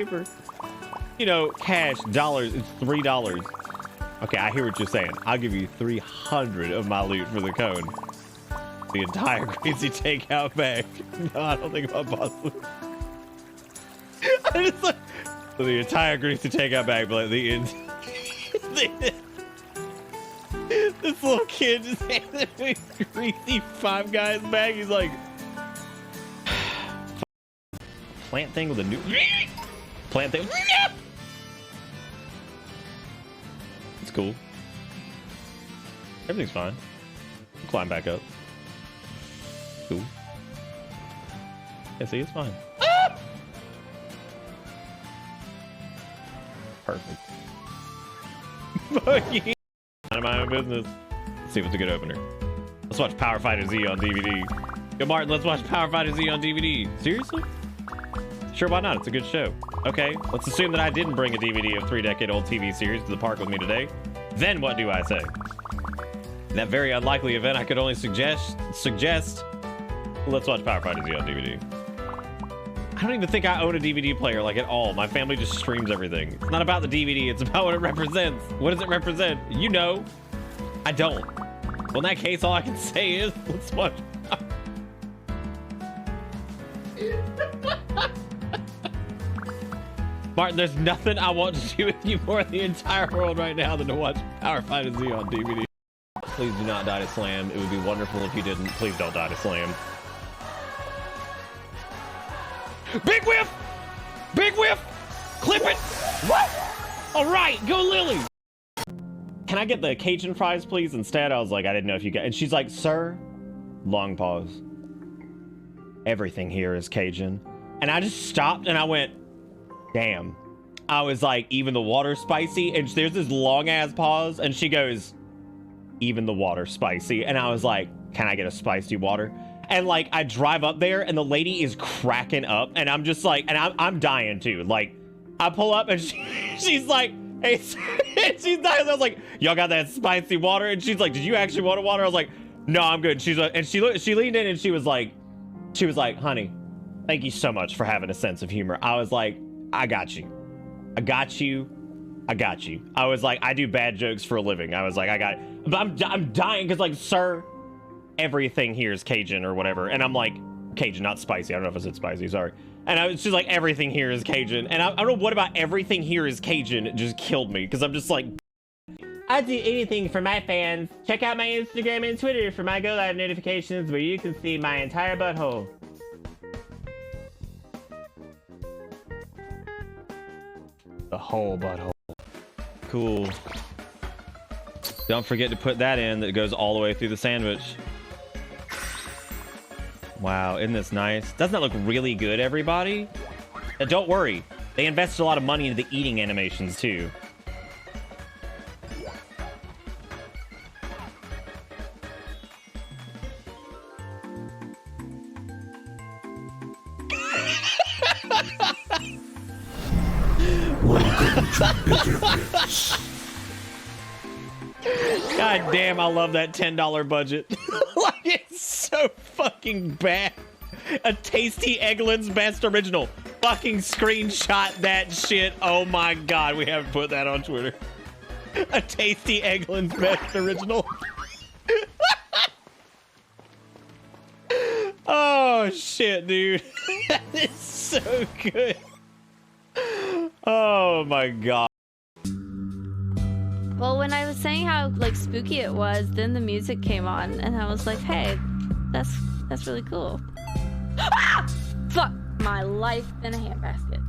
paper. You know, cash, dollars, it's $3. Okay, I hear what you're saying. I'll give you 300 of my loot for the cone. The entire crazy takeout bag. No, I don't think about possible. I just like the entire greasy takeout bag, but like the end. This little kid just handed me a greasy Five Guys bag. He's like, plant thing with a new plant thing. It's cool. Everything's fine. Climb back up. Cool. Yeah, see, it's fine. Ah! Perfect. Fuck you. Out of my own business. Let's see if it's a good opener. Let's watch Power Fighter Z on DVD. Yo, Martin, let's watch Power Fighter Z on DVD. Seriously? Sure, why not? It's a good show. Okay, let's assume that I didn't bring a DVD of 3-decade-old TV series to the park with me today. Then what do I say? In that very unlikely event, I could only suggest let's watch Power Fighter Z on DVD. I don't even think I own a DVD player, like, at all. My family just streams everything. It's not about the DVD, it's about what it represents. What does it represent? You know. I don't. Well, in that case, all I can say is, let's watch. Martin, there's nothing I want to do with you more in the entire world right now than to watch Power Fighter Z on DVD. Please do not die to Slam. It would be wonderful if you didn't. Please don't die to Slam. Big whiff! Big whiff! Clip it! What? All right, go Lily! Can I get the Cajun fries, please? Instead, I was like, I didn't know if you got... And she's like, sir? Long pause. Everything here is Cajun. And I just stopped and I went, damn. I was like, even the water spicy? And there's this long-ass pause and she goes, even the water spicy? And I was like, can I get a spicy water? And like, I drive up there and the lady is cracking up and I'm just like, and I'm dying too. Like, I pull up and she's like, hey, she's dying. I was like, y'all got that spicy water? And she's like, did you actually want a water? I was like, no, I'm good. She's like, and she leaned in and she was like, honey, thank you so much for having a sense of humor. I was like, I got you. I got you. I got you. I was like, I do bad jokes for a living. I was like, I got it. But I'm dying because like, sir, everything here is Cajun or whatever. And I'm like, Cajun, not spicy. I don't know if I said spicy, sorry. And I was just like, everything here is Cajun. And I don't know what about everything here is Cajun. It just killed me because I'm just like, I do anything for my fans. Check out my Instagram and Twitter for my Go Live notifications where you can see my entire butthole. The whole butthole. Cool. Don't forget to put that in that goes all the way through the sandwich. Wow, isn't this nice? Doesn't that look really good, everybody? And don't worry, they invested a lot of money into the eating animations too. God damn, I love that $10 budget. Like, it's so fucking bad. A Tasty Eggland's Best Original. Fucking screenshot that shit. Oh my god, we haven't put that on Twitter. A Tasty Eggland's Best Original. Oh shit, dude. That is so good. Oh my god. Well, when I was saying how like spooky it was, then the music came on, and I was like, "Hey, that's really cool." Ah! Fuck my life in a handbasket.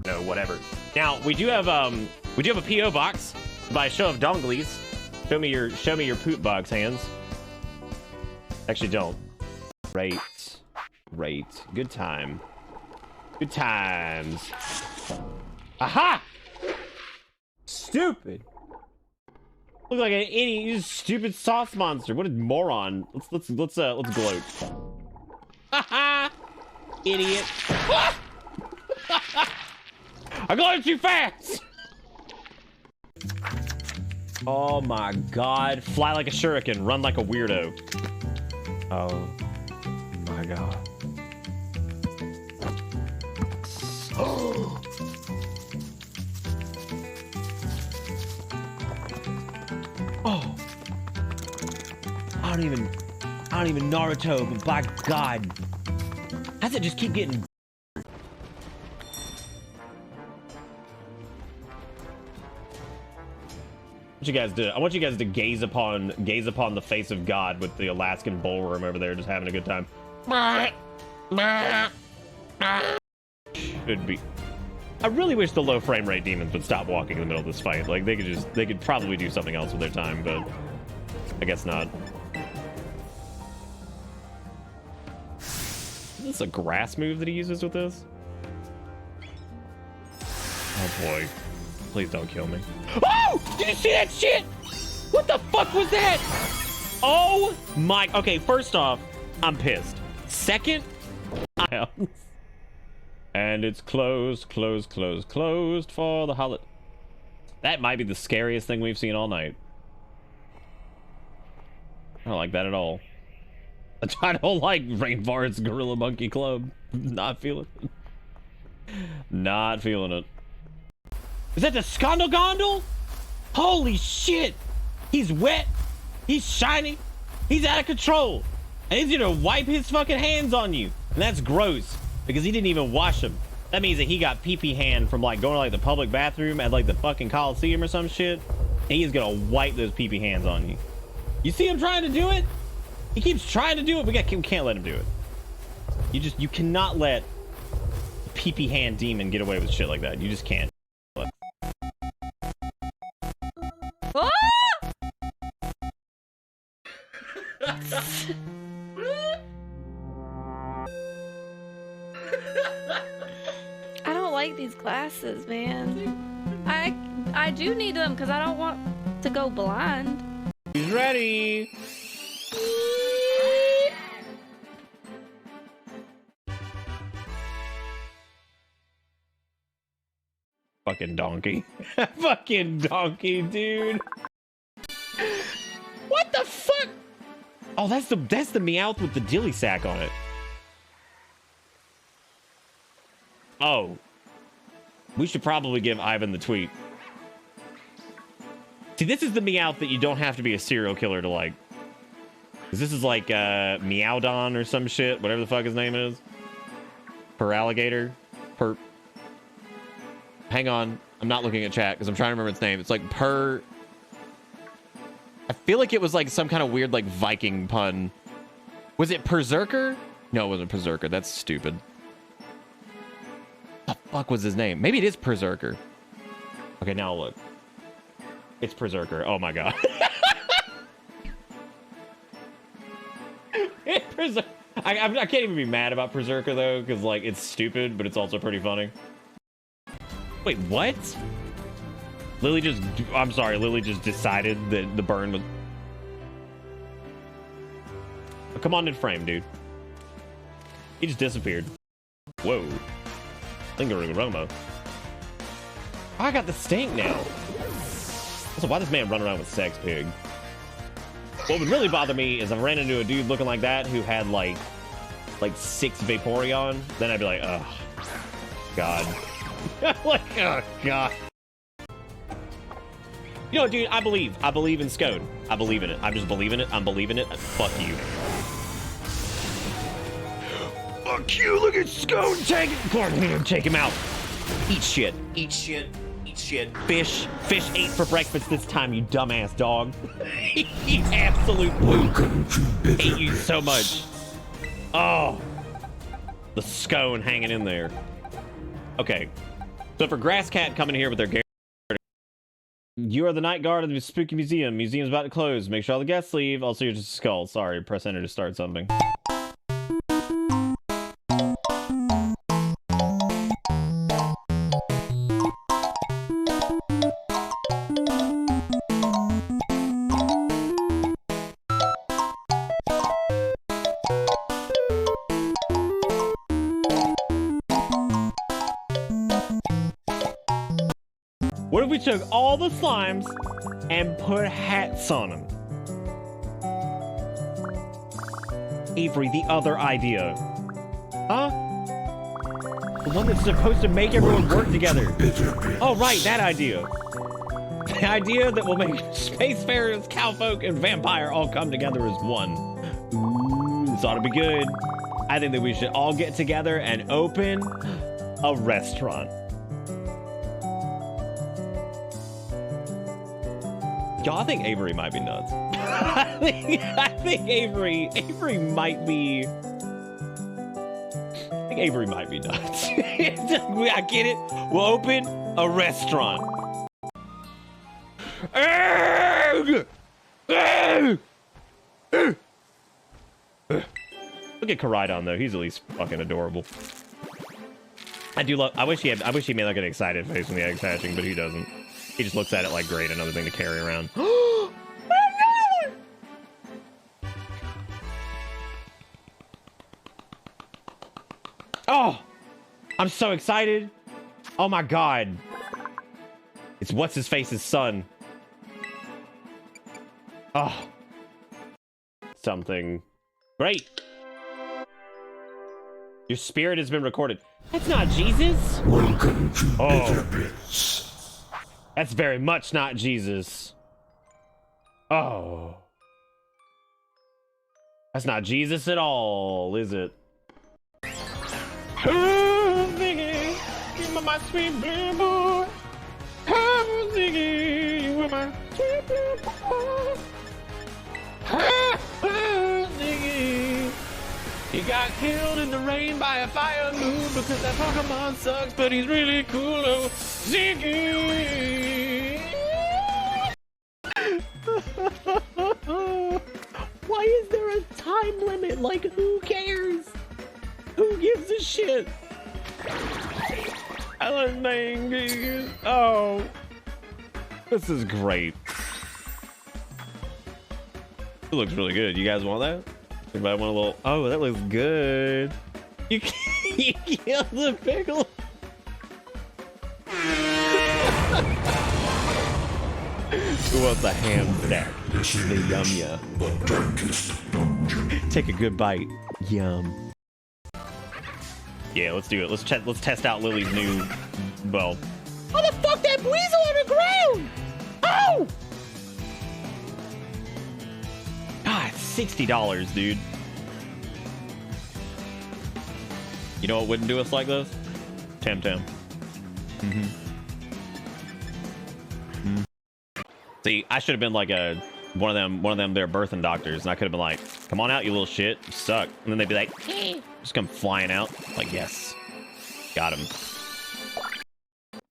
No, whatever. Now we do have a PO box by show of donglies. Show me your poop box hands. Actually, don't. Right. Good time. Good times. Aha! Stupid. Look like an idiot. You stupid sauce monster. What a moron. Let's gloat. Haha! Idiot. I gloated too fast. Oh my god. Fly like a shuriken. Run like a weirdo. Oh my god. don't even Naruto, but by God. How does it just keep getting... What you guys do? I want you guys to gaze upon the face of God with the Alaskan ballroom over there, just having a good time. It'd be... I really wish the low frame rate demons would stop walking in the middle of this fight. Like, they could probably do something else with their time, but I guess not. Is this a grass move that he uses with this? Oh boy. Please don't kill me. Oh! Did you see that shit? What the fuck was that? Oh my... Okay, first off, I'm pissed. Second, and it's closed for the holiday. That might be the scariest thing we've seen all night. I don't like that at all. I don't like Rainforest Gorilla Monkey Club. Not feeling it. Not feeling it. Is that the Skondal Gondal? Holy shit! He's wet. He's shiny. He's out of control. And he's gonna wipe his fucking hands on you. And that's gross. Because he didn't even wash them. That means that he got pee-pee hand from like going to like the public bathroom at like the fucking Coliseum or some shit. And he's gonna wipe those pee-pee hands on you. You see him trying to do it? He keeps trying to do it. We can't let him do it. You cannot let pee-pee hand demon get away with shit like that. You just can't. Ah! I don't like these glasses, man. I do need them because I don't want to go blind. He's ready. Fucking donkey. Fucking donkey, dude. What the fuck? Oh, that's the Meowth with the dilly sack on it. Oh. We should probably give Ivan the tweet. See, this is the Meowth that you don't have to be a serial killer to like. Because this is like Meowdon or some shit, whatever the fuck his name is. Per alligator. Per... Hang on. I'm not looking at chat because I'm trying to remember its name. It's like per... I feel like it was like some kind of weird like Viking pun. Was it Berserker? No, it wasn't Berserker. That's stupid. What the fuck was his name? Maybe it is Berserker. Okay, now look. It's Berserker. Oh my god. I can't even be mad about Berserker though, because like it's stupid, but it's also pretty funny. Wait, what? Lily just... I'm sorry, Lily just decided that the burn was... Oh, come on in frame, dude. He just disappeared. Whoa. Lingering aroma. Oh, I got the stink now. Also, why this man running around with Sex Pig? What would really bother me is if I ran into a dude looking like that who had like 6 Vaporeon, then I'd be like, oh, God. Like, oh, God. You know, dude, I believe in Scode. I believe in it. I'm just believing it. I'm believing it. Fuck you. Fuck you. Look at Scode. Take him out. Eat shit. Eat shit. Eat shit. Fish ate for breakfast this time, you dumbass dog. He absolute poop. Hate you so much. Oh. The scone hanging in there. Okay. So for Grass Cat coming here with their gear, you are the night guard of the spooky museum. Museum's about to close. Make sure all the guests leave. Also, you're just a skull. Sorry, press enter to start something. What if we took all the slimes and put hats on them? Avery, the other idea. Huh? The one that's supposed to make everyone work together. Oh, right, that idea. The idea that will make spacefarers, cowfolk, and vampire all come together as one. Ooh, this ought to be good. I think that we should all get together and open a restaurant. Y'all, I think Avery might be nuts. I think Avery might be. I think Avery might be nuts. I get it. We'll open a restaurant. Look at Koraidon though. He's at least fucking adorable. I do love. I wish he made like an excited face when the egg's hatching, but he doesn't. He just looks at it like, great, another thing to carry around. Oh, I'm so excited. Oh my God. It's what's his face's son. Oh, something great. Your spirit has been recorded. That's not Jesus. Welcome to Metropolis. That's very much not Jesus. Oh. That's not Jesus at all, is it? Oh, Ziggy, you're my sweet blue boy. Oh, Ziggy, you are my sweet blue boy. Oh, Ziggy. He got killed in the rain by a fire moon because that Pokemon sucks, but he's really cool. Oh, Ziggy! Why is there a time limit? Like, who cares? Who gives a shit? I love Ziggy. Oh, this is great. It looks really good. You guys want that? Anybody want a little? Oh, that looks good. You killed the pickle. Who wants a ham stack? The yum yum. Take a good bite. Yum. Yeah, let's do it. Let's test out Lily's new bow. How the fuck that weasel on the ground? Oh! God, $60, dude. You know what wouldn't do us like this? Temtem. See, I should have been like one of them their birthing doctors, and I could have been like, come on out, you little shit, you suck. And then they'd be like, just come flying out. Like, yes. Got him.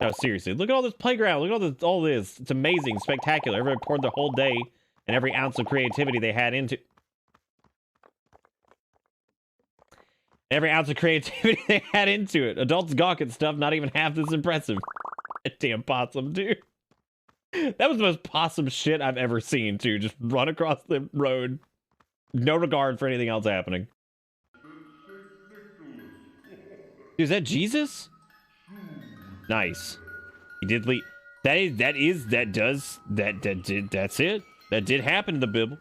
No, seriously, look at all this playground, look at all this. It's amazing, spectacular. Everybody poured their whole day and every ounce of creativity they had into it. Adults gawk at stuff not even half this impressive. Damn possum, dude. That was the most possum shit I've ever seen, too. Just run across the road. No regard for anything else happening. Dude, is that Jesus? Nice. He did leave. That's it. That did happen in the Bible.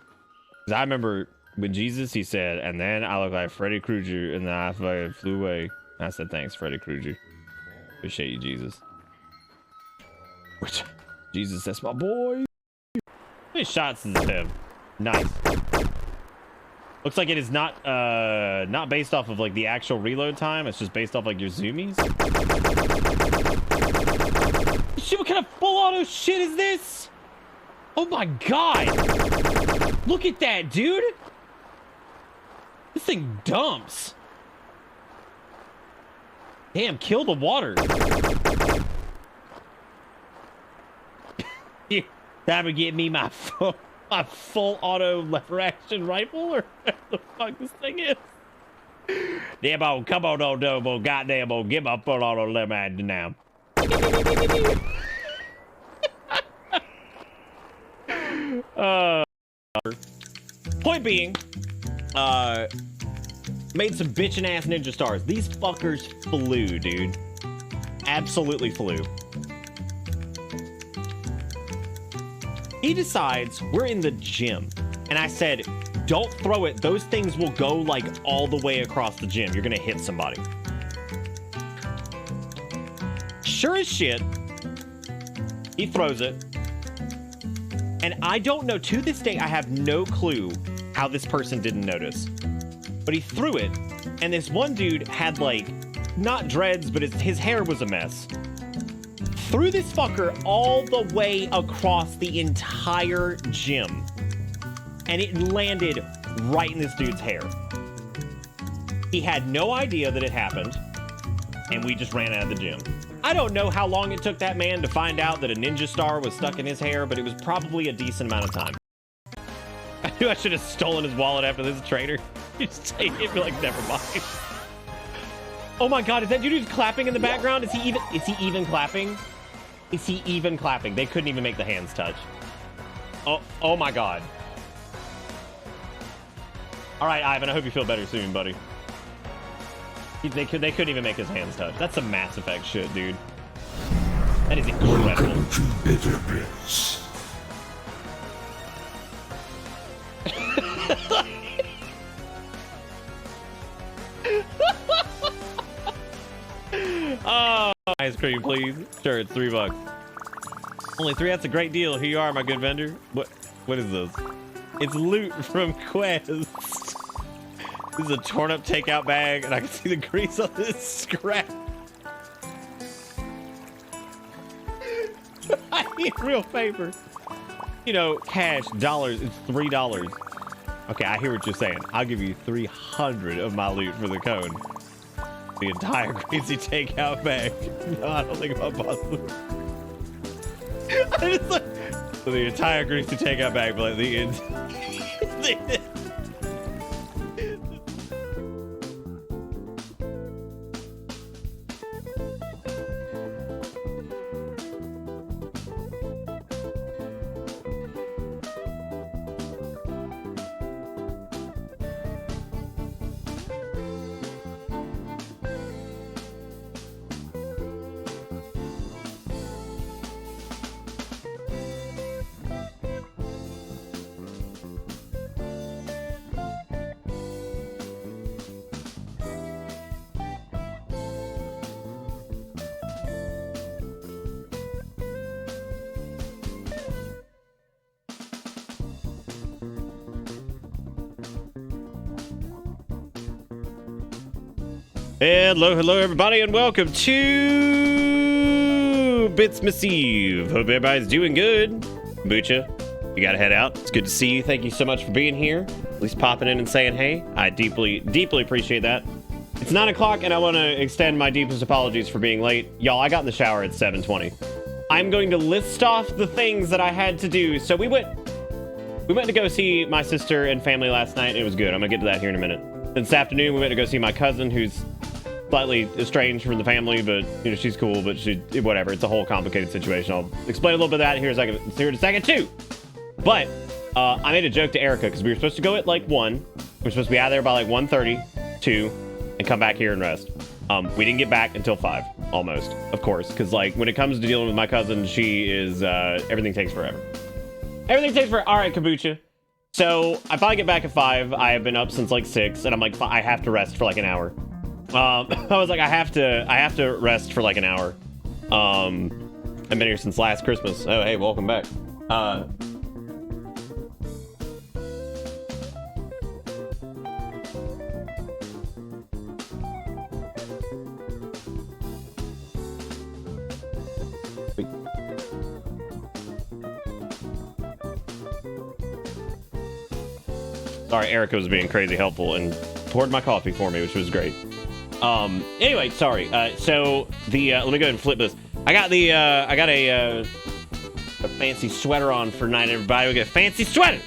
Because I remember when Jesus, he said, and then I looked like Freddy Krueger, and then I flew away. I said, thanks, Freddy Krueger. Appreciate you, Jesus. Which, Jesus, that's my boy. How many shots does this have? Nice. Looks like it is not based off of like the actual reload time. It's just based off like your zoomies. Shit, what kind of full auto shit is this? Oh my God. Look at that, dude. This thing dumps. Damn, kill the water. Time to get me my full auto lever action rifle, or what the fuck this thing is. Damn, oh, come on, old double, goddamn, oh, give my full auto lever action now. Point being, made some bitchin' ass ninja stars. These fuckers flew, dude. Absolutely flew. He decides we're in the gym, and I said, don't throw it. Those things will go like all the way across the gym. You're gonna hit somebody. Sure as shit, he throws it. And I don't know, to this day, I have no clue how this person didn't notice. But he threw it, and this one dude had, like, not dreads, but his hair was a mess. Threw this fucker all the way across the entire gym. And it landed right in this dude's hair. He had no idea that it happened, and we just ran out of the gym. I don't know how long it took that man to find out that a ninja star was stuck in his hair, but it was probably a decent amount of time. I knew I should have stolen his wallet after this trainer. Just take it, be like, never mind. Oh my god, is that dude who's clapping in the background? Is he even clapping? Is he even clapping? They couldn't even make the hands touch. Oh my god. All right, Ivan, I hope you feel better soon, buddy. They couldn't even make his hands touch. That's some Mass Effect shit, dude. That is incredible. Welcome to Bitter Bits. Oh, ice cream, please. Sure, it's $3. Only 3. That's a great deal. Here you are, my good vendor. What is this? It's loot from Quest. This is a torn up takeout bag, and I can see the grease on this scrap. I need real paper. You know, cash, dollars, it's $3. Okay, I hear what you're saying. I'll give you 300 of my loot for the cone. The entire greasy takeout bag. No, I don't think about possible. I just like the entire greasy takeout bag, but like the Hello, everybody, and welcome to Bits Eve. Hope everybody's doing good. Bucha, you gotta head out. It's good to see you. Thank you so much for being here. At least popping in and saying hey. I deeply appreciate that. It's 9 o'clock, and I want to extend my deepest apologies for being late. Y'all, I got in the shower at 7:20. I'm going to list off the things that I had to do. So we went to go see my sister and family last night, and it was good. I'm gonna get to that here in a minute. This afternoon, we went to go see my cousin, who's slightly estranged from the family, but you know, she's cool, but whatever. It's a whole complicated situation. I'll explain a little bit of that here in a second too. But I made a joke to Erica because we were supposed to go at like 1. We were supposed to be out of there by like 1:30, 2, and come back here and rest. We didn't get back until 5, almost, of course, because like when it comes to dealing with my cousin, she is everything takes forever. Everything takes forever. All right, Kabucha. So I finally get back at 5. I have been up since like 6, and I'm like, I have to rest for like an hour. I was like, I have to rest for like an hour. I've been here since last Christmas. Oh, hey, welcome back. Sorry, Erica was being crazy helpful and poured my coffee for me, which was great. Anyway, sorry. So the let me go ahead and flip this. I got a fancy sweater on for tonight, everybody. We got a fancy sweater.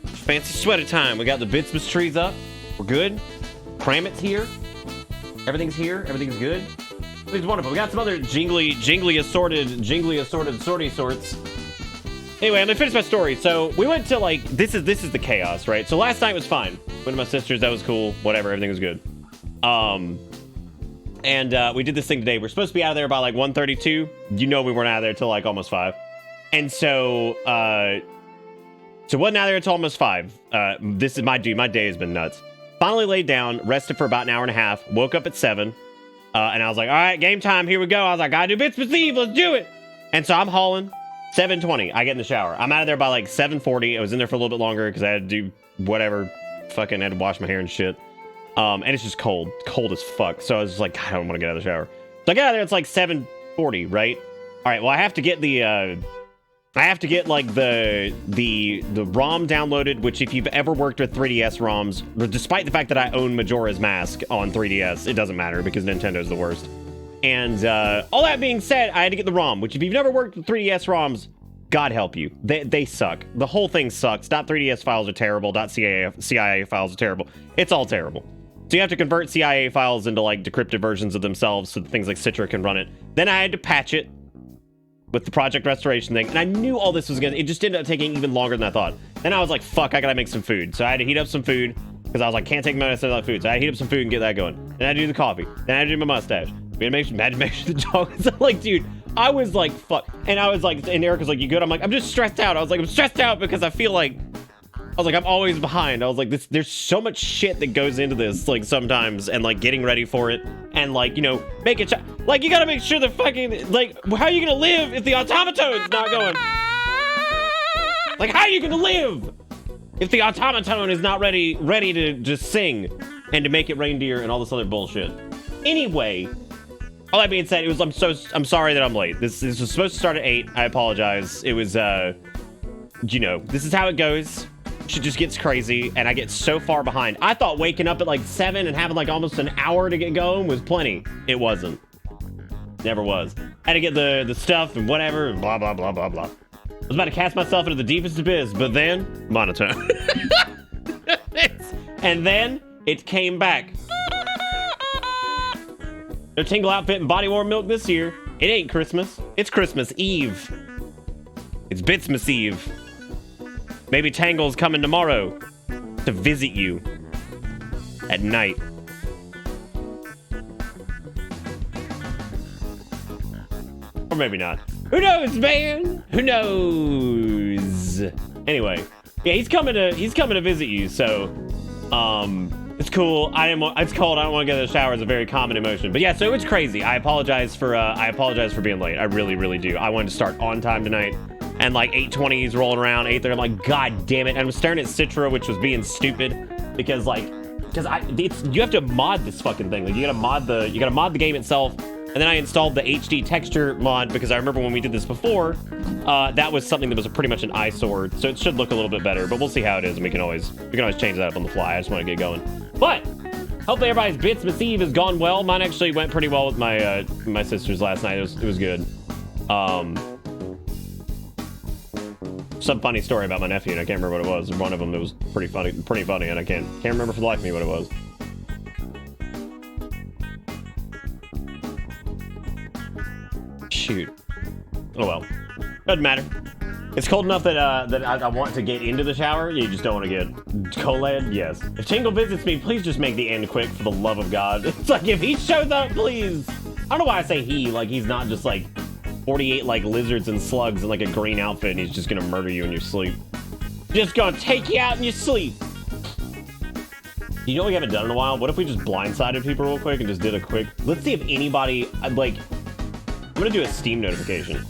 Fancy sweater time. We got the Bitsmas trees up. We're good. Kramit's here. Everything's here. Everything's good. Everything's wonderful. We got some other jingly assorted sorts. Anyway, I'm gonna finish my story. So we went to like this is the chaos, right? So last night was fine. Went to my sister's. That was cool. Whatever. Everything was good. And we did this thing today. We're supposed to be out of there by like 1:32. You know, we weren't out of there till like almost 5. And so wasn't out of there until almost 5. This is my day has been nuts. Finally laid down, rested for about an hour and a half, woke up at 7. And I was like, all right, game time. Here we go. I was like, gotta do Bitsmas Eve. Let's do it. And so I'm hauling. 7:20, I get in the shower. I'm out of there by like 7:40. I was in there for a little bit longer because I had to do whatever. Fucking had to wash my hair and shit. And it's just cold as fuck. So I was just like, God, I don't want to get out of the shower. So I get out of there, it's like 7:40, right? All right, well, I have to get the, like the ROM downloaded, which if you've ever worked with 3DS ROMs, despite the fact that I own Majora's Mask on 3DS, it doesn't matter because Nintendo's the worst. And all that being said, I had to get the ROM, which if you've never worked with 3DS ROMs, God help you. They suck. The whole thing sucks. .3ds files are terrible. .CIA files are terrible. It's all terrible. So you have to convert CIA files into like decrypted versions of themselves so that things like Citra can run it. Then I had to patch it with the project restoration thing. And I knew all this was it just ended up taking even longer than I thought. Then I was like, fuck, I gotta make some food. So I had to heat up some food because I was like, can't take my medicine without food. So I had to heat up some food and get that going. Then I had to do the coffee. Then I had to do my mustache. We had to make sure the dog was like, dude, I was like, fuck. And I was like, and Eric was like, you good? I'm like, I'm just stressed out. I was like, I'm stressed out because I feel like, I was like, I'm always behind. I was like, there's so much shit that goes into this, like, sometimes, and, like, getting ready for it, and, like, you know, make it, like, you gotta make sure the fucking, like, how are you gonna live if the automatone's not going? Like, how are you gonna live if the automaton is not ready to just sing, and to make it reindeer, and all this other bullshit? Anyway, all that being said, I'm sorry that I'm late. This was supposed to start at 8. I apologize. It was, you know, this is how it goes. She just gets crazy, and I get so far behind. I thought waking up at like 7 and having like almost an hour to get going was plenty. It wasn't. Never was. I had to get the stuff and whatever, and blah, blah, blah, blah, blah. I was about to cast myself into the deepest abyss, but then, monotone. And then, it came back. No Tingle outfit and body warm milk this year. It ain't Christmas. It's Christmas Eve. It's Bitsmas Eve. Maybe Tangle's coming tomorrow to visit you at night. Or maybe not. Who knows, man? Who knows? Anyway, yeah, he's coming to visit you, so it's cool. It's cold. I don't want to get in the shower. It's a very common emotion. But yeah, so it's crazy. I apologize for being late. I really, really do. I wanted to start on time tonight. And like 8:20 is rolling around, 8:30. I'm like, God damn it! And I'm staring at Citra, which was being stupid because you have to mod this fucking thing. Like you gotta mod the game itself. And then I installed the HD texture mod because I remember when we did this before, that was something that was pretty much an eyesore. So it should look a little bit better, but we'll see how it is, and we can always change that up on the fly. I just want to get going. But hopefully everybody's Bitsmas Eve has gone well. Mine actually went pretty well with my sisters last night. It was good. Some funny story about my nephew, and I can't remember what it was. One of them that was pretty funny, and I can't remember for the life of me what it was. Shoot. Oh well. Doesn't matter. It's cold enough that I want to get into the shower. You just don't want to get cold. Yes. If Tingle visits me, please just make the end quick for the love of God. It's like if he shows up, please. I don't know why I say he. Like he's not just like 48 like lizards and slugs in like a green outfit and he's just gonna murder you in your sleep. Just gonna take you out in your sleep. You know what we haven't done in a while? What if we just blindsided people real quick and just did a quick... Let's see if anybody... I'm gonna do a Steam notification.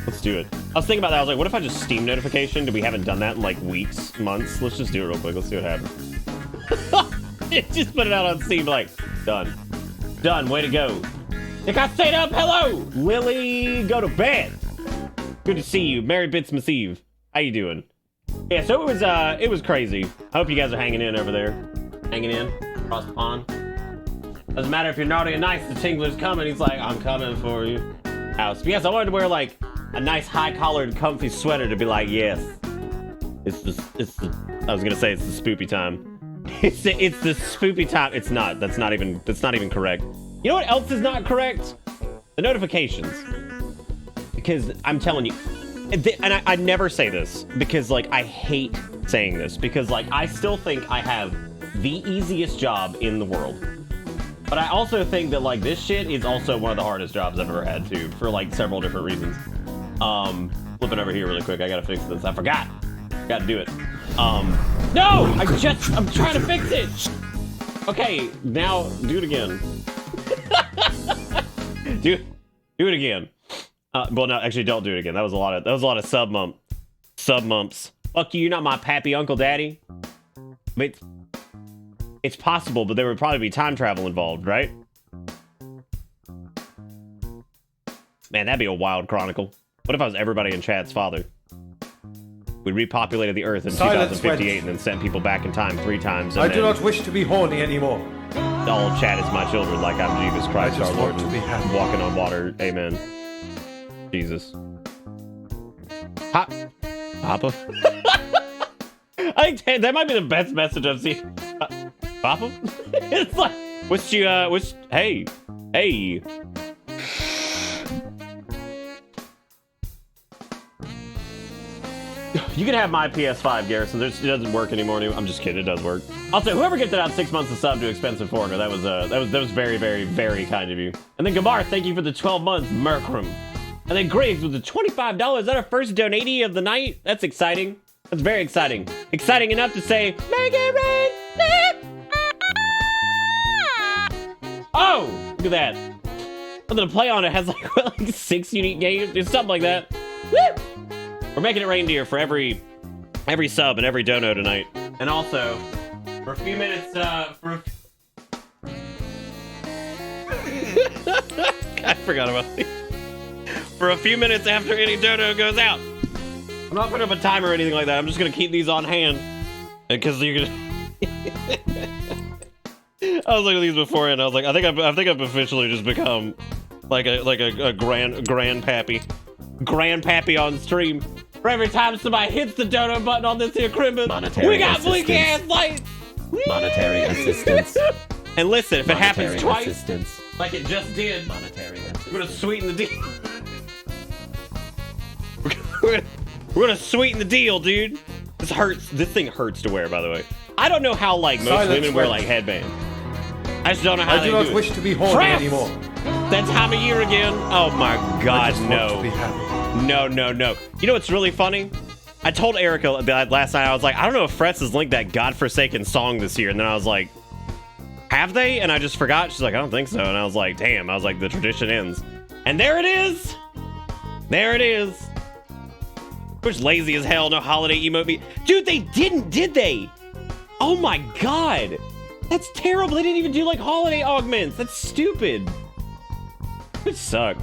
Let's do it. I was thinking about that. I was like, what if I just Steam notification? We haven't done that in like weeks, months. Let's just do it real quick. Let's see what happens. Just put it out on Steam like, done. Done. Way to go. Nick, I stayed up. Hello. Lily, go to bed. Good to see you. Merry Bitsmas Eve. How you doing? Yeah, so it was crazy. I hope you guys are hanging in over there. Hanging in across the pond. Doesn't matter if you're naughty or nice, the Tingler's coming. He's like, I'm coming for you. House. But yes, I wanted to wear like a nice high-collared, comfy sweater to be like, yes. It's the I was gonna say it's the spoopy time. It's the spoopy time. It's not. That's not even correct. You know what else is not correct? The notifications. Because I'm telling you, and I never say this because like I hate saying this because like I still think I have the easiest job in the world. But I also think that like this shit is also one of the hardest jobs I've ever had too, for like several different reasons. Flipping over here really quick, I gotta fix this. I forgot. Gotta do it. No! I'm trying to fix it! Okay, now do it again. do it again. Well, no, actually, don't do it again. That was a lot of sub mumps. Fuck you, you're not my pappy uncle daddy. But it's possible, but there would probably be time travel involved, right? Man, that'd be a wild chronicle. What if I was everybody in chat's father? We repopulated the Earth in 2058 and then sent people back in time 3 times. I do not wish to be horny anymore. All chat is my children, like I'm Jesus Christ, our Lord, to be happy. walking on water. Amen. Jesus. Papa? I think that might be the best message I've seen. Papa? It's like, hey. You can have my PS5, Garrison. It doesn't work anymore. I'm just kidding. It does work. Also, whoever gets it out 6 months of sub to Expensive Foreigner, that was very, very, very kind of you. And then Gamar, thank you for the 12 months, Merkram. And then Griggs with the $25. Is that our first donatee of the night? That's exciting. That's very exciting. Exciting enough to say, make it rain. Oh, look at that. And then Play On It has like 6 unique games. It's something like that. Woo! We're making it reindeer for every sub and every dono tonight. And also, for a few minutes, I forgot about it. For a few minutes after any dono goes out. I'm not putting up a timer or anything like that. I'm just gonna keep these on hand. Because you're gonna... I was looking at these before and I was like, I think I've officially just become like a grandpappy. Grandpappy on stream. For every time somebody hits the dono button on this here Crimbus, we got blinky ass lights! Monetary assistance. And listen, if it happens Monetary twice, assistance. like it just did, Monetary assistance. we're gonna sweeten the deal. we're gonna sweeten the deal, dude. This hurts. This thing hurts to wear, by the way. I don't know how like most women wear like headbands. I just don't know how I they do do not it. wish to be horny Traps! anymore. That time of year again? Oh my I god, just no. want to be happy. No. You know what's really funny? I told Erica last night, I was like, I don't know if Frets has linked that godforsaken song this year. And then I was like, have they? And I just forgot. She's like, I don't think so. And I was like, damn. I was like, the tradition ends. And there it is. There it is. Which lazy as hell, no holiday emote. Dude, they didn't, did they? Oh my god. That's terrible. They didn't even do like holiday augments. That's stupid. It sucked.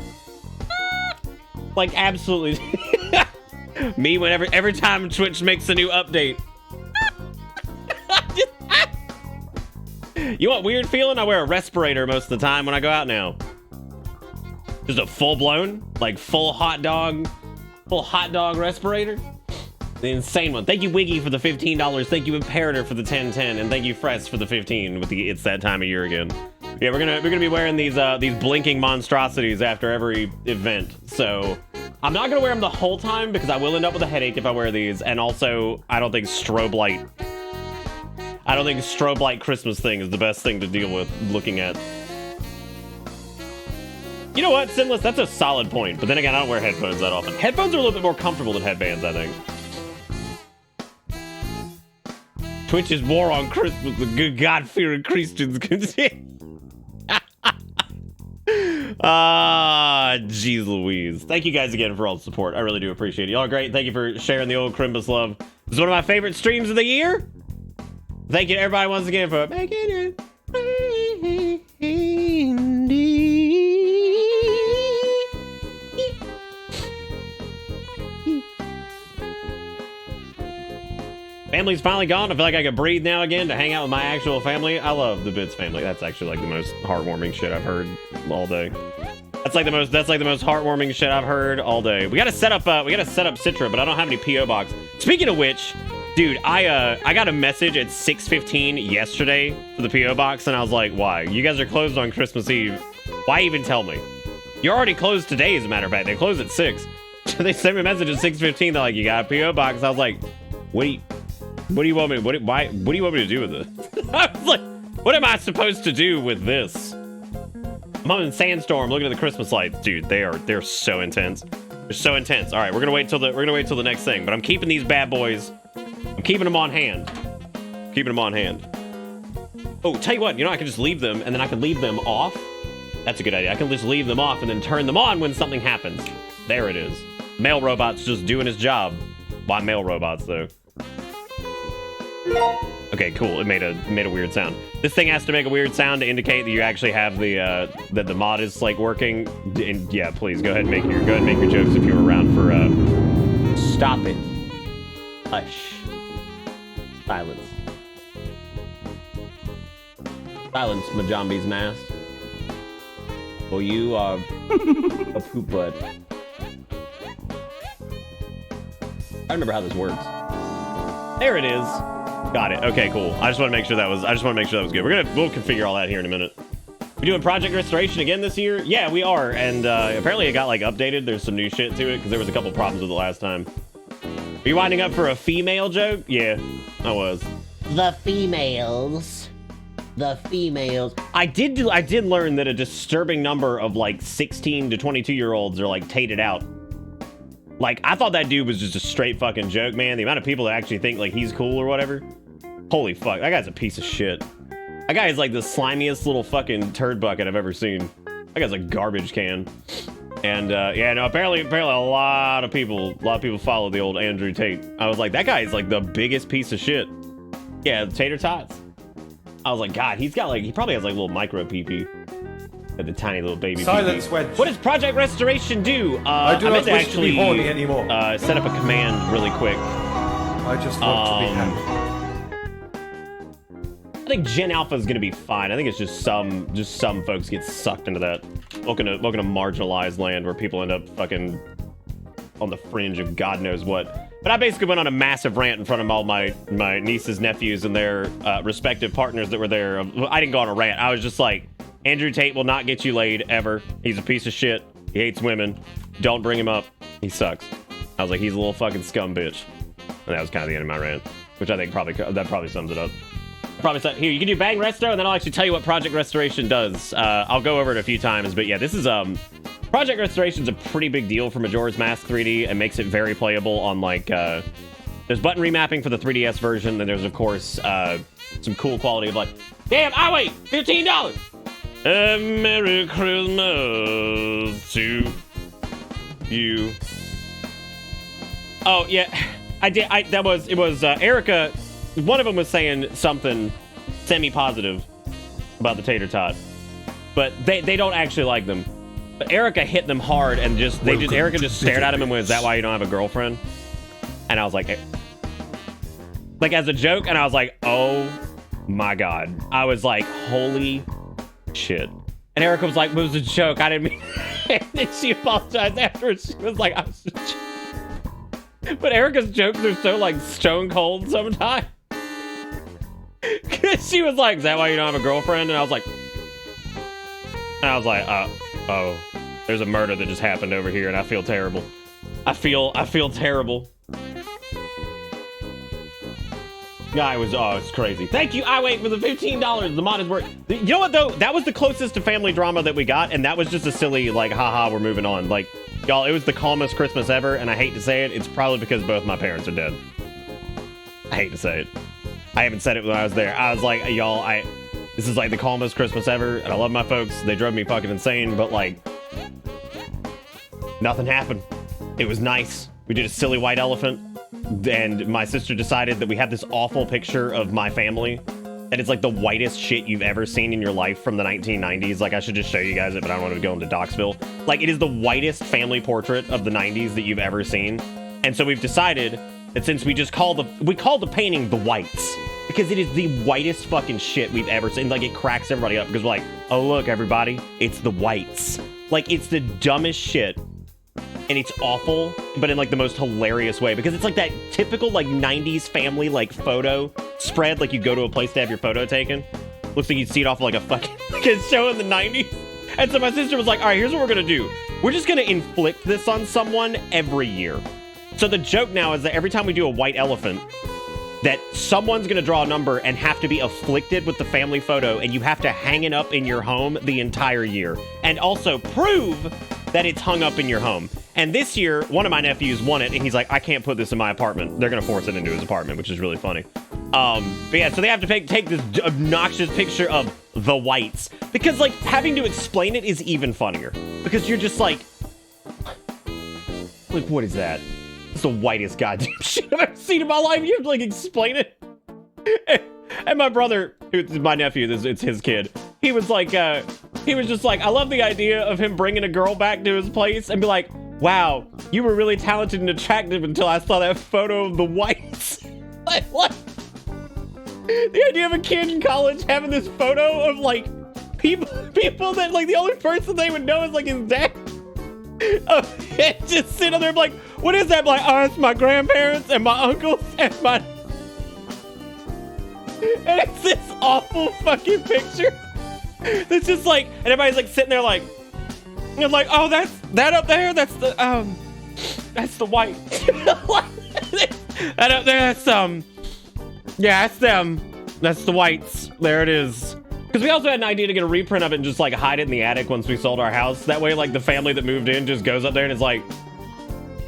Like absolutely. Me whenever every time Twitch makes a new update. You want weird feeling? I wear a respirator most of the time when I go out now. Just a full-blown, like full hot dog respirator. The insane one. Thank you, Wiggy, for the $15. Thank you, Imperator, for the 1010, and thank you, Frets, for the 15 with the It's That Time of Year again. Yeah, we're gonna be wearing these blinking monstrosities after every event. So I'm not gonna wear them the whole time because I will end up with a headache if I wear these, and also I don't think strobe light Christmas thing is the best thing to deal with looking at. You know what, Sinless, that's a solid point. But then again, I don't wear headphones that often. Headphones are a little bit more comfortable than headbands, I think. Twitch's war on Christmas, the good God-fearing Christians continue. Jeez Louise. Thank you guys again for all the support. I really do appreciate it. Y'all are great. Thank you for sharing the old Crimbus love. This is one of my favorite streams of the year. Thank you to everybody once again for making it Family's finally gone. I feel like I can breathe now again to hang out with my actual family. I love the Bits family. That's actually like the most heartwarming shit I've heard all day. That's like the most heartwarming shit I've heard all day. We gotta set up Citra, but I don't have any PO box. Speaking of which, dude, I got a message at 6:15 yesterday for the PO box, and I was like, why? You guys are closed on Christmas Eve. Why even tell me? You're already closed today, as a matter of fact. They closed at 6. They sent me a message at 6:15. They're like, you got a PO box. I was like, what do you want me to, what do you want me to do with this? I was like, what am I supposed to do with this? I'm on in Sandstorm looking at the Christmas lights. Dude, they're so intense. They're so intense. All right, we're gonna wait till the next thing, but I'm keeping these bad boys. I'm keeping them on hand. Oh, tell you what, I can just leave them and then I can leave them off. That's a good idea. I can just leave them off and then turn them on when something happens. There it is. Male robot's just doing his job. Why male robots, though? Okay, cool. It made a weird sound. This thing has to make a weird sound to indicate that you actually have the that the mod is like working. And yeah, please go ahead and make your jokes if you're around for Stop it. Hush. Silence. Silence, Majombi's mask. Well, you are a poop butt. I remember how this works. There it is. Got it. Okay, cool. I just want to make sure that was good. We'll configure all that here in a minute. We doing project restoration again this year? Yeah, we are. And apparently it got like updated. There's some new shit to it because there was a couple problems with it last time. Are you winding up for a female joke? Yeah, I was. The females. I did learn that a disturbing number of like 16 to 22-year-olds are like tated out. Like, I thought that dude was just a straight fucking joke, man. The amount of people that actually think like he's cool or whatever. Holy fuck, that guy's a piece of shit. That guy is like the slimiest little fucking turd bucket I've ever seen. That guy's a garbage can. And yeah, no, apparently a lot of people follow the old Andrew Tate. I was like, that guy is like the biggest piece of shit. Yeah, tater tots. I was like, God, he probably has like little micro pee-pee. The tiny little baby Silence, pee-pee. Wedge. What does Project Restoration do? I do not wish to be horny anymore. Set up a command really quick. I just want to be happy. I think Gen Alpha is gonna be fine. I think it's just some folks get sucked into that. Welcome to marginalized land where people end up fucking on the fringe of God knows what. But I basically went on a massive rant in front of all my nieces, nephews, and their respective partners that were there. I didn't go on a rant. I was just like, Andrew Tate will not get you laid ever. He's a piece of shit. He hates women. Don't bring him up. He sucks. I was like, he's a little fucking scum bitch. And that was kind of the end of my rant, which I think probably sums it up. Here, you can do Bang Resto, and then I'll actually tell you what Project Restoration does. I'll go over it a few times, but yeah, this is Project Restoration is a pretty big deal for Majora's Mask 3D and makes it very playable on like there's button remapping for the 3DS version. Then there's of course some cool quality of like, damn, I wait $15. Merry Christmas to you. Oh yeah, it was Erica. One of them was saying something semi-positive about the tater tot, but they don't actually like them. But Erica hit them hard, and Erica just stared at him and went, "Is that why you don't have a girlfriend?" And I was like as a joke, and I was like, "Oh my god!" I was like, "Holy shit!" And Erica was like, "It was a joke. I didn't mean." And then she apologized afterwards. She was like, "I was a joke." But Erica's jokes are so like stone cold sometimes. Cause she was like, "Is that why you don't have a girlfriend?" And I was like, oh, there's a murder that just happened over here, and I feel terrible. I feel terrible. Guy was, it's crazy. Thank you, I wait for the $15. The mod is worth. You know what though? That was the closest to family drama that we got, and that was just a silly like, haha, we're moving on. Like, y'all, it was the calmest Christmas ever, and I hate to say it, it's probably because both my parents are dead. I hate to say it. I haven't said it when I was there. I was like, y'all, this is like the calmest Christmas ever, and I love my folks. They drove me fucking insane, but like, nothing happened. It was nice. We did a silly white elephant, and my sister decided that we had this awful picture of my family, and it's like the whitest shit you've ever seen in your life from the 1990s. Like, I should just show you guys it, but I don't want to go into Doxville. Like, it is the whitest family portrait of the 90s that you've ever seen. And so we've decided that since we call the painting the whites, because it is the whitest fucking shit we've ever seen. Like, it cracks everybody up because we're like, oh look everybody, it's the whites. Like, it's the dumbest shit, and it's awful, but in like the most hilarious way, because it's like that typical like 90s family like photo spread, like you go to a place to have your photo taken. Looks like you'd see it off of like a fucking like a show in the 90s. And so my sister was like, all right, here's what we're gonna do. We're just gonna inflict this on someone every year. So the joke now is that every time we do a white elephant, that someone's gonna draw a number and have to be afflicted with the family photo, and you have to hang it up in your home the entire year. And also prove that it's hung up in your home. And this year, one of my nephews won it, and he's like, I can't put this in my apartment. They're gonna force it into his apartment, which is really funny. But yeah, so they have to take this obnoxious picture of the whites, because like having to explain it is even funnier, because you're just like, Like, what is that? It's the whitest goddamn shit I've ever seen in my life. You have to, like, explain it. And my brother, who's my nephew, it's his kid, he was like, he was just like, I love the idea of him bringing a girl back to his place and be like, wow, you were really talented and attractive until I saw that photo of the whites. Like, what? The idea of a kid in college having this photo of, like, people that, like, the only person they would know is, like, his dad. Just sitting there like, what is that? Like, oh, it's my grandparents and my uncles and my... And it's this awful fucking picture. It's just like, and everybody's like sitting there like, and like, oh, that's that up there. That's the white. That up there. That's yeah, that's them. That's the whites. There it is. Because we also had an idea to get a reprint of it and just like hide it in the attic once we sold our house. That way, like the family that moved in just goes up there and is like,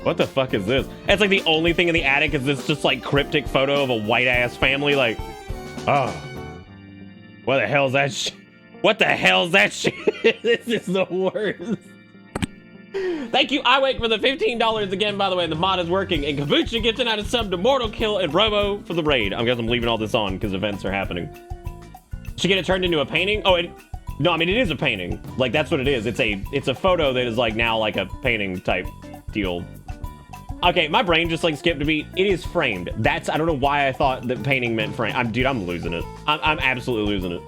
what the fuck is this? And it's like the only thing in the attic is this just like cryptic photo of a white ass family. Like, oh, what the hell's that shit? What the hell's that shit? This is the worst. Thank you, iWake, for the $15 again, by the way. The mod is working. And Kabucha gets an out of sub to Mortal Kill and Robo for the raid. I guess I'm leaving all this on because events are happening. Should get it turned into a painting? Oh, no, I mean, it is a painting. Like, that's what it is. It's a photo that is like now like a painting type deal. Okay, my brain just like skipped a beat. It is framed. I don't know why I thought that painting meant frame. Dude, I'm losing it. I'm absolutely losing it.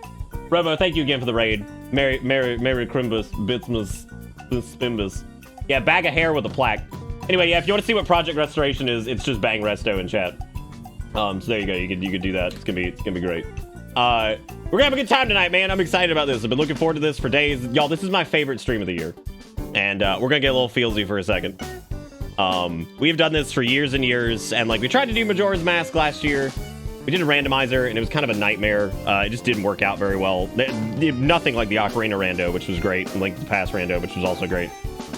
Robo, thank you again for the raid. Merry Crimbus, Bitsmus, Spimbus. Yeah, bag of hair with a plaque. Anyway, yeah, if you want to see what Project Restoration is, it's just Bang Resto in chat. So there you go. You could do that. It's gonna be great. We're gonna have a good time tonight, man. I'm excited about this. I've been looking forward to this for days. Y'all, this is my favorite stream of the year. And we're gonna get a little feelsy for a second. We've done this for years and years, and like we tried to do Majora's Mask last year. We did a randomizer, and it was kind of a nightmare. It just didn't work out very well. Nothing like the Ocarina rando, which was great, and Link to the Past rando, which was also great.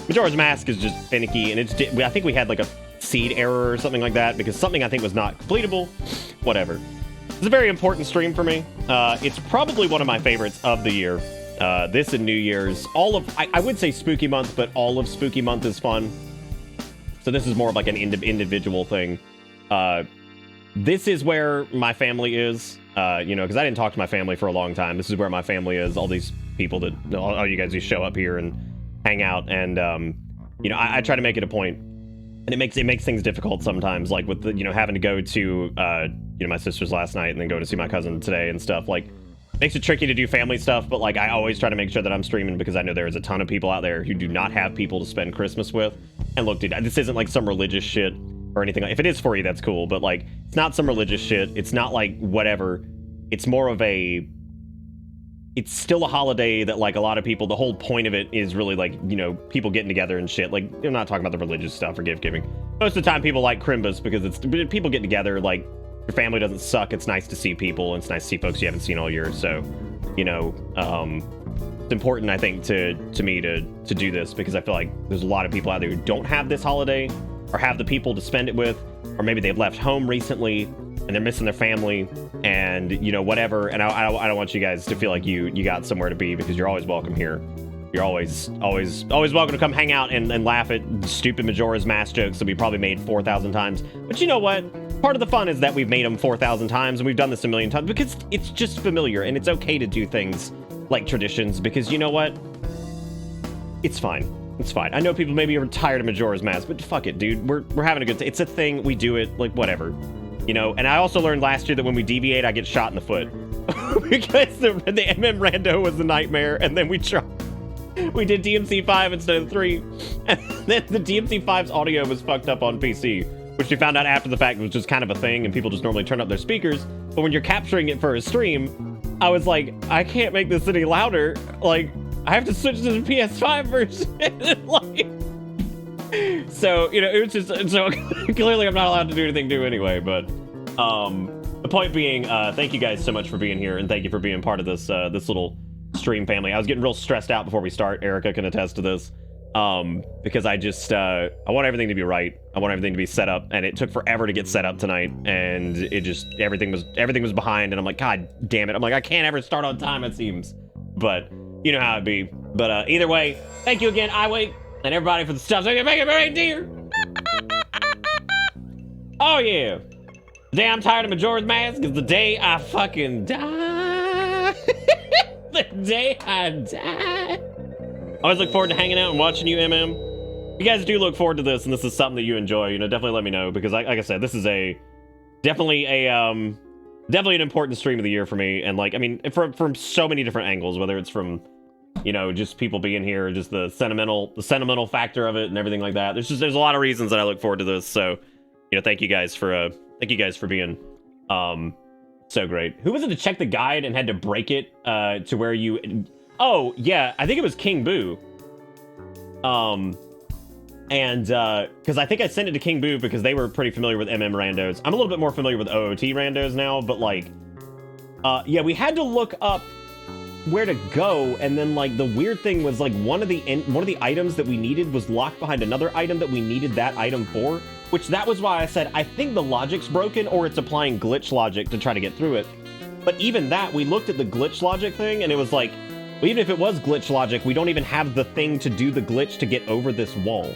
Majora's Mask is just finicky, and I think we had like a seed error or something like that, because something I think was not completable. Whatever. It's a very important stream for me. It's probably one of my favorites of the year. This and New Year's. I would say Spooky Month, but all of Spooky Month is fun. So this is more of like an individual thing. This is where my family is, because I didn't talk to my family for a long time. This is where my family is. All these people all you guys who show up here and hang out. And, I try to make it a point. And it makes things difficult sometimes, like with the, having to go to, my sister's last night and then go to see my cousin today and stuff. Like, makes it tricky to do family stuff, but like I always try to make sure that I'm streaming because I know there's a ton of people out there who do not have people to spend Christmas with. And look, dude, this isn't like some religious shit or anything. If it is for you, that's cool, but like it's not some religious shit. It's not like whatever. It's more of it's still a holiday that like a lot of people, the whole point of it is really like, people getting together and shit. Like, I'm not talking about the religious stuff or gift giving. Most of the time people like Crimbus because it's people getting together, like your family doesn't suck. It's nice to see people, and it's nice to see folks you haven't seen all year. So, it's important, I think, to me to do this because I feel like there's a lot of people out there who don't have this holiday or have the people to spend it with, or maybe they've left home recently and they're missing their family and, whatever. And I don't want you guys to feel like you got somewhere to be because you're always welcome here. You're always welcome to come hang out and laugh at stupid Majora's Mask jokes that we probably made 4,000 times. But you know what? Part of the fun is that we've made them 4,000 times and we've done this a million times because it's just familiar and it's okay to do things like traditions because you know what? It's fine. It's fine. I know people maybe are tired of Majora's Mask, but fuck it, dude. We're having a good time. It's a thing. We do it. Like, whatever. And I also learned last year that when we deviate, I get shot in the foot. Because the MM Rando was a nightmare, and then we did DMC5 instead of 3. And then the DMC5's audio was fucked up on PC, which we found out after the fact was just kind of a thing, and people just normally turn up their speakers. But when you're capturing it for a stream, I was like, I can't make this any louder. Like, I have to switch to the PS5 version. Like, so, it was just, so clearly I'm not allowed to do anything new anyway, but the point being, thank you guys so much for being here, and thank you for being part of this little stream family. I was getting real stressed out before we start. Erica can attest to this, because I just, I want everything to be right. I want everything to be set up, and it took forever to get set up tonight, and it just, everything was behind, and I'm like, God damn it. I'm like, I can't ever start on time, it seems, but you know how it be. But either way, thank you again, iWake, and everybody for the stuff. So you can make it very dear. Oh yeah. The day I'm tired of Majora's Mask is the day I fucking die. The day I die. I always look forward to hanging out and watching you, MM. If you guys do look forward to this, and this is something that you enjoy, you know, definitely let me know, because like I said, this is definitely an important stream of the year for me, and like, I mean, from so many different angles, whether it's from, you know, just people being here, just the sentimental factor of it and everything like that. There's a lot of reasons that I look forward to this. So, you know, thank you guys for being so great. Who was it to check the guide and had to break it to where you? Oh yeah, I think it was King Boo. And because I think I sent it to King Boo because they were pretty familiar with MM randos. I'm a little bit more familiar with OOT randos now, but like, yeah, we had to look up where to go, and then like the weird thing was like one of the items that we needed was locked behind another item that we needed that item for, which that was why I said I think the logic's broken or it's applying glitch logic to try to get through it. But even that, we looked at the glitch logic thing and it was like, well, even if it was glitch logic, we don't even have the thing to do the glitch to get over this wall.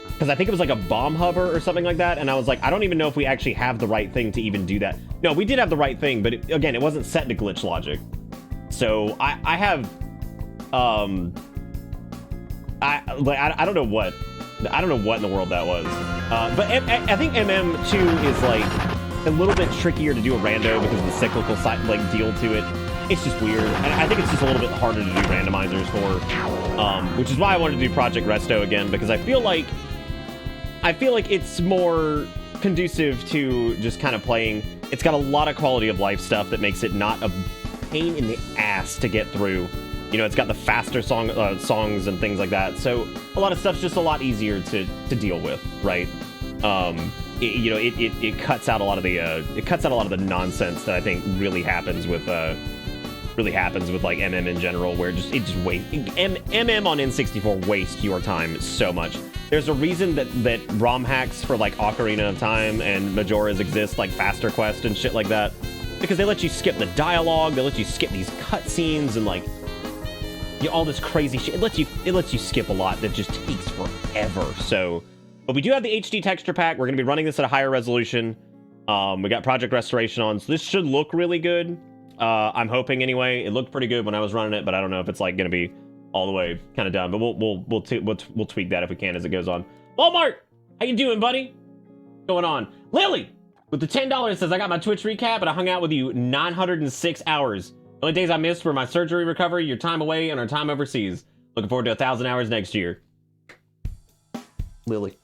Because I think it was like a bomb hover or something like that, and I was like, I don't even know if we actually have the right thing to even do that. No, we did have the right thing, but again, it wasn't set to glitch logic. So I don't know what in the world that was. But I think MM2 is like a little bit trickier to do a rando because of the cyclical side, like deal to it. It's just weird, and I think it's just a little bit harder to do randomizers for, which is why I wanted to do Project Resto again, because I feel like it's more conducive to just kind of playing. It's got a lot of quality of life stuff that makes it not a pain in the ass to get through. You know, it's got the faster songs and things like that. So a lot of stuff's just a lot easier to deal with, right? It cuts out a lot of the nonsense that I think really happens with like MM in general, where it just wastes. MM on N64 wastes your time so much. There's a reason that ROM hacks for like Ocarina of Time and Majora's exist, like Faster Quest and shit like that, because they let you skip the dialogue, they let you skip these cutscenes and like all this crazy shit. It lets you skip a lot that just takes forever. So, but we do have the HD texture pack. We're gonna be running this at a higher resolution. We got Project Restoration on, so this should look really good. I'm hoping anyway. It looked pretty good when I was running it, but I don't know if it's like gonna be all the way kind of done. But we'll tweak that if we can as it goes on. Walmart, how you doing, buddy? What's going on? Lily with the $10 says, I got my Twitch recap and I hung out with you 906 hours. The only days I missed were my surgery recovery, your time away, and our time overseas. Looking forward to 1,000 hours next year. Lily,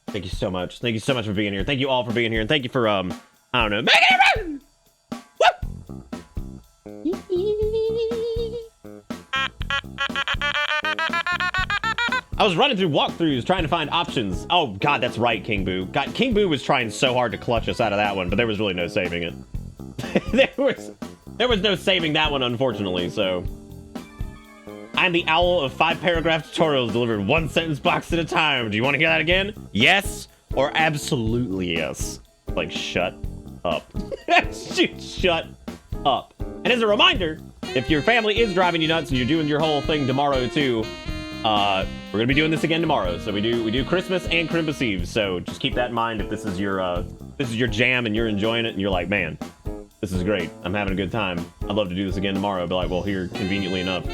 thank you so much. Thank you so much for being here. Thank you all for being here, and thank you for I don't know, making it run. I was running through walkthroughs trying to find options. Oh god, that's right, King Boo. God, King Boo was trying so hard to clutch us out of that one, but there was really no saving it. there was no saving that one, unfortunately. So I'm the owl of 5-paragraph tutorials delivered 1 sentence box at a time. Do you want to hear that again? Yes or absolutely yes. Like, shut up. Shut up. And as a reminder, if your family is driving you nuts and you're doing your whole thing tomorrow too, we're gonna be doing this again tomorrow. So we do Christmas and Christmas Eve. So just keep that in mind if this is your jam and you're enjoying it and you're like, man, this is great. I'm having a good time. I'd love to do this again tomorrow. Be like, well, here, conveniently enough,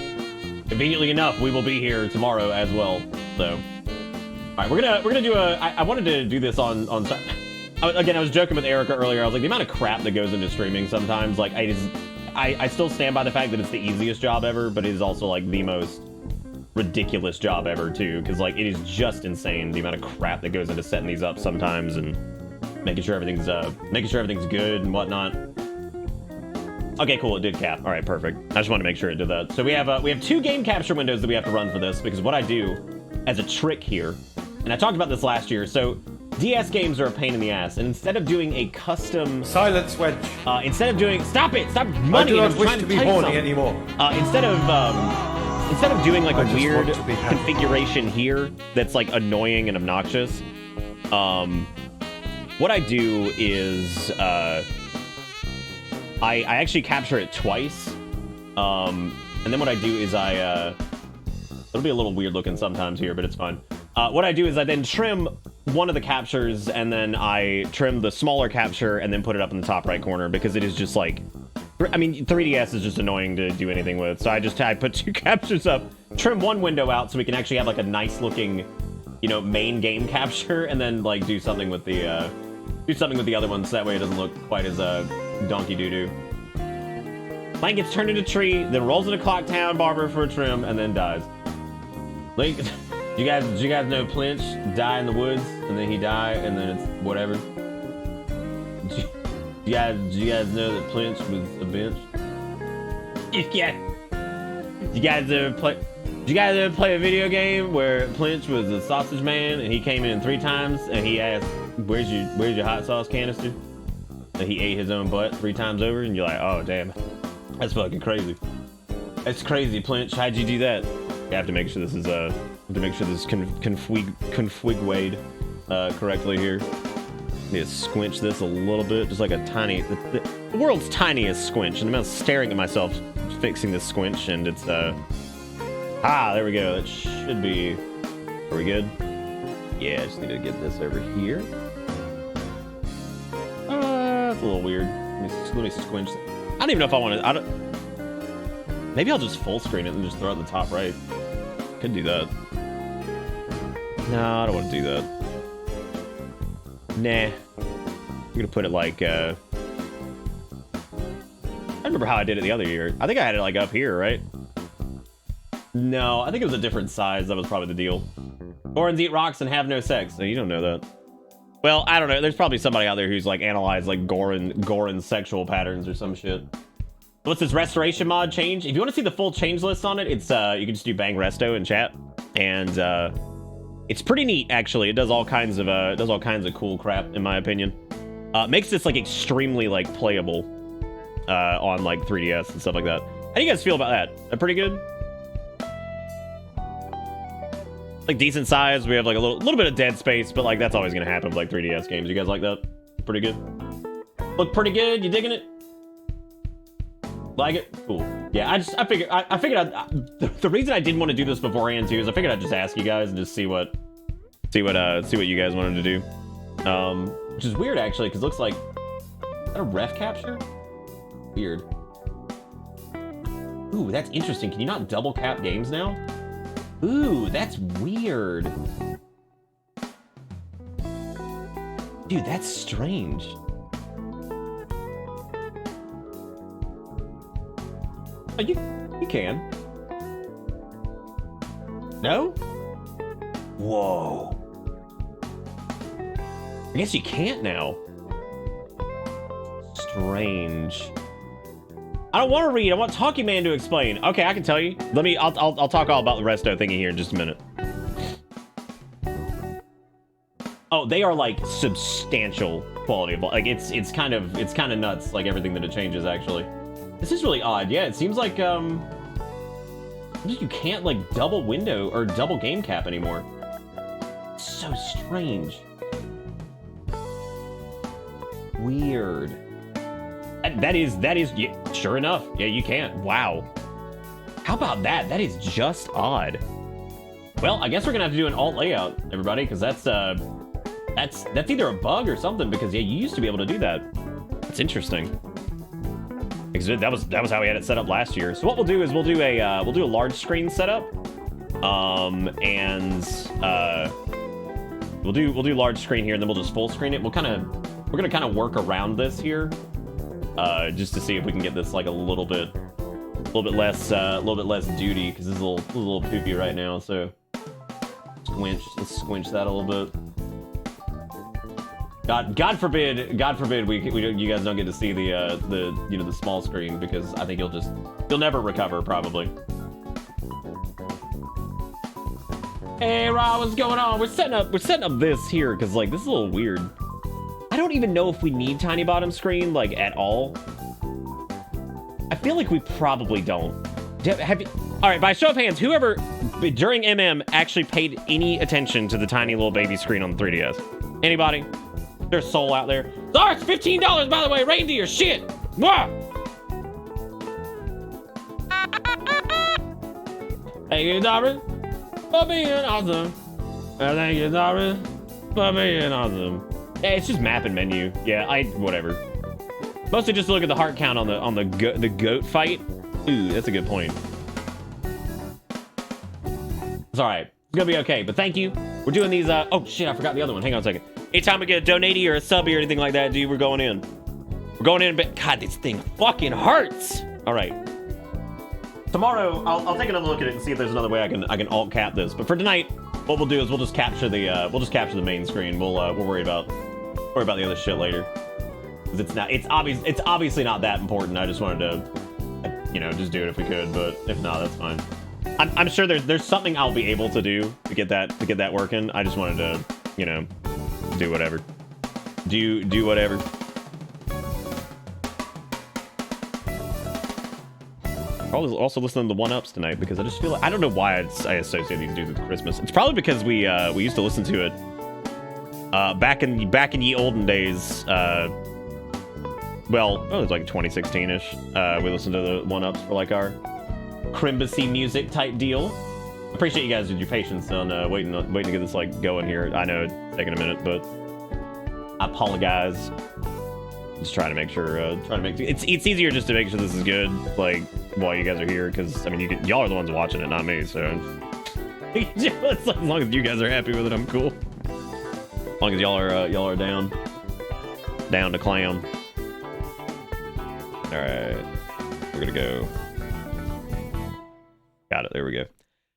we will be here tomorrow as well. So, all right, we're gonna do I wanted to do this on. Again, I was joking with Erica earlier. I was like, the amount of crap that goes into streaming sometimes. Like, I still stand by the fact that it's the easiest job ever, but it is also like the most ridiculous job ever too, because like it is just insane the amount of crap that goes into setting these up sometimes and making sure everything's good and whatnot. Okay, cool, it did cap. All right, perfect. I just wanted to make sure it did that. So we have 2 game capture windows that we have to run for this, because what I do as a trick here, and I talked about this last year, so DS games are a pain in the ass, and instead of doing a custom silence wedge, instead of doing stop money, I do not wish to be horny anymore. Instead of doing like a weird configuration here that's like annoying and obnoxious, what I do is I actually capture it twice, and then what I do is it'll be a little weird looking sometimes here, but it's fine. What I do is I then trim one of the captures, and then I trimmed the smaller capture and then put it up in the top right corner because it is just like, I mean, 3DS is just annoying to do anything with. So I put 2 captures up, trim one window out so we can actually have like a nice looking, you know, main game capture, and then like do something with the other ones. So that way it doesn't look quite as donkey doo-doo. Link gets turned into a tree, then rolls into Clock Town Barber for a trim, and then dies. Link, did you guys know Plinch die in the woods, and then he die, and then it's whatever? Did you guys know that Plinch was a bench? Yeah. You guys ever play a video game where Plinch was a sausage man, and he came in 3 times, and he asked, "Where's your hot sauce canister?" And he ate his own butt 3 times over, and you're like, "Oh damn, that's fucking crazy. That's crazy, Plinch. How'd you do that?" You have to make sure this is configured correctly here. Need to squinch this a little bit, just like a tiny, the world's tiniest squinch. And I'm staring at myself fixing this squinch, and it's there we go. That should be. Are we good? Yeah, I just need to get this over here. That's a little weird. Let me squinch. I don't even know if I want to. Maybe I'll just full screen it and just throw it in the top right. Could do that. No, I don't want to do that. Nah. I'm gonna put it like, I remember how I did it the other year. I think I had it like up here, right? No, I think it was a different size. That was probably the deal. Gorons eat rocks and have no sex. No, you don't know that. Well, I don't know. There's probably somebody out there who's like analyzed like Goron sexual patterns or some shit. What's this restoration mod change? If you want to see the full change list on it, it's you can just do bang resto in chat, and it's pretty neat actually. It does all kinds of cool crap in my opinion. Makes this like extremely like playable on like 3DS and stuff like that. How do you guys feel about that? Pretty good. Like decent size. We have like a little bit of dead space, but like that's always gonna happen with like 3DS games. You guys like that? Pretty good. Look pretty good. You digging it? Like it? Cool. Yeah, I figured the reason I didn't want to do this beforehand too is I figured I'd just ask you guys and just see what you guys wanted to do. Which is weird actually, because it looks like, is that a ref capture? Weird. Ooh, that's interesting. Can you not double cap games now? Ooh, that's weird. Dude, that's strange. Oh, you can. No? Whoa. I guess you can't now. Strange. I don't want to read. I want Talkie Man to explain. Okay, I can tell you. I'll talk all about the resto thingy here in just a minute. Oh, they are like substantial quality of like it's kind of nuts, like everything that it changes actually. This is really odd. Yeah, it seems like you can't like double window or double game cap anymore. It's so strange. Weird. That is yeah, sure enough. Yeah, you can't. Wow. How about that? That is just odd. Well, I guess we're gonna have to do an alt layout, everybody, because that's either a bug or something. Because yeah, you used to be able to do that. That's interesting. Because that was how we had it set up last year. So what we'll do is we'll do a large screen setup, and we'll do large screen here, and then we'll just full screen it. We're gonna kind of work around this here, just to see if we can get this like a little bit less duty, because this is a little poopy right now. So let's squinch that a little bit. God forbid you guys don't get to see the small screen, because I think you'll never recover probably. Hey Ra, what's going on? We're setting up this here because like this is a little weird. I don't even know if we need tiny bottom screen like at all. I feel like we probably don't. Have you? All right, by show of hands, whoever during MM actually paid any attention to the tiny little baby screen on the 3DS? Anybody? There's a soul out there. Sorry, it's $15 by the way. Reindeer shit. Mwah! Thank you, Darren, for being awesome. Thank you, Darren, I mean, awesome. Yeah, it's just map and menu. Yeah, whatever. Mostly just look at the heart count on the goat fight. Ooh, that's a good point. It's all right. It's gonna be okay. But thank you. We're doing these. Oh shit, I forgot the other one. Hang on a second. Anytime we get a donatee or a subby or anything like that, dude, we're going in. We're going in. But God, this thing fucking hurts. All right. Tomorrow, I'll take another look at it and see if there's another way I can alt cap this. But for tonight, what we'll do is we'll just capture the main screen. We'll worry about the other shit later. It's obviously not that important. I just wanted to, just do it if we could. But if not, that's fine. I'm sure there's something I'll be able to do to get that working. I just wanted to, do whatever. Do whatever. Also listening to the 1UPs tonight because I just feel like, I don't know why I associate these dudes with Christmas. It's probably because we used to listen to it back in ye olden days. It was like 2016-ish. We listened to the 1UPs for like our Crimbacy music type deal. Appreciate you guys with your patience on waiting to get this like going here. I know it's taking a minute, but I apologize. Just trying to make sure. It's easier just to make sure this is good, like while you guys are here, because I mean y'all are the ones watching it, not me. So as long as you guys are happy with it, I'm cool. As long as y'all are down to clown. All right, we're gonna go. Got it. There we go.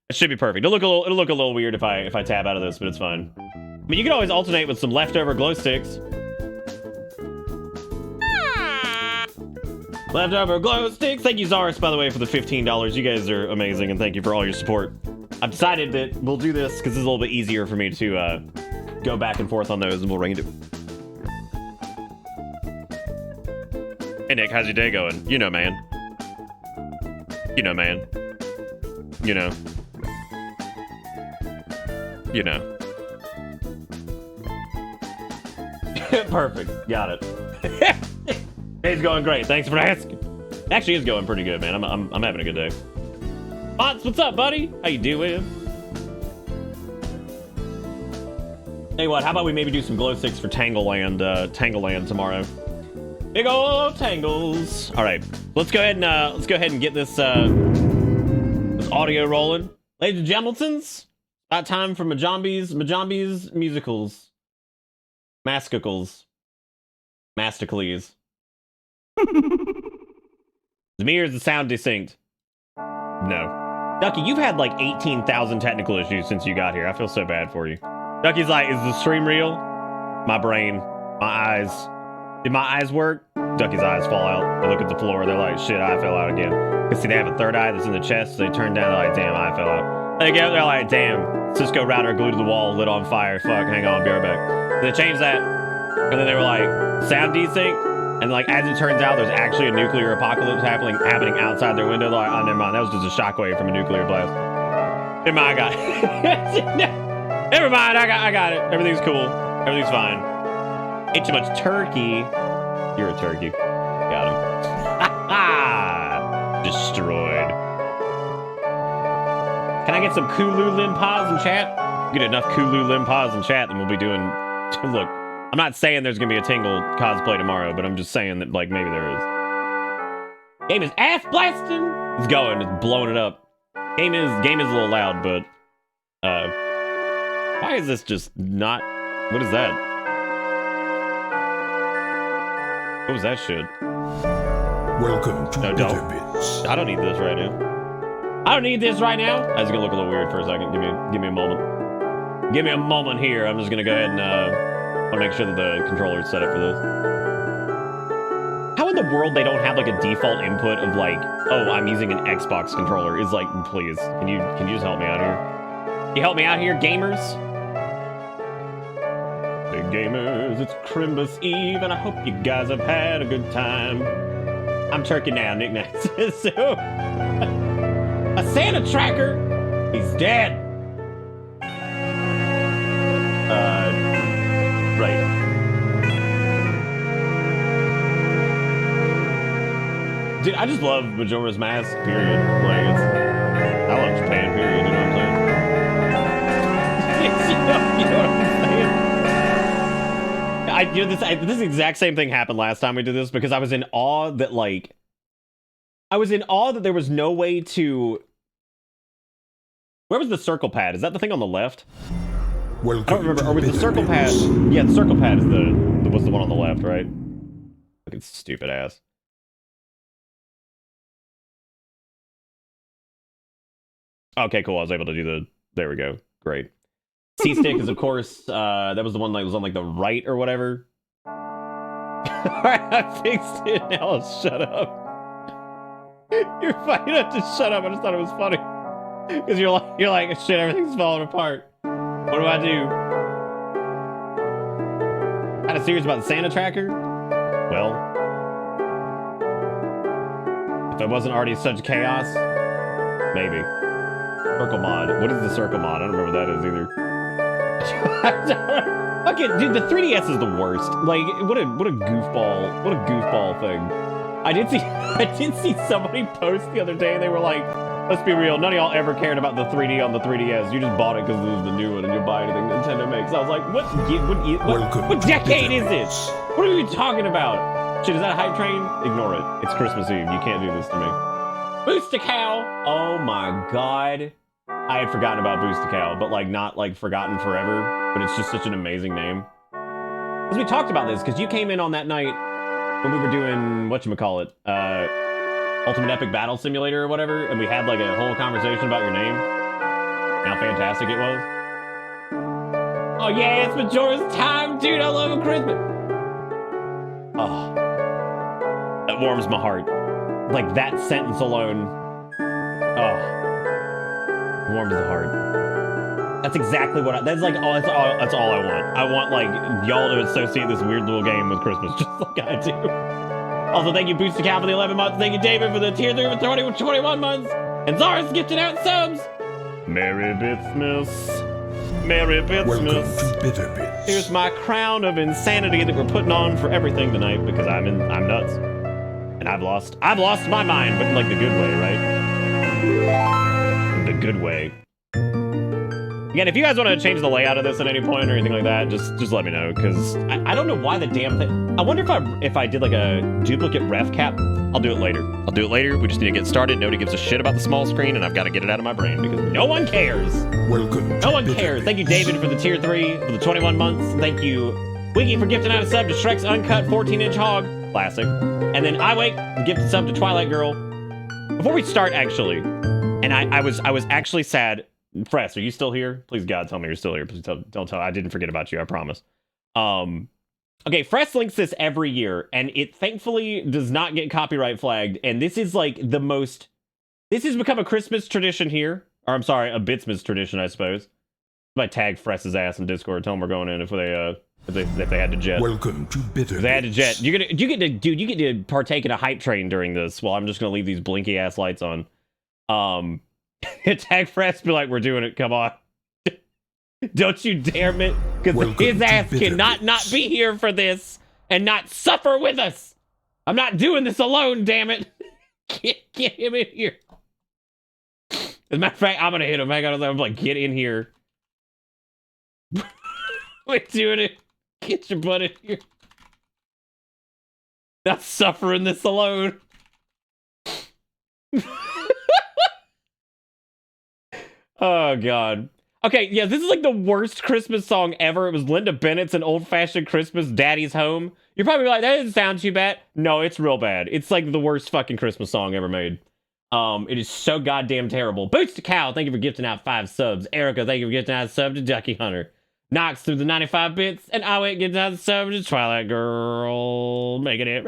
It should be perfect. It'll look a little weird if I tab out of this, but it's fine. I mean, you can always alternate with some leftover glow sticks. Leftover glow sticks. Thank you, Zaris, by the way, for the $15. You guys are amazing, and thank you for all your support. I've decided that we'll do this because it's a little bit easier for me to go back and forth on those, and we'll rank it. Hey, Nick, how's your day going? You know, man. You know, man. You know. You know. Perfect. Got it. Day's going great. Thanks for asking. Actually, it's going pretty good, man. I'm having a good day. Bots, what's up, buddy? How you doing? Hey, what? How about we maybe do some glow sticks for Tangleland tomorrow? Big ol' tangles. All right, let's go ahead and get this audio rolling, ladies and gentlemen. About time for Majombi's musicals, Masticles. Zamir, is the sound distinct? No. Ducky, you've had like 18,000 technical issues since you got here. I feel so bad for you. Ducky's like, is the stream real? My brain, my eyes. Did my eyes work? Ducky's eyes fall out. They look at the floor. They're like, shit, I fell out again. Because see, they have a third eye that's in the chest. So they turn down. They're like, damn, I fell out. They're like, damn, Cisco router glued to the wall, lit on fire. Fuck, hang on, be right back. They changed that. And then they were like, sound desync. And like, as it turns out, there's actually a nuclear apocalypse happening outside their window. They're like, oh, never mind. That was just a shockwave from a nuclear blast. Never mind, I got it. Never mind, I got it. Everything's cool. Everything's fine. Ate too much turkey. You're a turkey. Got him. Destroyed. Can I get some Kulu Limpas in chat? Get enough Kulu Limpas in chat, then we'll be doing... Look, I'm not saying there's gonna be a Tingle cosplay tomorrow, but I'm just saying that, like, maybe there is. Game is ass blasting. It's going. It's blowing it up. Game is a little loud, but... why is this just not... What is that? What was that shit? Welcome to don't. Bits. I don't need this right now. I don't need this right now. That's gonna look a little weird for a second. Give me a moment. Give me a moment here. I'm just gonna go ahead and I'll make sure that the controller's set up for this. How in the world they don't have like a default input of like, oh, I'm using an Xbox controller? Is like, please, can you just help me out here? Can you help me out here, gamers? Big gamers, it's Crimbus Eve, and I hope you guys have had a good time. I'm turkey now, Nick Nax. So, a Santa tracker, he's dead. Right. Dude, I just love Majora's Mask, period. Like, I love Japan, period, you know what I'm saying? You know what I'm saying? You know, this exact same thing happened last time we did this because I was in awe that there was no way to. Where was the circle pad? Is that the thing on the left? Welcome I don't remember. Or was the Bitter circle pad? Bits. Yeah, the circle pad is was the one on the left, right? Fucking stupid ass. Okay, cool. I was able to do the. There we go. Great. C stick is of course. That was the one that was on like the right or whatever. Alright, I fixed it. Now let's shut up. You're fine. You have to shut up. I just thought it was funny because you're like shit. Everything's falling apart. What do I do? Had a series about the Santa tracker. Well, if it wasn't already such chaos, maybe. Circle mod. What is the circle mod? I don't remember what that is either. Okay, dude, the 3DS is the worst. Like, what a goofball thing. I did see somebody post the other day. They were like, let's be real, none of y'all ever cared about the 3D on the 3DS. You just bought it because it was the new one, and you'll buy anything Nintendo makes. I was like, what decade is it? What are you talking about? Shit, is that a hype train? Ignore it. It's Christmas Eve. You can't do this to me. Boost a Cow. Oh my god. I had forgotten about Boost a Cow, but like not like forgotten forever. But it's just such an amazing name. Because we talked about this, because you came in on that night when we were doing whatchamacallit, Ultimate Epic Battle Simulator or whatever, and we had like a whole conversation about your name. How fantastic it was. Oh yeah, it's Majora's time, dude. I love a Christmas. Oh, that warms my heart. Like that sentence alone. Oh, warms the heart. That's exactly what that's like. Oh, that's all I want. I want like y'all to associate this weird little game with Christmas, just like I do. Also, thank you, Booster Cow, for the 11 months. Thank you, David, for the tier 3 for 21 months. And Zara's gifted out subs. Merry Bitsmas. Merry Welcome Bitsmas. to Bitter Bits. Here's my crown of insanity that we're putting on for everything tonight because I'm nuts. And I've lost my mind, but in like the good way, right? The good way. Again, if you guys want to change the layout of this at any point or anything like that, just let me know, because I don't know why the damn thing. I wonder if I did like a duplicate ref cap. I'll do it later. We just need to get started. Nobody gives a shit about the small screen, and I've got to get it out of my brain because no one cares. Welcome. No one cares. Thank you, David, for the tier 3 for the 21 months. Thank you, Wiki, for gifting out a sub to Shrek's Uncut 14-inch Hog. Classic. And then I wait, gift a sub to Twilight Girl. Before we start, actually, and I was actually sad. Fress, are you still here? Please, God, tell me you're still here. Please don't tell. I didn't forget about you. I promise. Okay, Fress links this every year, and it thankfully does not get copyright flagged. And this is like the most. This has become a Christmas tradition here, or I'm sorry, a Bitsmas tradition, I suppose. I might tag Fress's ass in Discord. Tell them we're going in if they had to jet. Welcome to Bitter If they had to jet. You get to partake in a hype train during this. While I'm just gonna leave these blinky ass lights on. Tag Fress, be like, we're doing it. Come on. Don't you dare, man. Because his ass cannot not be here for this and not suffer with us. I'm not doing this alone, damn it. Get him in here. As a matter of fact, I'm going to hit him. Hang on, I'm like, get in here. We're doing it. Get your butt in here. Not suffering this alone. Oh, God. Okay, yeah, this is like the worst Christmas song ever. It was Linda Bennett's An Old-Fashioned Christmas, Daddy's Home. You're probably like, that doesn't sound too bad. No, it's real bad. It's like the worst fucking Christmas song ever made. It is so goddamn terrible. Boots to Cow, thank you for gifting out 5 subs. Erica, thank you for gifting out a sub to Ducky Hunter. Knox through the 95 bits, and I went gifting out a sub to Twilight Girl. Making it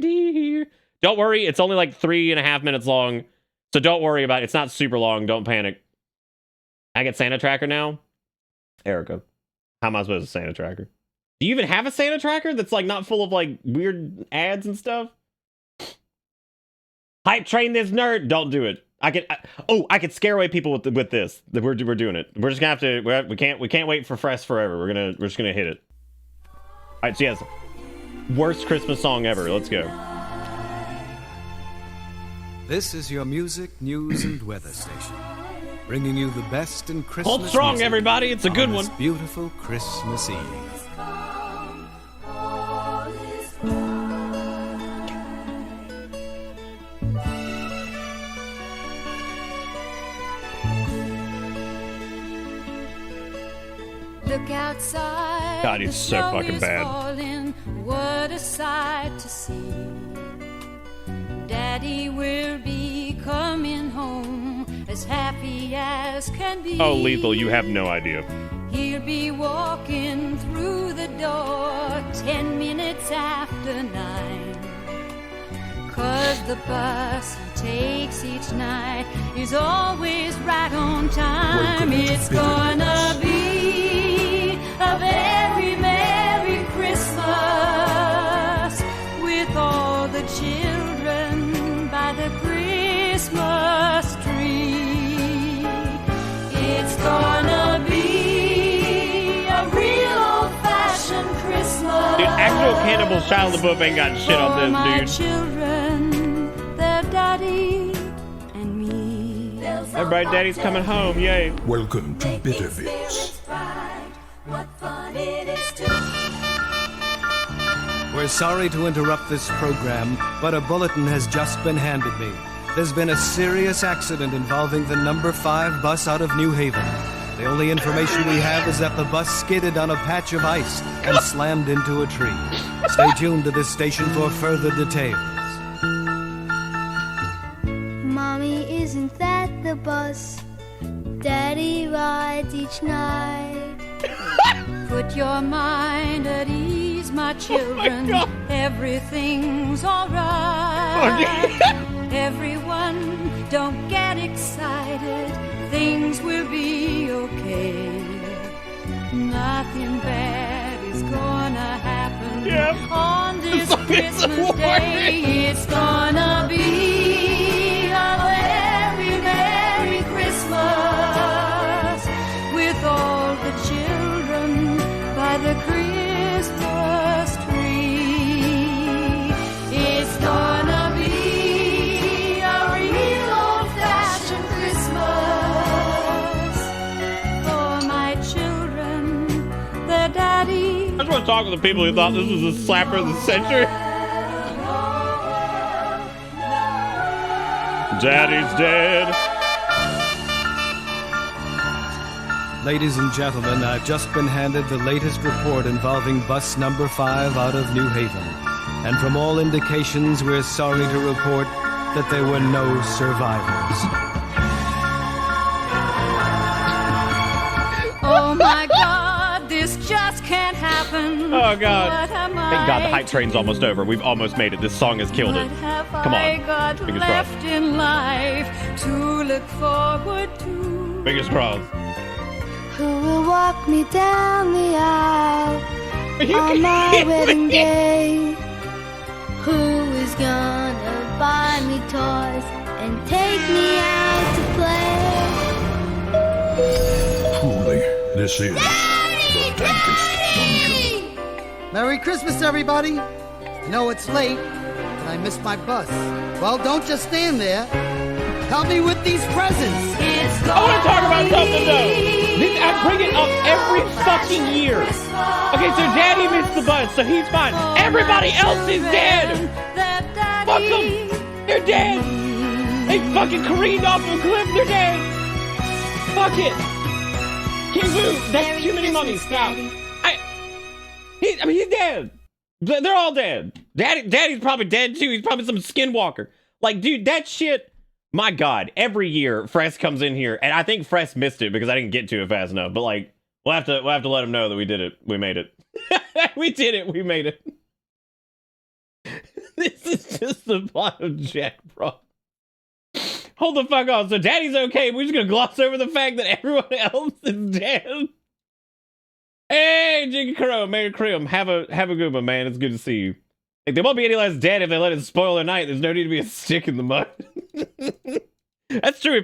reindeer. Don't worry, it's only like 3.5 minutes long. So don't worry about it. It's not super long. Don't panic. I get Santa Tracker now? Erica, how am I supposed to Santa Tracker? Do you even have a Santa Tracker that's like not full of like weird ads and stuff? Hype train this nerd. Don't do it. I could scare away people with this. We're doing it. We're just gonna have to. We can't wait for Fress forever. We're just gonna hit it. All right. So yes, worst Christmas song ever. Let's go. This is your music, news, and weather station. bringing you the best in Christmas. Hold strong, music everybody. It's a good on one. this beautiful Christmas Eve. Look outside. God, he's so fucking bad. Falling. What a sight to see. Daddy will be coming home as happy as can be. Oh, Lethal, you have no idea. He'll be walking through the door 10 minutes after 9. 'Cause the bus he takes each night is always right on time. It's gonna be a very Merry Christmas with all the children by the Christmas tree. It's gonna be a real old-fashioned Christmas. Dude, actual Cannibal Shia LaBeouf ain't got shit on for my this, dude. children, their daddy and me. Everybody, Daddy's coming home. Yay. Welcome to Bitter Bits. What fun it is to We're sorry to interrupt this program, but a bulletin has just been handed me. There's been a serious accident involving the number 5 bus out of New Haven. The only information we have is that the bus skidded on a patch of ice and slammed into a tree. Stay tuned to this station for further details. Mommy, isn't that the bus Daddy rides each night? put your mind at ease, my children. God. Everything's alright. Everyone, don't get excited. Things will be okay. Nothing bad is gonna happen on this Christmas Day. It's gonna be a very Merry Christmas with all the children by the Christmas tree. It's gonna be a real old-fashioned Christmas for my children, their daddy. I just want to talk to the people who thought this was a slapper of the century. Daddy's dead. Ladies and gentlemen, I've just been handed the latest report involving bus number 5 out of New Haven. And from all indications, we're sorry to report that there were no survivors. Oh my God, this just can't happen. Oh, God. What am Thank God the I hype train's almost over. We've almost made it. This song has killed it. What have Come I on. got Fingers left crossed. in life to look forward to? Fingers crossed. Who will walk me down the aisle Are you on my kidding wedding me? day? Who is gonna buy me toys and take me out to play? Truly, this is the dankest dungeon. Merry Christmas, everybody! I know it's late, and I missed my bus. Well, don't just stand there. Help me with these presents! It's I want to talk about something though. I bring it up every fucking year. Okay, so Daddy missed the bus, so he's fine. Everybody else is dead. Fuck them. They're dead. They fucking careened off a cliff. They're dead. Fuck it. King Boo, that's too many mummies. Stop. I mean, he's dead. They're all dead. Daddy's probably dead too. He's probably some skinwalker. Like, dude, that shit. My God, every year Fress comes in here, and I think Fress missed it because I didn't get to it fast enough. But like, we'll have to let him know that we did it. We made it. We did it. We made it. This is just the plot of Jack, bro. Hold the fuck on. So Daddy's okay. We're just gonna gloss over the fact that everyone else is dead. Hey, Jiggy Crow, Merry Crim. Have a good one, man. It's good to see you. Like, there won't be any less dead if they let it spoil their night. There's no need to be a stick in the mud. That's true. He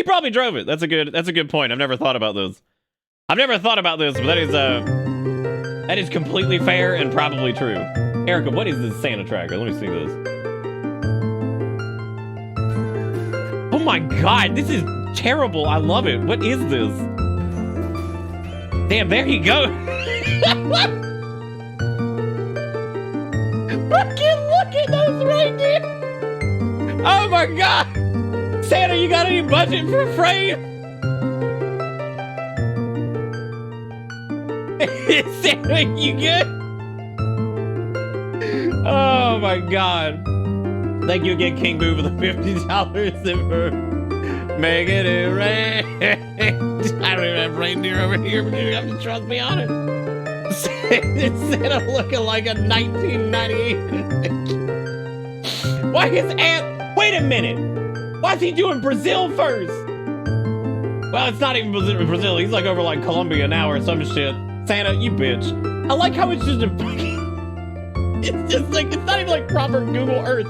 probably drove it. That's a good point. I've never thought about this. But that is completely fair and probably true. Erica, what is this Santa tracker? Let me see this. Oh my God, this is terrible. I love it. What is this? Damn, there he goes. Fucking look at those reindeer. Oh my god. Santa, you got any budget for a frame? Santa, you good? Oh my god. Thank you again, King Boo, for the $50 and for making it rain. I don't even have reindeer over here, but you have to trust me on it. Santa looking like a 1998. Why is Aunt... Wait a minute. Why is he doing Brazil first? Well, it's not even Brazil. He's like over like Colombia now or some shit. Santa, you bitch. I like how it's just a fucking... It's just like, it's not even like proper Google Earth.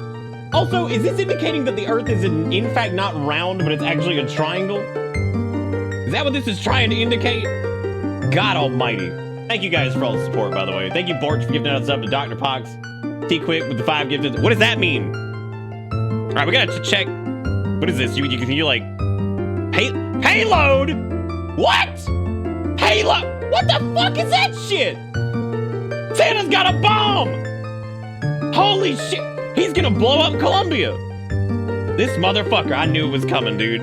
Also, is this indicating that the Earth is in fact not round, but it's actually a triangle? Is that what this is trying to indicate? God almighty. Thank you guys for all the support, by the way. Thank you, Borch, for giving us up to Dr. Pox. T-Quick with the 5 gifted. What does that mean? All right, we gotta check. What is this? You like... Payload? What? Payload? What the fuck is that shit? Santa's got a bomb! Holy shit! He's gonna blow up Colombia! This motherfucker, I knew it was coming, dude.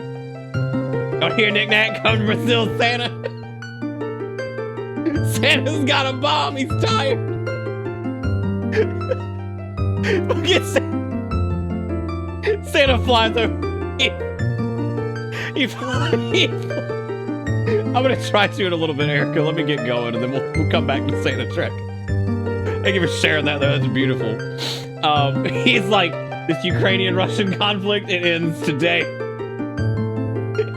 Don't hear Nick Nack come to Brazil, Santa. Santa's got a bomb, he's tired. Look at Santa flies over. I'm gonna try to in a little bit, Erica. Let me get going, and then we'll come back to Santa Trek. Thank you for sharing that, though. That's beautiful. He's like, this Ukrainian-Russian conflict, it ends today.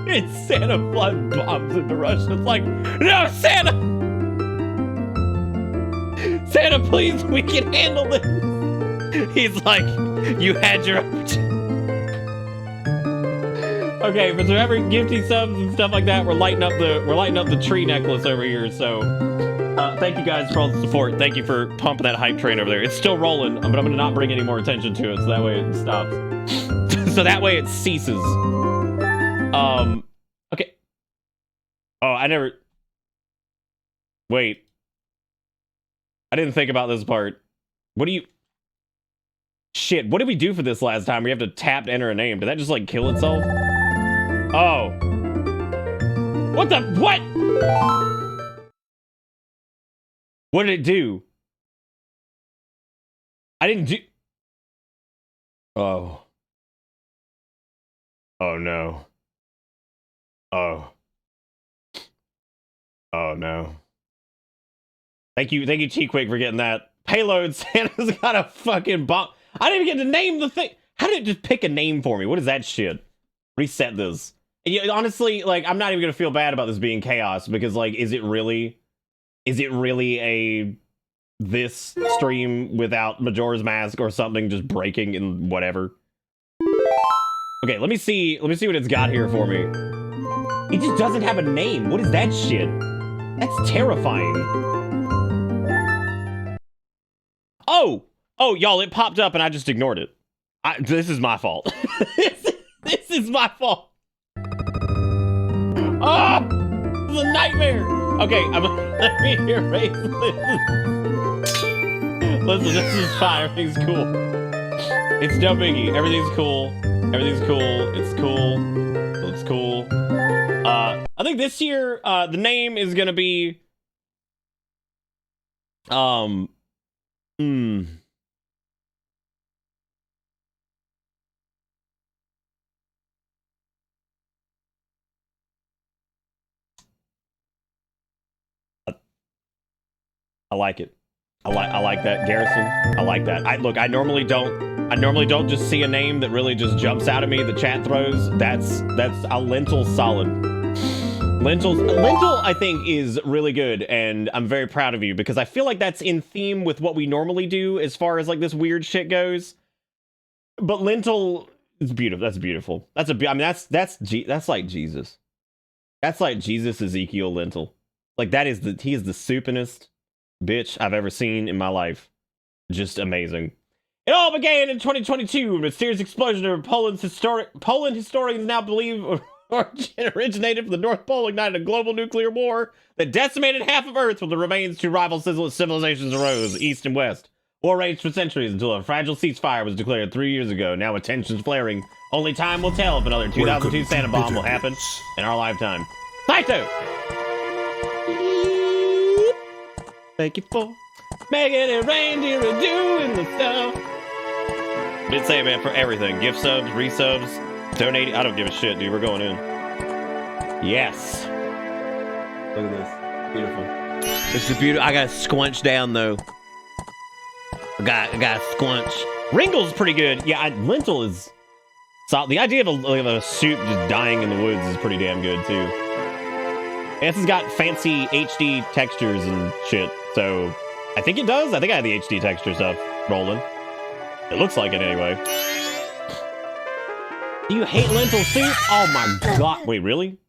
It's Santa flying bombs into Russia. It's like, no, Santa! Santa, please, we can handle this. He's like, you had your opportunity. Okay, for whoever gifty subs and stuff like that, we're lighting up the tree necklace over here. So, thank you guys for all the support. Thank you for pumping that hype train over there. It's still rolling, but I'm gonna not bring any more attention to it, so that way it stops. So that way it ceases. Okay. Oh, Wait. I didn't think about this part. Shit, what did we do for this last time? We have to tap to enter a name. Did that just like kill itself? Oh. What? What did it do? I didn't do... Oh. Oh no. Oh. Oh no. Thank you T-Quick for getting that. Payload, Santa's got a fucking bomb. I didn't even get to name the thing. How did it just pick a name for me? What is that shit? Reset this. Yeah, honestly, like, I'm not even gonna feel bad about this being chaos, because, like, is it really this stream without Majora's Mask or something just breaking and whatever? Okay, let me see what it's got here for me. It just doesn't have a name. What is that shit? That's terrifying. Oh, y'all, it popped up and I just ignored it. This is my fault. This is my fault. Oh, it's a nightmare. Okay, let me erase this. Listen, this is fine. Everything's cool. It's no biggie. Everything's cool. Everything's cool. It's cool. It's cool. I think this year, the name is gonna be, I like it. I like that, Garrison. I like that. Look, I normally don't just see a name that really just jumps out at me. The chat throws. That's a lentil solid. Lentil, I think, is really good, and I'm very proud of you because I feel like that's in theme with what we normally do as far as like this weird shit goes. But lentil is beautiful. That's beautiful. That's like Jesus. That's like Jesus Ezekiel Lentil. Like he is the soupinest bitch I've ever seen in my life. Just amazing. It all began in 2022, a mysterious explosion of Poland historians now believe origin originated from the North Pole, ignited a global nuclear war that decimated half of Earth, when the remains two rival civilizations arose, East and West. War raged for centuries until a fragile ceasefire was declared 3 years ago. Now with tensions flaring, only time will tell if another 2002 Santa bomb will happen in our lifetime. Saito! Thank you for making it reindeer and doing the stuff. Did say, man, for everything. Gift subs, resubs, donating. I don't give a shit, dude. We're going in. Yes. Look at this. Beautiful. This is beautiful. I got to squunch down, though. I got to squunch. Ringle's pretty good. Yeah, lentil is solid. The idea of a soup just dying in the woods is pretty damn good, too. This has got fancy HD textures and shit, so I think it does. I think I have the HD texture stuff rolling. It looks like it anyway. Do you hate lentil soup? Oh my god. Wait, really?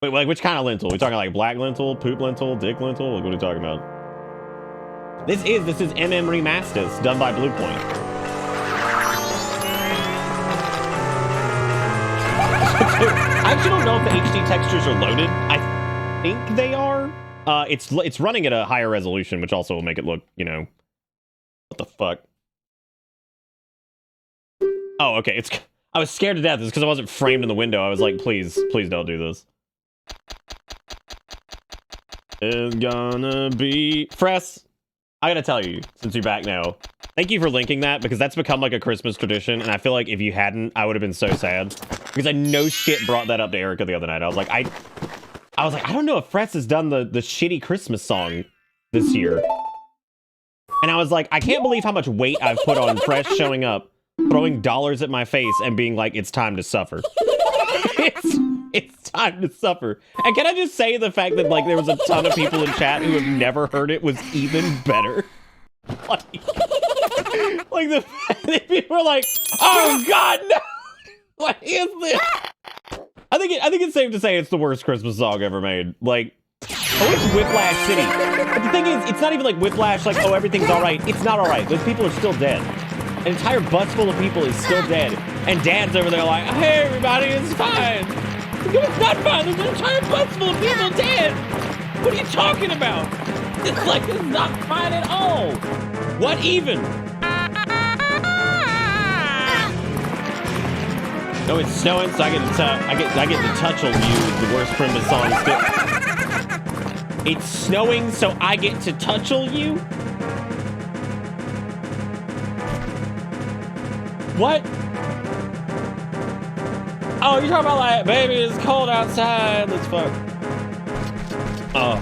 Wait, like which kind of lentil? We talking like black lentil, poop lentil, dick lentil? Like, what are we talking about? This is MM Remasters, done by Bluepoint. I actually don't know if the HD textures are loaded. I think they are. It's running at a higher resolution, which also will make it look, you know, what the fuck. Oh, okay. I was scared to death. It's because I wasn't framed in the window. I was like, please don't do this. It's gonna be Fress. I gotta tell you, since you're back now, thank you for linking that, because that's become like a Christmas tradition, and I feel like if you hadn't, I would have been so sad. Because I no shit brought that up to Erica the other night. I was like, I don't know if Fress has done the shitty Christmas song this year. And I was like, I can't believe how much weight I've put on Fress showing up, throwing dollars at my face, and being like, it's time to suffer. It's time to suffer. And can I just say the fact that like there was a ton of people in chat who have never heard it was even better? Like the fact that people were like, oh god, no! What is this? I think it's safe to say it's the worst Christmas song ever made. Like, oh, it's Whiplash City. But the thing is, it's not even like Whiplash, like, oh, everything's alright. It's not alright. Those people are still dead. An entire bus full of people is still dead. And Dad's over there like, hey, everybody, it's fine. It's not fine. There's an entire bus full of people dead. What are you talking about? It's like, it's not fine at all. What even? No, it's snowing, so I get to touch on you is the worst Christmas song still. It's snowing, so I get to touch on you? What? Oh, you're talking about like, baby, it's cold outside. Let's fuck. Oh.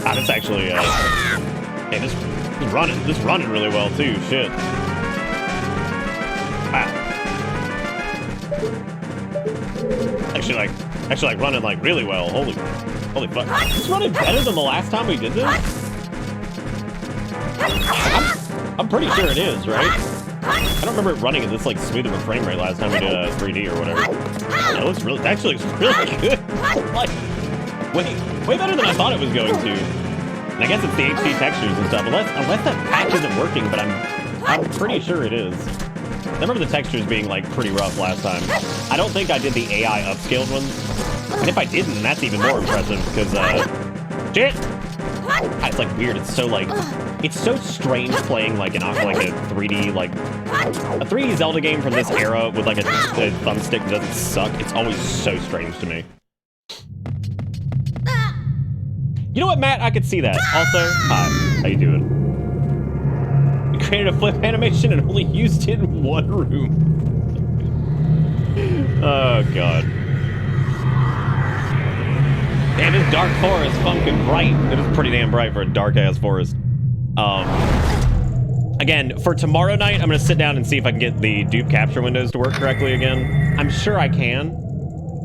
That's actually, hey, this running really well too. Shit. Wow. Actually like running like really well. Holy fuck. It's running better than the last time we did this. I'm pretty sure it is, right? I don't remember it running at this like smooth of a frame rate last time we did 3D or whatever. It looks really, actually looks really good. Like, way better than I thought it was going to. And I guess it's the HD textures and stuff. Unless that patch isn't working, but I'm pretty sure it is. I remember the textures being like pretty rough last time. I don't think I did the AI upscaled ones. And if I didn't, that's even more impressive because shit! It's like weird. It's so like, it's so strange playing like a 3D like a 3D Zelda game from this era with like a thumbstick doesn't suck. It's always so strange to me. You know what, Matt? I could see that. Also, hi, how you doing? We created a flip animation and only used it in one room. Oh god. Damn, this dark forest pumpkin bright. It is pretty damn bright for a dark ass forest. Again, for tomorrow night, I'm gonna sit down and see if I can get the dupe capture windows to work correctly again. I'm sure I can.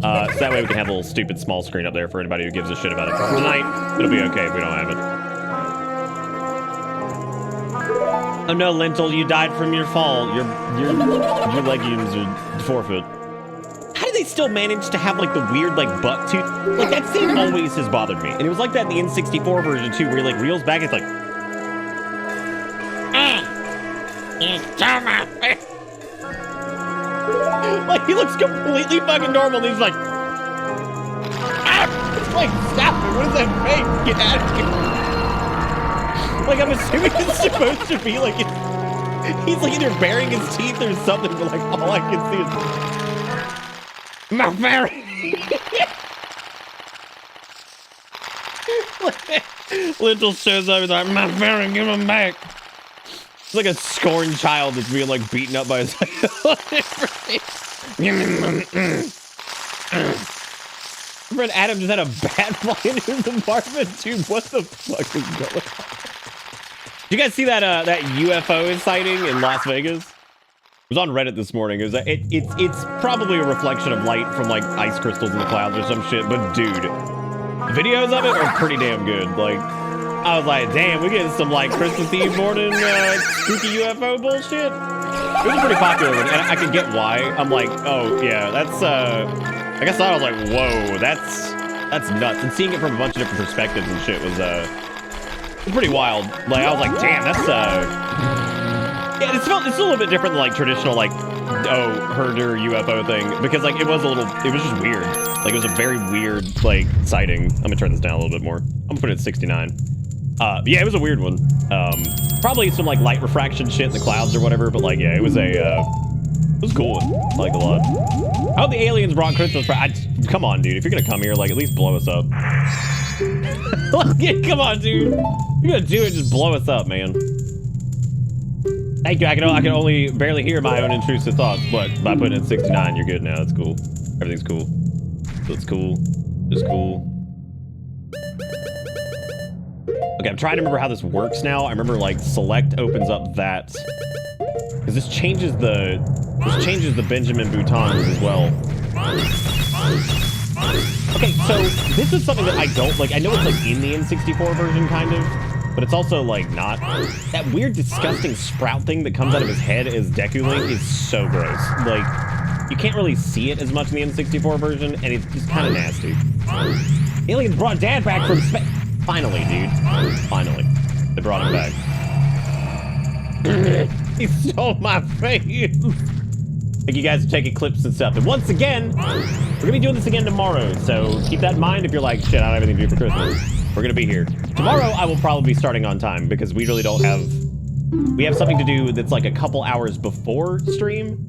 So that way we can have a little stupid small screen up there for anybody who gives a shit about it. Tonight, it'll be okay if we don't have it. Oh no, Lentil, you died from your fall. Your legumes are forfeit. How do they still manage to have like the weird like butt tooth? Like that scene always has bothered me. And it was like that in the N64 version too, where he like reels back, it's like, you stole my face. Like, he looks completely fucking normal, and he's like, ah! It's like, stop it, what is that face? Get out of here. Like, I'm assuming it's supposed to be like, he's like either baring his teeth or something, but like, all I can see is my very. Little shows up, he's like, my very, give him back. It's like a scorned child that's being like beaten up by his friend Adam just had a bat fly in his apartment, dude. What the fuck is going on? Did you guys see that that UFO sighting in Las Vegas? It was on Reddit this morning. It was it's probably a reflection of light from like ice crystals in the clouds or some shit. But dude, videos of it are pretty damn good. Like, I was like, damn, we're getting some like Christmas Eve morning spooky UFO bullshit. It was a pretty popular one, and I could get why. I'm like, oh yeah, that's I guess I was like, whoa, that's nuts. And seeing it from a bunch of different perspectives and shit was pretty wild. Like, I was like, damn, that's yeah, it's a little bit different than like traditional like herder UFO thing, because like it was just weird. Like, it was a very weird like sighting. I'm gonna turn this down a little bit more. I'm gonna put it at 69. Yeah, it was a weird one. Probably some like light refraction shit in the clouds or whatever, but like, yeah, it was cool. I liked it a lot. How the aliens brought Christmas? Come on, dude. If you're gonna come here, like, at least blow us up. Come on, dude. If you're gonna do it, just blow us up, man. Thank you. I can only barely hear my own intrusive thoughts, but by putting it at 69, you're good now. It's cool. Everything's cool. So it's cool. It's cool. Okay, I'm trying to remember how this works now. I remember like select opens up that, because this changes the Benjamin Boutons as well. Okay, so this is something that I don't like. I know it's like in the N64 version kind of, but it's also like not. That weird disgusting sprout thing that comes out of his head as Deku Link is so gross. Like, you can't really see it as much in the N64 version, and it's just kind of nasty. Aliens brought Dad back from space. Finally, dude. Finally. They brought him back. He stole my face. Like, you guys are taking clips and stuff. And once again, we're gonna be doing this again tomorrow. So keep that in mind if you're like, shit, I don't have anything to do for Christmas. We're gonna be here. Tomorrow, I will probably be starting on time because we really don't have... We have something to do that's like a couple hours before stream.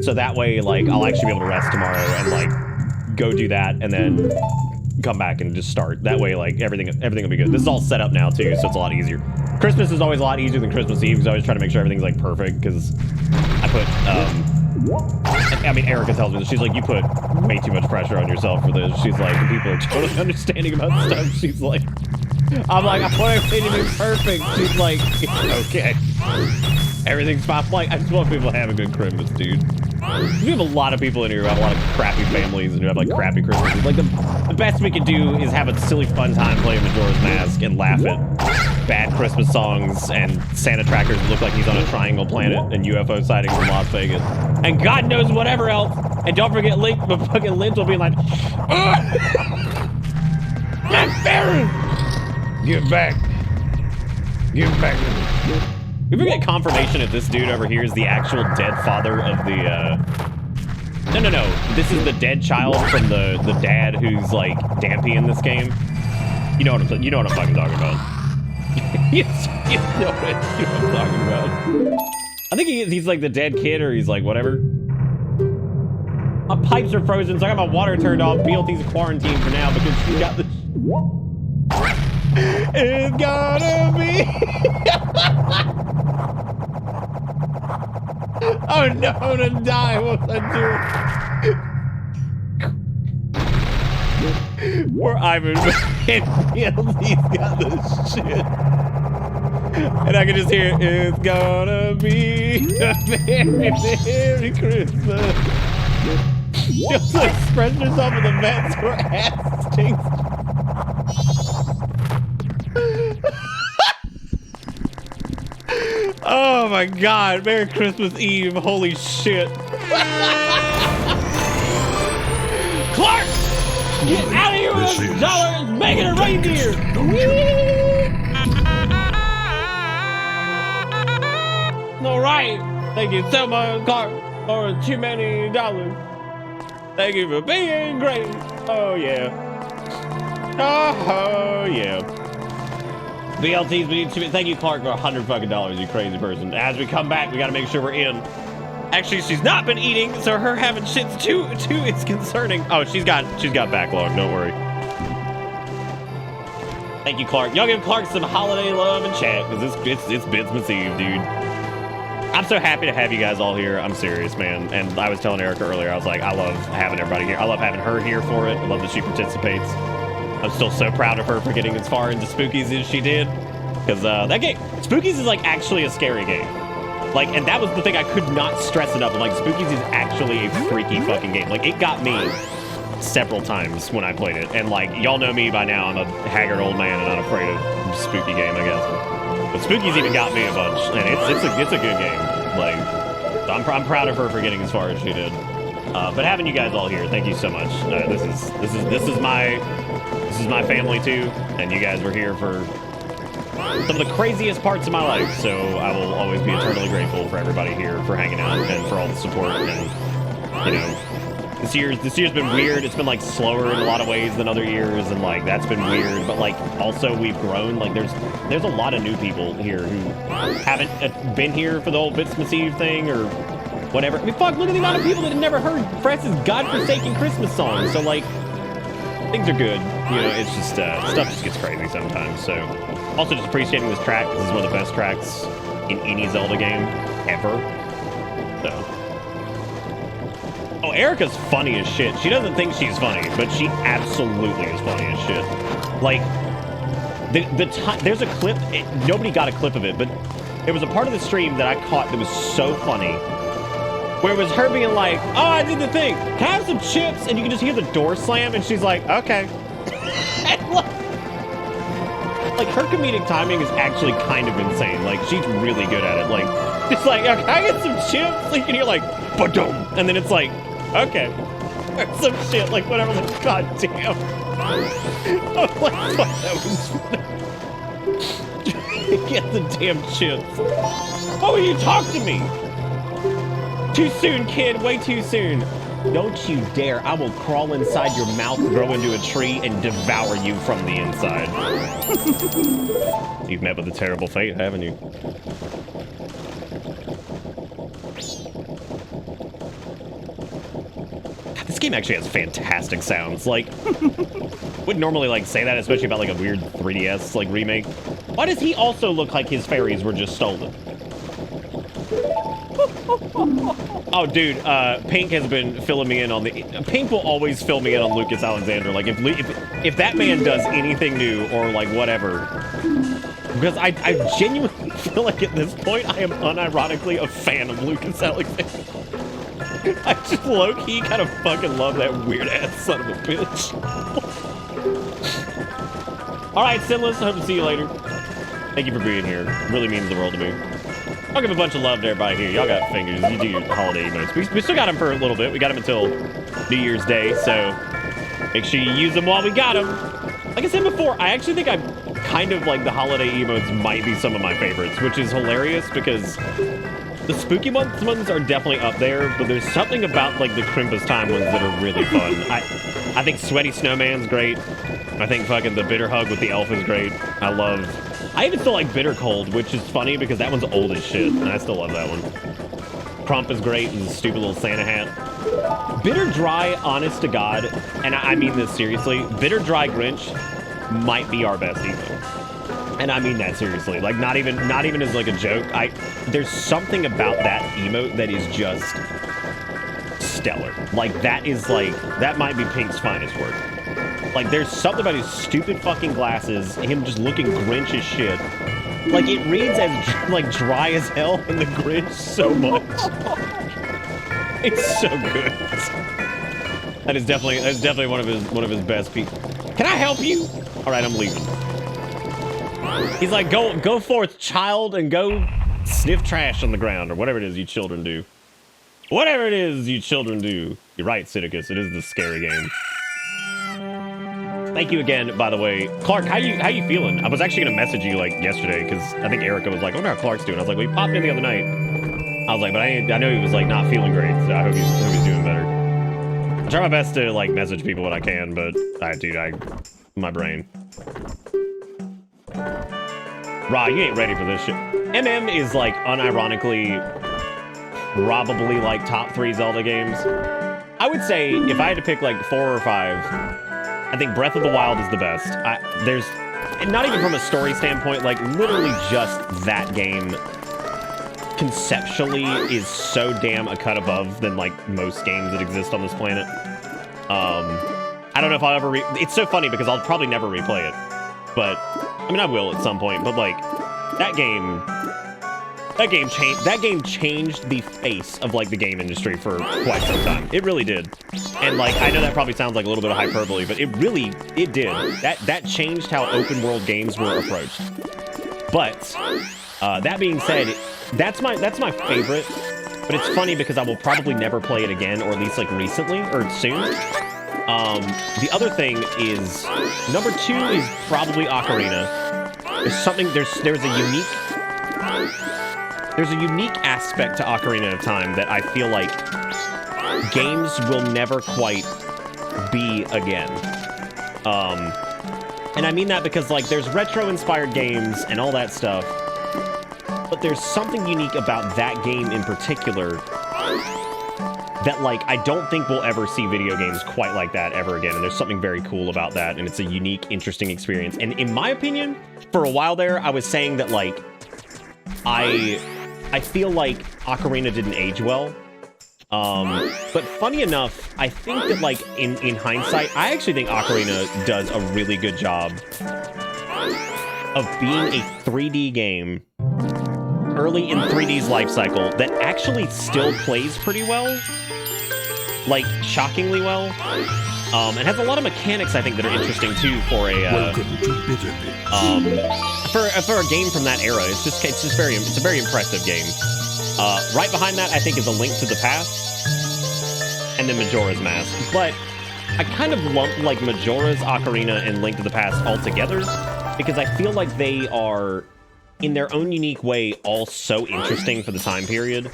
So that way, like, I'll actually be able to rest tomorrow and like go do that and then come back and just start. That way, like, everything will be good. This is all set up now too, so it's a lot easier. Christmas is always a lot easier than Christmas Eve because I always try to make sure everything's like perfect, because I put I mean, Erica tells me that she's like, you put way too much pressure on yourself for this. She's like, people are totally understanding about stuff. She's like, I'm like, I want everything to be perfect. She's like, okay, everything's fine. I'm like, I just want people to have a good Christmas, dude. We have a lot of people in here who have a lot of crappy families and who have like crappy Christmases. Like, the best we can do is have a silly fun time playing Majora's Mask and laugh at bad Christmas songs and Santa trackers that look like he's on a triangle planet and UFO sightings in Las Vegas. And God knows whatever else. And don't forget Link, but fucking Lynch will be like, my Baron! Get back. Get back. If we get confirmation if this dude over here is the actual dead father of the, No. This is the dead child from the dad who's like Dampy in this game. You know what I'm fucking talking about. you know what I'm talking about. I think he's like the dead kid, or he's like whatever. My pipes are frozen, so I got my water turned off. BLT's quarantined for now because she got the... It's gonna be... Oh no, I'm gonna die. What's I do? Poor Ivan. BLT's got the shit. And I can just hear, it's gonna be a very, Merry Christmas. She also expressed herself in the vents where ass stinks. Oh my God, Merry Christmas Eve, holy shit. Clark! Get out of here with those dollars, making a reindeer! All right, thank you so much, Clark. or too many dollars. Thank you for being great. Oh yeah. Oh yeah. BLTs, we need to. Thank you, Clark, for $100 fucking, you crazy person. As we come back, we gotta make sure we're in. Actually, she's not been eating, so her having shits too is concerning. Oh, she's got backlog. Don't worry. Thank you, Clark. Y'all give Clark some holiday love and chat because it's Bidsmas Eve, dude. I'm so happy to have you guys all here. I'm serious, man. And I was telling Erica earlier, I was like, I love having everybody here. I love having her here for it. I love that she participates. I'm still so proud of her for getting as far into Spookies as she did. Because that game, Spookies is like actually a scary game. Like, and that was the thing I could not stress enough. Like, Spookies is actually a freaky fucking game. Like, it got me several times when I played it. And like, y'all know me by now. I'm a haggard old man and not afraid of spooky game, I guess. But Spookies even got me a bunch, and it's a good game. Like, I'm proud of her for getting as far as she did. But having you guys all here, thank you so much. This is my family too, and you guys were here for some of the craziest parts of my life. So I will always be eternally grateful for everybody here for hanging out and for all the support. And you know, this year's been weird. It's been like slower in a lot of ways than other years, and like that's been weird. But like also we've grown. Like there's a lot of new people here who haven't been here for the whole Bidsmas Eve thing or whatever. I mean, fuck, look at the amount of people that have never heard Press's godforsaken Christmas song. So like things are good. You know, it's just stuff just gets crazy sometimes. So also just appreciating this track. This is one of the best tracks in any Zelda game ever. So. Oh, Erica's funny as shit. She doesn't think she's funny, but she absolutely is funny as shit. Like, there's a clip, nobody got a clip of it, but there was a part of the stream that I caught that was so funny, where it was her being like, oh, I did the thing. Can I have some chips? And you can just hear the door slam, and she's like, okay. And like, her comedic timing is actually kind of insane. Like, she's really good at it. Like, it's like, oh, can I get some chips? Like, you can hear like, ba-dum. And then it's like, okay. Or some shit, like whatever, like, god damn. Oh, like, fuck, that was funny. Get the damn chips. Oh, you talk to me. Too soon, kid, way too soon. Don't you dare. I will crawl inside your mouth, grow into a tree, and devour you from the inside. You've met with a terrible fate, haven't you? This game actually has fantastic sounds. Like, wouldn't normally like say that, especially about like a weird 3DS like remake. Why does he also look like his fairies were just stolen? Oh, dude, Pink has been filling me in on the... Pink will always fill me in on Lucas Alexander. Like, if that man does anything new or, like, whatever... Because I genuinely feel like at this point I am unironically a fan of Lucas Alexander. I just low-key kind of fucking love that weird-ass son of a bitch. Alright, Sinless, I hope to see you later. Thank you for being here. It really means the world to me. I'll give a bunch of love to everybody here. Y'all got fingers. You do your holiday emotes. We still got them for a little bit. We got them until New Year's Day, so make sure you use them while we got them. Like I said before, I actually think I'm kind of like the holiday emotes might be some of my favorites, which is hilarious because the spooky ones are definitely up there, but there's something about like the Christmas time ones that are really fun. I think Sweaty Snowman's great. I think fucking the Bitter Hug with the elf is great. I even still like Bitter Cold, which is funny because that one's old as shit, and I still love that one. Crump is great, and the stupid little Santa hat. Bitter Dry, honest to God, and I mean this seriously, Bitter Dry Grinch might be our best emote. And I mean that seriously. Like, not even as like a joke. There's something about that emote that is just stellar. Like, that might be Pink's finest work. Like, there's something about his stupid fucking glasses, him just looking Grinch as shit. Like, it reads as, like, dry as hell in the Grinch so much. It's so good. That is definitely one of his best pieces. Can I help you? All right, I'm leaving. He's like, go forth, child, and go sniff trash on the ground, or whatever it is you children do. Whatever it is you children do. You're right, Sidicus, it is the scary game. Thank you again, by the way. Clark, how you feeling? I was actually going to message you, like, yesterday, because I think Erica was like, I wonder how Clark's doing. I was like, well, he popped in the other night. I was like, but I know he was like not feeling great, so I hope he's doing better. I try my best to like message people when I can, but my brain. Ra, you ain't ready for this shit. MM is like unironically probably like top 3 Zelda games. I would say if I had to pick like 4 or 5, I think Breath of the Wild is the best. There's not even from a story standpoint, like literally just that game conceptually is so damn a cut above than like most games that exist on this planet. I don't know if I'll ever it's so funny because I'll probably never replay it, but I mean I will at some point. But like that game changed the face of like the game industry for quite some time. It really did. And like I know that probably sounds like a little bit of hyperbole, but it did. That changed how open world games were approached. But that being said, that's my favorite. But it's funny because I will probably never play it again, or at least like recently or soon. The other thing is number 2 is probably Ocarina. There's a unique aspect to Ocarina of Time that I feel like games will never quite be again. And I mean that because like there's retro-inspired games and all that stuff, but there's something unique about that game in particular that like I don't think we'll ever see video games quite like that ever again. And there's something very cool about that, and it's a unique, interesting experience. And in my opinion, for a while there, I was saying that like I feel like Ocarina didn't age well. But funny enough, I think that like in hindsight, I actually think Ocarina does a really good job of being a 3D game early in 3D's life cycle that actually still plays pretty well. Like, shockingly well. And has a lot of mechanics, I think, that are interesting, too, for a, for a game from that era. It's a very impressive game. Right behind that, I think, is A Link to the Past, and then Majora's Mask. But I kind of lump, like, Majora's Ocarina and Link to the Past all together, because I feel like they are, in their own unique way, all so interesting for the time period.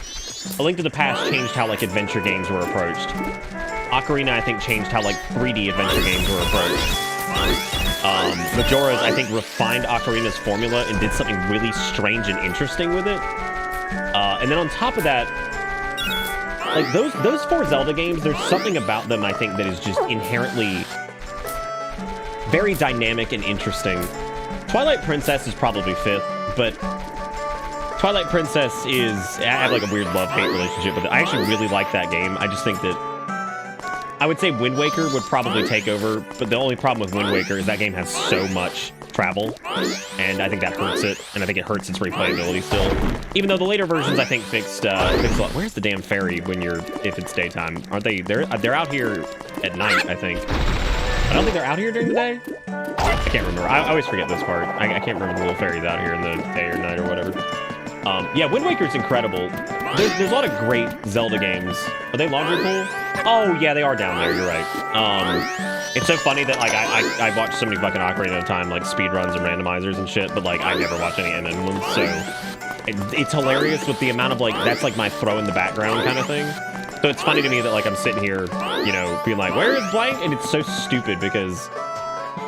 A Link to the Past changed how, like, adventure games were approached. Ocarina, I think, changed how, like, 3D adventure games were approached. Majora's, I think, refined Ocarina's formula and did something really strange and interesting with it. And then on top of that, like, those 4 Zelda games, there's something about them, I think, that is just inherently very dynamic and interesting. Twilight Princess is probably 5th, but Twilight Princess is... I have, like, a weird love-hate relationship with it. I actually really like that game. I just think that... I would say Wind Waker would probably take over, but the only problem with Wind Waker is that game has so much travel, and I think that hurts it, and I think it hurts its replayability still. Even though the later versions, I think, fixed a lot. Where's the damn ferry if it's daytime? Aren't they? They're out here at night, I think. I don't think they're out here during the day? I can't remember. I always forget this part. I can't remember the little ferries out here in the day or night or whatever. Yeah, Wind Waker's incredible. There's a lot of great Zelda games. Are they Laundry Pool? Oh, yeah, they are down there. You're right. It's so funny that, like, I watch so many fucking Ocarina of Time, like, speedruns and randomizers and shit, but, like, I never watch any MM ones, so... It's hilarious with the amount of, like, that's, like, my throw in the background kind of thing. So it's funny to me that, like, I'm sitting here, you know, being like, where is blank? And it's so stupid because,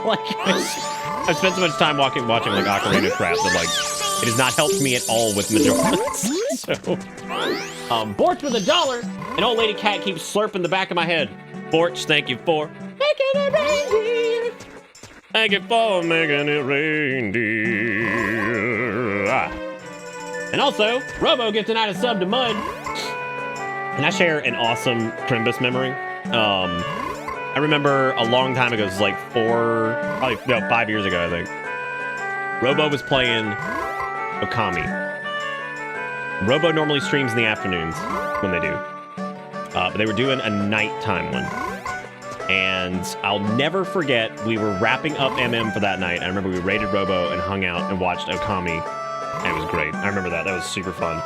like, I've spent so much time watching, like, Ocarina crap that, like, it has not helped me at all with Majora. So, Borch with $1. An old lady cat keeps slurping the back of my head. Borch, thank you for making it reindeer. Thank you for making it reindeer. And also, Robo gets tonight a sub to Mud. And I share an awesome Crimbus memory. I remember a long time ago, it was like 5 years ago, I think. Robo was playing Okami. Robo normally streams in the afternoons when they do. But they were doing a nighttime one. And I'll never forget, we were wrapping up MM for that night. I remember we raided Robo and hung out and watched Okami. And it was great. I remember that. That was super fun.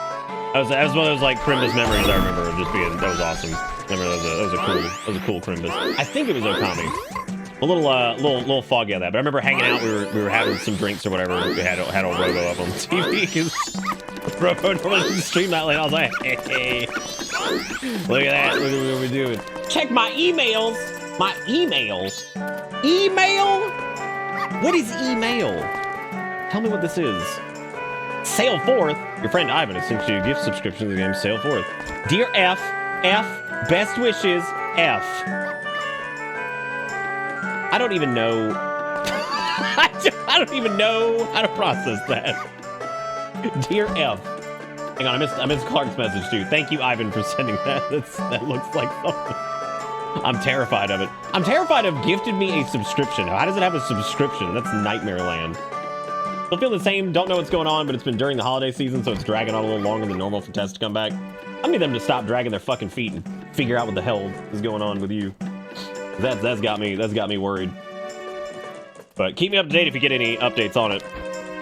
That was one of those, like, Crimbus memories I remember of just being... That was awesome. I remember that was a cool Crimbus. I think it was Okami. A little foggy on that, but I remember hanging out. We were having some drinks or whatever. We had old Robo up on the TV because Bro, normally just stream that lane. I was like, hey, look at that. Look at what we're doing. Check my emails. My email. Email? What is email? Tell me what this is. Sail forth. Your friend Ivan has sent you a gift subscription to the game Sail Forth. Dear F, best wishes, F. I don't even know. I don't even know how to process that. Dear F. Hang on, I missed Clark's message too. Thank you, Ivan, for sending that. That looks like something. I'm terrified of it. I'm terrified of gifted me a subscription. How does it have a subscription? That's nightmare land. Still feel the same, don't know what's going on, but it's been during the holiday season, so it's dragging on a little longer than normal for tests to come back. I need them to stop dragging their fucking feet and figure out what the hell is going on with you. That's got me worried. But keep me up to date if you get any updates on it.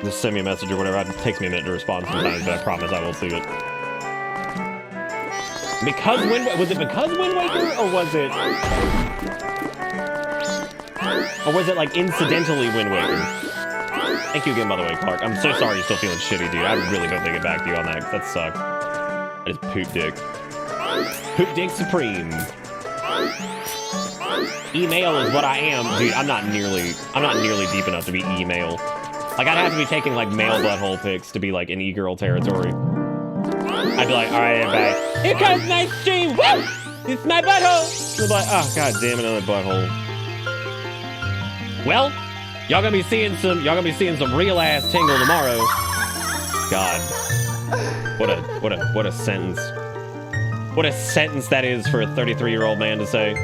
Just send me a message or whatever. It takes me a minute to respond sometimes, but I promise I will see it. Because was it because Wind Waker, or was it like incidentally Wind Waker? Thank you again, by the way, Clark. I'm so sorry you're still feeling shitty, dude. I really hope they get back to you on that, 'cause that sucks. That is poop dick. Poop dick supreme. Email is what I am, dude. I'm not nearly deep enough to be email. Like, I'd have to be taking like male butthole pics to be like in e-girl territory. I'd be like, all right, everybody, here comes my stream. Woo! It's my butthole. I'd be like, oh god damn, another butthole. Well, y'all gonna be seeing some real ass tingle tomorrow. God, what a sentence. What a sentence that is for a 33-year-old man to say.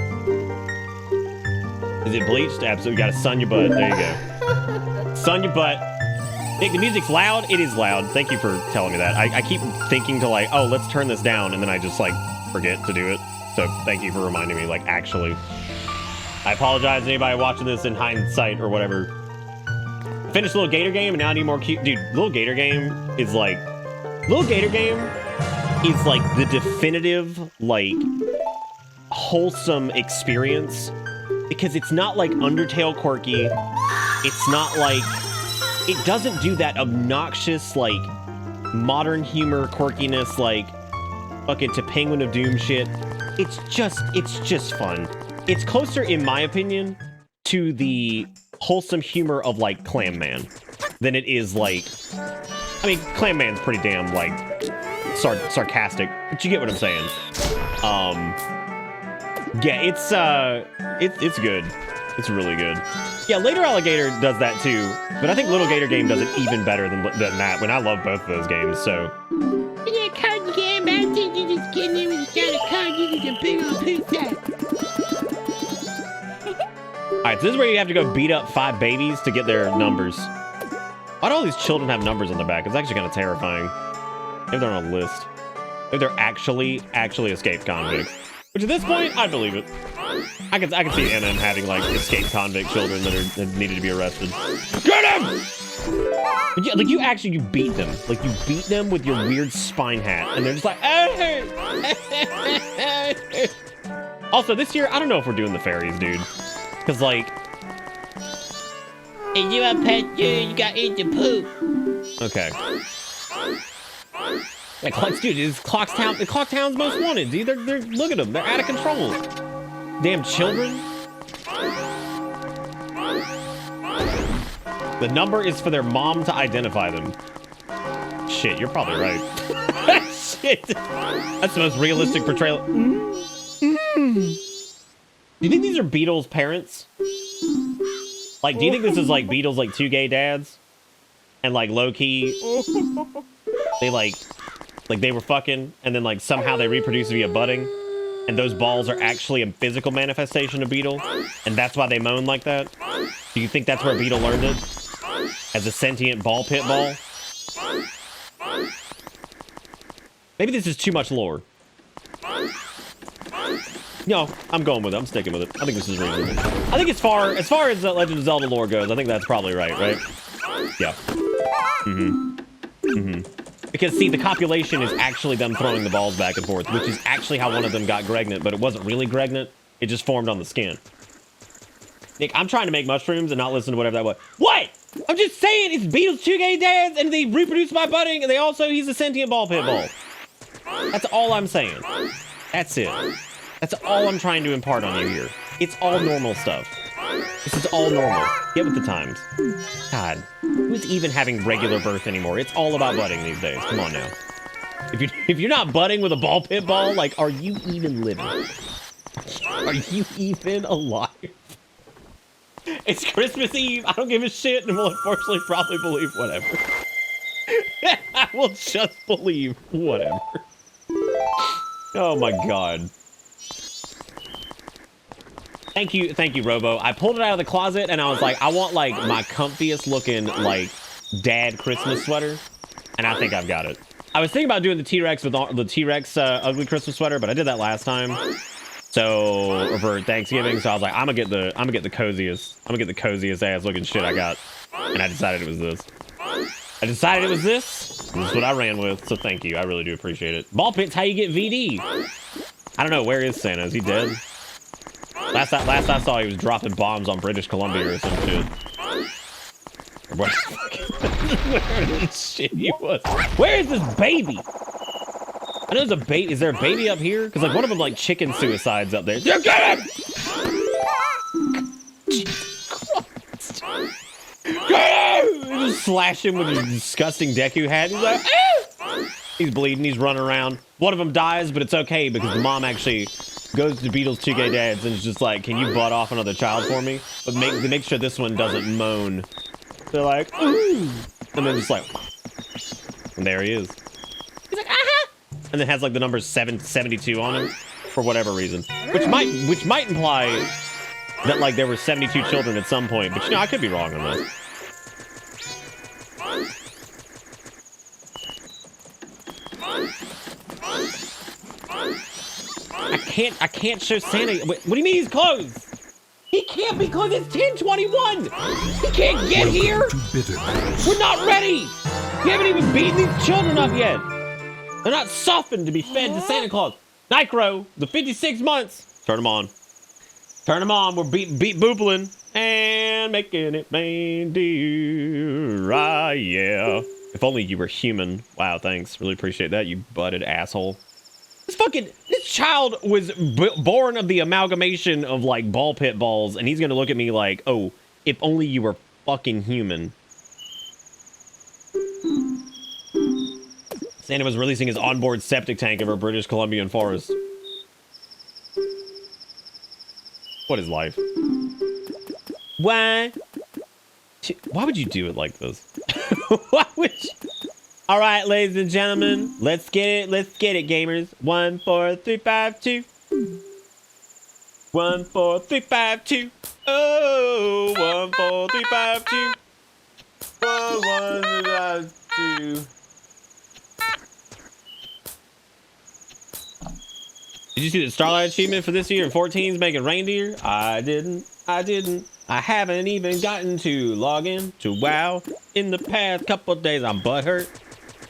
Is it bleached? Absolutely. Gotta sun your butt. There you go. Sun your butt. Nick, the music's loud. It is loud. Thank you for telling me that. I keep thinking to like, oh, let's turn this down, and then I just like forget to do it. So thank you for reminding me, like, actually. I apologize to anybody watching this in hindsight or whatever. Finished Little Gator Game, and now I need more cute. Dude, Little Gator Game is like the definitive, like, wholesome experience. Because it's not like Undertale quirky. It's not like, it doesn't do that obnoxious, like, modern humor quirkiness, like, fucking to Penguin of Doom shit. It's just fun. It's closer, in my opinion, to the wholesome humor of, like, Clam Man than it is, like, I mean, Clam Man's pretty damn, like, sarcastic, but you get what I'm saying. Yeah, it's good. It's really good. Yeah, Later Alligator does that too, but I think Little Gator Game does it even better than that, when I love both of those games, so. Yeah, card game, I think you just get in and got a card, you get a big old pizza. Alright, so this is where you have to go beat up 5 babies to get their numbers. Why do all these children have numbers on their back? It's actually kind of terrifying. Maybe they're on a list. Maybe they're actually escaped convicts. Which at this point, I believe it. I can see NM having like escaped convict children that needed to be arrested. Get him! But yeah, like you beat them. Like you beat them with your weird spine hat, and they're just like, oh. Also, this year, I don't know if we're doing the fairies, dude. Cause like, and you a pet, you got into poop. Okay. Like, dude, it's Clocktown's most wanted, dude. They're look at them. They're out of control. Damn children. The number is for their mom to identify them. Shit, you're probably right. Shit. That's the most realistic portrayal. Do you think these are Beetle's parents? Like, do you think this is like Beetle's like 2 gay dads? And like low-key, they like they were fucking, and then like somehow they reproduced via budding, and those balls are actually a physical manifestation of Beetle, and that's why they moan like that? Do you think that's where Beetle learned it? As a sentient ball pit ball? Maybe this is too much lore. No, I'm going with it. I'm sticking with it. I think this is reasonable. I think as far as the Legend of Zelda lore goes, I think that's probably right? Yeah. Because, see, the copulation is actually them throwing the balls back and forth, which is actually how one of them got Gregnant, but it wasn't really Gregnant. It just formed on the skin. Nick, I'm trying to make mushrooms and not listen to whatever that was. What? I'm just saying, it's Beatles 2K dads, and they reproduce by budding, and he's a sentient ball pit ball. That's all I'm saying. That's it. That's all I'm trying to impart on you here. It's all normal stuff. This is all normal. Get with the times. God, who's even having regular birth anymore? It's all about budding these days. Come on now. If you're not budding with a ball pit ball, like, are you even living? Are you even alive? It's Christmas Eve. I don't give a shit, and will unfortunately probably believe whatever. I will just believe whatever. Oh my god. Thank you, Robo. I pulled it out of the closet, and I was like, I want, like, my comfiest looking, like, dad Christmas sweater, and I think I've got it. I was thinking about doing the T-Rex with the T-Rex ugly Christmas sweater, but I did that last time. So, or for Thanksgiving, so I was like, I'm gonna get the coziest ass looking shit I got, and I decided it was this. This is what I ran with. So thank you, I really do appreciate it. Ball pit's how you get VD. I don't know, where is Santa? Is he dead? Last I saw, he was dropping bombs on British Columbia or some shit. Or what? Where shit he was? Where is this baby? I know there's a baby. Is there a baby up here? Because like one of them like chicken suicides up there. Get him! Get him! Just slash him with his disgusting Deku hat. He's like, ah! He's bleeding. He's running around. One of them dies, but it's okay because the mom actually goes to Beatles 2K dads and is just like, can you butt off another child for me? But make sure this one doesn't moan. They're like, ooh, and then just like, and there he is. He's like, aha! And then has like the number 772 on him for whatever reason, which might imply that like there were 72 children at some point, but you know, I could be wrong on this. I can't show Santa. What do you mean he's closed? He can't be closed. It's 10:21. He can't get here. We're not ready. We haven't even beaten these children up yet. They're not softened to be fed to Santa Claus. Nicro, the 56 months. Turn them on. Turn them on. We're beat boopling and making it reindeer. Ah, yeah. If only you were human. Wow, thanks. Really appreciate that, you butted asshole. This child was born of the amalgamation of like ball pit balls, and he's gonna look at me like, oh, if only you were fucking human. Santa was releasing his onboard septic tank over British Columbian forest. What is life? Why would you do it like this? Why would you? All right, ladies and gentlemen, let's get it, gamers. 1, 4, 3, 5, 2. 1, 4, 3, 5, 2. Oh, 1, 4, 3, 5, 2. 1, 1, 5, 2. Did you see the Starlight achievement for this year in 14's making reindeer? I didn't. I haven't even gotten to log in to WoW in the past couple days. I'm butthurt.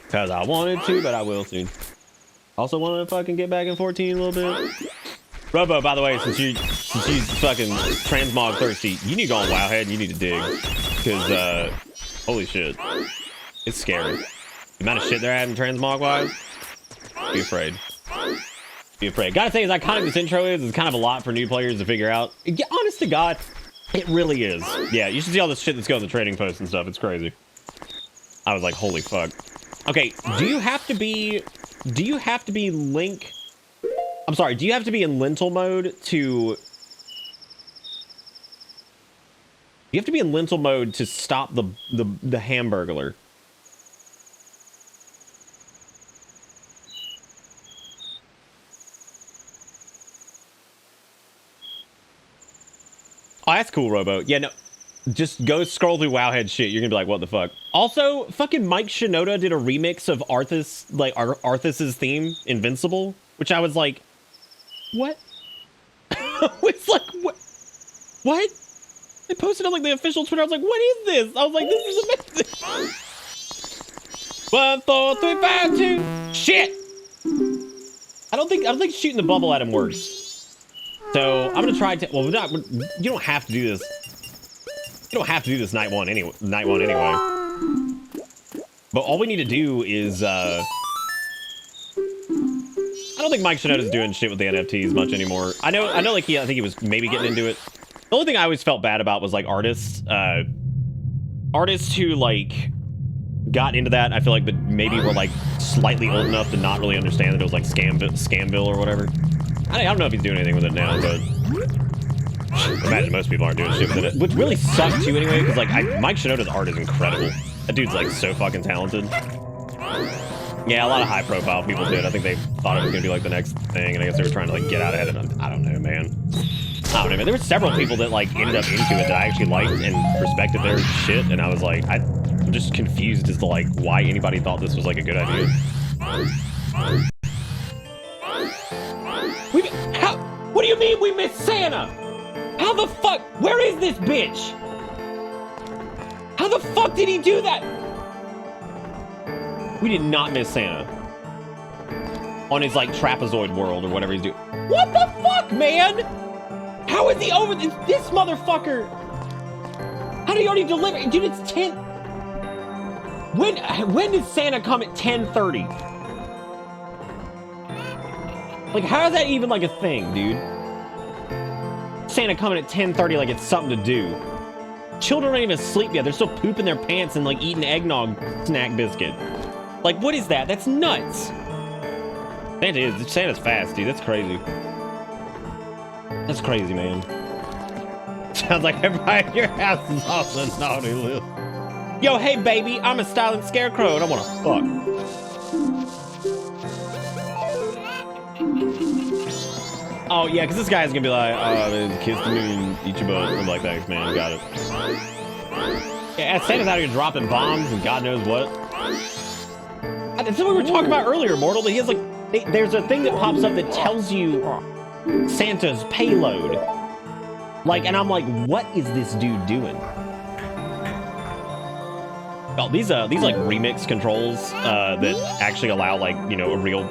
Because I wanted to, but I will soon. Also want to fucking get back in 14 a little bit. Robo, by the way, since you fucking transmog thirsty, you need to go on Wowhead and you need to dig. Because, holy shit. It's scary. The amount of shit they're adding transmog wise. Be afraid. Be afraid. Gotta say, as iconic this intro is, it's kind of a lot for new players to figure out. Yeah, honest to God, it really is. Yeah, you should see all this shit that's going in the trading posts and stuff. It's crazy. I was like, holy fuck. Okay, do you have to be Link? I'm sorry, do you have to be in lentil mode to... You have to be in lentil mode to stop the Hamburglar. Oh, that's cool, Robo. Yeah, no. Just go scroll through Wowhead shit. You're gonna be like, what the fuck? Also, fucking Mike Shinoda did a remix of Arthas, like Arthas's theme, Invincible, which I was like, what? It's like, what? What? They posted on like the official Twitter. I was like, what is this? I was like, this is amazing. 1, 4, 3, 5, 2. Shit. I don't think shooting the bubble at him works. So I'm gonna try to. Well, you don't have to do this. You don't have to do this night one anyway. But all we need to do is, I don't think Mike Shinoda's doing shit with the NFTs much anymore. I know, like, I think he was maybe getting into it. The only thing I always felt bad about was, like, artists who, like, got into that, I feel like, but maybe were, like, slightly old enough to not really understand that it was, like, Scamville or whatever. I don't know if he's doing anything with it now, but I imagine most people aren't doing shit with it. Which really sucks, too, anyway, because, like, Mike Shinoda's art is incredible. That dude's, like, so fucking talented. Yeah, a lot of high-profile people did. I think they thought it was gonna be, like, the next thing, and I guess they were trying to, like, get out ahead of it. I don't know, man. There were several people that, like, ended up into it that I actually liked and respected their shit, and I was like, I'm just confused as to, like, why anybody thought this was, like, a good idea. What do you mean we missed Santa? How the fuck? Where is this bitch? How the fuck did he do that? We did not miss Santa. On his, like, trapezoid world or whatever he's doing. What the fuck, man? How is he over this motherfucker? How did he already deliver? Dude, it's 10. When did Santa come at 10:30? Like, how is that even, like, a thing, dude? Santa coming at 10:30 like it's something to do. Children aren't even asleep yet. They're still pooping their pants and, like, eating eggnog snack biscuit. Like, what is that? That's nuts. Santa's fast, dude. That's crazy. That's crazy, man. Sounds like everybody in your house is on the naughty list. Yo, hey, baby. I'm a styling scarecrow and I want to fuck. Oh, yeah, because this guy's going to be like, oh, kiss the moon, eat your butt. I'm like, thanks, man. Got it. Yeah, Santa's out here dropping bombs and God knows what. That's what we were talking about earlier, Mortal. That he has, like, there's a thing that pops up that tells you Santa's payload. Like, and I'm like, what is this dude doing? Oh, these like remix controls that actually allow, like, you know, a real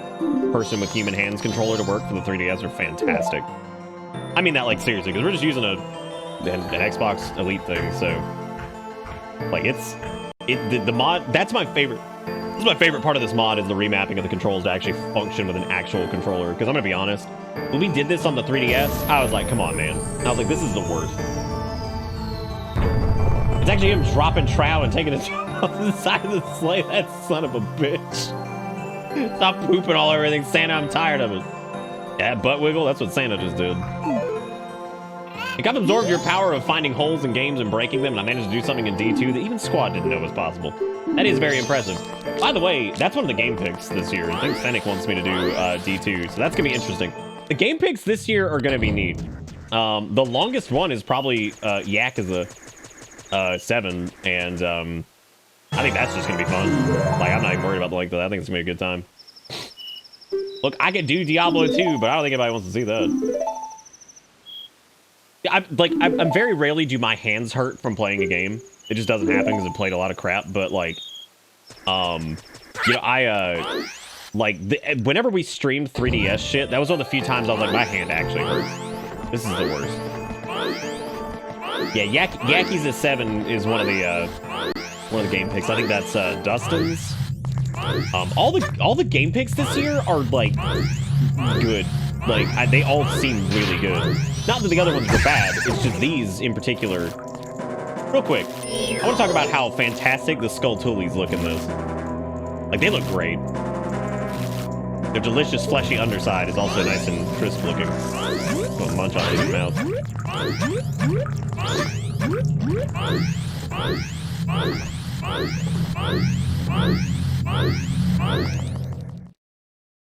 person with human hands controller to work for the 3DS are fantastic. I mean that, like, seriously, because we're just using an Xbox Elite thing, so like the mod. That's my favorite. This is my favorite part of this mod is the remapping of the controls to actually function with an actual controller. Because I'm gonna be honest, when we did this on the 3DS, I was like, come on, man. I was like, this is the worst. It's actually him dropping trow and taking it off the side of the sleigh. That son of a bitch. Stop pooping all over everything. Santa, I'm tired of it. Yeah, butt wiggle, that's what Santa just did. Like, I've absorbed your power of finding holes in games and breaking them, and I managed to do something in D2 that even Squad didn't know was possible. That is very impressive. By the way, that's one of the game picks this year. I think Fennec wants me to do D2, so that's gonna be interesting. The game picks this year are gonna be neat. The longest one is probably Yakuza 7, and I think that's just gonna be fun. Like, I'm not even worried about the length of that. I think it's gonna be a good time. Look, I could do Diablo 2, but I don't think anybody wants to see that. I'm very rarely do my hands hurt from playing a game. It just doesn't happen because I played a lot of crap. But, like, you know, whenever we streamed 3DS shit, that was one of the few times I was like, my hand actually hurts. This is the worst. Yeah, Yakuza 7 is one of the game picks. I think that's Dustin's. All the game picks this year are, like, good. Like, they all seem really good. Not that the other ones were bad, it's just these in particular. Real quick, I want to talk about how fantastic the Skulltulas look in this. Like, they look great. Their delicious fleshy underside is also nice and crisp looking. Don't munch on it in your mouth.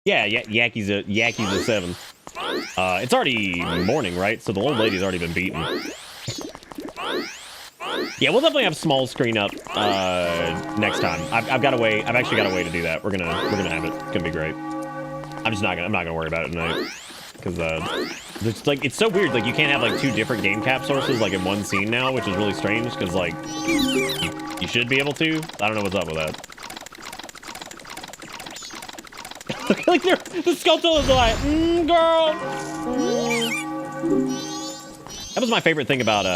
Yeah, Yakuza 7. It's already morning, right? So the old lady's already been beaten. Yeah, we'll definitely have small screen up next time. I've actually got a way to do that. We're gonna have it. It's gonna be great. I'm not gonna worry about it tonight because it's like, it's so weird. Like, you can't have, like, two different game cap sources, like, in one scene now, which is really strange because, like, you should be able to. I don't know what's up with that. Like, the Skulltulas are like, girl. That was my favorite thing about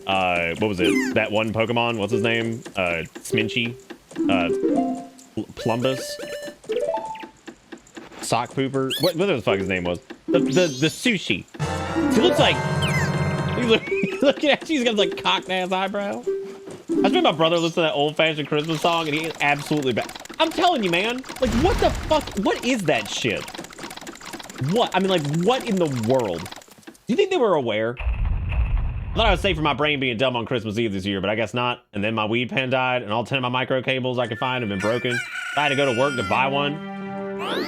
what was it? That one Pokemon, what's his name? Sminchy? Plumbus? Sock Pooper? Whatever the fuck his name was. The sushi. He looks like, looking at you, he's got like cocked ass eyebrow. I just made my brother listen to that old-fashioned Christmas song, and he is absolutely bad. I'm telling you, man. Like, what the fuck? What is that shit? What? I mean, like, what in the world? Do you think they were aware? I thought I was safe from my brain being dumb on Christmas Eve this year, but I guess not. And then my weed pen died, and all 10 of my micro cables I could find have been broken. I had to go to work to buy one.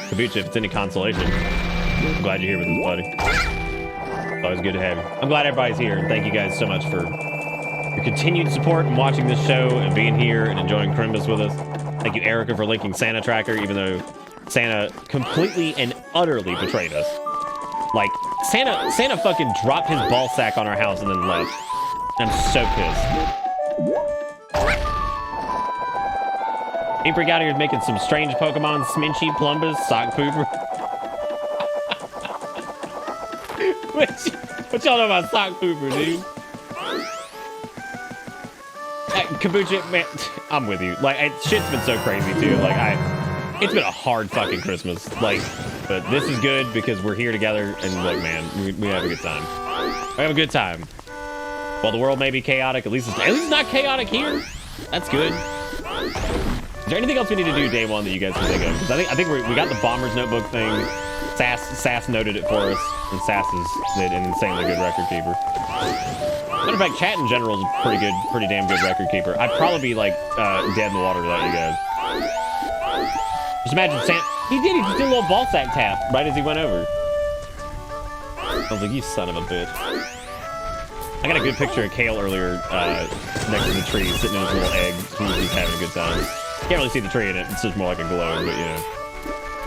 Kabucha, if it's any consolation, I'm glad you're here with us, buddy. It's always good to have you. I'm glad everybody's here, and thank you guys so much for your continued support and watching this show and being here and enjoying Crimbus with us. Thank you, Erica, for linking Santa Tracker, even though Santa completely and utterly betrayed us. Like, Santa fucking dropped his ball sack on our house and then left. I'm so pissed. April out here is making some strange Pokemon, Sminchy, Plumbus, Sock Pooper. What y'all know about Sock Pooper, dude? Kabucha, man, I'm with you. Like, shit's been so crazy, too. Like, it's been a hard fucking Christmas. Like, but this is good because we're here together and, like, man, we have a good time. We have a good time. While the world may be chaotic, at least it's not chaotic here. That's good. Is there anything else we need to do day one that you guys can think of? Because I think we got the Bomber's Notebook thing. Sass noted it for us, and Sass is an insanely good record keeper. Matter of fact, chat in general is pretty damn good record keeper. I'd probably be like dead in the water without you guys. Just imagine he just did a little ball sack tap right as he went over. I was like, you son of a bitch. I got a good picture of Kale earlier next to the tree, sitting in his little egg. He's having a good time. Can't really see the tree in it. It's just more like a glow, but you know.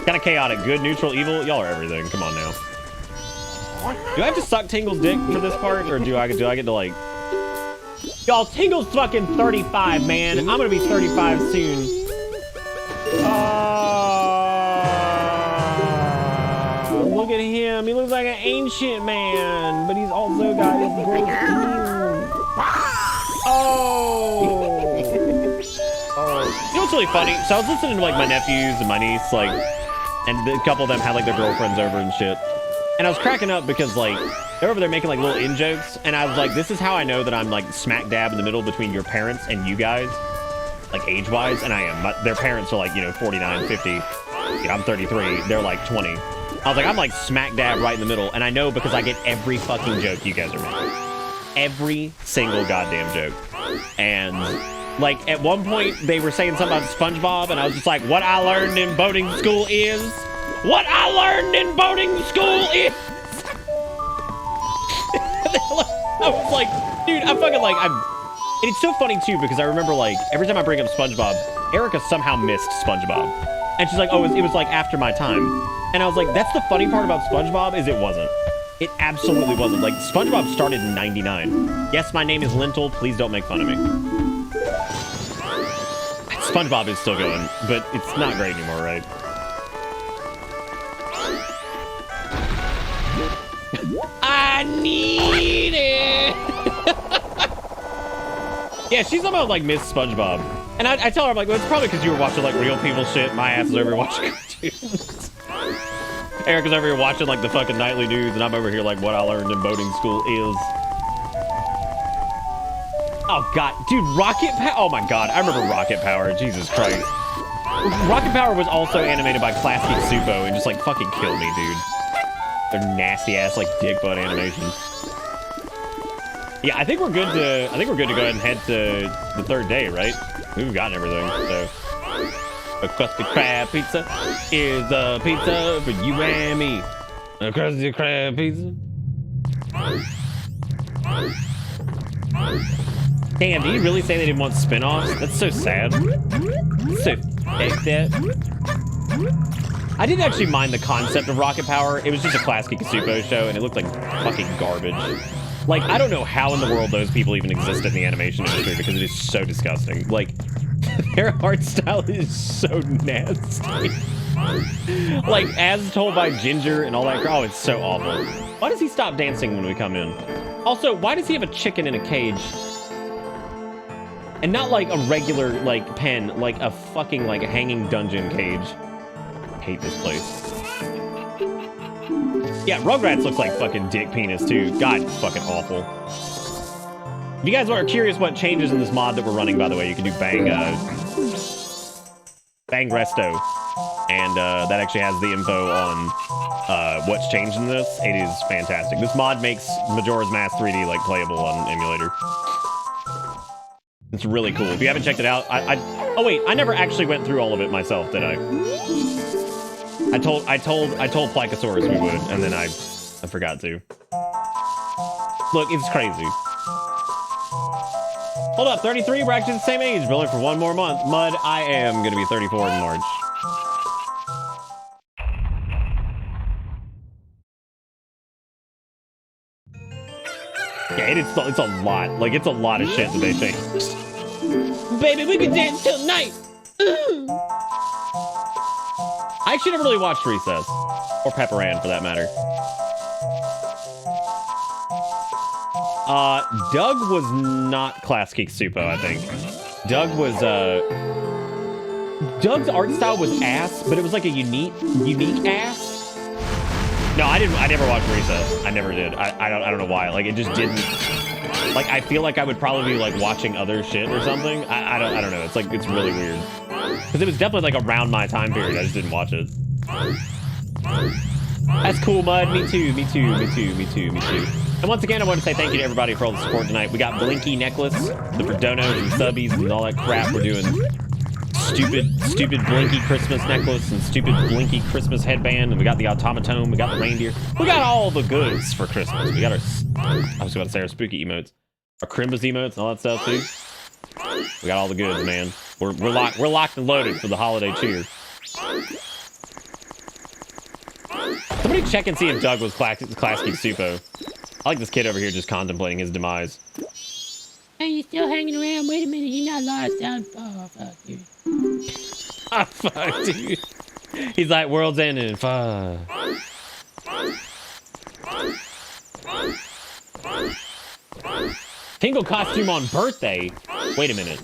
Kind of chaotic. Good, neutral, evil. Y'all are everything. Come on now. Do I have to suck Tingle's dick for this part, or do I get to like... Y'all, Tingle's fucking 35, man. I'm gonna be 35 soon. Look at him. He looks like an ancient man, but he's also got his gross skin. You know what's really funny? So I was listening to like my nephews and my niece, like, and a couple of them had like their girlfriends over and shit. And I was cracking up because like they're over there making like little in-jokes, and I was like, this is how I know that I'm like smack dab in the middle between your parents and you guys, like age-wise, and I am. Their parents are like, you know, 49, 50. You know, I'm 33. They're like 20. I was like, I'm like smack dab right in the middle, and I know because I get every fucking joke you guys are making. Every single goddamn joke. And like at one point they were saying something about SpongeBob, and I was just like, what I learned in boating school is... What I learned in boating school is... I was like, dude, I'm fucking like, and it's so funny too, because I remember like, every time I bring up SpongeBob, Erica somehow missed SpongeBob. And she's like, oh, it was like after my time. And I was like, that's the funny part about SpongeBob is it wasn't. It absolutely wasn't. Like, SpongeBob started in 99. Yes, my name is Lentil. Please don't make fun of me. SpongeBob is still going, but it's not great anymore, right? I need it. Yeah, she's somehow like Miss SpongeBob, and I tell her, I'm like, well, it's probably because you were watching like real people shit. My ass is over here watching cartoons. Erica's over here watching like the fucking nightly news, and I'm over here like what I learned in boating school is. Oh god, dude, Rocket Power. Oh my god, I remember Rocket Power. Jesus Christ. Rocket Power was also animated by Classic Supo, and just like fucking killed me, dude. Their nasty ass like dick butt animations. Yeah, I think we're good to go ahead and head to the third day, right? We've gotten everything. So a crusty crab pizza is a pizza for you and me. A crusty crab pizza. Damn, did you really say they didn't want spin-offs? That's so sad. That's so fucked up. I didn't actually mind the concept of Rocket Power. It was just a classic Kasupo show, and it looked like fucking garbage. Like, I don't know how in the world those people even exist in the animation industry because it is so disgusting. Like, their art style is so nasty. Like, as told by Ginger and all that. Oh, it's so awful. Why does he stop dancing when we come in? Also, why does he have a chicken in a cage? And not like a regular, like, pen, like a fucking, like, hanging dungeon cage. I hate this place. Yeah, Rugrats looks like fucking dick penis, too. God, it's fucking awful. If you guys are curious what changes in this mod that we're running, by the way, you can do Bang Resto. And that actually has the info on what's changed in this. It is fantastic. This mod makes Majora's Mask 3D, like, playable on emulator. It's really cool. If you haven't checked it out, oh wait, I never actually went through all of it myself, did I? I told Plecosaurus we would, and then I forgot to. Look, it's crazy. Hold up, 33, we're actually the same age, but only for one more month. Mud, I am gonna be 34 in March. Yeah, it's a lot. Like, it's a lot of shit that they changed. Baby, we can dance till night. I actually never really watched Recess. Or Pepper Ann, for that matter. Doug was not Class Geek Supo, I think. Doug was, Doug's art style was ass, but it was like a unique ass. No, I never watched Recess. I never did. I don't know why. Like, it just didn't... Like, I feel like I would probably be, like, watching other shit or something. I don't know. It's, like, it's really weird. Because it was definitely, like, around my time period. I just didn't watch it. That's cool, Mud. Me too. And once again, I want to say thank you to everybody for all the support tonight. We got Blinky Necklace, the Perdonos and Subbies and all that crap. We're doing stupid Blinky Christmas necklace and stupid Blinky Christmas headband. And we got the automaton. We got the reindeer. We got all the goods for Christmas. We got our, I was about to say our spooky emotes. Our Crimbus emotes and all that stuff too. We got all the goods, man. We're locked and loaded for the holiday cheer. Somebody check and see if Doug was Class Geek Supo. I like this kid over here just contemplating his demise. Hey, you still hanging around? Wait a minute, you're not lost out. Oh, fuck, dude. Ah, fuck, dude. He's like, world's ending. Fuck. Tingle costume on birthday? Wait a minute.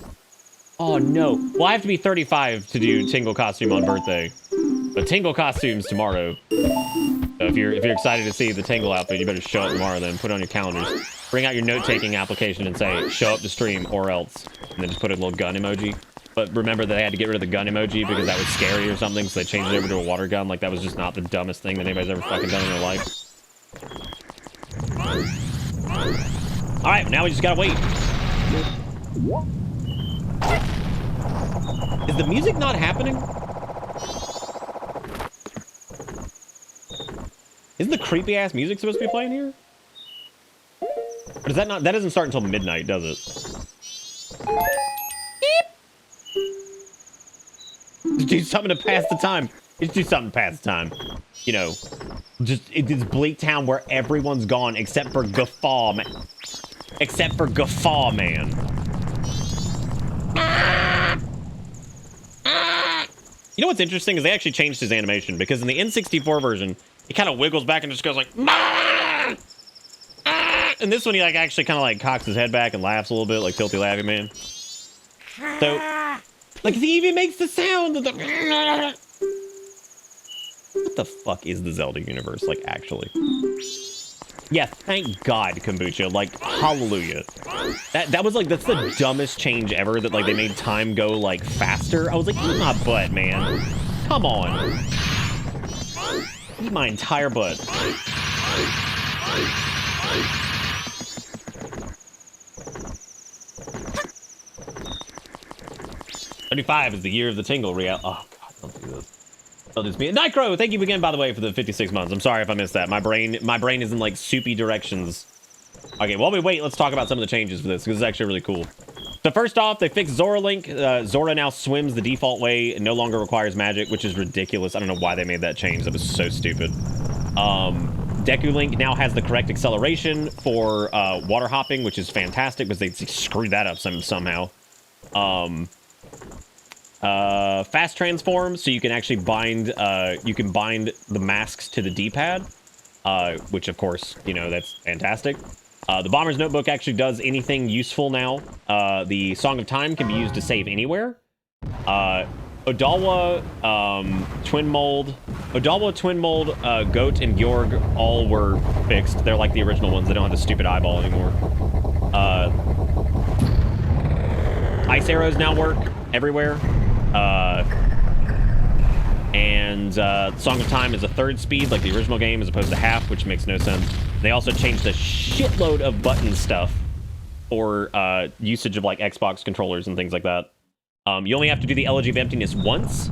Oh, no. Well, I have to be 35 to do Tingle costume on birthday. But Tingle costume's tomorrow. So if you're excited to see the Tingle outfit, you better show up tomorrow then. Put it on your calendars. Bring out your note-taking application and say, show up to stream or else. And then just put a little gun emoji. But remember that they had to get rid of the gun emoji because that was scary or something, so they changed it over to a water gun. Like, that was just not the dumbest thing that anybody's ever fucking done in their life. Alright, now we just gotta wait. Is the music not happening? Isn't the creepy-ass music supposed to be playing here? Or does that not... That doesn't start until midnight, does it? Just do something to pass the time. Just do something to pass the time. You know, just it's Bleak Town where everyone's gone except for Guffaw Man. Except for Guffaw Man. You know what's interesting is they actually changed his animation because in the N64 version, he kind of wiggles back and just goes like, and this one he like actually kind of like cocks his head back and laughs a little bit like Filthy Laffy Man. So, like he even makes the sound of the. What the fuck is the Zelda universe like actually? Yeah, thank God, Kombucha. Like, hallelujah. That was like, that's the dumbest change ever that like they made time go like faster. I was like, eat my butt, man. Come on. Eat my entire butt. '35 is the year of the Tingle real. Oh God, don't do this. Don't do this. Nitro, thank you again, by the way, for the 56 months. I'm sorry if I missed that. My brain is in like soupy directions. Okay, while we wait, let's talk about some of the changes for this because it's actually really cool. So first off, they fixed Zora Link. Zora now swims the default way and no longer requires magic, which is ridiculous. I don't know why they made that change. That was so stupid. Deku Link now has the correct acceleration for water hopping, which is fantastic because they screwed that up somehow. Fast transform, so you can actually bind the masks to the D-pad. which of course, you know, that's fantastic. The Bomber's Notebook actually does anything useful now. The Song of Time can be used to save anywhere. Odawa, Twin Mold, Goat, and Georg all were fixed. They're like the original ones. They don't have the stupid eyeball anymore. Ice arrows now work everywhere. And Song of Time is a third speed, like the original game, as opposed to half, which makes no sense. They also changed a shitload of button stuff for usage of like Xbox controllers and things like that. You only have to do the Elegy of Emptiness once.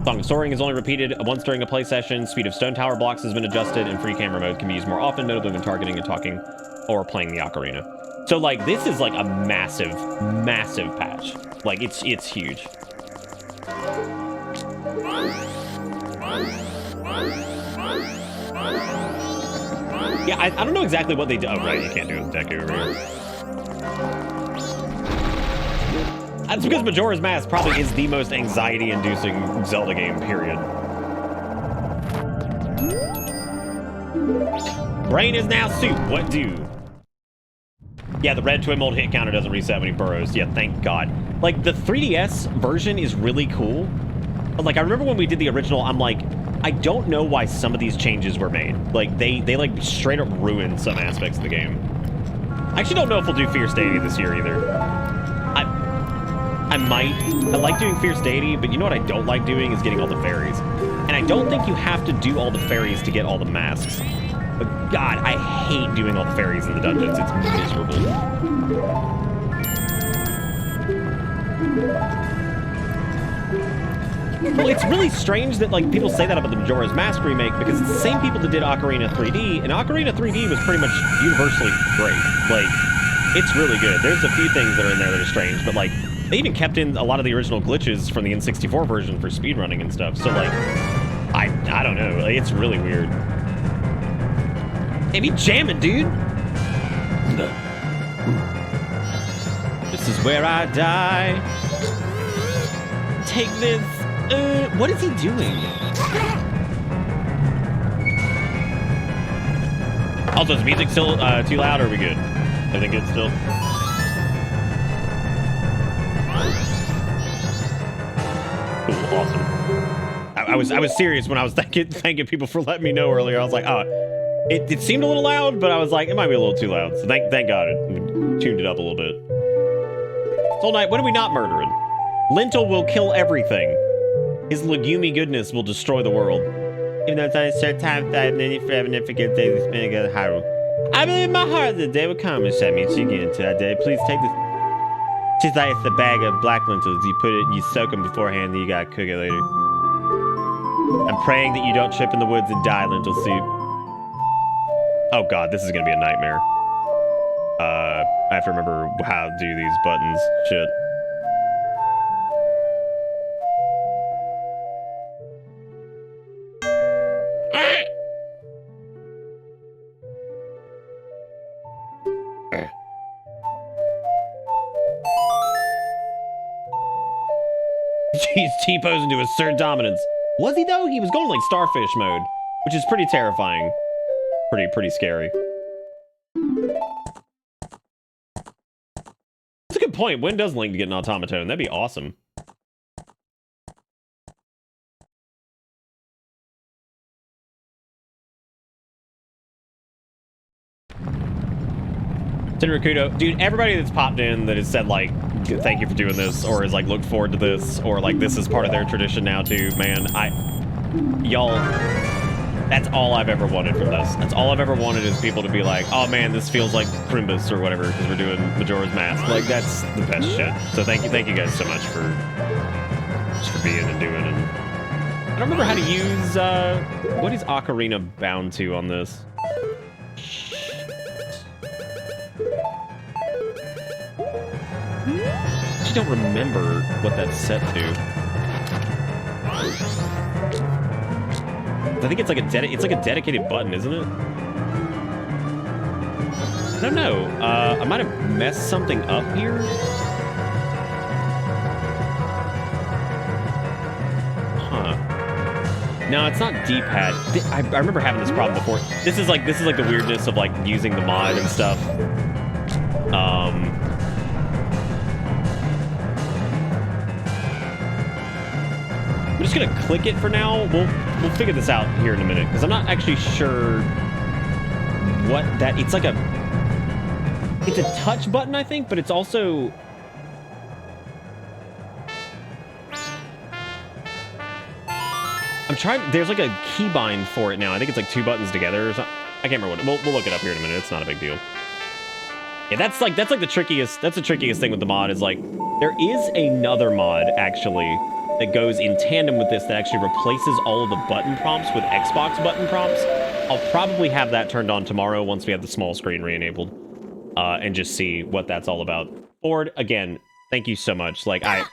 Song of Soaring is only repeated once during a play session. Speed of Stone Tower blocks has been adjusted, and free camera mode can be used more often, notably when targeting and talking or playing the ocarina. So like this is like a massive, massive patch. Like it's huge. Yeah, I don't know exactly what they do. Oh, right, you can't do it with Deku over here. That's because Majora's Mask probably is the most anxiety-inducing Zelda game, period. Brain is now soup. What do? Yeah, the red Twin Mold hit counter doesn't reset when he burrows. Yeah, thank God. Like, the 3DS version is really cool. But, like, I remember when we did the original, I'm like, I don't know why some of these changes were made. Like, they like, straight up ruined some aspects of the game. I actually don't know if we'll do Fierce Deity this year, either. I might. I like doing Fierce Deity, but you know what I don't like doing is getting all the fairies. And I don't think you have to do all the fairies to get all the masks. But God, I hate doing all the fairies in the dungeons. It's miserable. Well, it's really strange that like people say that about the Majora's Mask remake because it's the same people that did Ocarina 3D, and Ocarina 3D was pretty much universally great. Like, it's really good. There's a few things that are in there that are strange, but like, they even kept in a lot of the original glitches from the N64 version for speedrunning and stuff. So like, I don't know. Like, it's really weird. Hey, be jamming, dude. This is where I die. Take this. What is he doing? Also, is music still too loud, or are we good? Everything good still? Cool, awesome. I was serious when I was thanking people for letting me know earlier. I was like, oh, it seemed a little loud, but I was like, it might be a little too loud. So thank God it tuned it up a little bit. Soul Knight, what are we not murdering? Lentil will kill everything. His legumey goodness will destroy the world. Even though it's only a certain time, that many forever never forget days we spent together, Hyrule. I believe in my heart that the day will come and set me to get into that day. Please take this. Just like it's a bag of black lentils. You soak them beforehand, then you gotta cook it later. I'm praying that you don't trip in the woods and die, lentil soup. Oh God, this is gonna be a nightmare. I have to remember how to do these buttons. Shit. He's T-posing to assert dominance. Was he though? He was going like starfish mode, which is pretty terrifying. Pretty scary. That's a good point. When does Link get an automaton? That'd be awesome. Tenrakudo, dude, everybody that's popped in that has said like, thank you for doing this, or has like looked forward to this, or like this is part of their tradition now too, man, y'all, that's all I've ever wanted from this. That's all I've ever wanted is people to be like, oh man, this feels like Crimbus or whatever, because we're doing Majora's Mask. Like, that's the best shit. So thank you guys so much for being and doing. And I don't remember how to use, what is Ocarina bound to on this? I actually don't remember what that's set to. I think it's like a dedicated button, isn't it? I don't know. I might have messed something up here. Huh. No, it's not D-pad. I remember having this problem before. This is like the weirdness of like using the mod and stuff. I'm just gonna click it for now. We'll figure this out here in a minute because I'm not actually sure what that. It's a touch button, I think, but it's also. I'm trying. There's like a keybind for it now. I think it's like 2 buttons together or something. I can't remember what. We'll look it up here in a minute. It's not a big deal. Yeah, that's like the trickiest. That's the trickiest thing with the mod is like there is another mod actually that goes in tandem with this that actually replaces all of the button prompts with Xbox button prompts. I'll probably have that turned on tomorrow once we have the small screen re-enabled, and just see what that's all about. Ford, again, thank you so much. Like I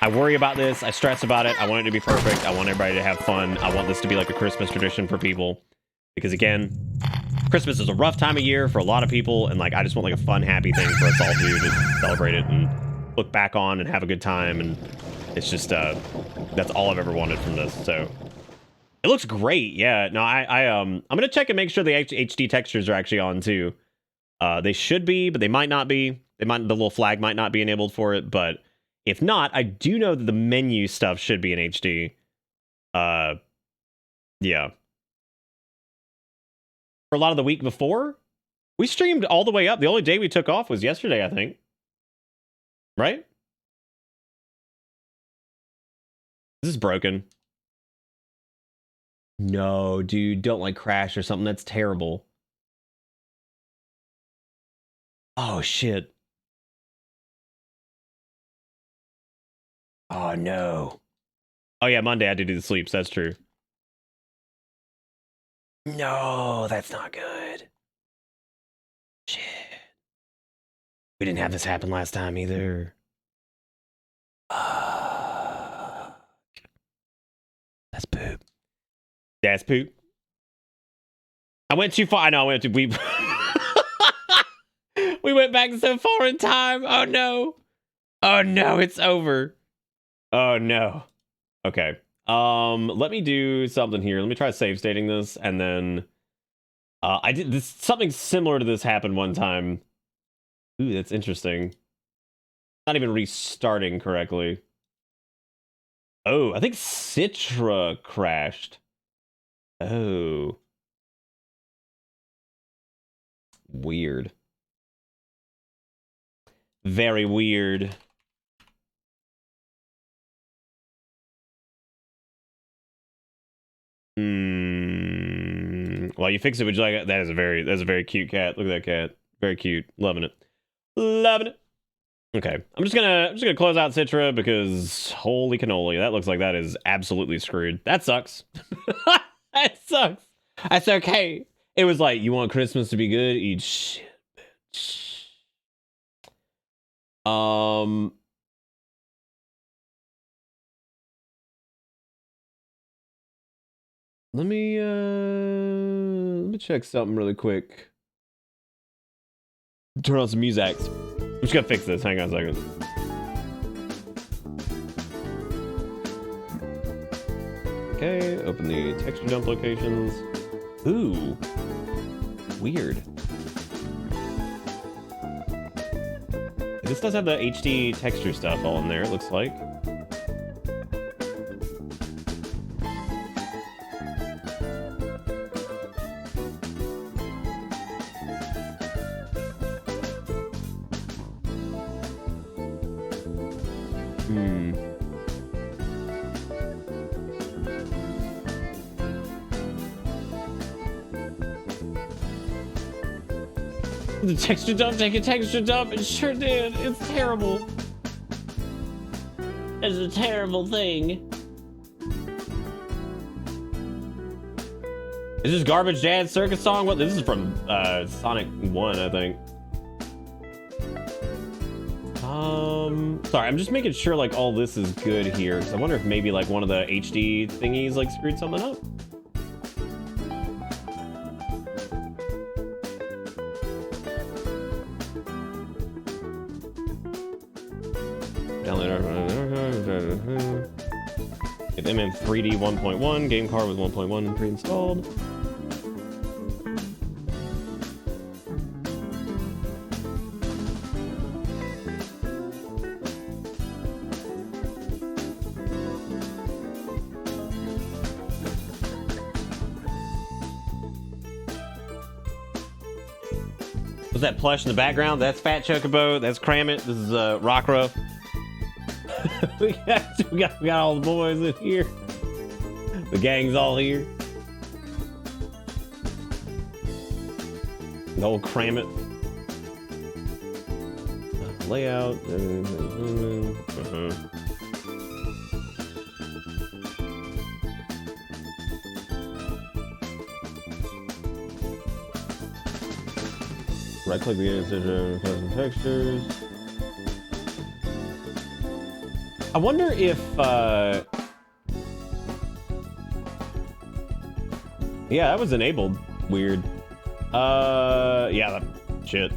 worry about this. I stress about it. I want it to be perfect. I want everybody to have fun. I want this to be like a Christmas tradition for people. Because again, Christmas is a rough time of year for a lot of people. And like, I just want like a fun, happy thing for us all to do to celebrate it and look back on and have a good time. And it's just, that's all I've ever wanted from this. So it looks great. Yeah. No, I'm going to check and make sure the HD textures are actually on too. They should be, but they might not be. The little flag might not be enabled for it, but if not, I do know that the menu stuff should be in HD. Yeah. For a lot of the week before, we streamed all the way up. The only day we took off was yesterday, I think. Right? This is broken. No, dude, don't like crash or something. That's terrible. Oh, shit. Oh, no. Oh, yeah, Monday I had to do the sleeps. That's true. No, that's not good. Shit. We didn't have this happen last time either. That's poop. That's poop. I went too far. I know I went too... We went back so far in time. Oh, no. Oh, no, it's over. Oh, no. Okay. Let me do something here. Let me try save stating this, and then I did this. Something similar to this happened one time. Ooh, that's interesting. Not even restarting correctly. Oh, I think Citra crashed. Oh. Weird. Very weird. Well, you fix it. Would you like it? That's a very cute cat. Look at that cat. Very cute. Loving it. Loving it. Okay. I'm just gonna close out Citra because holy cannoli, that looks like that is absolutely screwed. That sucks. That sucks. That's okay. It was like, you want Christmas to be good? Eat shit, bitch. Let me check something really quick. Turn on some music. I'm just gonna fix this. Hang on a second. Okay, open the texture dump locations. Ooh. Weird. This does have the HD texture stuff all in there, it looks like. The texture dump, take a texture dump. It sure did. It's terrible. It's a terrible thing. Is this Garbage Dad Circus song? What? This is from Sonic 1, I think. Sorry, I'm just making sure like all this is good here. Cause I wonder if maybe like one of the HD thingies like screwed something up. If MM3D 1.1, game card with 1.1 pre-installed. Was that plush in the background? That's Fat Chocobo. That's Cramit. This is Rockruff. we got all the boys in here. The gang's all here. The old Cramit. Layout. Right click the editor, custom textures. I wonder if yeah, that was enabled. Weird. Yeah, that shit.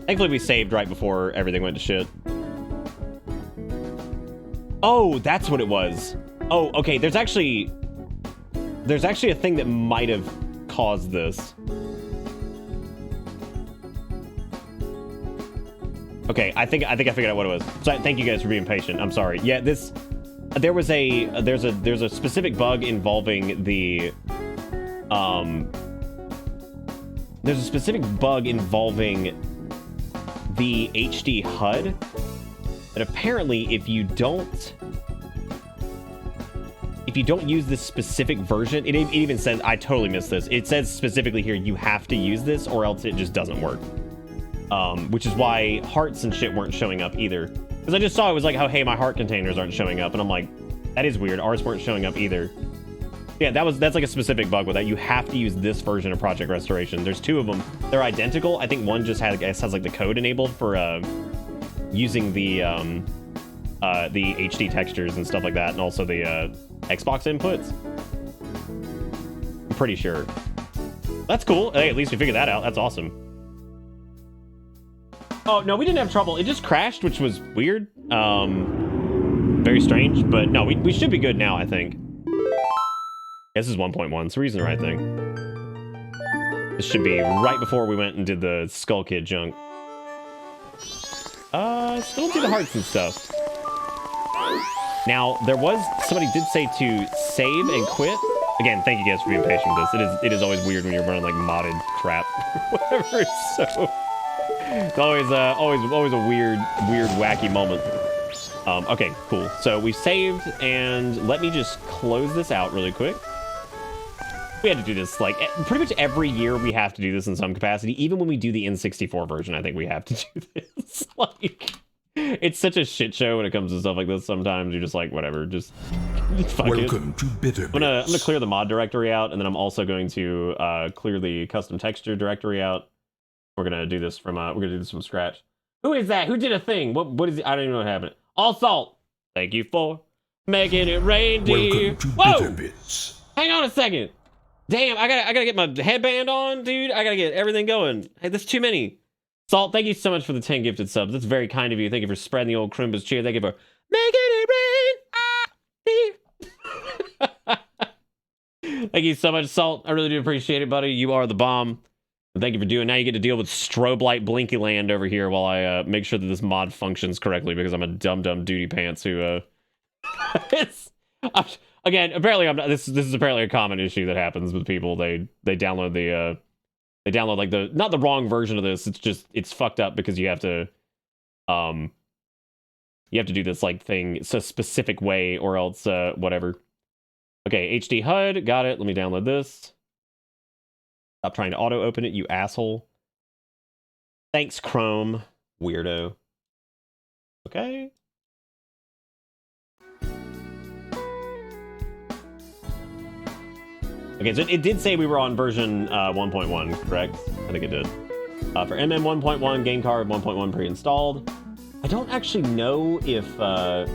Thankfully we saved right before everything went to shit. Oh, that's what it was. Oh, okay, there's actually a thing that might have caused this. Okay, I think I figured out what it was. So thank you guys for being patient. I'm sorry. Yeah, there's a specific bug involving the there's a specific bug involving the HD HUD. And apparently if you don't use this specific version, it even says, I totally missed this. It says specifically here, you have to use this or else it just doesn't work. Which is why hearts and shit weren't showing up either. Because I just saw it was like, oh, hey, my heart containers aren't showing up. And I'm like, that is weird. Ours weren't showing up either. Yeah, that's like a specific bug with that. You have to use this version of Project Restoration. There's two of them. They're identical. I think one just has like the code enabled for using the HD textures and stuff like that, and also the Xbox inputs. I'm pretty sure. That's cool. Hey, at least we figured that out. That's awesome. Oh, no, we didn't have trouble. It just crashed, which was weird. Very strange, but no, we should be good now, I think. This is 1.1, so we're using the right thing. This should be right before we went and did the Skull Kid junk. Still do the hearts and stuff. Now, somebody did say to save and quit. Again, thank you guys for being patient with this. It is always weird when you're running like modded crap. Whatever, so it's always a weird, wacky moment. Okay, cool. So we saved, and let me just close this out really quick. We had to do this, like, pretty much every year we have to do this in some capacity. Even when we do the N64 version, I think we have to do this. Like, it's such a shit show when it comes to stuff like this. Sometimes you're just like, whatever, just fuck it. Welcome to Bitter I'm gonna clear the mod directory out, and then I'm also going to clear the custom texture directory out. We're gonna do this from scratch. Who is that? Who did a thing? What is it? I don't even know what happened. All salt. Thank you for making it rain, dear. Welcome to Whoa! Bitter Bits. Hang on a second. Damn, I gotta get my headband on, dude. I gotta get everything going. Hey, that's too many. Salt, thank you so much for the 10 gifted subs. That's very kind of you. Thank you for spreading the old Crimbus cheer. Thank you for making it rain. Thank you so much, Salt. I really do appreciate it, buddy. You are the bomb. Thank you for doing. Now you get to deal with strobe light blinky land over here while I make sure that this mod functions correctly, because I'm a dumb duty pants who again, apparently I'm not, this is apparently a common issue that happens with people. They download they download like not the wrong version of this. It's just, it's fucked up because you have to do this like thing. It's a specific way or else whatever. Okay, HD HUD, got it. Let me download this. Stop trying to auto open it, you asshole. Thanks, Chrome, weirdo. Okay. Okay, so it did say we were on version 1.1, correct? I think it did. For MM 1.1, game card 1.1 pre-installed. I don't actually know if try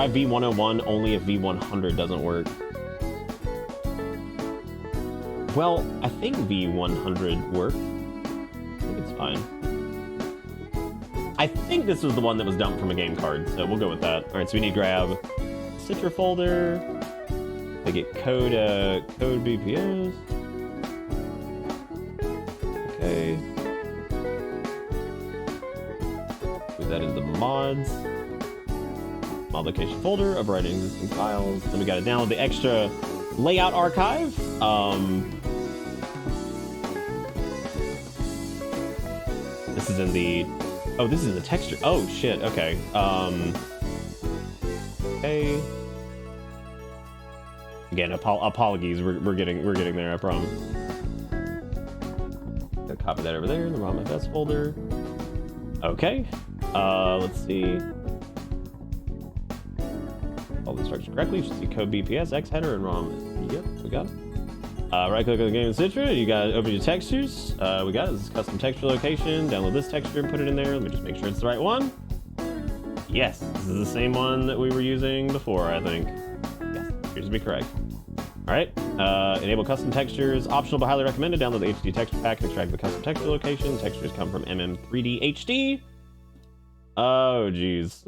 V101 only if V100 doesn't work. Well, I think V100 worked. I think it's fine. I think this was the one that was dumped from a game card, so we'll go with that. All right, so we need to grab Citra folder. I get code BPS. Okay. Put that into the mods. Mod location folder, overriding existing files. Then we got to download the extra layout archive. This is in the... Oh, this is in the texture. Oh, shit. Okay. Okay. Again, apologies. We're getting there, I promise. Gonna copy that over there in the ROM.fs folder. Okay. Let's see. All the instructions correctly. You should see code BPS, X header, and ROM. Yep, we got it. Right click on the game in Citra. You got to open your textures. We got it. This is custom texture location. Download this texture and put it in there. Let me just make sure it's the right one. Yes, this is the same one that we were using before, I think. Yes, appears to be correct. All right. Enable custom textures. Optional but highly recommended. Download the HD texture pack and extract the custom texture location. Textures come from MM3D HD. Oh, jeez.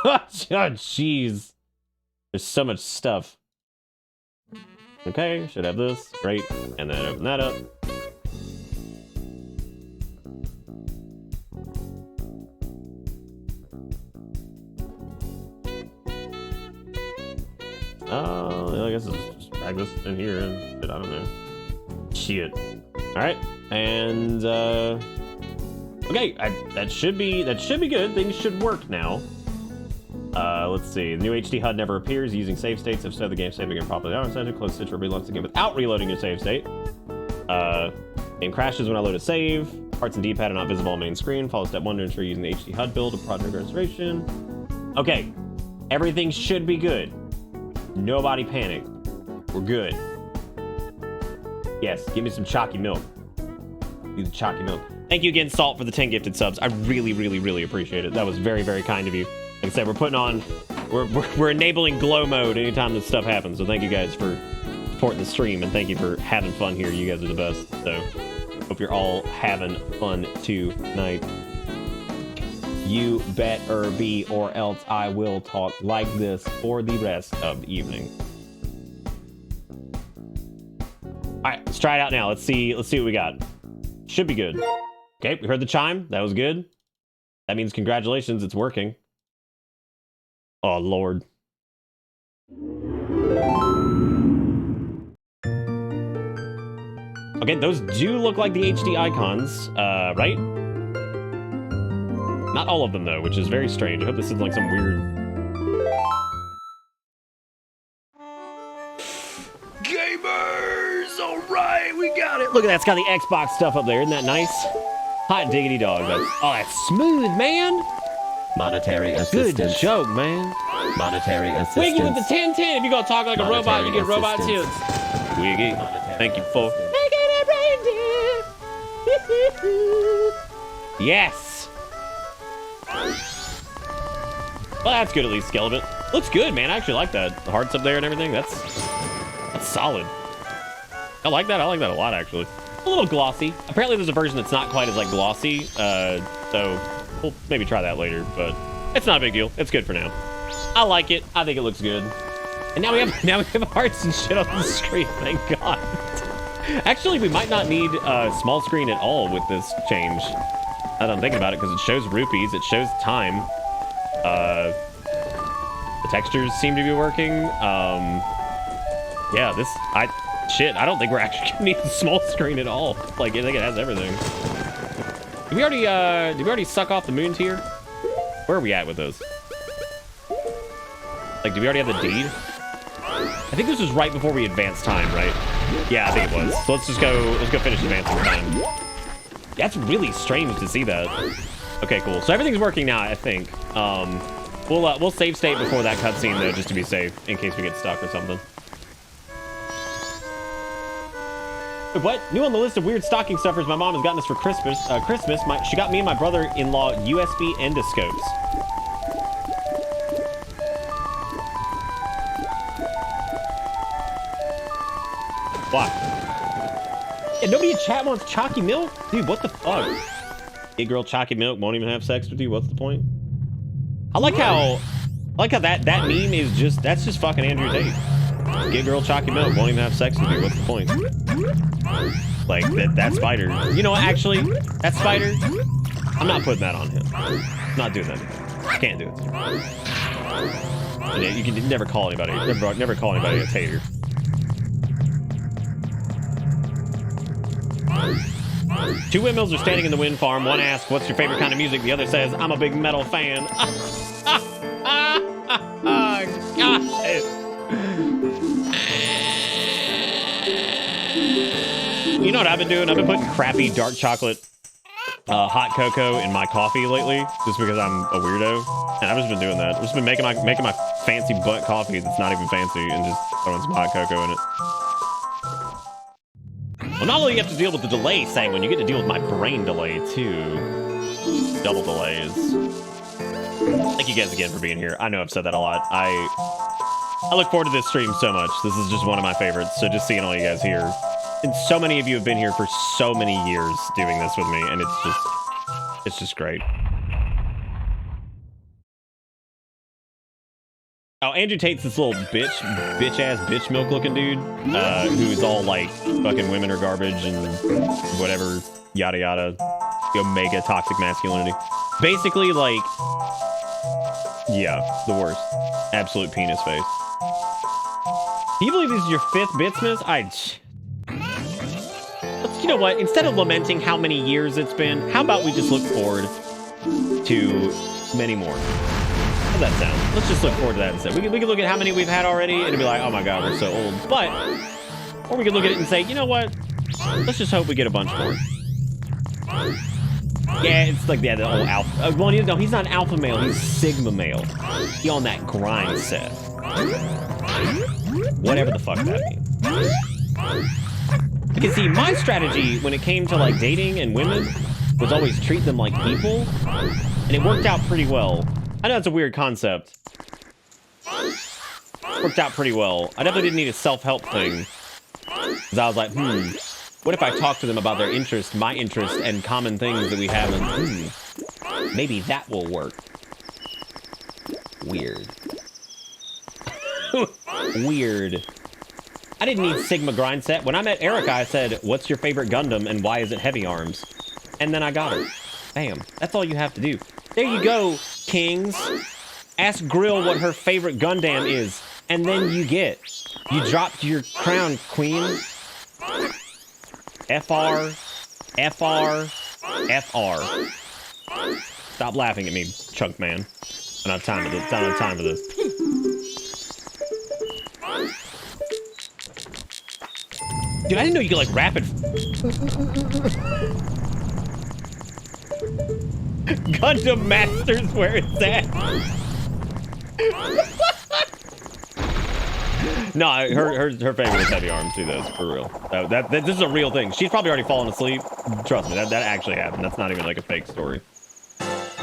Oh, jeez. There's so much stuff. Okay, should have this. Great. And then open that up. I guess it's just drag this in here and shit, I don't know. Shit. Alright. And okay, that should be good. Things should work now. Let's see. The new HD HUD never appears using save states. If so, the game saved again properly. Close Citra relaunch the game without reloading your save state. Game crashes when I load a save. Parts and D-pad are not visible on main screen. Follow step 1 to ensure using the HD HUD build of project restoration. Okay. Everything should be good. Nobody panic. We're good. Yes, give me some chalky milk. Need the chalky milk. Thank you again, Salt, for the 10 gifted subs. I really, really, really appreciate it. That was very, very kind of you. Like I said, we're enabling glow mode anytime this stuff happens. So thank you guys for supporting the stream, and thank you for having fun here. You guys are the best. So hope you're all having fun tonight. You better be, or else I will talk like this for the rest of the evening. All right, let's try it out now. Let's see what we got. Should be good. Okay, we heard the chime. That was good. That means congratulations, it's working. Oh, Lord. Okay, those do look like the HD icons, right? Not all of them, though, which is very strange. I hope this isn't like some weird... Gamers! All right, we got it! Look at that, it's got the Xbox stuff up there. Isn't that nice? Hot diggity dog. Oh, that's smooth, man! Monetary assistance. Good joke, man. Monetary assistance. Wiggy with the 10-10. If you're gonna talk like a robot, you get robot tips. Wiggy. Thank you for making it reindeer. Yes. Well, that's good at least, Skeleton. Looks good, man. I actually like that. The hearts up there and everything. That's solid. I like that. I like that a lot, actually. A little glossy. Apparently, there's a version that's not quite as like glossy. So we'll maybe try that later, but it's not a big deal. It's good for now. I like it. I think it looks good. And now we have hearts and shit on the screen. Thank God. Actually, we might not need a small screen at all with this change. Now that I'm thinking about it, because it shows rupees, it shows time. The textures seem to be working. Yeah, I don't think we're actually gonna need a small screen at all. Like, I think it has everything. Did we already suck off the moons here? Where are we at with those? Like, did we already have the deed? I think this was right before we advanced time, right? Yeah, I think it was. So let's go finish advancing time. That's really strange to see that. Okay, cool. So everything's working now, I think. We'll save state before that cutscene though, just to be safe, in case we get stuck or something. Wait, what? New on the list of weird stocking stuffers my mom has gotten us for Christmas. She got me and my brother-in-law USB endoscopes. What? And nobody in chat wants chalky milk? Dude, what the fuck? Get girl chalky milk won't even have sex with you. What's the point? I like how that meme is that's just fucking Andrew Tate. Get girl chalky milk won't even have sex with you. What's the point? Like that spider. You know what? Actually, that spider. I'm not putting that on him. I'm not doing that. Can't do it. Yeah, you can never call anybody. Never call anybody a tater. Two windmills are standing in the wind farm. One asks, "What's your favorite kind of music?" The other says, "I'm a big metal fan." God. You know what I've been doing? I've been putting crappy dark chocolate hot cocoa in my coffee lately, just because I'm a weirdo, and I've just been doing that. I've just been making my fancy butt coffee that's not even fancy, and just throwing some hot cocoa in it. Well, not only do you have to deal with the delay, Sanguine, you get to deal with my brain delay too. Double delays. Thank you guys again for being here. I know I've said that a lot. I look forward to this stream so much. This is just one of my favorites. So just seeing all you guys here. And so many of you have been here for so many years doing this with me, and it's just great. Oh, Andrew Tate's this little bitch milk looking dude, who is all like fucking women are garbage and whatever, yada yada, the omega toxic masculinity. Basically, like, yeah, the worst. Absolute penis face. Can you believe this is your 5th Bitsmith? You know what? Instead of lamenting how many years it's been, how about we just look forward to many more? How's that sound? Let's just look forward to that instead. We can look at how many we've had already and be like, oh my god, we're so old. But, or we can look at it and say, you know what? Let's just hope we get a bunch more. Yeah, it's like, yeah, the old alpha. Well, no, he's not an alpha male. He's sigma male. He on that grind set. Whatever the fuck that means. Because see, my strategy when it came to like dating and women was always treat them like people, and it worked out pretty well. I know it's a weird concept. Worked out pretty well. I definitely didn't need a self-help thing. Because I was like, what if I talk to them about their interest, my interest, and common things that we have, and maybe that will work. Weird. Weird. I didn't need Sigma grind set. When I met Erica, I said, what's your favorite Gundam and why is it heavy arms? And then I got her. Bam. That's all you have to do. There you go, kings. Ask Grill what her favorite Gundam is, and then you get. You dropped your crown, queen. FR. FR. FR. Stop laughing at me, chunk man. I don't have time for this. I don't have time for this. Dude, I didn't know you could like rapid. Gundam Masters, where it's at. No, her favorite is heavy arms too. Though, for real. This is a real thing. She's probably already fallen asleep. Trust me, that actually happened. That's not even like a fake story.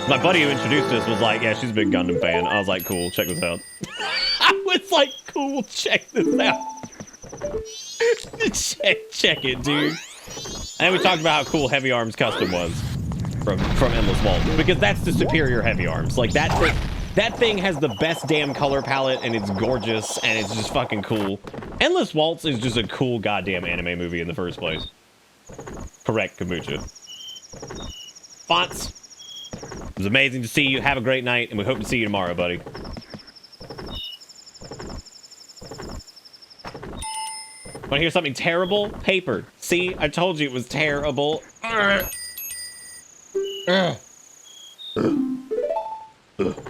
My buddy who introduced us was like, "Yeah, she's a big Gundam fan." I was like, "Cool, check this out." I was like, "Cool, check this out." check it, dude. And we talked about how cool Heavy Arms Custom was from Endless Waltz, because that's the superior Heavy Arms. Like that thing has the best damn color palette, and it's gorgeous, and it's just fucking cool. Endless Waltz is just a cool goddamn anime movie in the first place. Correct, Kombucha. Fonts, it was amazing to see you. Have a great night, and we hope to see you tomorrow, buddy. Want to hear something terrible? Paper. See, I told you it was terrible. I'm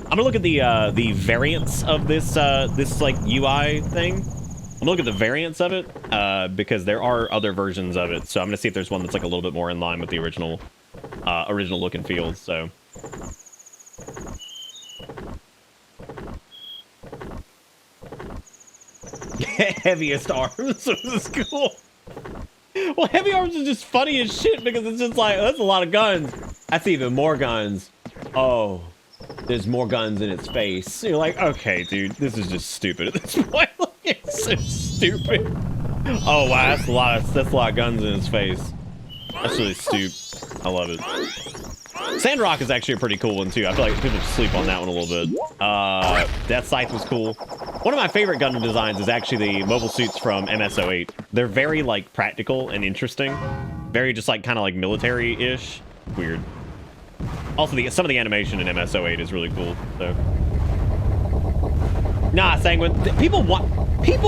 gonna look at the variants of this like UI thing. I'm gonna look at the variants of it because there are other versions of it. So I'm gonna see if there's one that's like a little bit more in line with the original look and feel. So. Heaviest arms. This is cool. Well, heavy arms is just funny as shit because it's just like, oh, that's a lot of guns. That's even more guns. Oh, there's more guns in its face. So you're like, okay, dude, this is just stupid at this point. Like, it's so stupid. Oh wow, that's a lot of guns in its face. That's really stupid. I love it. Sandrock is actually a pretty cool one too. I feel like people sleep on that one a little bit. Death Scythe was cool. One of my favorite Gundam designs is actually the mobile suits from MS-08. They're very like practical and interesting. Very just like kind of like military-ish. Weird. Also, some of the animation in MS-08 is really cool. So, nah, Sanguine. People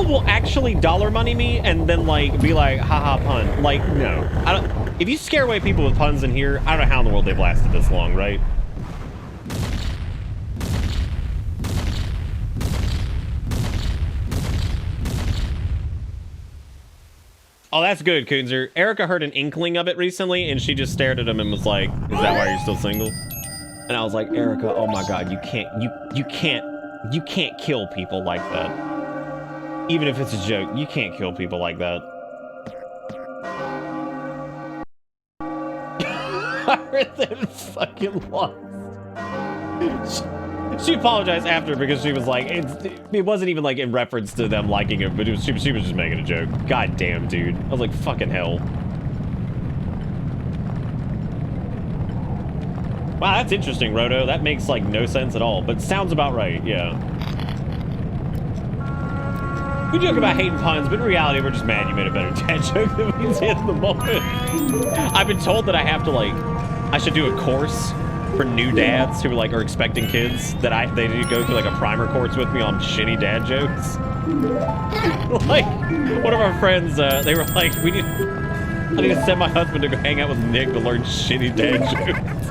will actually dollar money me and then like be like, haha, pun. Like, no, I don't. If you scare away people with puns in here, I don't know how in the world they've lasted this long, right? Oh, that's good, Kunzer. Erica heard an inkling of it recently, and she just stared at him and was like, "Is that why you're still single?" And I was like, "Erica, oh my God, you can't kill people like that. Even if it's a joke, you can't kill people like that." Then fucking lost. She apologized after because she was like, it wasn't even like in reference to them liking it, but she was just making a joke. God damn, dude. I was like, fucking hell. Wow, that's interesting, Roto. That makes like no sense at all, but sounds about right, yeah. We joke about hating puns, but in reality, we're just mad you made a better dad joke than we did at the moment. I've been told that I have to like, I should do a course for new dads who are expecting kids, that they need to go through like a primer course with me on shitty dad jokes. Like one of our friends, they were like, I need to send my husband to go hang out with Nick to learn shitty dad jokes.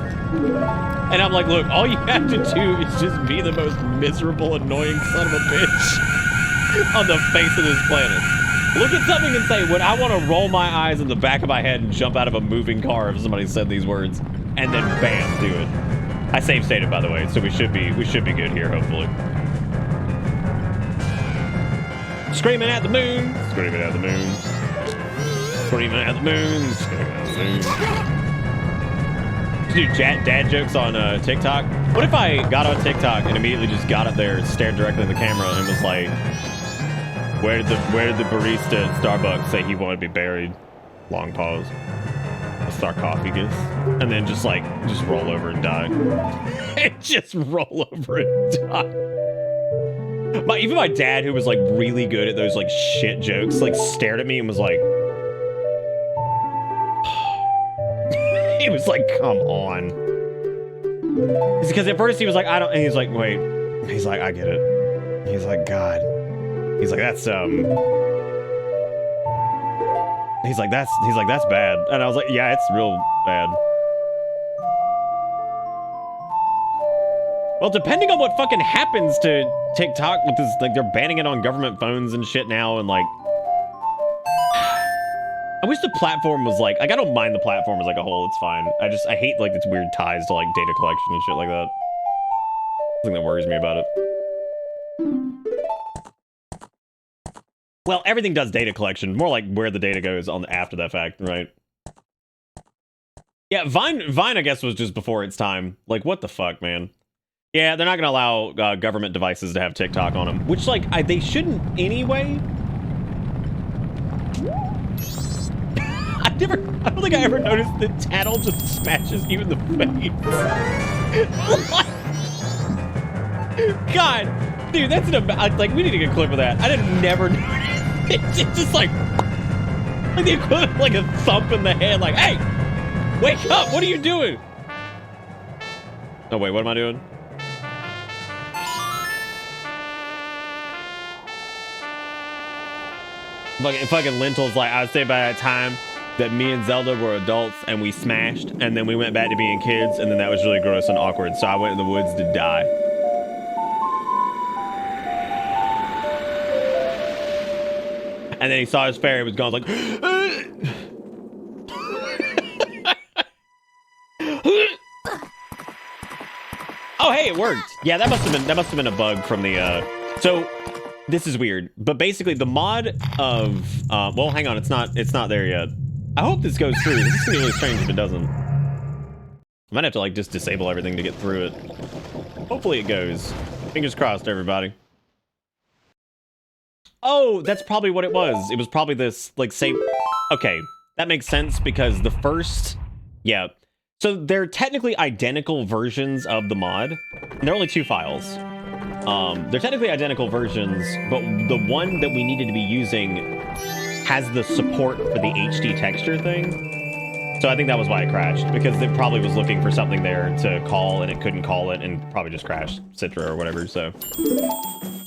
And I'm like, look, all you have to do is just be the most miserable, annoying son of a bitch on the face of this planet. Look at something and say, would I want to roll my eyes in the back of my head and jump out of a moving car if somebody said these words? And then bam, do it. I save stated, by the way, so we should be good here, hopefully. Screaming at the moon. Screaming at the moon. Screaming at the moon. Screaming at the moon. Do dad jokes on TikTok. What if I got on TikTok and immediately just got up there, stared directly at the camera, and was like, Where did the barista at Starbucks say he wanted to be buried? Long pause. A sarcophagus. And then just roll over and die. And just roll over and die. Even my dad, who was like really good at those like shit jokes, like stared at me and was like, he was like, come on. It's because at first he was like, I don't, and he's like, wait. He's like, I get it. He's like, God. He's like, that's bad. And I was like, yeah, it's real bad. Well, depending on what fucking happens to TikTok with this, like, they're banning it on government phones and shit now, and like, I wish the platform was like I don't mind the platform as like a whole, it's fine. I hate like its weird ties to like data collection and shit like that. Something that worries me about it. Well, everything does data collection. More like where the data goes on after that fact, right? Yeah, Vine, I guess, was just before its time. Like, what the fuck, man? Yeah, they're not gonna allow government devices to have TikTok on them, which, like, they shouldn't anyway. I don't think I ever noticed that Tattle just smashes you in the face. God, dude, that's like, we need to get a clip of that. I didn't never notice. It's just like the equivalent of like a thump in the head, like, hey, wake up, what are you doing? Oh wait, what am I doing? Fucking Lentil's like, I would say by that time that me and Zelda were adults and we smashed, and then we went back to being kids, and then that was really gross and awkward, so I went in the woods to die. And then he saw his fairy was gone, like, oh hey, it worked. Yeah, that must have been a bug from the so this is weird, but basically the mod of well, hang on, it's not there yet. I hope this goes through. This is gonna be really strange if it doesn't. I might have to like just disable everything to get through it. Hopefully it goes. Fingers crossed, everybody. Oh, that's probably what it was. It was probably this, like, save. Okay, that makes sense because the first, yeah. So they're technically identical versions of the mod. And they're only 2 files. They're technically identical versions, but the one that we needed to be using has the support for the HD texture thing. So I think that was why it crashed, because it probably was looking for something there to call and it couldn't call it and probably just crashed Citra or whatever, so.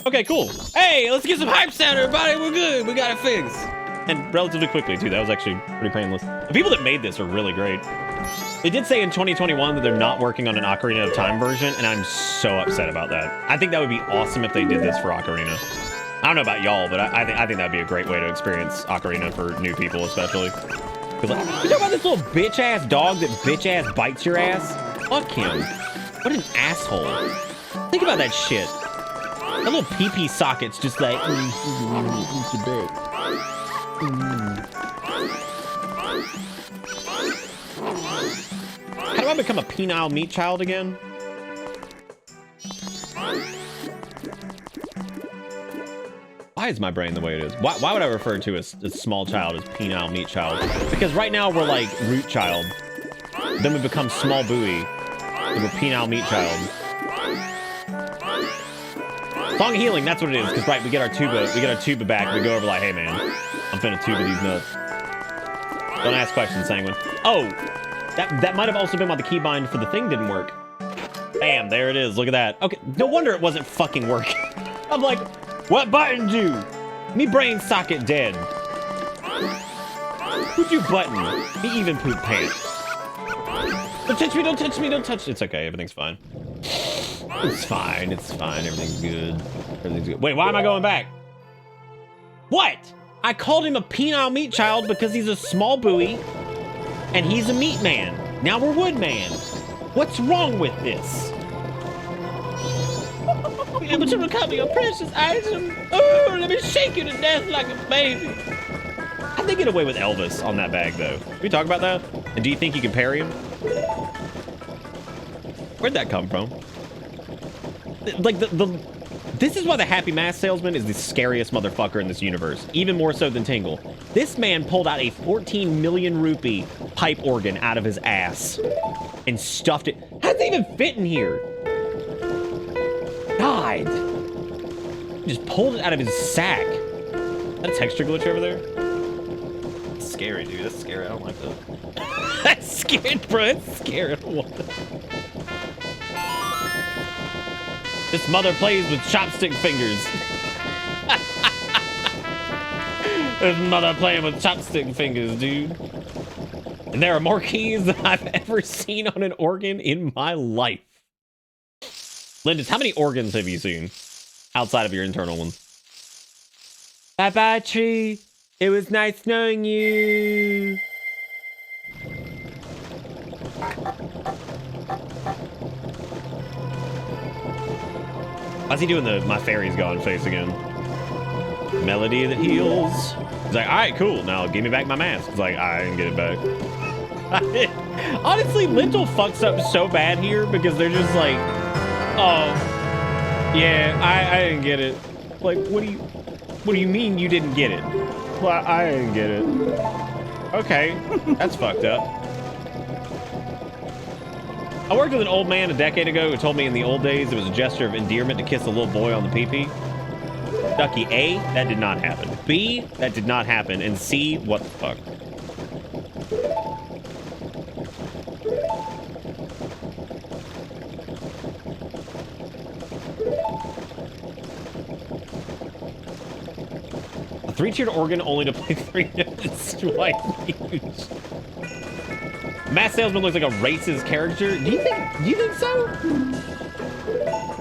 Okay, cool. Hey, let's get some hype sound, everybody. We're good. We got it fixed. And relatively quickly, too. That was actually pretty painless. The people that made this are really great. They did say in 2021 that they're not working on an Ocarina of Time version, and I'm so upset about that. I think that would be awesome if they did this for Ocarina. I don't know about y'all, but I think that'd be a great way to experience Ocarina for new people, especially. Because, like, you talk about this little bitch-ass dog that bitch-ass bites your ass? Fuck him. What an asshole. Think about that shit. That little pee-pee socket's just like... How do I become a penile meat child again? Why is my brain the way it is? Why would I refer to a small child as penile meat child? Because right now we're like root child. Then we become small buoy. And we're penile meat child. Song of Healing, that's what it is. Because right, we get our tuba back. We go over like, hey man, I'm finna tuba these nuts. Don't ask questions, Sanguine. Oh, that might have also been why the keybind for the thing didn't work. Bam, there it is. Look at that. Okay, no wonder it wasn't fucking working. I'm like, what button do? Me brain socket dead. Who'd you button? Me even poop pants. Don't touch me, don't touch me, don't touch. It's okay, everything's fine. It's fine, everything's good. Everything's good. Wait, why am I going back? What? I called him a penile meat child because he's a small buoy and he's a meat man. Now we're wood man. What's wrong with this? Be able to recover your precious item. Oh, let me shake you to death like a baby. How'd they get away with Elvis on that bag, though? Can we talk about that? And do you think you can parry him? Where'd that come from? Like, this is why the Happy Mask Salesman is the scariest motherfucker in this universe. Even more so than Tingle. This man pulled out a 14 million rupee pipe organ out of his ass and stuffed it. How does it even fit in here? God. He just pulled it out of his sack. Is that a texture glitch over there? That's scary, dude. That's scary. I don't like that. That's scary, bro. That's scary. I don't want that. This mother plays with chopstick fingers. This mother playing with chopstick fingers, dude. And there are more keys than I've ever seen on an organ in my life. Lindis, how many organs have you seen outside of your internal ones? Bye-bye, tree. It was nice knowing you. Why's he doing the my fairy's gone face again? Melody that heals. He's like, all right, cool. Now give me back my mask. It's like, I didn't get it back. Honestly, Lintel fucks up so bad here because they're just like, oh, yeah, I didn't get it. Like, what do you mean you didn't get it? Well, I didn't get it. Okay, that's fucked up. I worked with an old man a decade ago who told me in the old days it was a gesture of endearment to kiss a little boy on the pee-pee. Ducky, A, that did not happen. B, that did not happen. And C, what the fuck? A 3-tiered organ only to play 3 notes. Twice huge. Mass Salesman looks like a racist character. Do you think so?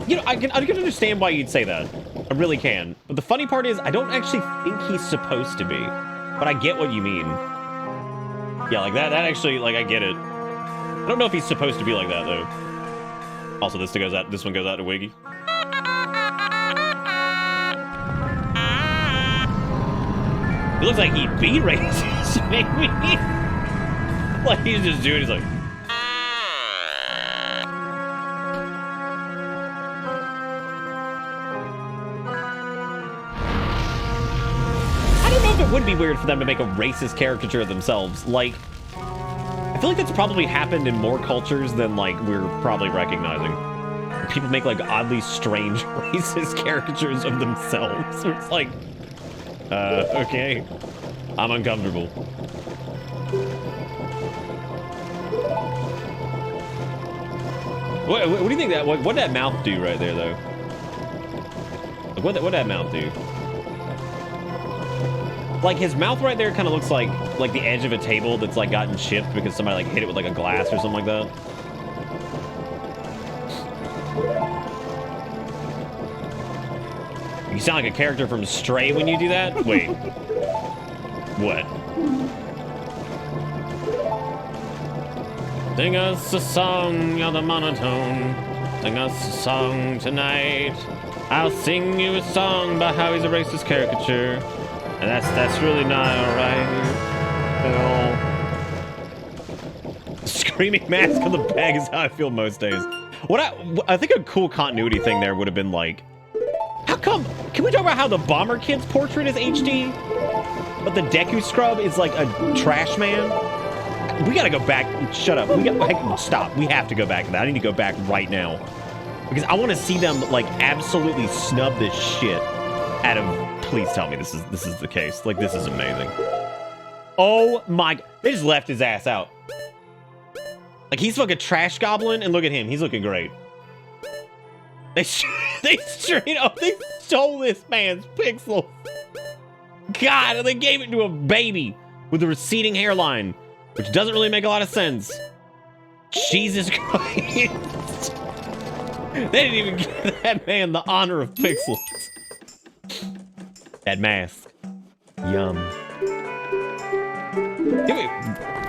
You know, I can understand why you'd say that. I really can. But the funny part is, I don't actually think he's supposed to be. But I get what you mean. Yeah, like that actually, like, I get it. I don't know if he's supposed to be like that, though. Also, this one goes out to Wiggy. It looks like he'd be racist, maybe. Like, he's just doing, he's like... I don't know if it would be weird for them to make a racist caricature of themselves. Like, I feel feel like that's probably happened in more cultures than like we're probably recognizing. People make like oddly strange racist caricatures of themselves. It's like, okay, I'm uncomfortable. What do you think that? What'd that mouth do right there, though? Like, what'd that mouth do? Like his mouth right there kind of looks like the edge of a table that's like gotten chipped because somebody like hit it with like a glass or something like that. You sound like a character from Stray when you do that. Wait, what? Sing us a song, you're the monotone. Sing us a song tonight. I'll sing you a song about how he's a racist caricature. And that's really not alright at all. Screaming mask on the bag is how I feel most days. What I think a cool continuity thing there would have been like, how come, can we talk about how the Bomber Kid's portrait is HD, but the Deku Scrub is like a trash man? We gotta go back. Shut up. Stop. We have to go back to that. I need to go back right now. Because I want to see them, like, absolutely snub this shit out of... Please tell me this is the case. Like, this is amazing. Oh, my... They just left his ass out. Like, he's fucking trash goblin, and look at him. He's looking great. They straight up... They stole this man's pixel. God, and they gave it to a baby with a receding hairline. Which doesn't really make a lot of sense. Jesus Christ. They didn't even give that man the honor of pixels. That mask. Yum.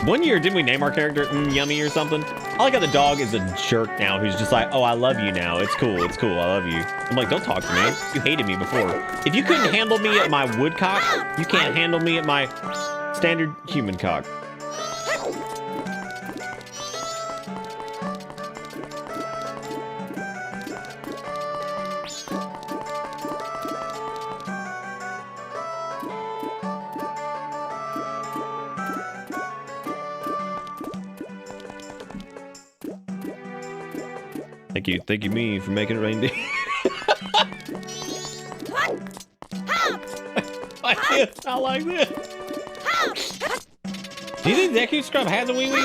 One year, didn't we name our character Yummy or something? I like how the dog is a jerk now who's just like, oh, I love you now. It's cool. It's cool. I love you. I'm like, don't talk to me. You hated me before. If you couldn't handle me at my woodcock, you can't handle me at my standard human cock. Thank you, me, for making it rain. I can't sound like this. Do you think Deku Scrub has a wee-wee?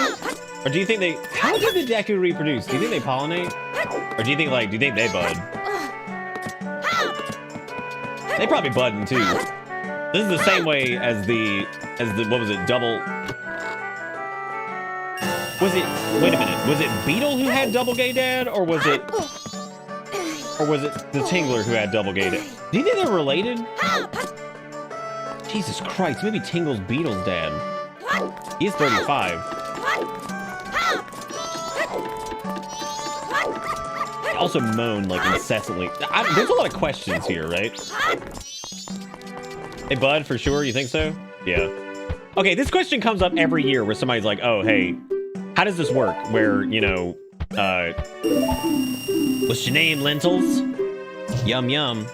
Or do you think they... How do the Deku reproduce? Do you think they pollinate? Or do you think, like, they bud? They probably budding, too. This is the same way as the, what was it, double... Was it, wait a minute, was it Beetle who had double gay dad, or was it the Tingler who had double gay dad? Do you think they're related? Jesus Christ, maybe Tingle's Beetle's dad. He is 35. I also moan, like, incessantly. There's a lot of questions here, right? Hey, bud, for sure, you think so? Yeah. Okay, this question comes up every year where somebody's like, oh, hey, how does this work? Where, you know, what's your name, Lentils? Yum, yum.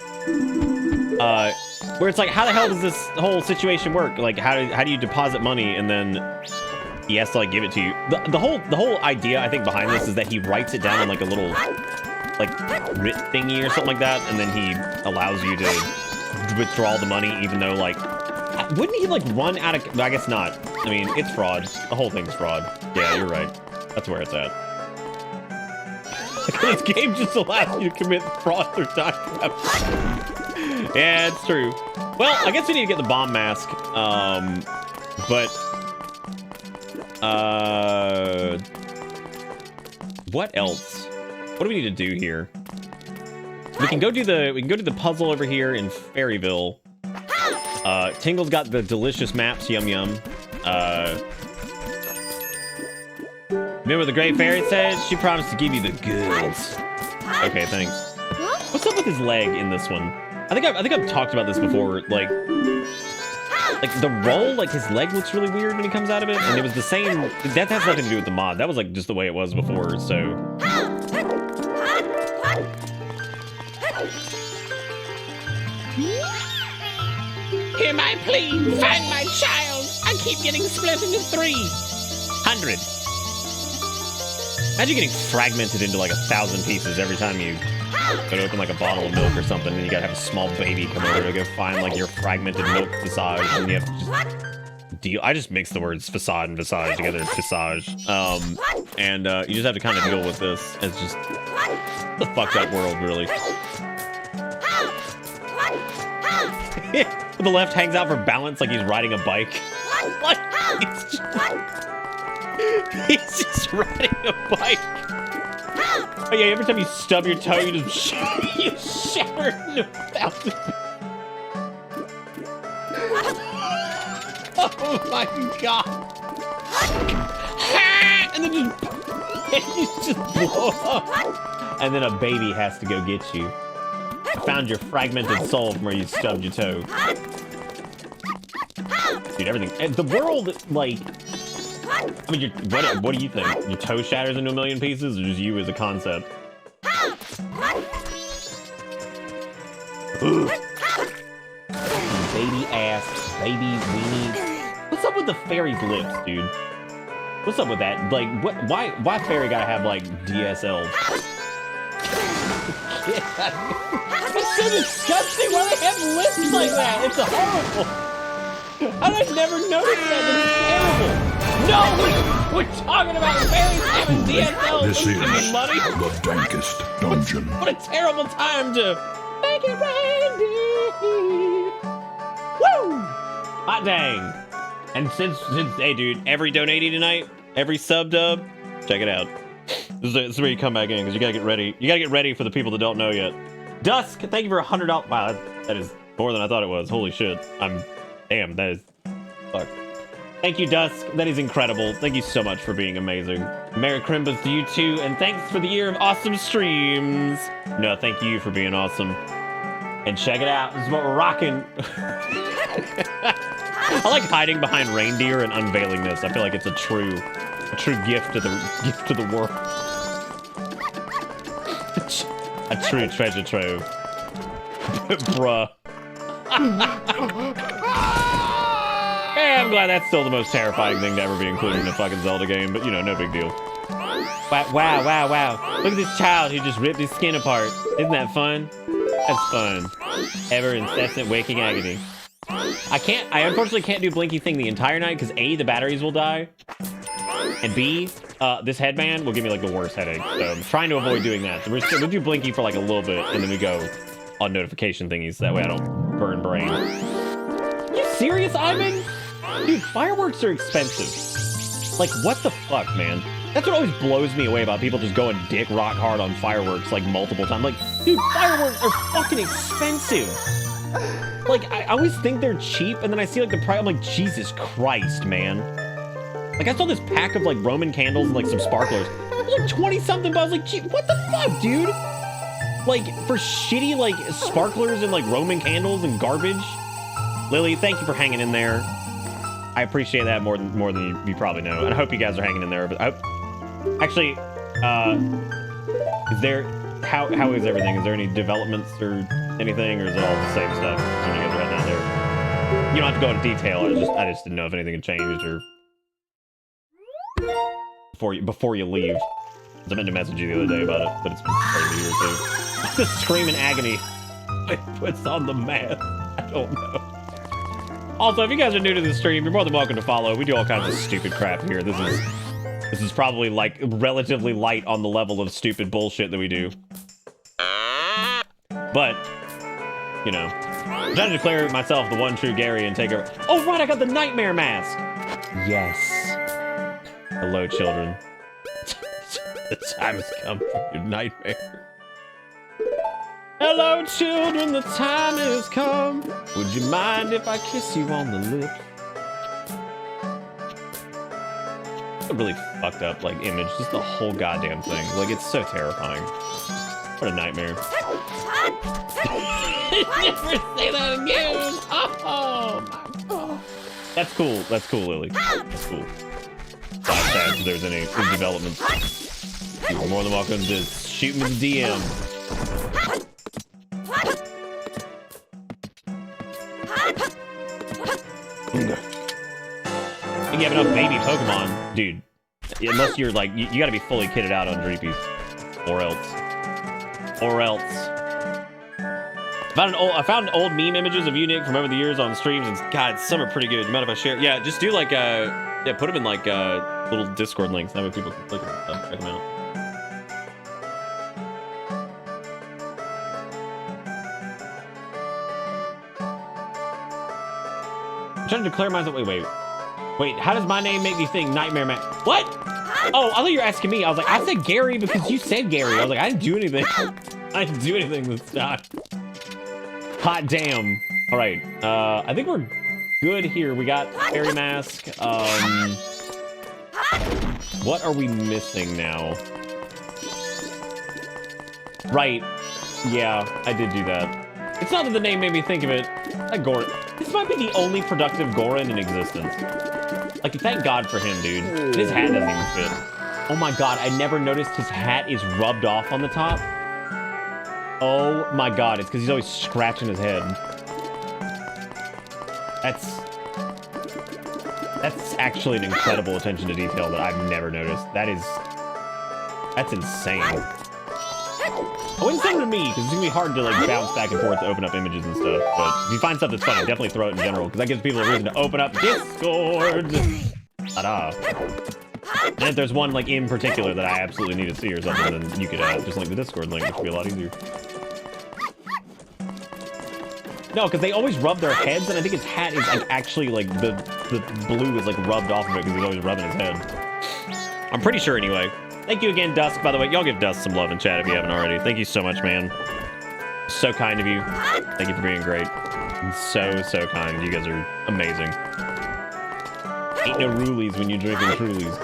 Where it's like, how the hell does this whole situation work? Like, how do you deposit money and then he has to, like, give it to you? The whole idea, I think, behind this is that he writes it down in, like, a little, like, writ thingy or something like that, and then he allows you to withdraw the money, even though, like, wouldn't he, like, run out of... I guess not. I mean, it's fraud. The whole thing's fraud. Yeah, you're right. That's where it's at. This game just allows you to commit fraud through time. Yeah, it's true. Well, I guess we need to get the bomb mask. But... what else? What do we need to do here? We can go do the puzzle over here in Fairyville. Tingle's got the delicious maps, yum yum. Remember what the Great Fairy said? She promised to give you the goods. Okay, thanks. What's up with his leg in this one? I think I've talked about this before. Like the roll, like his leg looks really weird when he comes out of it, and it was the same. That has nothing to do with the mod. That was like just the way it was before. So. Hear my plea, find my child. I keep getting split into 300. Imagine getting fragmented into like 1,000 pieces every time you go to open like a bottle of milk or something, and you gotta have a small baby come over to go find like your fragmented milk visage, and you have to just deal. I just mix the words facade and visage together, visage. And you just have to kind of deal with this. It's just the fucked up world, really. The left hangs out for balance like he's riding a bike. Like, he's just riding a bike. Oh yeah, every time you stub your toe, you just you shatter into 1,000. Oh my god! And then you just blow up. And then a baby has to go get you. I found your fragmented soul from where you stubbed your toe. Dude, everything. And the world, like... I mean, what do you think? Your toe shatters into 1,000,000 pieces, or just you as a concept? Baby ass, baby weenie. What's up with the fairy blips, dude? What's up with that? Like, why fairy gotta have, like, DSL? It's so disgusting. Why do they have lips like that? It's horrible. I've never noticed that. It's terrible. No, we're talking about fairies having DSL. This is money. the dankest dungeon. What a terrible time to make it rain. Woo! Hot dang. And since hey dude, every donatee tonight, every sub dub, check it out. This is where you come back in, because you gotta get ready. You gotta get ready for the people that don't know yet. Dusk, thank you for $100. Wow, that is more than I thought it was. Holy shit. Damn, that is... Fuck. Thank you, Dusk. That is incredible. Thank you so much for being amazing. Merry Christmas to you too, and thanks for the year of awesome streams. No, thank you for being awesome. And check it out. This is what we're rocking. I like hiding behind reindeer and unveiling this. I feel like it's a true gift to the world. A true treasure trove. Bruh. Hey, I'm glad that's still the most terrifying thing to ever be included in a fucking Zelda game, but you know, no big deal. Wow. Look at this child who just ripped his skin apart. Isn't that fun? That's fun. Ever incessant waking agony. I unfortunately can't do Blinky thing the entire night because A, the batteries will die, and B, this headband will give me like the worst headache. So I'm trying to avoid doing that. So we'll do Blinky for like a little bit, and then we go on notification thingies. That way I don't burn brain. You serious, Ivan? Dude, fireworks are expensive. Like, what the fuck, man? That's what always blows me away about people just going dick rock hard on fireworks like multiple times. Like, dude, fireworks are fucking expensive. Like, I always think they're cheap, and then I see like the price. I'm like, Jesus Christ, man. Like, I saw this pack of like Roman candles and like some sparklers. It was like 20-something, but I was like, gee, what the fuck, dude? Like, for shitty like sparklers and like Roman candles and garbage. Lily, thank you for hanging in there. I appreciate that more than you probably know, and I hope you guys are hanging in there. But actually, is there how is everything? Is there any developments or anything, or is it all the same stuff when you guys are heading out there? You don't have to go into detail. I just didn't know if anything had changed or before you leave. I meant to message you the other day about it, but it's been crazy here too. The scream in agony it puts on the mask. I don't know. Also, if you guys are new to the stream, you're more than welcome to follow. We do all kinds of stupid crap here. This is probably like relatively light on the level of stupid bullshit that we do. But, you know, I'm trying to declare myself the one true Gary and take over. Oh, right, I got the nightmare mask. Yes. Hello, children. The time has come for your nightmare. Hello, children, the time has come. Would you mind if I kiss you on the lips? It's a really fucked up, like, image. Just the whole goddamn thing. Like, it's so terrifying. What a nightmare. Never say that again! Oh, my God. That's cool. That's cool, Lily. That's cool. Not sad if there's any developments. You're more than welcome to shoot me the DM. You have enough baby Pokemon. Dude, Unless you're like, you gotta be fully kitted out on Dreepies. Or else. I found old meme images of you, Nick, from over the years on streams, and God, some are pretty good. You mind if I share? Yeah, just do like yeah, put them in like little Discord links. That way people can click them and stuff. Check them out. I'm trying to declare myself. Wait. How does my name make me think Nightmare Man? What? Oh, I thought you were asking me. I was like, I said Gary because you said Gary. I was like, I didn't do anything. I didn't do anything this time. Hot damn. All right. I think we're good here. We got fairy mask. What are we missing now? Right. Yeah, I did do that. It's not that the name made me think of it. That Goran. This might be the only productive Goran in existence. Like, thank God for him, dude. His hat doesn't even fit. Oh my God, I never noticed his hat is rubbed off on the top. Oh my God, it's because he's always scratching his head. That's actually an incredible attention to detail that I've never noticed. That's insane. I wouldn't send it to me, because it's going to be hard to like bounce back and forth to open up images and stuff. But if you find stuff that's funny, definitely throw it in general, because that gives people a reason to open up Discord. Ta-da. And if there's one like in particular that I absolutely need to see or something, then you could just link the Discord link, which would be a lot easier. No, because they always rub their heads, and I think his hat is like actually like the blue is like rubbed off of it because he's always rubbing his head. I'm pretty sure anyway. Thank you again, Dusk, by the way. Y'all give Dusk some love in chat if you haven't already. Thank you so much, man. So kind of you. Thank you for being great. So kind. You guys are amazing. Ain't no rulies when you're drinking Trulies.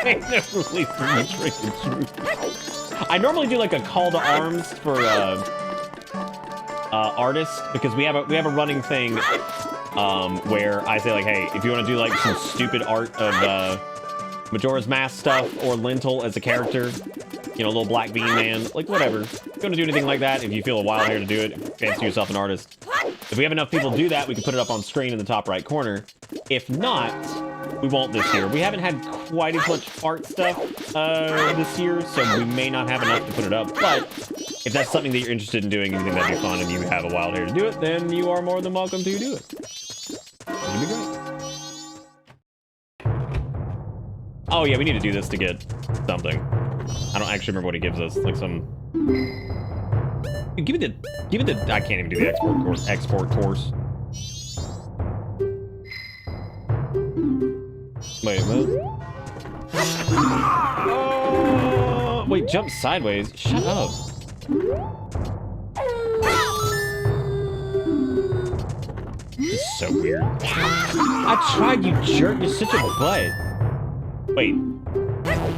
Ain't no rulies when you're drinking Trulies. I normally do like a call to arms for artists, because we have a running thing where I say like, hey, if you want to do like some stupid art of Majora's Mask stuff or Lentil as a character, you know, little black bean man, like whatever. If you want to do anything like that, if you feel a wild hair to do it, fancy yourself an artist. If we have enough people do that, we can put it up on screen in the top right corner. If not, we won't this year. We haven't had quite as much art stuff this year, so we may not have enough to put it up. But if that's something that you're interested in doing and you think that'd be fun and you have a wild hair to do it, then you are more than welcome to do it. It'd be great. Oh yeah, we need to do this to get something. I don't actually remember what he gives us. Like some. Give me the. I can't even do the export course. Wait, what? Oh, wait, jump sideways. Shut up. This is so weird. I tried, you jerk. You're such a butt. Wait.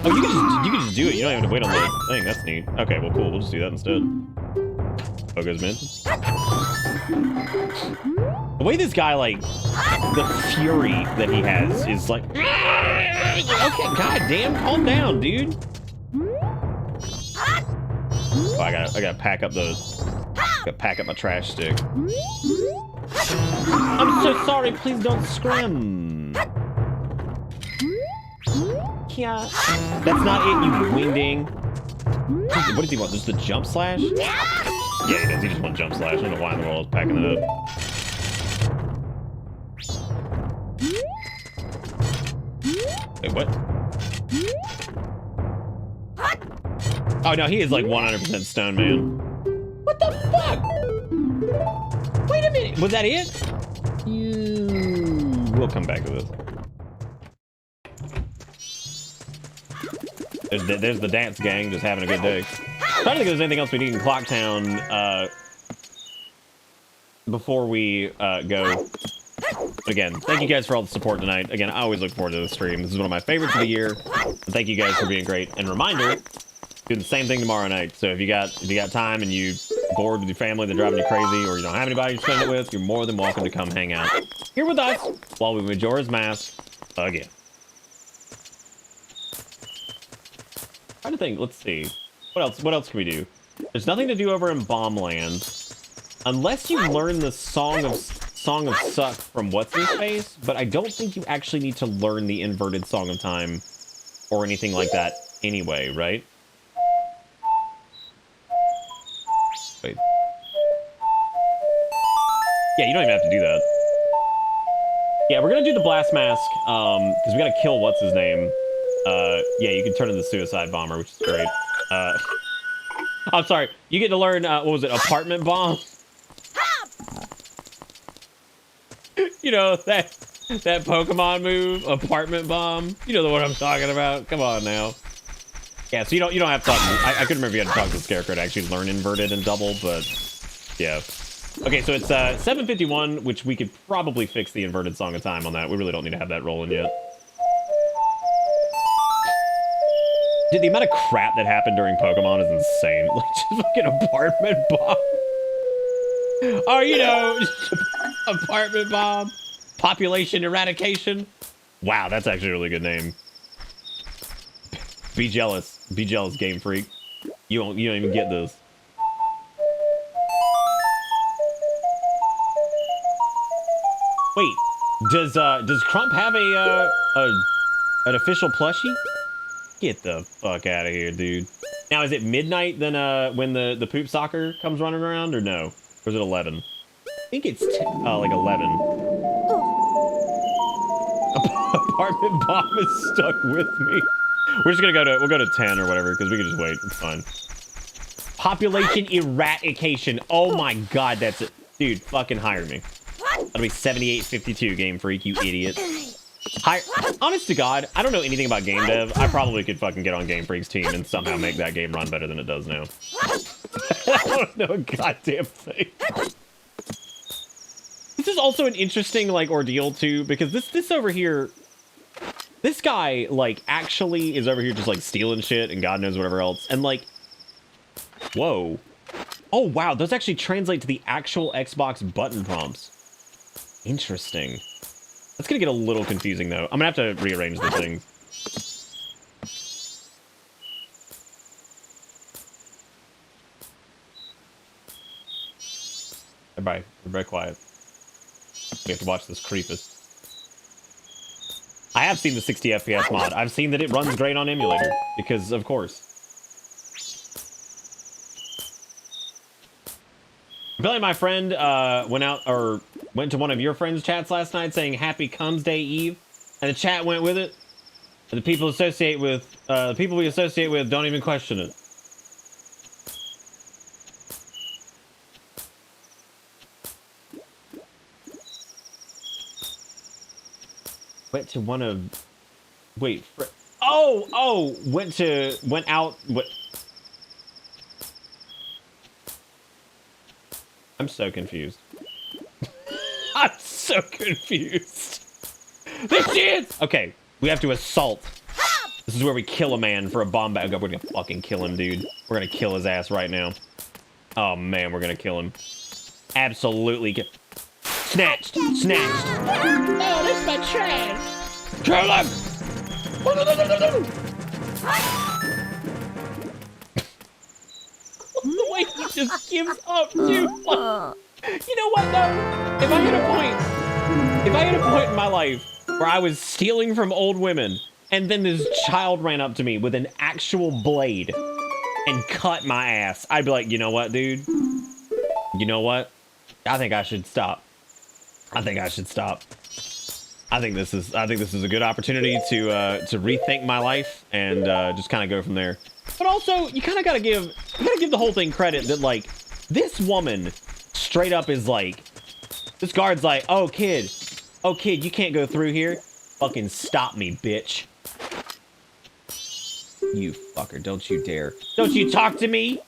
Oh, you can just do it. You don't even have to wait on the thing. That's neat. Okay, well, cool. We'll just do that instead. Focus, man. The way this guy, like, the fury that he has is like, okay, goddamn, calm down, dude. Oh, I gotta pack up my trash stick. I'm so sorry. Please don't scrim. Yeah. That's not it, you wingding. What does he want? Just the jump slash? Yeah, he does. He just wants jump slash. I don't know why in the world I was packing it up. Wait, what? Oh, no, he is like 100% stone, man. What the fuck? Wait a minute. Was that it? We'll come back to this. There's the dance gang just having a good day. I'm trying to think if there's anything else we need in Clocktown before we go. Again, thank you guys for all the support tonight. Again, I always look forward to the stream. This is one of my favorites of the year. And thank you guys for being great. And reminder, do the same thing tomorrow night. So if you got time and you bored with your family, they're driving you crazy, or you don't have anybody to spend it with, you're more than welcome to come hang out here with us while we Majora's Mask again. Trying to think. Let's see. What else can we do? There's nothing to do over in Bombland, unless you learn the Song Song of Suck from What's-His-Face, but I don't think you actually need to learn the inverted Song of Time or anything like that anyway, right? Wait. Yeah, you don't even have to do that. Yeah, we're gonna do the Blast Mask, because we gotta kill What's-His-Name. Yeah, you can turn into the Suicide Bomber, which is great. I'm sorry, you get to learn, what was it, Apartment Bomb? You know, that Pokemon move, Apartment Bomb. You know the one I'm talking about. Come on now. Yeah, so you don't have to. I couldn't remember if you had to talk to the Scarecrow to actually learn inverted and double, but yeah. Okay, so it's 7:51, which we could probably fix the inverted Song of Time on that. We really don't need to have that rolling yet. Dude, the amount of crap that happened during Pokemon is insane. Like, just fucking Apartment Bomb. Oh, you know, Apartment Bomb. Population Eradication. Wow, that's actually a really good name. Be jealous. Be jealous, Game Freak. You don't even get this. Wait, does Crump have an official plushie? Get the fuck out of here, dude. Now, is it midnight then when the poop soccer comes running around, or no? Or is it 11? I think it's like 11. Apartment Bomb is stuck with me. We're just gonna we'll go to 10 or whatever, because we can just wait. It's fine. Population Eradication. Oh my god, that's it. Dude, fucking hire me. That'll be 7852, Game Freak, you idiot. Honest to God, I don't know anything about game dev. I probably could fucking get on Game Freak's team and somehow make that game run better than it does now. I don't know a goddamn thing. This is also an interesting, like, ordeal, too, because this over here... This guy, like, actually is over here just, like, stealing shit and God knows whatever else. And, like... Whoa. Oh, wow, those actually translate to the actual Xbox button prompts. Interesting. That's gonna get a little confusing, though. I'm gonna have to rearrange the thing. Everybody quiet. We have to watch this creepus. I have seen the 60 FPS mod. I've seen that it runs great on emulator, because of course. Apparently my friend went to one of your friends' chats last night saying Happy Comes Day Eve, and the chat went with it. And the people we associate with don't even question it. Went to one of... Wait, went out... What? I'm so confused. I'm so confused. This is... Okay, we have to assault. This is where we kill a man for a bomb bag. We're gonna fucking kill him, dude. We're gonna kill his ass right now. Oh, man, we're gonna kill him. Absolutely. Snatched! Snatched! Oh, that's my trash! Kill him! The way he just gives up, dude. You know what, though? If I hit a point in my life where I was stealing from old women, and then this child ran up to me with an actual blade and cut my ass, I'd be like, you know what, dude? You know what? I think I should stop. I think I should stop. I think this is a good opportunity to rethink my life and just kind of go from there. But also, you kind of gotta give the whole thing credit that, like, this woman straight up is like, this guard's like, oh kid, you can't go through here. Fucking stop me, bitch. You fucker, don't you dare. Don't you talk to me.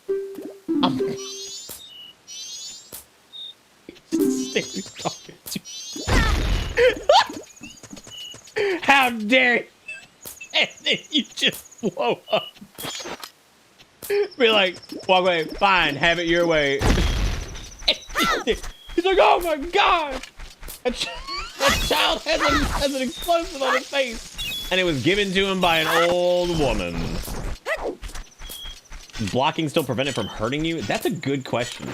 How dare you? And then you just blow up. Be like, walk away, fine, have it your way. He's like, oh my god! That child has an explosive on his face. And it was given to him by an old woman. Blocking still prevent it from hurting you? That's a good question.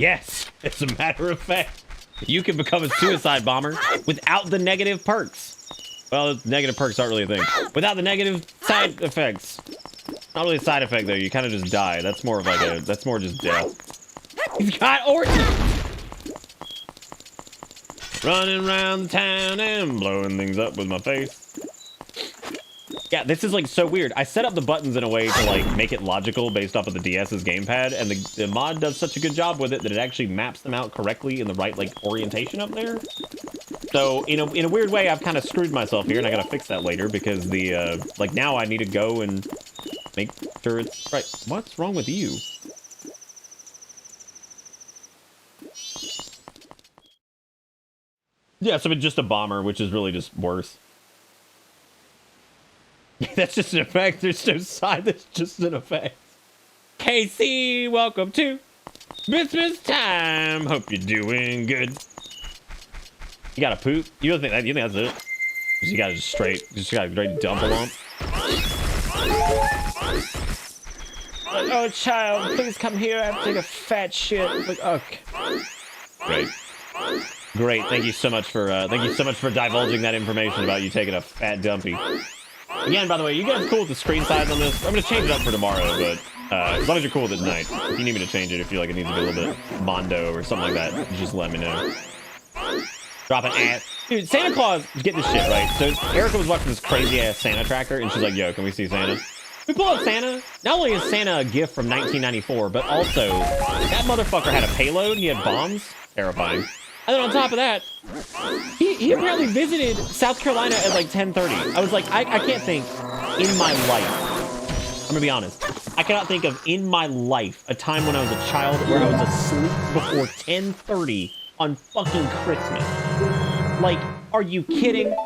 Yes, as a matter of fact, you can become a suicide bomber without the negative perks. Well, negative perks aren't really a thing. Without the negative side effects. Not really a side effect though, you kind of just die. That's more of like a, that's more just death. He's got origin! Running around the town and blowing things up with my face. Yeah, this is like so weird. I set up the buttons in a way to like make it logical based off of the DS's gamepad, and the mod does such a good job with it that it actually maps them out correctly in the right like orientation up there. So in a weird way, I've kind of screwed myself here, and I gotta fix that later because the like now I need to go and make sure it's right. What's wrong with you? Yeah, so it's just a bomber, which is really just worse. That's just an effect. There's no side. That's just an effect. Casey, welcome to Christmas time. Hope you're doing good. You got to poop? You don't think that? You think that's it? You got to just straight dump along. Like, oh, child, please come here. I have to take a fat shit. It's like, okay. Great. Great. Thank you so much for divulging that information about you taking a fat dumpy. Again, by the way, you guys cool with the screen size on this? I'm gonna change it up for tomorrow, but as long as you're cool with it tonight. If you need me to change it, if you feel like it needs to be a little bit mondo or something like that, just let me know. Drop an ass. Dude, Santa Claus, get this shit right. So Erica was watching this crazy ass Santa tracker, and she's like, yo, can we see Santa? We pull up Santa. Not only is Santa a gift from 1994, but also that motherfucker had a payload. He had bombs. Terrifying. And then on top of that, he apparently visited South Carolina at like 10:30. I was like, I can't think in my life. I'm gonna be honest. I cannot think of in my life a time when I was a child where I was asleep before 10:30 on fucking Christmas. Like, are you kidding?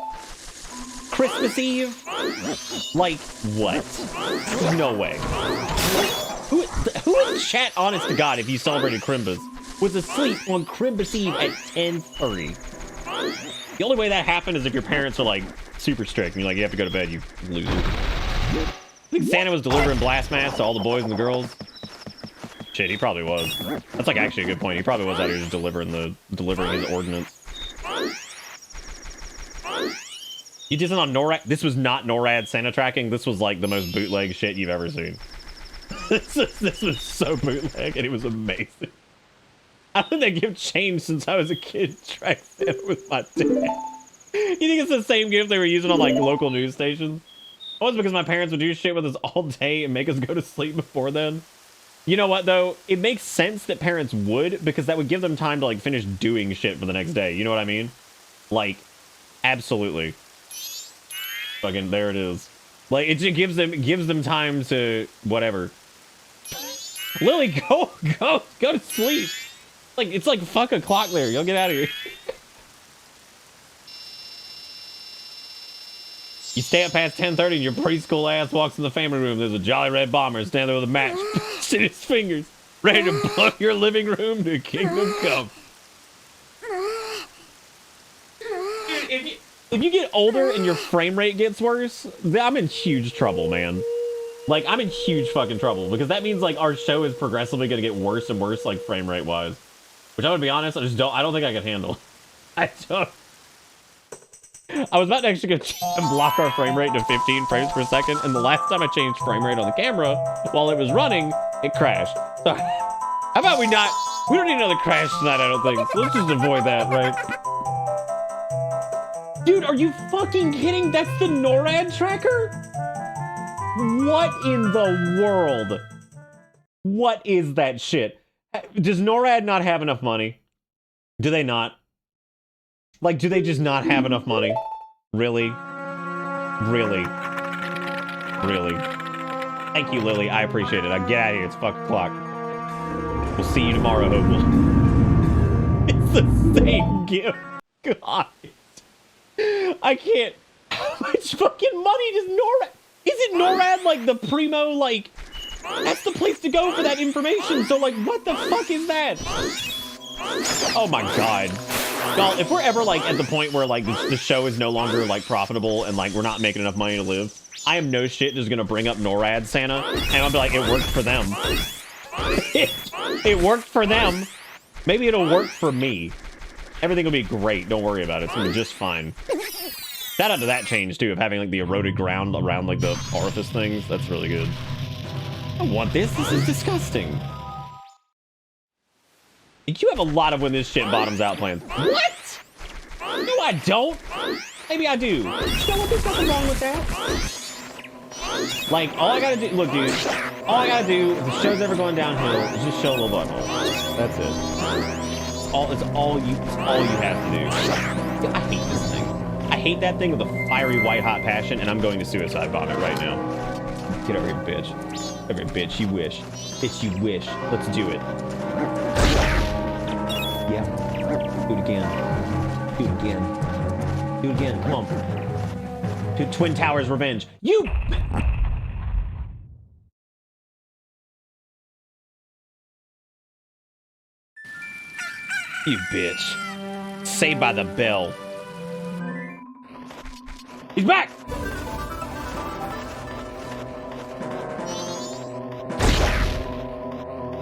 Christmas Eve? Like, what? No way. Who in chat, honest to God, if you celebrated Crimbus, was asleep on Christmas Eve at 10:30? The only way that happened is if your parents are like super strict and you're like, you have to go to bed, you loser. I think Santa was delivering blast masks to all the boys and the girls. Shit, he probably was. That's like actually a good point. He probably was out here just delivering his ordnance. You did it on NORAD. This was not NORAD Santa tracking. This was like the most bootleg shit you've ever seen. This was so bootleg and it was amazing. How did that gift change since I was a kid? Track Santa with my dad. You think it's the same gift they were using on like local news stations? It was because my parents would do shit with us all day and make us go to sleep before then. You know what though? It makes sense that parents would, because that would give them time to like finish doing shit for the next day. You know what I mean? Like, absolutely. Fucking there it is. Like it just gives them time to whatever. Lily, go to sleep. Like it's like fuck o'clock there. You'll get out of here. You stay up past 10:30 and your preschool ass walks in the family room. There's a jolly red bomber standing there with a match in his fingers, ready to blow your living room to kingdom come. If you get older and your frame rate gets worse, I'm in huge trouble, man. Like, I'm in huge fucking trouble, because that means, like, our show is progressively going to get worse and worse, like, frame rate wise. Which, I would be honest, I don't think I can handle. I was about to actually go and block our frame rate to 15 frames per second, and the last time I changed frame rate on the camera, while it was running, it crashed. So, how about we don't need another crash tonight, I don't think. So let's just avoid that, right? Dude, are you fucking kidding? That's the NORAD tracker? What in the world? What is that shit? Does NORAD not have enough money? Do they not? Like, do they just not have enough money? Really? Really? Really? Thank you, Lily. I appreciate it. I'll get out of here. It's fuck o'clock. We'll see you tomorrow, hopefully. It's the same gift. God. I can't. How much fucking money does NORAD? Is it NORAD like the primo, like, that's the place to go for that information. So like, what the fuck is that? Oh my God. Well, if we're ever like at the point where like the show is no longer like profitable and like we're not making enough money to live, I am no shit just gonna bring up NORAD Santa and I'll be like, it worked for them. It worked for them. Maybe it'll work for me. Everything will be great. Don't worry about it. It's gonna be just fine. Shout out to that change too of having like the eroded ground around like the orifice things. That's really good. I don't want this. This is disgusting. You have a lot of when this shit bottoms out plans. What? No, I don't. Maybe I do. You know what? There's nothing wrong with that. Like, all I gotta do, look, dude. All I gotta do if the show's ever going downhill is just show a little butthole. That's it. It's all you have to do. I hate this thing. I hate that thing with a fiery white hot passion, and I'm going to suicide bomb it right now. Get over here, bitch. Over here, bitch. You wish. Bitch, you wish. Let's do it. Yeah. Do it again. Do it again. Do it again. Come on. To Twin Towers revenge. You. You bitch. Saved by the bell. He's back!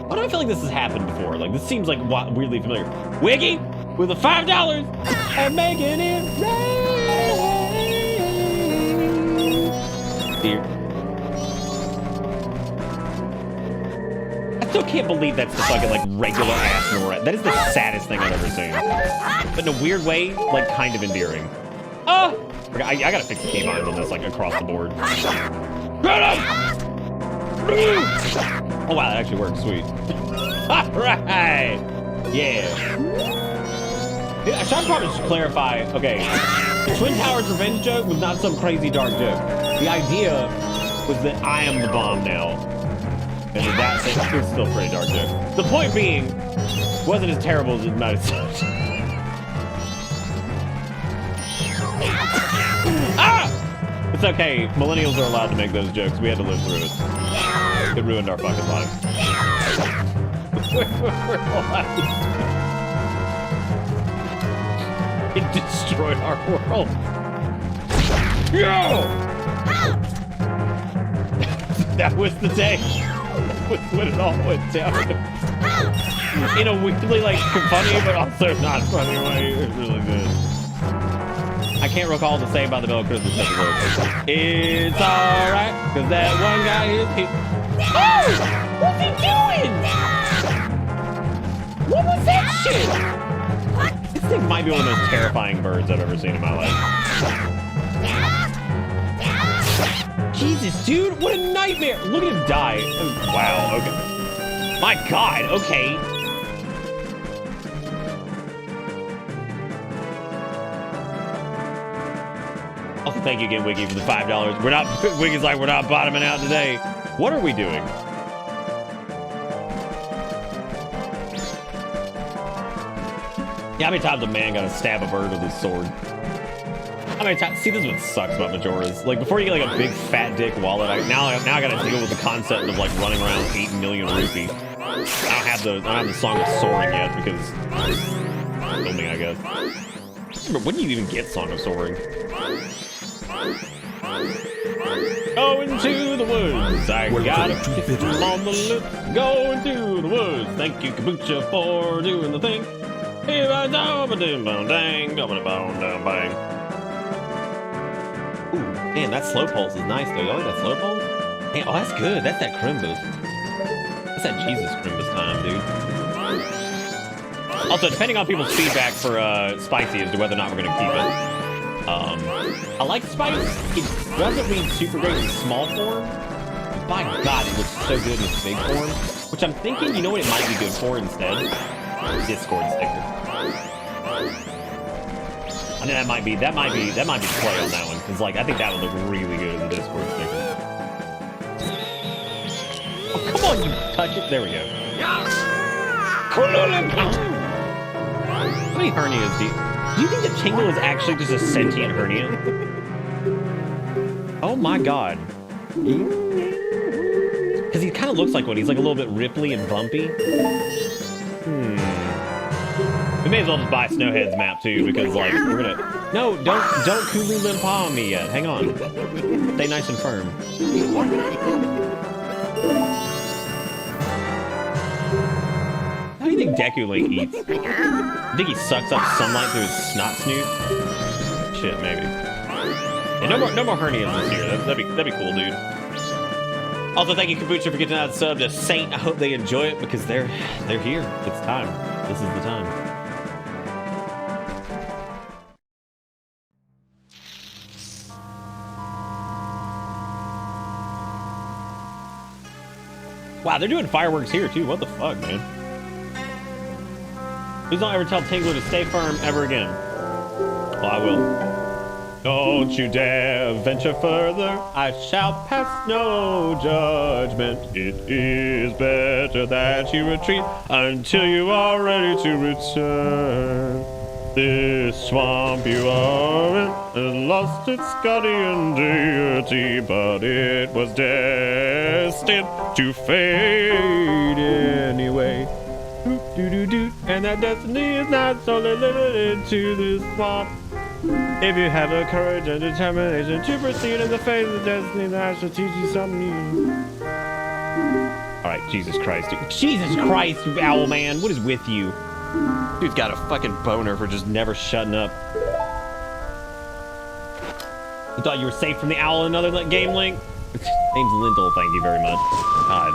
Why do I feel like this has happened before? Like, this seems like weirdly familiar. Wiggy with the $5 and making it rain. Dear. I still can't believe that's the fucking, like, regular ass Nora. That is the saddest thing I've ever seen. But in a weird way, like, kind of endearing. Oh! I gotta fix the keybinds on this, like, across the board. Get him! Oh, wow, that actually worked. Sweet. All right! Yeah. I should probably just clarify, okay, the Twin Towers revenge joke was not some crazy dark joke. The idea was that I am the bomb now. And that's it. It's still a pretty dark joke. The point being, it wasn't as terrible as it might have sounded. Ah! It's okay. Millennials are allowed to make those jokes. We had to live through it. It ruined our fucking life. It destroyed our world. Yo! That was the day. That was when it all went down. In a weirdly, like, funny, but also not funny way. It was really good. I can't recall the Saved by the Bell Christmas episode. It's alright, cause that one guy is here. Oh! What's he doing? What was that shit? This thing might be one of the most terrifying birds I've ever seen in my life. Jesus, dude, what a nightmare! Look at him die. Oh, wow, okay. My God, okay. Also, thank you again, Wiggy, for the $5. We're not, Wiggy's like, we're not bottoming out today. What are we doing? Yeah, how many times a man gotta stab a bird with his sword? How many times? See, this is what sucks about Majoras. Like, before you get like a big fat dick wallet, now I gotta deal with the concept of like running around 8 million rupee. I don't have the song of soaring yet because filming, I guess. But when do you even get Song of Soaring? Going to the woods, I got a kiss on the lips. Going to the woods, thank you Kabucha for doing the thing. Here I go, dang, bang. Ooh, man, that slow pulse is nice though. Y'all like that slow pulse? Man, oh, that's good. That's that Crimbus. That's that Jesus Crimbus time, dude. Also, depending on people's feedback for Spicy as to whether or not we're gonna keep it. I like Spice. It doesn't read super great in small form. But by God, it looks so good in its big form. Which I'm thinking, you know what it might be good for instead? Discord sticker. I think that might be the play on that one, because like I think that would look really good as a Discord sticker. Oh, come on, you touch it. There we go. How many hernias do you think that Tingle is actually just a sentient hernia? Oh my God. Because he kind of looks like one. He's like a little bit ripply and bumpy. We may as well just buy Snowhead's map too, because like we're gonna. No, don't Kulu Limpa on me yet. Hang on. Stay nice and firm. How do you think Deku Link eats? I think he sucks up sunlight through his snot snoot. Shit, maybe. Yeah, no more hernias this year. That'd be cool, dude. Also, thank you, Kabucha, for getting that sub to Saint. I hope they enjoy it because they're here. It's time. This is the time. Wow, they're doing fireworks here too. What the fuck, man? Please don't ever tell Tingler to stay firm ever again. Well, I will. Don't you dare venture further. I shall pass no judgment. It is better that you retreat until you are ready to return. This swamp you are in has lost its guardian deity, but it was destined to fade anyway. Doot. And that destiny is not solely limited to this swamp. If you have the courage and determination to proceed in the face of destiny, then I shall teach you something new. Alright, Jesus Christ, dude. Jesus Christ, you owl man. What is with you? Dude's got a fucking boner for just never shutting up. You thought you were safe from the owl in another game, Link? Name's Lintel, thank you very much. God.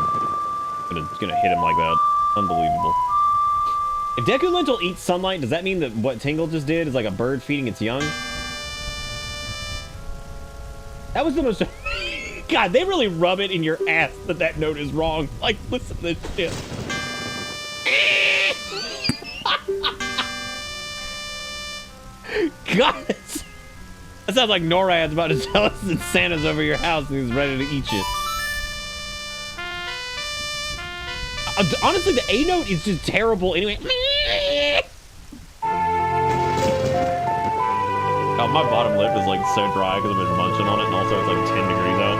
I'm gonna hit him like that. Unbelievable. If Deku Lintel eats sunlight, does that mean that what Tingle just did is like a bird feeding its young? That was the most... God, they really rub it in your ass that that note is wrong. Like, listen to this shit. God, that sounds like NORAD's about to tell us that Santa's over your house and he's ready to eat you. Honestly, the A note is just terrible anyway. Oh, my bottom lip is like so dry because I've been munching on it, and also it's like 10 degrees out.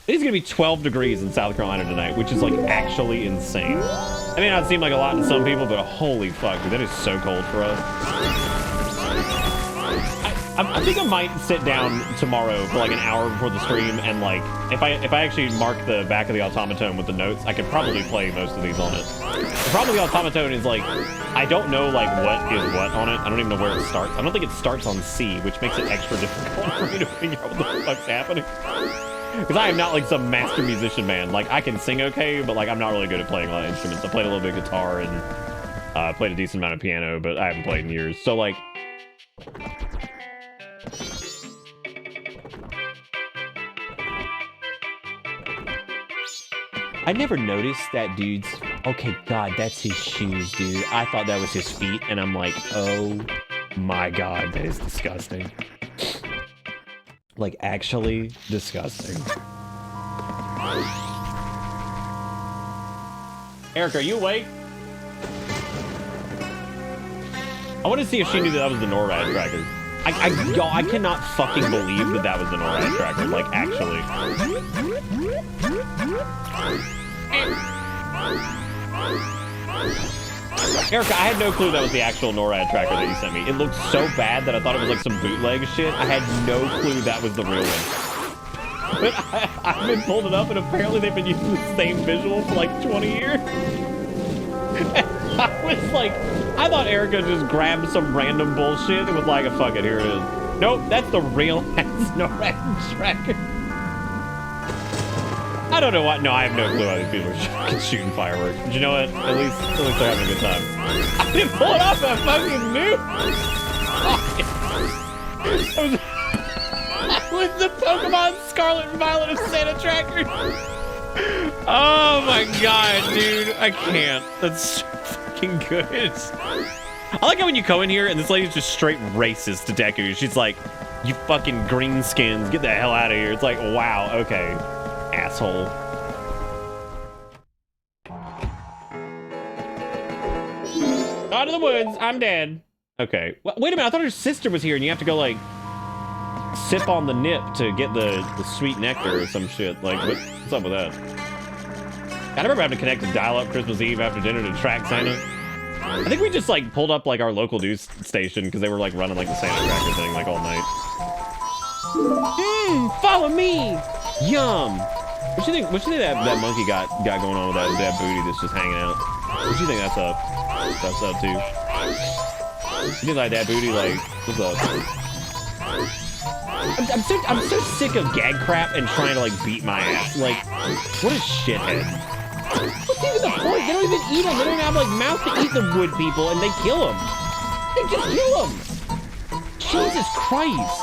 It is gonna be 12 degrees in South Carolina tonight, which is like actually insane. I may not seem like a lot to some people, but holy fuck, dude, that is so cold for us. I think I might sit down tomorrow for like an hour before the stream, and like if I actually mark the back of the automaton with the notes, I could probably play most of these on it. The problem with the automaton is like I don't know like what is what on it. I don't even know where it starts. I don't think it starts on C, which makes it extra difficult for me to figure out what the fuck's happening. Because I am not like some master musician, man. Like I can sing okay, but like I'm not really good at playing a lot of instruments. I played a little bit of guitar and played a decent amount of piano, but I haven't played in years. So like. I never noticed that dude's... Okay, God, that's his shoes, dude. I thought that was his feet, and I'm like, oh my God, that is disgusting. Like, actually disgusting. Eric, are you awake? I want to see if she knew that was the NORAD tracker. Y'all, I cannot fucking believe that that was the NORAD tracker. Like, actually. Erica, I had no clue that was the actual NORAD tracker that you sent me. It looked so bad that I thought it was like some bootleg shit. I had no clue that was the real one. But I've been pulled it up, and apparently they've been using the same visual for like 20 years. I was like, I thought Erica just grabbed some random bullshit and was like, fuck it, here it is. Nope, that's the real ass NORAD tracker. I don't know what. No, I have no clue how these people are shooting fireworks. But you know what? At least they're having a good time. I didn't pull it off. I fucking knew. I was the Pokemon Scarlet and Violet of Santa tracker. Oh my God, dude! I can't. That's so fucking good. I like how when you go in here and this lady's just straight racist to Deku. She's like, "You fucking greenskins, get the hell out of here." It's like, wow, okay. Asshole. Out of the woods, I'm dead. Okay. Wait a minute, I thought her sister was here and you have to go like sip on the nip to get the sweet nectar or some shit. Like, what's up with that? I remember having to connect to dial-up Christmas Eve after dinner to track Santa. I think we just like pulled up like our local news station because they were like running like the Santa tracker thing like all night. Follow me! Yum! What do you think that monkey got going on with that booty that's just hanging out? What do you think that's up? That's up too. You think like that booty? Like, what's up? I'm so sick of gag crap and trying to like beat my ass. Like, what a shithead. What's even the point? They don't even eat them. They don't even have like mouth to eat the wood people, and they kill them. They just kill them. Jesus Christ.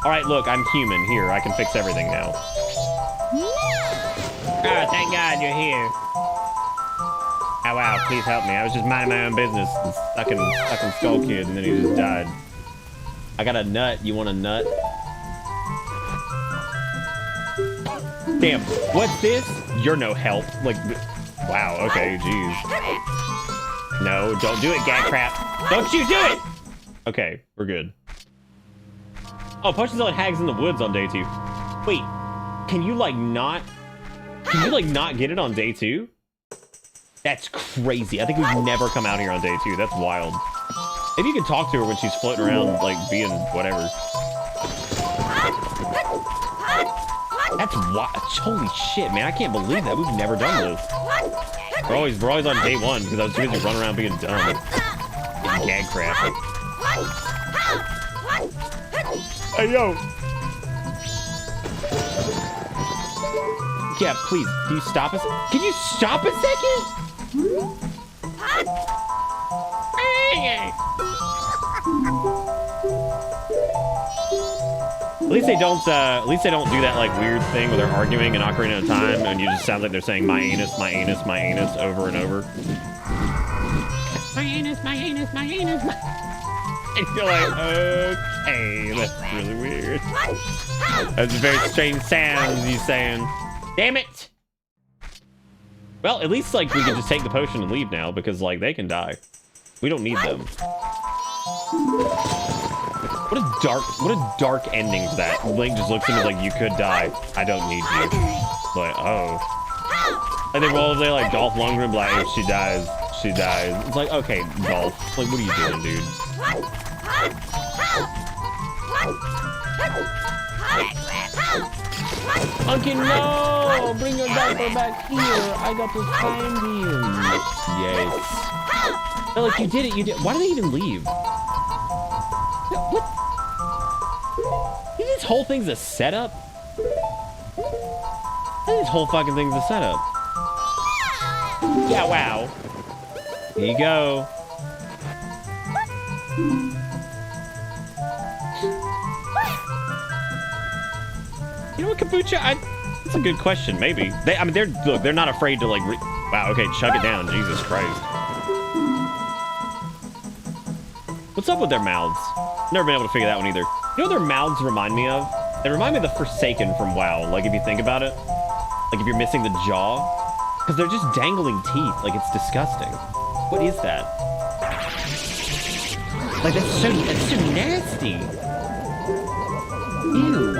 All right, look, I'm human. Here, I can fix everything now. Oh, thank God you're here. Oh wow, please help me. I was just minding my own business and sucking Skull Kid, and then he just died. I got a nut. You want a nut? Damn, what's this? You're no help. Like, wow, okay, jeez. No, don't do it, gag crap. Don't you do it! Okay, we're good. Oh, Potions on Hags in the Woods on day 2. Wait, can you like not get it on day 2? That's crazy. I think we've never come out here on day 2. That's wild. Maybe you can talk to her when she's floating around, like, being whatever. That's wild. Holy shit, man. I can't believe that. We've never done this. We're always on day 1, because I was too busy running around being dumb. Getting gag crap. Hey, yo. Yeah, please. Can you stop us? Can you stop a second? At least they don't do that like weird thing where they're arguing and Ocarina of Time and you just sound like they're saying my anus over and over. My anus, my anus, my anus, my... And you're like, okay, that's really weird. That's a very strange sound he's saying. Damn it! Well, at least like we can just take the potion and leave now because like they can die. We don't need them. What a dark ending to that. Link just looks at me like you could die. I don't need you. Like, oh. And they roll over there like Dolph Lundgren, like if she dies, she dies. It's like, okay, Dolph. Like, what are you doing, dude? Uncle, no! Bring your diaper back here. I got to find him. Yes. No, like, you did it. You did. Why did they even leave? What? This whole thing's a setup? This whole fucking thing's a setup. Yeah, wow. Here you go. You know what, Kabucha? That's a good question. Maybe they're not afraid to like. Wow. Okay, chug it down. Jesus Christ. What's up with their mouths? Never been able to figure that one either. You know what their mouths remind me of? They remind me of the Forsaken from WoW. Like if you think about it, like if you're missing the jaw, because they're just dangling teeth. Like it's disgusting. What is that? Like that's so nasty. Ew.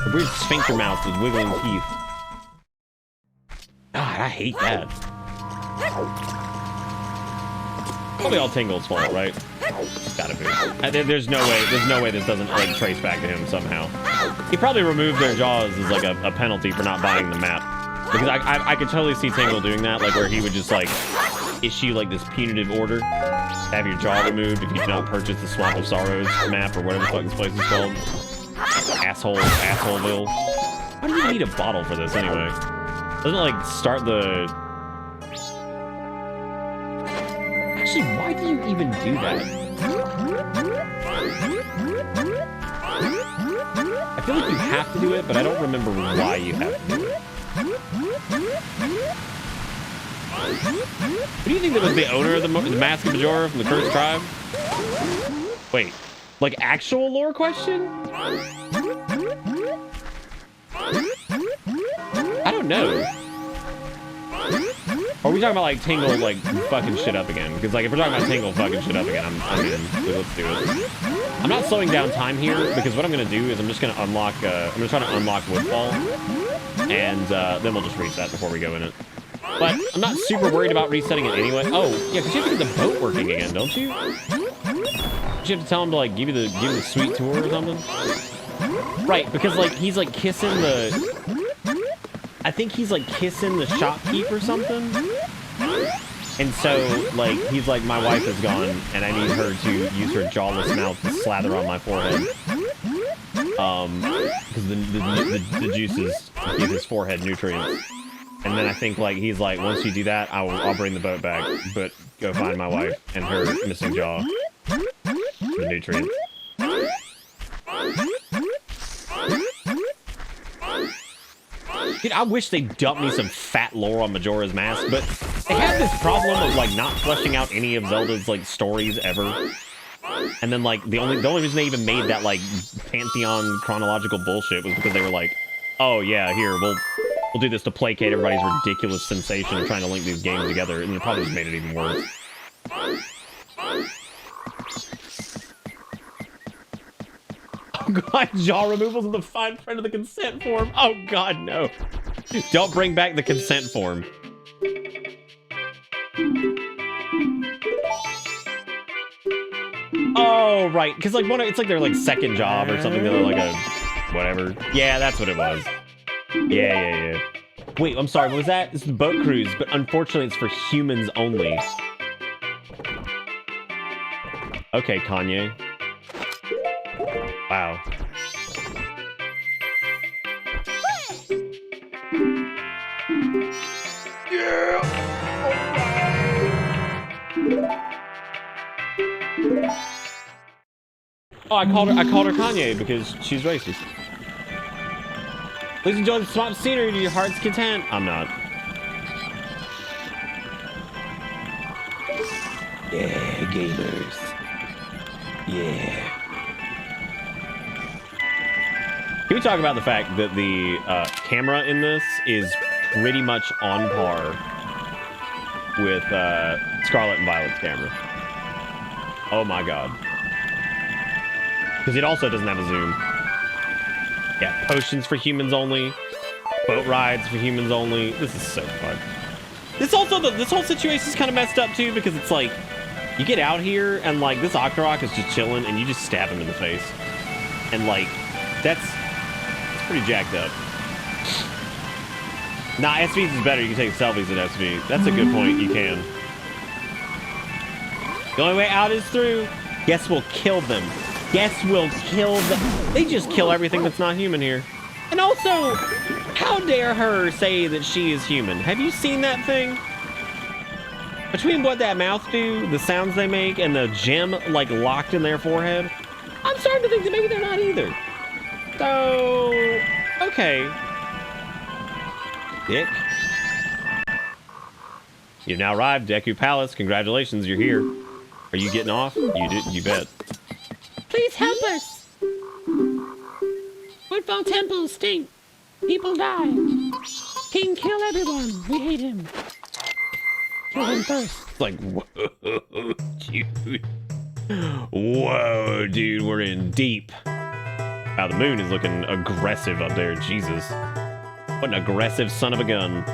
A weird sphincter mouth with wiggling teeth. God, I hate that. Probably all Tingle's fault, right? Gotta be. There's no way this doesn't like trace back to him somehow. He probably removed their jaws as like a penalty for not buying the map. Because I could totally see Tingle doing that, like where he would just like issue like this punitive order to have your jaw removed if you do not purchase the Swamp of Sorrows map or whatever the fuck this place is called. Assholeville. Why do you need a bottle for this anyway? Doesn't it like start the... Actually, why do you even do that? I feel like you have to do it, but I don't remember why you have to do it. What do you think that was the owner of the Mask of Majora from the Cursed Tribe? Wait, like actual lore question? I don't know. Or are we talking about like Tingle like fucking shit up again? Because like if we're talking about Tingle fucking shit up again, I'm in. So let's do it. I'm not slowing down time here because what I'm gonna do is I'm just gonna unlock. I'm gonna try to unlock Woodfall, and then we'll just reset before we go in it. But I'm not super worried about resetting it anyway. Oh yeah, because you have to get the boat working again, don't you? Don't you have to tell him to like give you the sweet tour or something? Right, because like he's like kissing the. I think he's like kissing the shopkeep or something. And so like he's like, my wife is gone, and I need her to use her jawless mouth to slather on my forehead. Because the juices give his forehead nutrients. And then I think like he's like, once you do that, I'll bring the boat back, but go find my wife and her missing jaw. The nutrients. Dude, I wish they dumped me some fat lore on Majora's Mask, but they have this problem of like not fleshing out any of Zelda's like stories ever. And then like the only reason they even made that like Pantheon chronological bullshit was because they were like, oh yeah, here we'll do this to placate everybody's ridiculous sensation of trying to link these games together, and it probably just made it even worse. Oh god, jaw removals in the fine print of the consent form. Oh god, no. Don't bring back the consent form. Oh, right. Because like it's like their like second job or something. They're like a whatever. Yeah, that's what it was. Yeah. Wait, I'm sorry. What was that? This is boat cruise, but unfortunately it's for humans only. Okay, Kanye. Wow. Yeah. Oh, I called her Kanye because she's racist. Please enjoy the swamp scenery to your heart's content. I'm not. Yeah, gamers. Yeah. Can we talk about the fact that the camera in this is pretty much on par with Scarlet and Violet's camera? Oh my god. Because it also doesn't have a zoom. Yeah, potions for humans only. Boat rides for humans only. This is so fun. This whole situation is kind of messed up too, because it's like, you get out here and like this Octorok is just chilling and you just stab him in the face. And like, that's pretty jacked up. Nah, SVs is better. You can take selfies in SV. That's a good point. You can. The only way out is through. Guess we'll kill them. Guess we'll kill them. They just kill everything that's not human here. And also, how dare her say that she is human? Have you seen that thing? Between what that mouth do, the sounds they make, and the gem like locked in their forehead, I'm starting to think that maybe they're not either. So, okay. Dick. You've now arrived, Deku Palace. Congratulations, you're here. Are you getting off? You bet. Please help us. Woodfall temples stink. People die. King, kill everyone. We hate him. Kill him first. It's like, whoa, dude. Whoa, dude, we're in deep. Wow, the moon is looking aggressive up there. Jesus. What an aggressive son of a gun.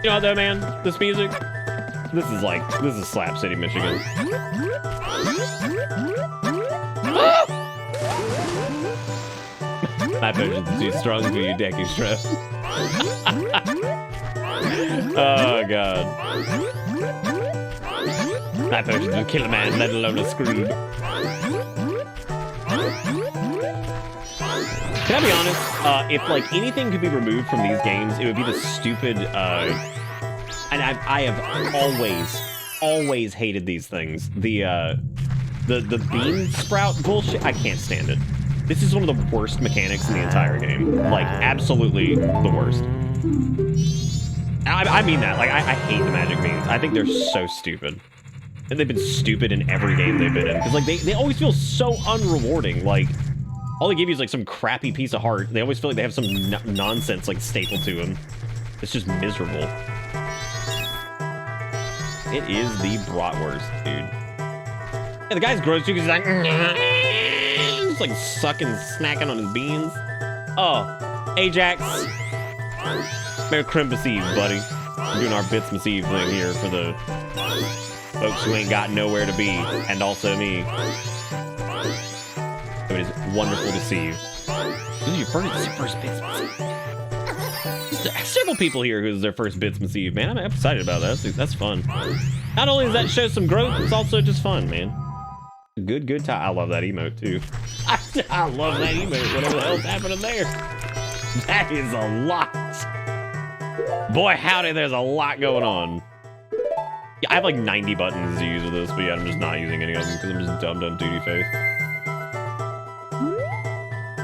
You know what though, man? This music? This is Slap City, Michigan. My potion's too strong for you, Deku Strap. Oh, God. My potions will kill a man, let alone a screw. Can I be honest? If like anything could be removed from these games, it would be the stupid. And I have always hated these things. The bean sprout bullshit. I can't stand it. This is one of the worst mechanics in the entire game. Like absolutely the worst. I mean that. Like I hate the magic beans. I think they're so stupid. And they've been stupid in every game they've been in. Because like they always feel so unrewarding. Like all they give you is like some crappy piece of heart. They always feel like they have some nonsense like stapled to them. It's just miserable. It is the bratwurst, dude. Yeah, the guy's gross too because he's like, just like sucking, snacking on his beans. Oh, Ajax. Merry Christmas Eve, buddy. We're doing our Bitsmas Eve thing here for the folks who ain't got nowhere to be, and also me. wonderful to see you. This is your first Bitsman. Several people here who's their first Bitsman see you, man. I'm excited about that. That's fun. Not only does that show some growth, it's also just fun, man. Good time. I love that emote too. I love that emote. Whatever the hell's happening there. That is a lot. Boy, howdy, there's a lot going on. Yeah, I have like 90 buttons to use with this, but yeah, I'm just not using any of them because I'm just dumbed on duty face.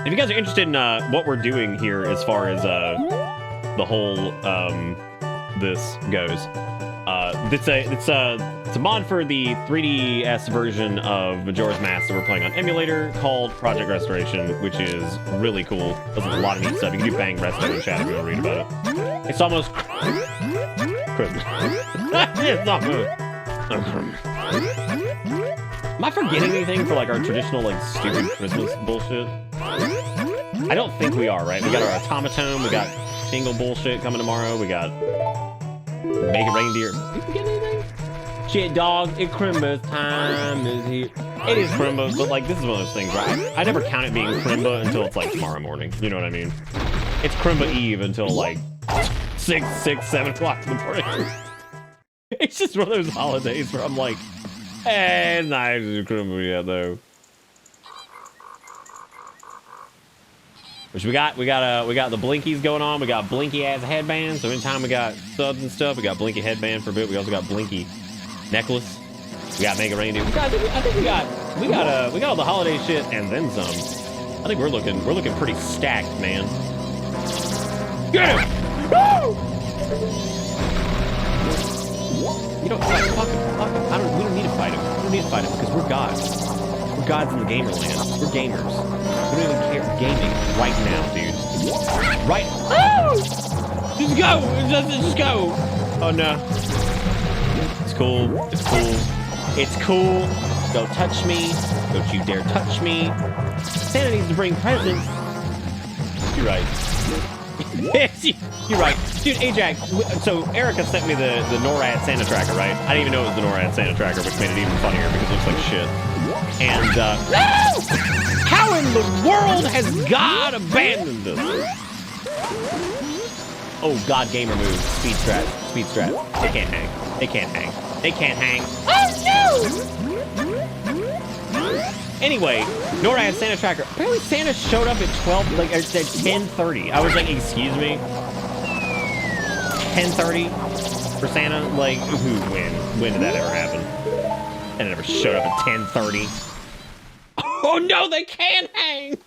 If you guys are interested in what we're doing here as far as the whole this goes, it's a mod for the 3DS version of Majora's Mask that we're playing on emulator called Project Restoration, which is really cool. Does a lot of neat stuff. You can do bang resto in chat if you want to read about it. It's almost Christmas. It's almost. Am I forgetting anything for like our traditional like stupid Christmas bullshit? I don't think we are, right? We got our automaton, we got Tingle bullshit coming tomorrow, we got Make It Reindeer. Did we get anything? Shit, dog, it's Christmas time is here. It is Crimbo, but like this is one of those things, right? I never count it being Crimbo until it's like tomorrow morning. You know what I mean? It's Crimbo Eve until like 6, 7 o'clock in the morning. It's just one of those holidays where I'm like, it's not actually Crimbo yet though. Which we got the blinkies going on. We got blinky ass headbands. So anytime we got subs and stuff, we got blinky headband for a bit. We also got blinky necklace. We got Mega Reindeer. I think we got all the holiday shit and then some. I think we're looking pretty stacked, man. Get him! Woo! You know, fuck him. We don't need to fight him. We don't need to fight him because we're gods. We're gods in the gamer land. We're gamers. We don't even care. Gaming right now, dude. Right. Oh! Just go. Just go. Oh no. It's cool. It's cool. It's cool. Don't touch me. Don't you dare touch me. Santa needs to bring presents. You're right. You're right. Dude, Ajax, so Erica sent me the NORAD Santa tracker, right? I didn't even know it was the NORAD Santa tracker, which made it even funnier because it looks like shit. And, how in the world has God abandoned us? Oh, God gamer moves. Speed strat. Speed strat. They can't hang. They can't hang. They can't hang. Oh, no! Anyway, NORAD Santa tracker. Apparently Santa showed up at 12, like, at 10:30. I was like, excuse me? 10:30 for Santa? Like, when did that ever happen? And it never showed up at 10:30. Oh no, they can't hang!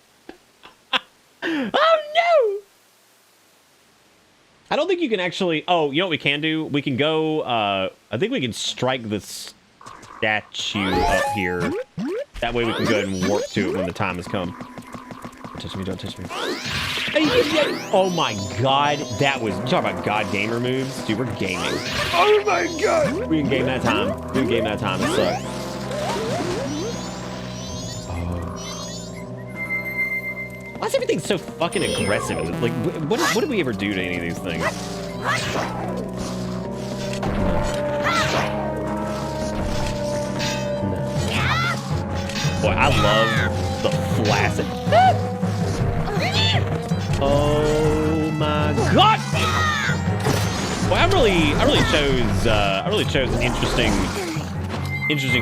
Oh no! I don't think you can actually... Oh, you know what we can do? We can go... I think we can strike this statue up here. That way we can go ahead and warp to it when the time has come. Don't touch me, don't touch me. Oh my god, that was... You talking about God gamer moves? Dude, we're gaming. Oh my god! We can game that time. We can game that time. It sucks. Why is everything so fucking aggressive? Like, what did we ever do to any of these things? No. Boy, I love the flaccid. Oh my god! Boy, I really chose an interesting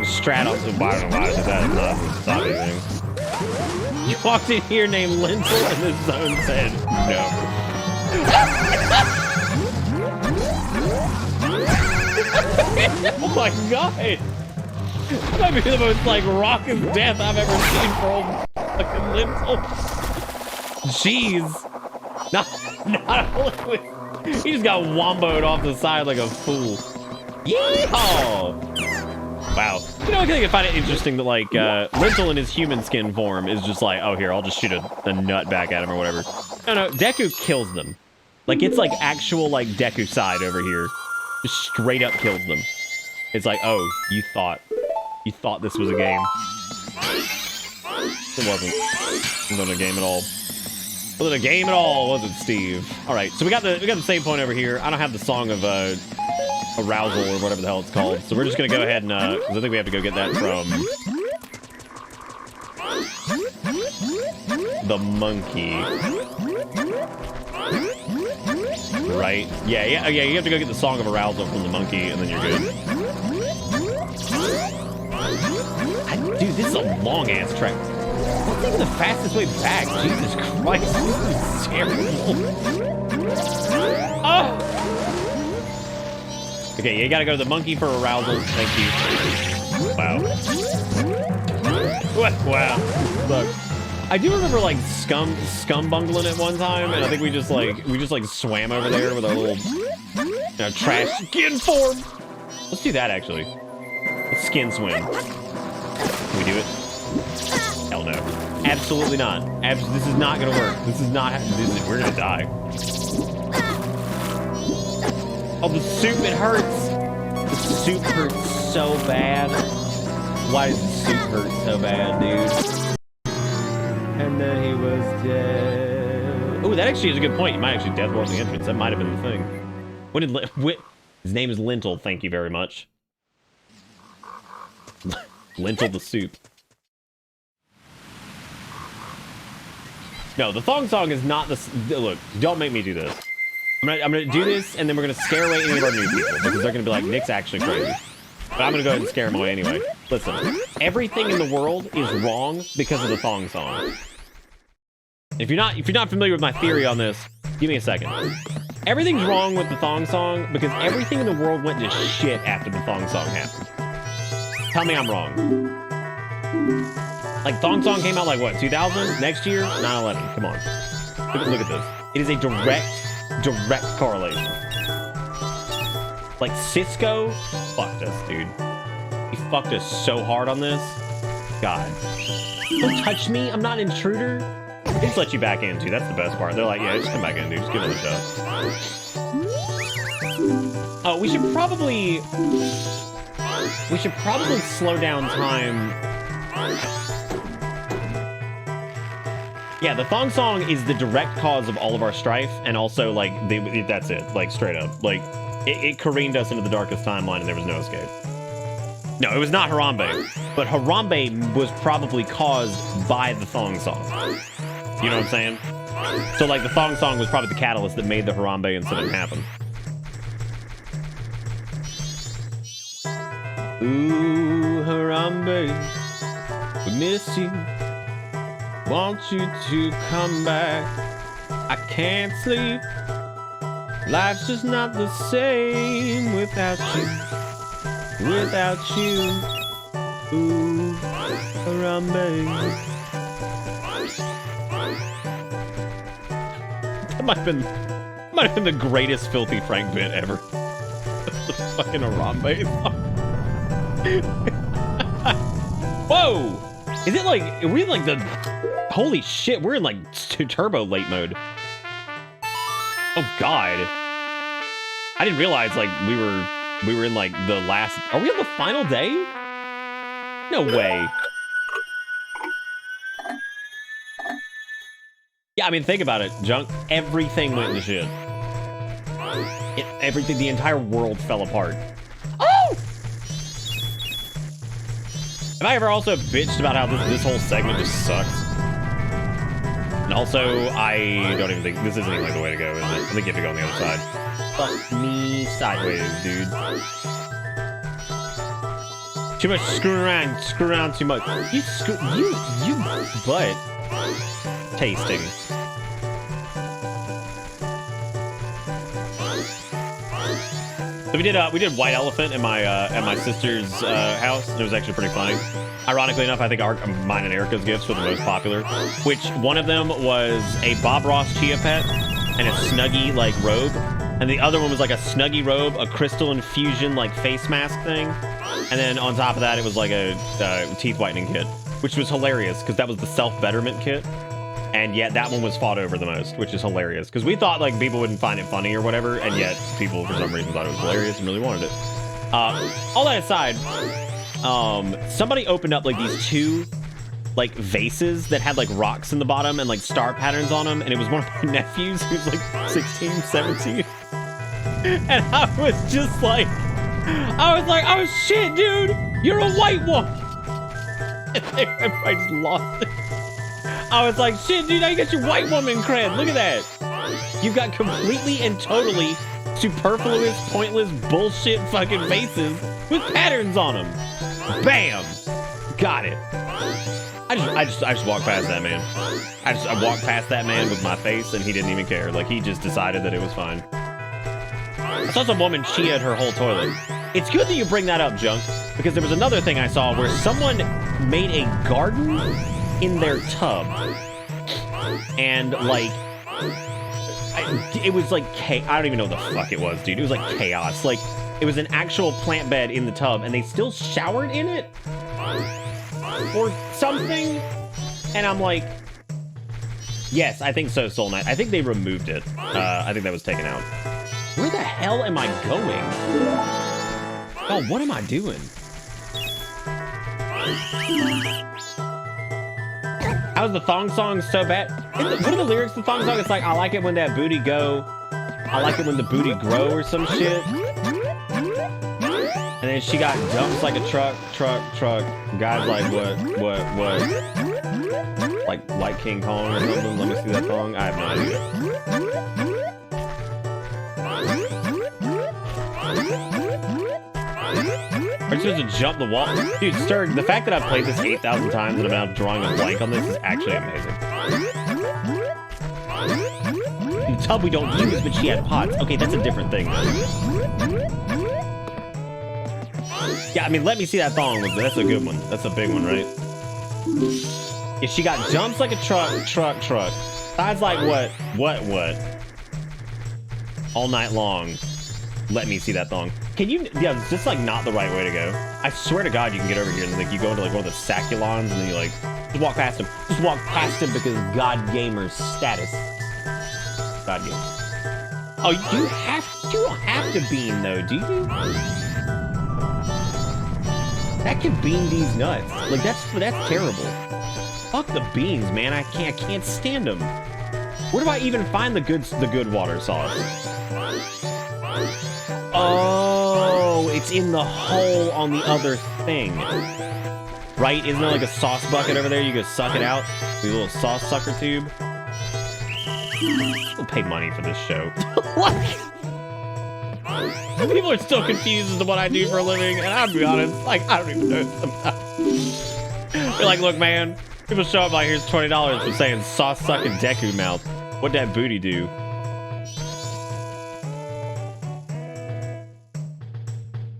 strat on some bottom line. That is not anything. You walked in here named Lentil and this zone said no. Oh my god! That might be the most like raucous death I've ever seen for old fucking Lentil. Jeez. Not only with, he just got womboed off the side like a fool. Yeehaw! Wow. You know, I think I find it interesting that, like, Lentil in his human skin form is just like, oh, here, I'll just shoot a nut back at him or whatever. No, Deku kills them. Like, it's like actual, like, Deku side over here. Just straight up kills them. It's like, oh, you thought this was a game. It wasn't. It wasn't a game at all. It wasn't a game at all, was it, Steve? All right, so we got the save point over here. I don't have the song of, arousal or whatever the hell it's called. So we're just gonna go ahead and because I think we have to go get that from the monkey. Right? Yeah, you have to go get the Song of Arousal from the monkey, and then you're good. Dude, this is a long-ass track. What's even the fastest way back? Jesus Christ, this is terrible. Oh! Okay, you gotta go to the monkey for arousal. Thank you. Wow. Wow. Look. I do remember like scum bungling at one time, and I think we just like swam over there with our little trash skin form. Let's do that actually. Let's skin swim. Can we do it? Hell no. Absolutely not. This is not gonna work. This is not. We're gonna die. Oh, the soup, it hurts. The soup hurts so bad. Why does the soup hurt so bad, dude? And then he was dead. Oh, that actually is a good point. You might actually death warp the entrance. That might have been the thing. His name is Lentil. Thank you very much. Lentil the soup. No, the thong song is not the. Look, don't make me do this. I'm gonna do this, and then we're gonna scare away any of our new people because they're gonna be like, Nick's actually crazy. But I'm gonna go ahead and scare them away anyway. Listen, everything in the world is wrong because of the thong song. If you're not familiar with my theory on this, give me a second. Everything's wrong with the thong song because everything in the world went to shit after the thong song happened. Tell me I'm wrong. Like, thong song came out like what, 2000? Next year? 9/11. Come on. Look at this. It is a direct correlation. Like, Cisco fucked us, dude. He fucked us so hard on this. God. Don't touch me. I'm not an intruder. They just let you back in, too. That's the best part. They're like, yeah, just come back in, dude. Just give it a shot. Oh, we should probably slow down time. Yeah, the thong song is the direct cause of all of our strife, and also, like, that's it. Like, straight up. Like, it careened us into the darkest timeline, and there was no escape. No, it was not Harambe, but Harambe was probably caused by the thong song. You know what I'm saying? So, like, the thong song was probably the catalyst that made the Harambe incident happen. Ooh, Harambe, we miss you. Want you to come back. I can't sleep. Life's just not the same without you. Without you. Ooh, Harambe. That might have been the greatest Filthy Frank bit ever. The fucking Harambe. Whoa! Is it like, are we in like the, holy shit, we're in like turbo late mode. Oh God. I didn't realize like we were in like the last, are we on the final day? No way. Yeah, I mean, think about it, Junk. Everything went to shit. Everything, the entire world fell apart. Oh! Have I ever also bitched about how this whole segment just sucks? And also, I don't even think, this isn't even like the way to go, is it? I think you have to go on the other side. Fuck me sideways, dude. Too much screwing around too much. You butt tasting. So we did White Elephant at my sister's house. It was actually pretty funny. Ironically enough, I think mine and Erica's gifts were the most popular. Which one of them was a Bob Ross Chia Pet and a Snuggie like robe, and the other one was like a Snuggie robe, a crystal infusion like face mask thing, and then on top of that it was like a teeth whitening kit, which was hilarious because that was the self-betterment kit. And yet that one was fought over the most, which is hilarious. Because we thought like people wouldn't find it funny or whatever, and yet people for some reason thought it was hilarious and really wanted it. All that aside, somebody opened up like these two like vases that had like rocks in the bottom and like star patterns on them, and it was one of my nephews who's like 16, 17. And I was just like, oh shit, dude, you're a white one. And everybody just lost it. I was like, shit, dude, now you got your white woman cred. Look at that. You've got completely and totally superfluous, pointless, bullshit fucking faces with patterns on them. Bam. Got it. I just walked past that man. I walked past that man with my face and he didn't even care. Like, he just decided that it was fine. I saw some woman chia her whole toilet. It's good that you bring that up, Junk, because there was another thing I saw where someone made a garden in their tub. And, like, it was like, I don't even know what the fuck it was, dude. It was like chaos. Like, it was an actual plant bed in the tub, and they still showered in it? Or something? And I'm like, yes, I think so, Soul Knight. I think they removed it. I think that was taken out. Where the hell am I going? Oh, what am I doing? How was the thong song so bad? What are the lyrics of the thong song? It's like, I like it when that booty go. I like it when the booty grow or some shit. And then she got dumps like a truck. Guys like, what? Like King Kong or something? Let me see that thong. I have no idea. Are you supposed to jump the wall? Dude, Sturg, the fact that I've played this 8,000 times and I'm now drawing a blank on this is actually amazing. The tub we don't use, but she had pots. Okay, that's a different thing. Yeah, I mean, let me see that thong. That's a good one. That's a big one, right? If she got jumps like a truck. Thighs like what? All night long. Let me see that thong. Can you, yeah, it's just like not the right way to go. I swear to God, you can get over here and like you go into like one of the saculons and then you like, just walk past him. Just walk past him because God Gamer's status. God Gamer. Oh, you don't have to bean though, do you? That could bean these nuts. Like that's terrible. Fuck the beans, man. I can't stand them. Where do I even find the good water sauce? Oh, it's in the hole on the other thing. Right? Isn't there like a sauce bucket over there? You go suck it out. The little sauce sucker tube. We'll pay money for this show. What? People are still confused as to what I do for a living, and I'll be honest, like, I don't even know sometimes. You're like, look, man, people show up like, here's $20 for saying sauce sucking Deku mouth. What'd that booty do?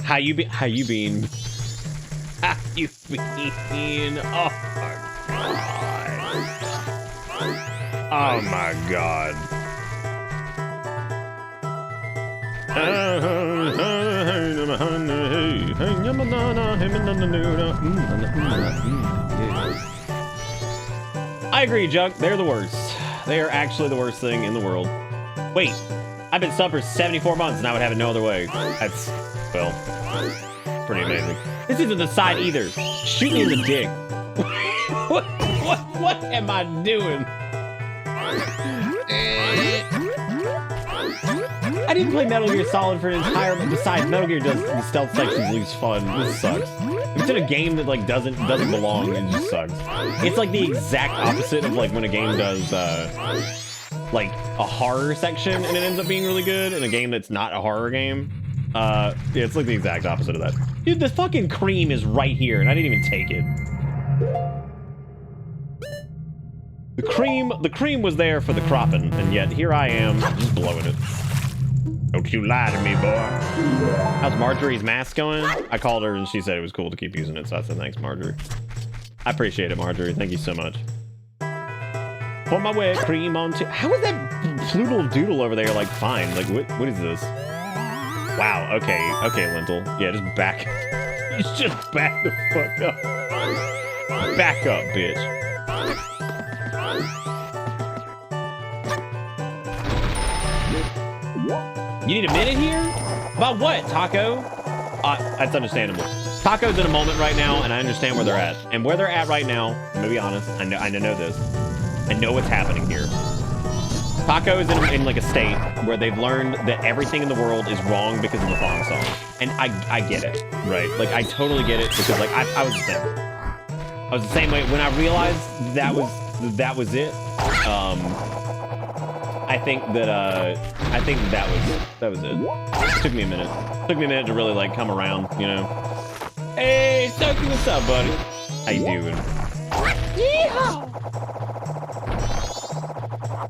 How you been? How you been? Oh my god. I agree, Junk. They're the worst. They are actually the worst thing in the world. Wait, I've been sub for 74 months and I would have it no other way. That's, well, pretty amazing. This isn't the side either. Shoot me in the dick. What am I doing? I didn't play Metal Gear Solid for an entire. Besides, Metal Gear does the stealth sections lose fun. This sucks. If it's in a game that like doesn't belong, it just sucks. It's like the exact opposite of like when a game does like a horror section and it ends up being really good in a game that's not a horror game. Yeah, it's like the exact opposite of that. Dude, the fucking cream is right here and I didn't even take it. The cream was there for the cropping, and yet here I am just blowing it. Don't you lie to me, boy. How's Marjorie's mask going? I called her and she said it was cool to keep using it, so I said thanks, Marjorie. I appreciate it, Marjorie. Thank you so much. Put my wet cream on to. How is that Ploodle Doodle over there like fine? Like what is this? Wow. Okay, Lentil. Yeah, just back. Just back the fuck up. Back up, bitch. You need a minute here? About what, Taco? That's understandable. Taco's in a moment right now, and I understand where they're at. And where they're at right now, I'm gonna be honest, I know this. I know what's happening here. Taco is in like a state where they've learned that everything in the world is wrong because of the thong song. And I get it, right? Like, I totally get it because, like, I was the same. I was the same way. When I realized that was that was it. I think that was it. Took me a minute. Took me a minute to really like come around, you know. Hey, Stokey, what's up, buddy? How you doing? Yeehaw!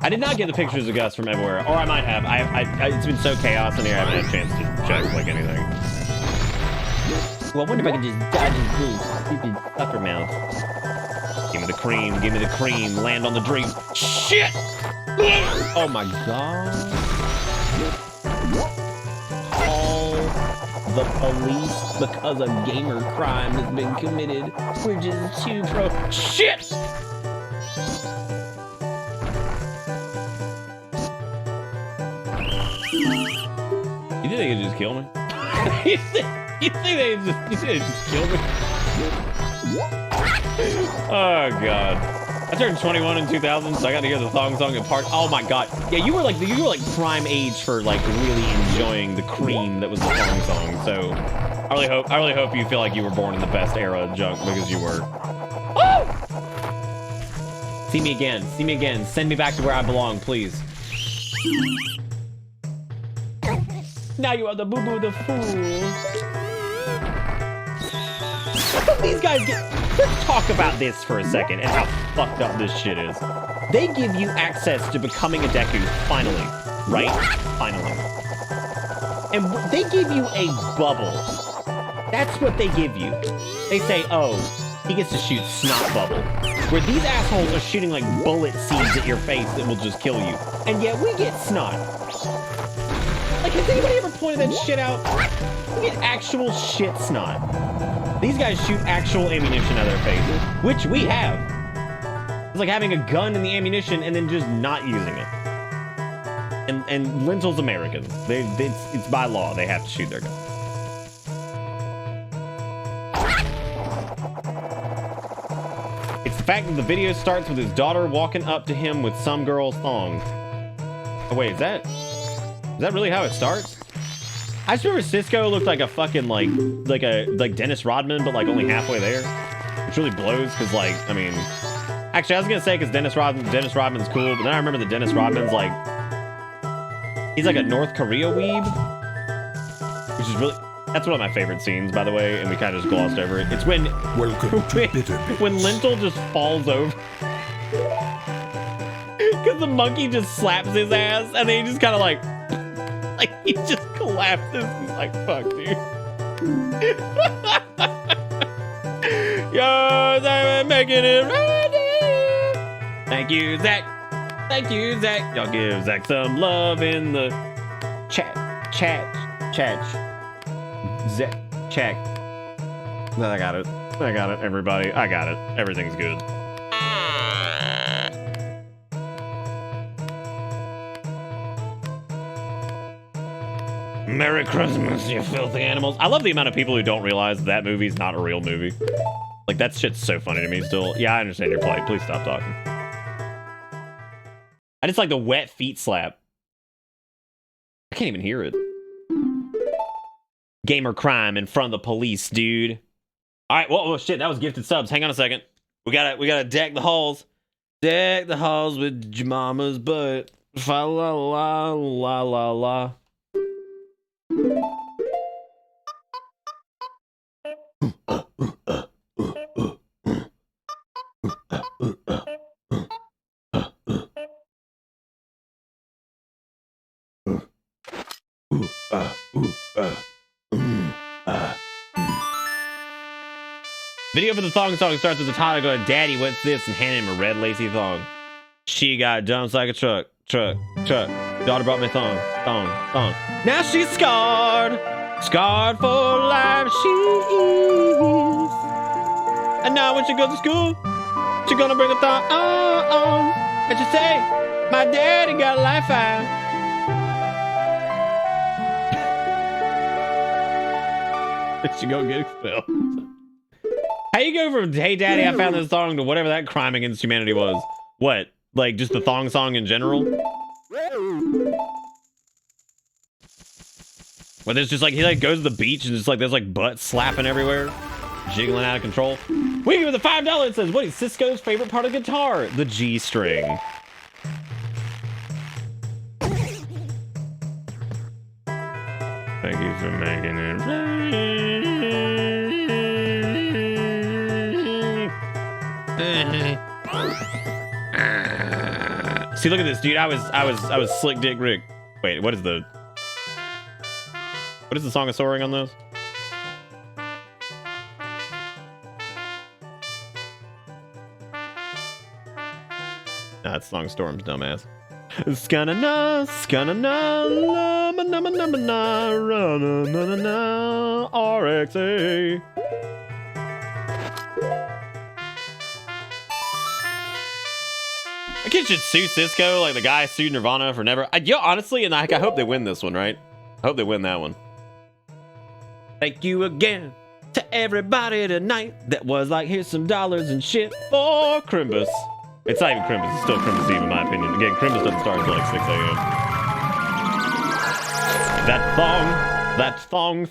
I did not get the pictures of Gus from everywhere, or I might have. It's been so chaos in here, I haven't had a chance to check like anything. Well, I wonder if I can just dodge his stupid upper mouth. Give me the cream, give me the cream, land on the dream. Shit! Oh my god. Call the police because a gamer crime has been committed. We're just too pro. Shit! You think they could just kill me? you think they just kill me? Oh god. I turned 21 in 2000, so I got to hear the thong song at park. Oh my god. Yeah, you were like prime age for like really enjoying the cream that was the thong song. So I really hope you feel like you were born in the best era of junk, because you were. Oh! See me again. See me again. Send me back to where I belong, please. Now you are the boo-boo the fool. These guys get. Let's talk about this for a second and how fucked up this shit is. They give you access to becoming a Deku, finally. Right? Finally. And they give you a bubble. That's what they give you. They say, oh, he gets to shoot snot bubble. Where these assholes are shooting like bullet seeds at your face that will just kill you. And yet we get snot. Like, has anybody ever pointed that shit out? We get actual shit snot. These guys shoot actual ammunition out of their faces, which we have. It's like having a gun in the ammunition and then just not using it. And Lentil's American. It's by law. They have to shoot their gun. It's the fact that the video starts with his daughter walking up to him with some girl's thong. Oh wait, is that really how it starts? I just remember Cisco looked like a fucking like Dennis Rodman, but like only halfway there. Which really blows, because like, I mean, actually I was gonna say because Dennis Rodman's cool, but then I remember that Dennis Rodman's like, he's like a North Korea weeb, which is really, that's one of my favorite scenes, by the way, and we kind of just glossed over it. It's when when Lentil just falls over. Because the monkey just slaps his ass, and then he just kind of like he just collapses. He's like, fuck, dude. Yo, I'm making it ready. Thank you, Zach. Thank you, Zach. Y'all give Zach some love in the chat. Zach, chat. I got it, everybody. I got it. Everything's good. Merry Christmas, you filthy animals. I love the amount of people who don't realize that movie's not a real movie. Like, that shit's so funny to me still. Yeah, I understand your plight. Please stop talking. I just like the wet feet slap. I can't even hear it. Gamer crime in front of the police, dude. All right, whoa, shit, that was gifted subs. Hang on a second. We gotta deck the halls. Deck the halls with your mama's butt. Fa la la la la la. Video for the thong song starts with the toddler going, "Daddy, what's this?" and handing him a red lacy thong. She got jumps like a truck. Daughter brought me thong. Now she's scarred for life. She is. And now when she goes to school, she gonna bring a thong on. And she say, "My daddy got a life out." She gonna get expelled. How you go from "Hey daddy, I found this thong" to whatever that crime against humanity was? What? Like just the thong song in general? Where there's just like, he like goes to the beach and just like there's like butt slapping everywhere. jiggling out of control. We with the $5 it says, what is Cisco's favorite part of guitar? The G string. Thank you for making it right. See, look at this, dude. I was Slick Dick Rick. Wait, what is the Song of Soaring on this? Nah, it's Song of Storms, dumbass. Scanana, scanana, la, ma, na, ma, na, ma, na, ra, na, na, na, na, RXA. I guess you should sue Cisco like the guy sued Nirvana for never. Yo, honestly, and I hope they win this one, right? I hope they win that one. Thank you again to everybody tonight that was like, here's some dollars and shit for Crimbus. It's not even Crimbus, it's still Crimbus Eve in my opinion. Again, Crimbus doesn't start until like 6 a.m. That thong,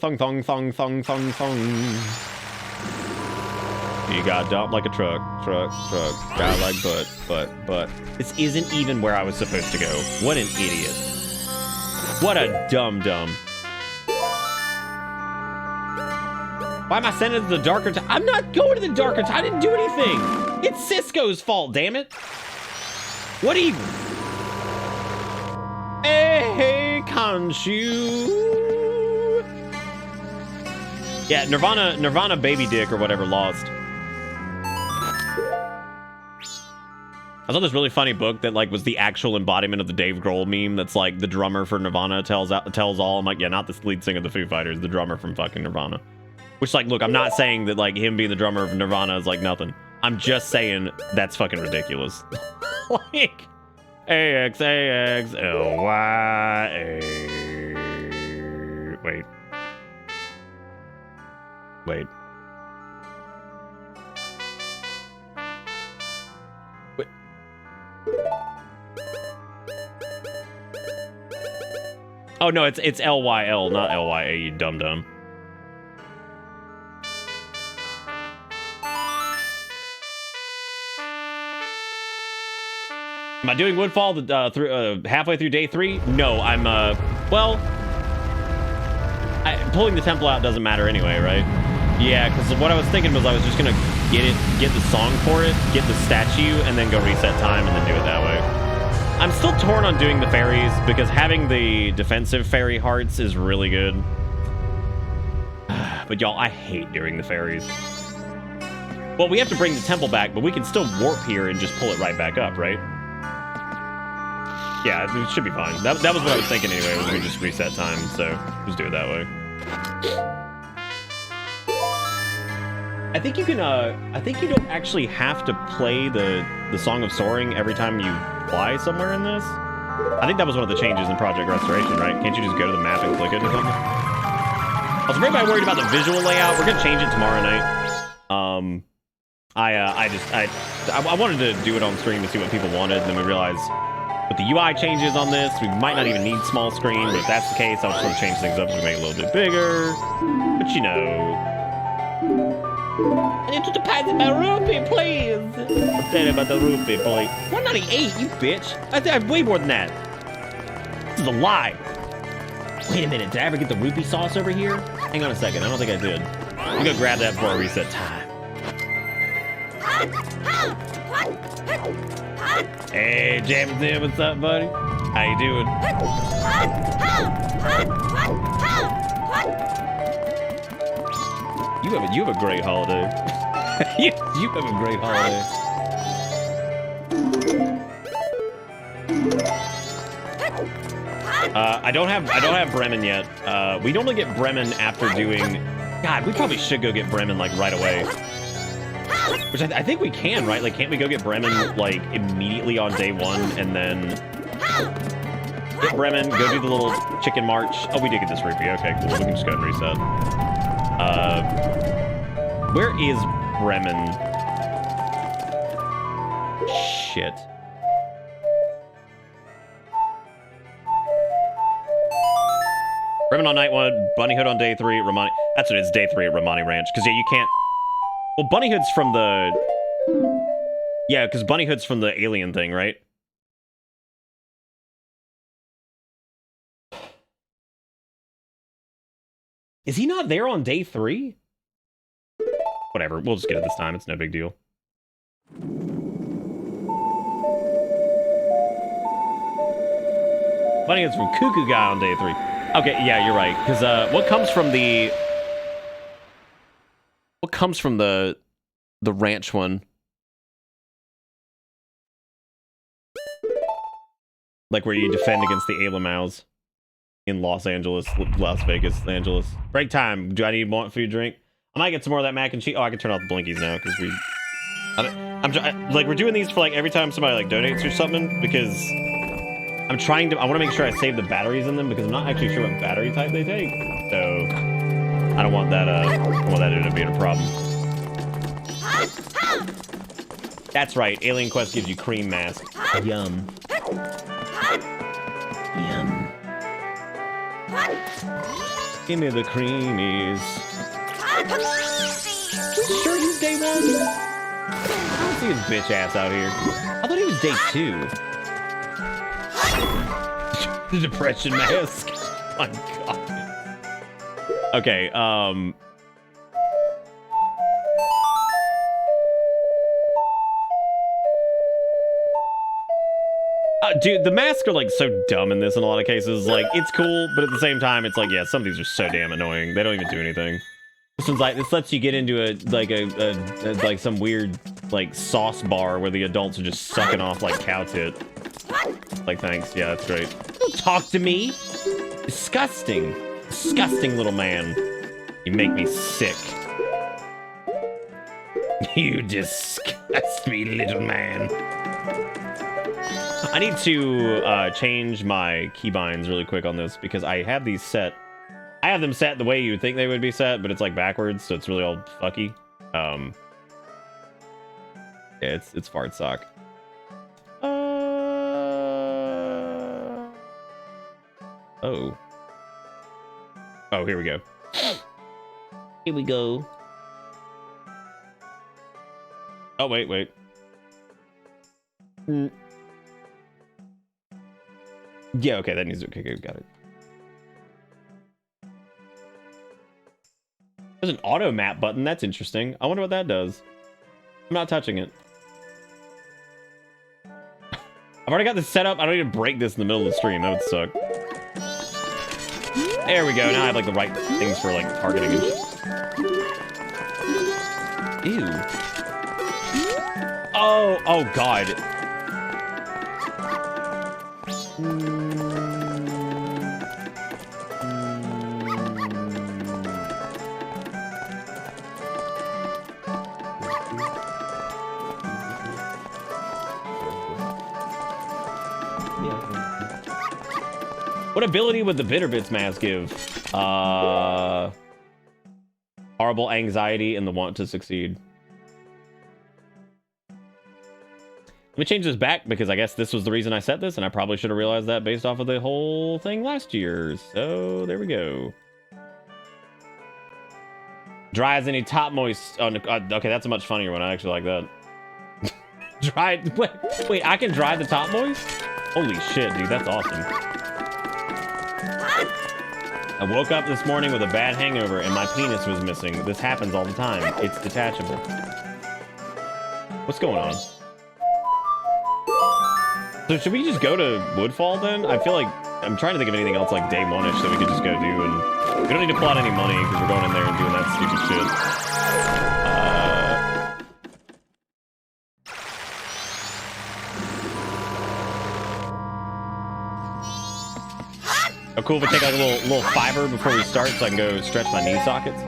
You got dumped like a truck. Got like but. This isn't even where I was supposed to go. What an idiot. What a dumb. Why am I sending it to the darker time? I'm not going to the darker time. I didn't do anything. It's Cisco's fault, damn it. What even? Hey, can't you? Yeah, Nirvana Baby Dick or whatever lost. I saw this really funny book that like was the actual embodiment of the Dave Grohl meme. That's like the drummer for Nirvana tells all. I'm like, yeah, not the lead singer of the Foo Fighters, the drummer from fucking Nirvana. Which, like, look, I'm not saying that, like, him being the drummer of Nirvana is, like, nothing. I'm just saying that's fucking ridiculous. Like, A-X-A-X-L-Y-A. Wait. Oh, no, it's L-Y-L, not L-Y-A, you dum-dum. Am I doing Woodfall halfway through day 3? No, I'm, pulling the temple out doesn't matter anyway, right? Yeah, because what I was thinking was I was just going to get the song for it, get the statue, and then go reset time and then do it that way. I'm still torn on doing the fairies, because having the defensive fairy hearts is really good. But y'all, I hate doing the fairies. Well, we have to bring the temple back, but we can still warp here and just pull it right back up, right? Yeah, it should be fine. That was what I was thinking anyway, was we just reset time, so just do it that way. I think you can, I think you don't actually have to play the Song of Soaring every time you fly somewhere in this. I think that was one of the changes in Project Restoration, right? Can't you just go to the map and click it or something? Also, for everybody worried about the visual layout, we're gonna change it tomorrow night. I wanted to do it on stream to see what people wanted, and then we realized with the UI changes on this, we might not even need small screen, but if that's the case, I'll just want to change things up so we make it a little bit bigger. But you know. I need to deposit my rupee, please. What's that about the rupee, please? 198, you bitch. I have way more than that. This is a lie. Wait a minute, did I ever get the rupee sauce over here? Hang on a second, I don't think I did. I'm gonna grab that before I reset time. Hey, Jamison, what's up, buddy? How you doing? You have a great holiday. you have a great holiday. I don't have Bremen yet. We normally get Bremen after doing. God, we probably should go get Bremen like right away. Which I think we can, right? Like, can't we go get Bremen like immediately on day 1 and then get Bremen, go do the little chicken march? Oh, we did get this rupee. Okay, cool. We can just go ahead and reset. Where is Bremen? Shit. Bremen on night 1, Bunny Hood on day 3, Romani. That's what it is, day 3 at Romani Ranch. Because, yeah, you can't. Well, Bunny Hood's from the... Yeah, because Bunny Hood's from the alien thing, right? Is he not there on day 3? Whatever, we'll just get it this time. It's no big deal. Bunny Hood's from Cuckoo Guy on day 3. Okay, yeah, you're right. Because what comes from the ranch one? Like where you defend against the Alamouse in Los Angeles, Las Vegas, Angeles. Break time. Do I need more food drink? I might get some more of that mac and cheese. Oh, I can turn off the blinkies now because like we're doing these for like every time somebody like donates or something because I want to make sure I save the batteries in them because I'm not actually sure what battery type they take. So I don't want that to end up being a problem. That's right. Alien Quest gives you cream mask. Yum. Yum. Give me the creamies. Sure he's day 1? I don't see his bitch ass out here. I thought he was day 2. The depression mask. Oh my god. Okay, dude, the masks are like so dumb in this in a lot of cases. Like, it's cool, but at the same time, it's like, yeah, some of these are so damn annoying. They don't even do anything. This one's like, this lets you get into like some weird like sauce bar where the adults are just sucking off like cow tit. Like, thanks. Yeah, that's great. Don't talk to me. Disgusting. Disgusting little man. You make me sick. You disgust me, little man. I need to change my keybinds really quick on this because I have these set. I have them set the way you would think they would be set, but it's like backwards, so it's really all fucky. Yeah, it's fart sock. Oh. Oh, here we go. Here we go. Oh, wait. Yeah, okay, that needs to... Okay, got it. There's an auto map button. That's interesting. I wonder what that does. I'm not touching it. I've already got this set up. I don't need to break this in the middle of the stream. That would suck. There we go. Now I have like the right things for like targeting and shit. Ew. Oh god. What ability would the Bitter Bits mask give? Horrible anxiety and the want to succeed. Let me change this back because I guess this was the reason I set this, and I probably should have realized that based off of the whole thing last year. So there we go. Dry as any top moist. Oh, okay, that's a much funnier one. I actually like that. Dry. Wait, I can dry the top moist? Holy shit, dude, that's awesome. I woke up this morning with a bad hangover and my penis was missing. This happens all the time. It's detachable. What's going on? So should we just go to Woodfall then? I feel like I'm trying to think of anything else like day 1-ish that we could just go do, and we don't need to plot any money because we're going in there and doing that stupid shit. Oh, cool if we take like a little fiber before we start so I can go stretch my knee sockets.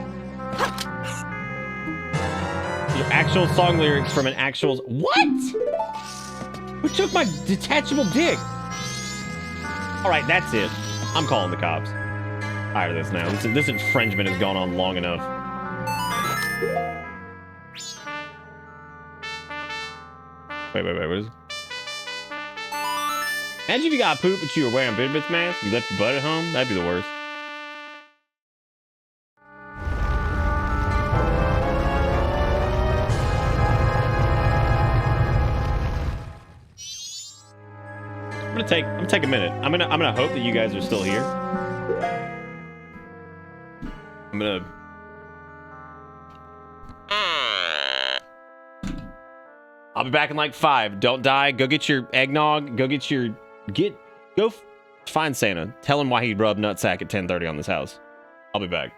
Your actual song lyrics from an actual... What? Who took my detachable dick? Alright, that's it. I'm calling the cops. Tired of this now. This infringement has gone on long enough. Wait, what is it? Imagine if you got poop but you were wearing Bitter Bits mask. You left your butt at home. That'd be the worst. take a minute. I'm gonna hope that you guys are still here. I'm gonna. I'll be back in like 5. Don't die. Go get your eggnog. Go find Santa. Tell him why he rubbed nutsack at 10:30 on this house. I'll be back.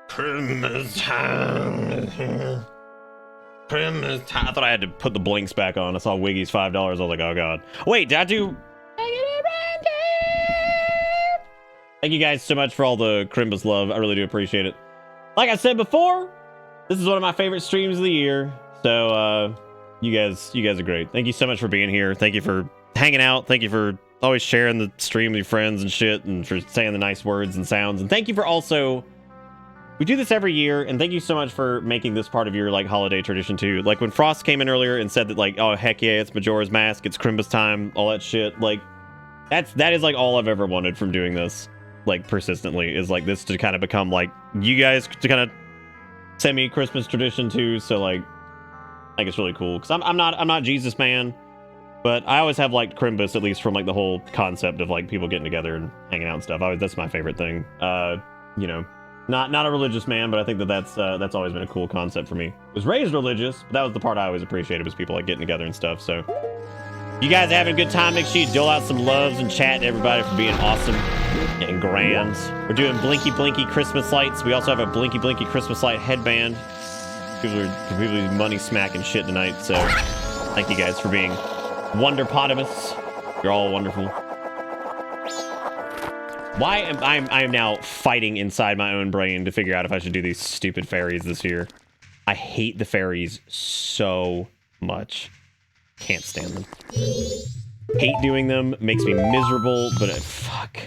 Christmas time. Christmas time. I thought I had to put the blinks back on. I saw Wiggy's $5. I was like, oh god. Wait, did I do? Thank you guys so much for all the Crimbus love. I really do appreciate it. Like I said before, this is one of my favorite streams of the year. So you guys are great. Thank you so much for being here. Thank you for hanging out. Thank you for always sharing the stream with your friends and shit, and for saying the nice words and sounds. And thank you for also, we do this every year, and thank you so much for making this part of your like holiday tradition too. Like when Frost came in earlier and said that like, oh heck yeah, it's Majora's Mask, it's Crimbus time, all that shit. Like that is like all I've ever wanted from doing this, like persistently, is like this to kind of become like you guys to kind of semi-Christmas tradition too. So like, I think it's really cool because I'm not Jesus man, But I always have liked Crimbus, at least from like the whole concept of like people getting together and hanging out and stuff. That's my favorite thing. You know, not a religious man, but I think that's always been a cool concept for me. Was raised religious, but that was the part I always appreciated, was people like getting together and stuff. So you guys having a good time? Make sure you dole out some loves and chat to everybody for being awesome and grand. We're doing blinky blinky Christmas lights. We also have a blinky blinky Christmas light headband. People are completely money smacking shit tonight. So thank you guys for being Wonderpotamus. You're all wonderful. Why am I am now fighting inside my own brain to figure out if I should do these stupid fairies this year. I hate the fairies so much. Can't stand them. Hate doing them. Makes me miserable, but fuck.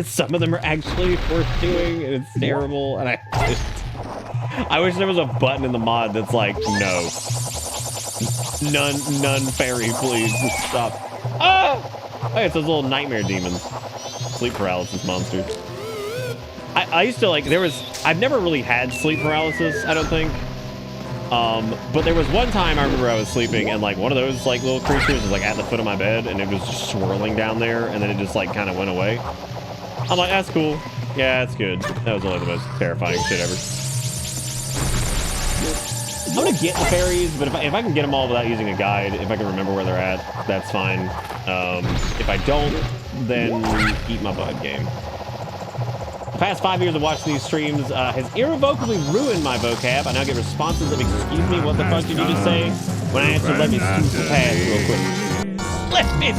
Some of them are actually worth doing, and it's terrible, and I wish there was a button in the mod that's like, no. None fairy, please. Just stop. Ah! Oh, it's those little nightmare demons. Sleep paralysis monsters. I used to like, I've never really had sleep paralysis, I don't think. But there was one time I remember I was sleeping and like one of those like little creatures was like at the foot of my bed and it was just swirling down there and then it just like kind of went away. I'm like, that's cool. Yeah, that's good. That was only the most terrifying shit ever. I'm gonna get the fairies, but if I can get them all without using a guide, if I can remember where they're at, that's fine. If I don't, then eat my bud game. The past 5 years of watching these streams has irrevocably ruined my vocab. I now get responses of "Excuse me, what the fuck did you just say?" when I answer "Let me scoot past real quick." Let me.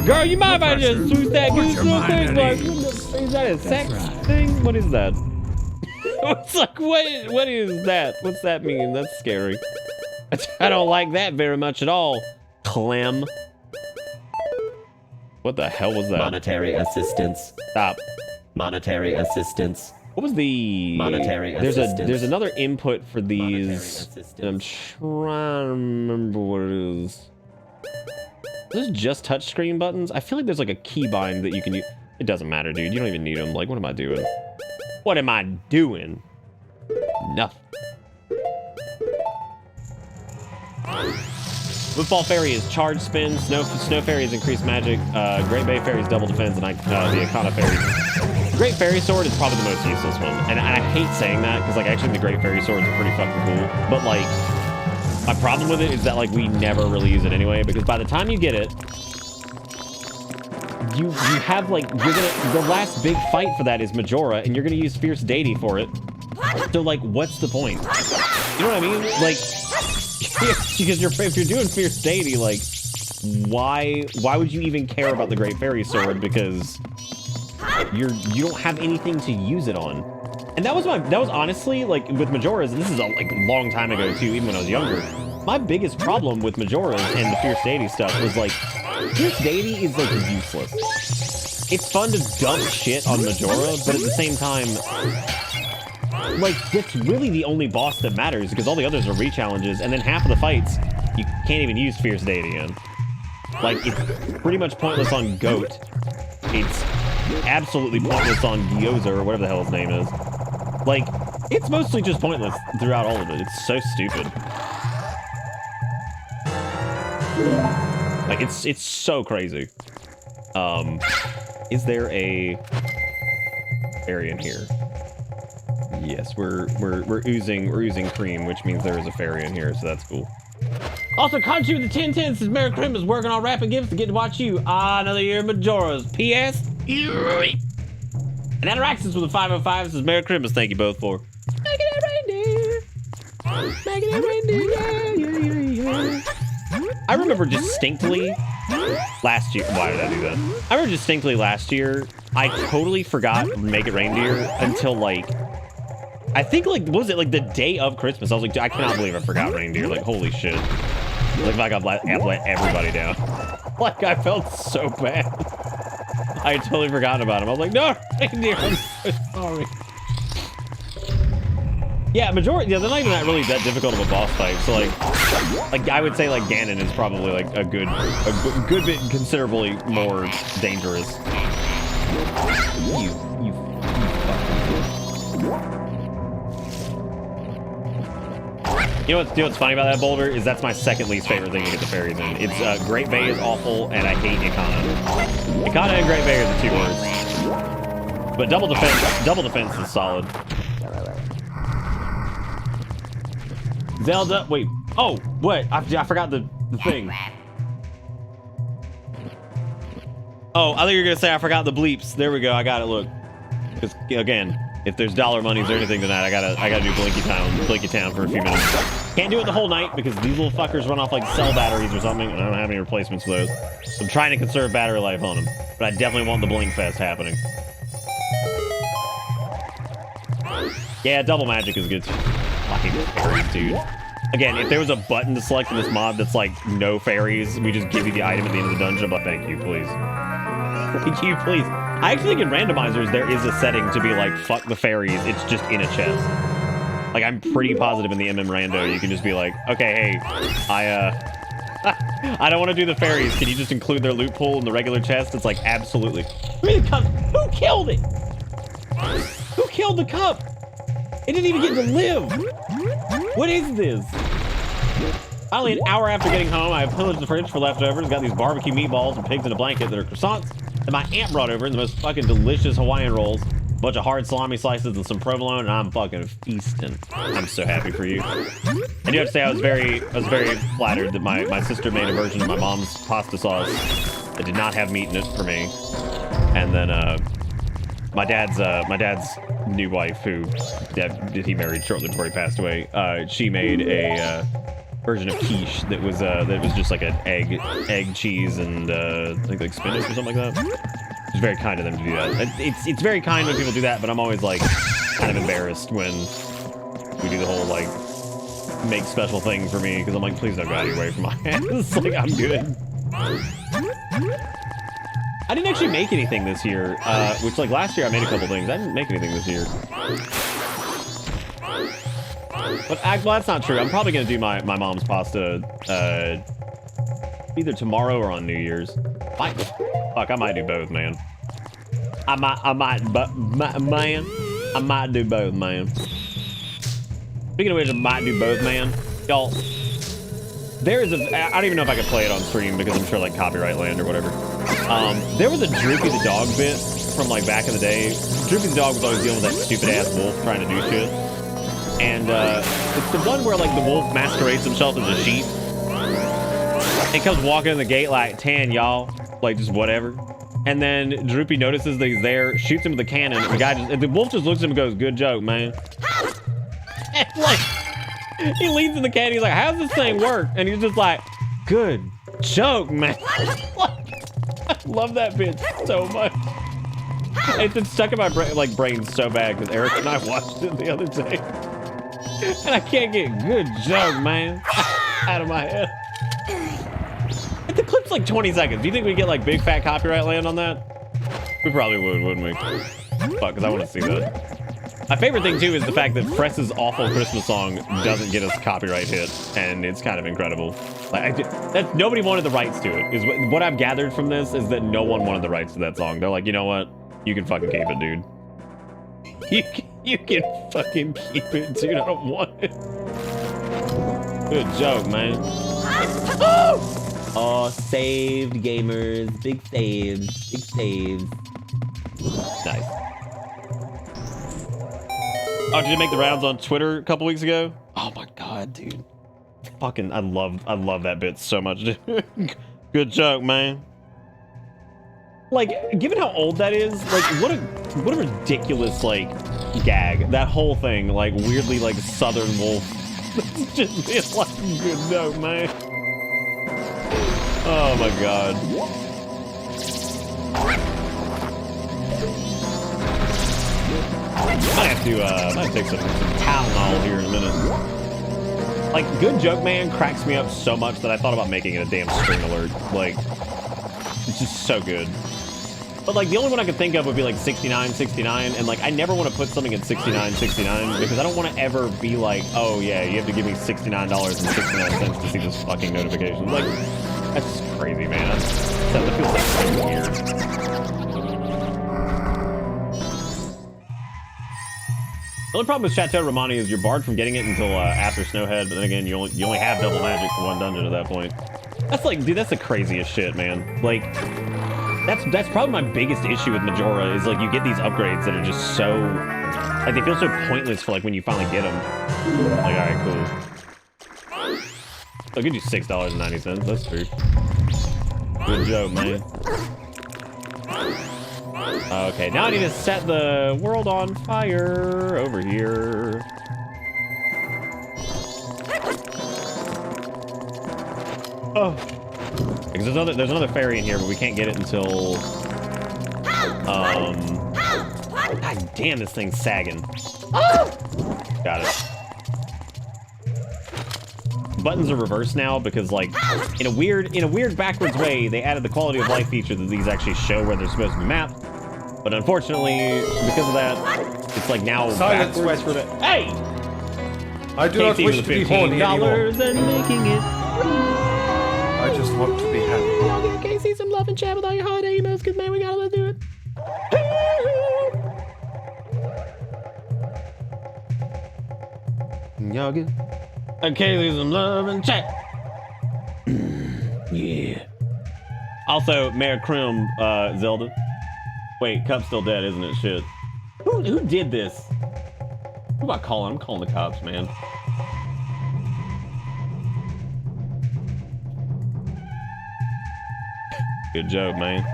Girl, you mind if I just swoop that goose real quick? Like, is that a sex thing? What is that? It's like, what is that? What's that mean? That's scary. I don't like that very much at all. Clem. What the hell was that? Monetary assistance. Stop. Monetary assistance. What was the monetary assistance? There's another input for these. And I'm trying to remember what it is. Are those just touchscreen buttons? I feel like there's like a keybind that you can use. It doesn't matter, dude. You don't even need them. Like, what am I doing? What am I doing? Nothing. Football Fairy is charge spin. Snow Fairy is increased magic. Great Bay Fairy is double defense, and the Icona Fairy. Great Fairy Sword is probably the most useless one, and I hate saying that because like actually the Great Fairy Sword is pretty fucking cool. But like, my problem with it is that like we never really use it anyway because by the time you get it, you have like the last big fight for that is Majora, and you're gonna use Fierce Deity for it. So like, what's the point? You know what I mean? Like, because if you're doing Fierce Deity, like, why would you even care about the Great Fairy Sword? Because you don't have anything to use it on. And that was honestly like with Majora's, and this is a like long time ago too, even when I was younger. My biggest problem with Majora's and the Fierce Deity stuff was like, Fierce Deity is like useless. It's fun to dump shit on Majora, but at the same time, like, that's really the only boss that matters because all the others are re-challenges, and then half of the fights you can't even use Fierce Deity in. Like, it's pretty much pointless on Goat. It's absolutely pointless on Gyoza or whatever the hell his name is. Like, it's mostly just pointless throughout all of it. It's so stupid. Like, it's so crazy. Is there a area in here? Yes, we're oozing cream, which means there is a fairy in here, so that's cool. Also, Conchu with the 1010 says Merry Christmas, working on wrapping gifts to get to watch you. Another year of Majora's. P.S. And Ataraxis with a 505 says Merry Christmas. Thank you both for making it reindeer. Making it reindeer. I remember distinctly last year. Why did I do that? I remember distinctly last year. I totally forgot Make It Reindeer until like, I think like, what was it like the day of Christmas? I was like, I cannot believe I forgot reindeer. Like, holy shit. Like I've let everybody down. Like I felt so bad. I had totally forgotten about him. I was like, no, reindeer, I'm so sorry. Yeah, Majora, yeah, they're not even really that difficult of a boss fight. So like I would say like Ganon is probably like a good bit considerably more dangerous. You fucking You know what's funny about that boulder is that's my second least favorite thing to get the fairies in. It's Great Bay is awful, and I hate Ikana. Ikana and Great Bay are the two worst. But double defense is solid. Zelda, wait. Oh, what? I forgot the thing. Oh, I thought you were gonna say I forgot the bleeps. There we go. I got it. Look, because again, if there's dollar monies or anything tonight, I gotta do Blinky Town for a few minutes. Can't do it the whole night because these little fuckers run off like cell batteries or something, and I don't have any replacements for those. So I'm trying to conserve battery life on them, but I definitely want the Blink Fest happening. Yeah, double magic is good too. Fucking fairies, dude. Again, if there was a button to select in this mod that's like no fairies, we just give you the item at the end of the dungeon. But thank you, please. Thank you, please. I actually think in randomizers there is a setting to be like fuck the fairies. It's just in a chest. Like I'm pretty positive in the MM Rando you can just be like, okay, hey, I don't want to do the fairies. Can you just include their loot pool in the regular chest? It's like absolutely. Who killed it? Who killed the cup? It didn't even get to live. What is this? Finally, an hour after getting home, I have pillaged the fridge for leftovers. Got these barbecue meatballs and pigs in a blanket that are croissants that my aunt brought over, and the most fucking delicious Hawaiian rolls. A bunch of hard salami slices and some provolone, and I'm fucking feasting. I'm so happy for you. I do have to say I was very flattered that my sister made a version of my mom's pasta sauce that did not have meat in it for me. And then my dad's new wife, who he married shortly before he passed away, she made a version of quiche that was just like an egg cheese and I think like spinach or something like that. It's very kind of them to do that. It's very kind when people do that, but I'm always like kind of embarrassed when we do the whole like make special thing for me, because I'm like, please don't go out of your way from my hands. Like I'm good. I didn't actually make anything this year, which like last year I made a couple things. I didn't make anything this year. But well, that's not true. I'm probably gonna do my mom's pasta either tomorrow or on New Year's. Fuck, I might do both, man. I might do both, man. Speaking of which, I might do both, man. Y'all, there is I don't even know if I could play it on stream because I'm sure like copyright land or whatever. There was a Droopy the dog bit from like back in the day. Droopy the dog was always dealing with that stupid ass wolf trying to do shit. And it's the one where like the wolf masquerades himself as a sheep. It comes walking in the gate like 10, y'all, like just whatever. And then Droopy notices that he's there, shoots him with a cannon. And the wolf just looks at him and goes, "Good joke, man." And like he leans in the cannon. He's like, "How's this thing work?" And he's just like, "Good joke, man." Like, I love that bit so much. It's been stuck in my brain so bad because Eric and I watched it the other day, and I can't get "good joke, man" out of my head. And the clip's like 20 seconds. Do you think we'd get like big fat copyright land on that? We probably would, wouldn't we? Fuck, because I want to see that. My favorite thing too is the fact that Fress's awful Christmas song doesn't get us copyright hit, and it's kind of incredible. Like that's nobody wanted the rights to it. Is what I've gathered from this is that no one wanted the rights to that song. They're like, you know what? You can fucking keep it, dude. You can fucking keep it, dude. I don't want it. Good joke, man. Oh! Oh, saved gamers. Big saves. Big saves. Nice. Oh, did you make the rounds on Twitter a couple weeks ago? Oh my god, dude. Fucking, I love that bit so much, dude. Good joke, man. Like, given how old that is, like, what a ridiculous, like, gag. That whole thing, like, weirdly, like, Southern wolf. Just being like, good joke, man. Oh my god. Might have to take some Tylenol here in a minute. Like, good joke, man, cracks me up so much that I thought about making it a damn string alert. Like, it's just so good. But like the only one I could think of would be like 69.69, and like I never want to put something at 69.69 because I don't want to ever be like, oh yeah, you have to give me $69.69 to see this fucking notification. Like, that's just crazy, man. That feels like so weird. The only problem with Chateau Romani is you're barred from getting it until after Snowhead, but then again, you only have double magic for one dungeon at that point. That's like, dude, that's the craziest shit, man. Like, that's probably my biggest issue with Majora is like you get these upgrades that are just so, like they feel so pointless for like when you finally get them. Like, all right, cool. I'll give you $6.90. That's true. Good joke, man. Okay, now I need to set the world on fire over here. Oh, because there's another fairy in here, but we can't get it until. God damn, this thing's sagging. Got it. Buttons are reversed now because, like, in a weird backwards way, they added the quality of life feature that these actually show where they're supposed to be mapped. But unfortunately, because of that, it's like now Silence, backwards for the. Hey! I do not wish to be horny anymore. $15 and making it. I just want to be happy. Y'all give Casey some love and chat with all your holiday emails, because man, we gotta let's do it. Y'all good? Okay, some love and chat. Yeah. Also, Mayor Krim, Zelda. Wait, Cup's still dead, isn't it? Shit. Who did this? Who am I calling? I'm calling the cops, man. Good joke, man.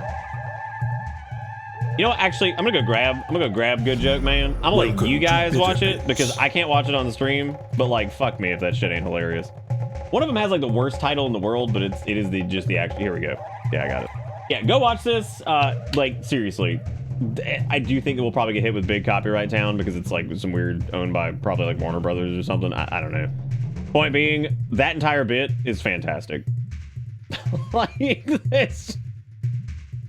You know what? Actually, I'm gonna go grab Good Joke, man. I'm gonna let you guys watch it because I can't watch it on the stream. But like, fuck me if that shit ain't hilarious. One of them has like the worst title in the world, but it is just the actual. Here we go. Yeah, I got it. Yeah, go watch this. Like seriously, I do think it will probably get hit with big copyright town because it's like some weird owned by probably like Warner Brothers or something. I don't know. Point being, that entire bit is fantastic. Like this.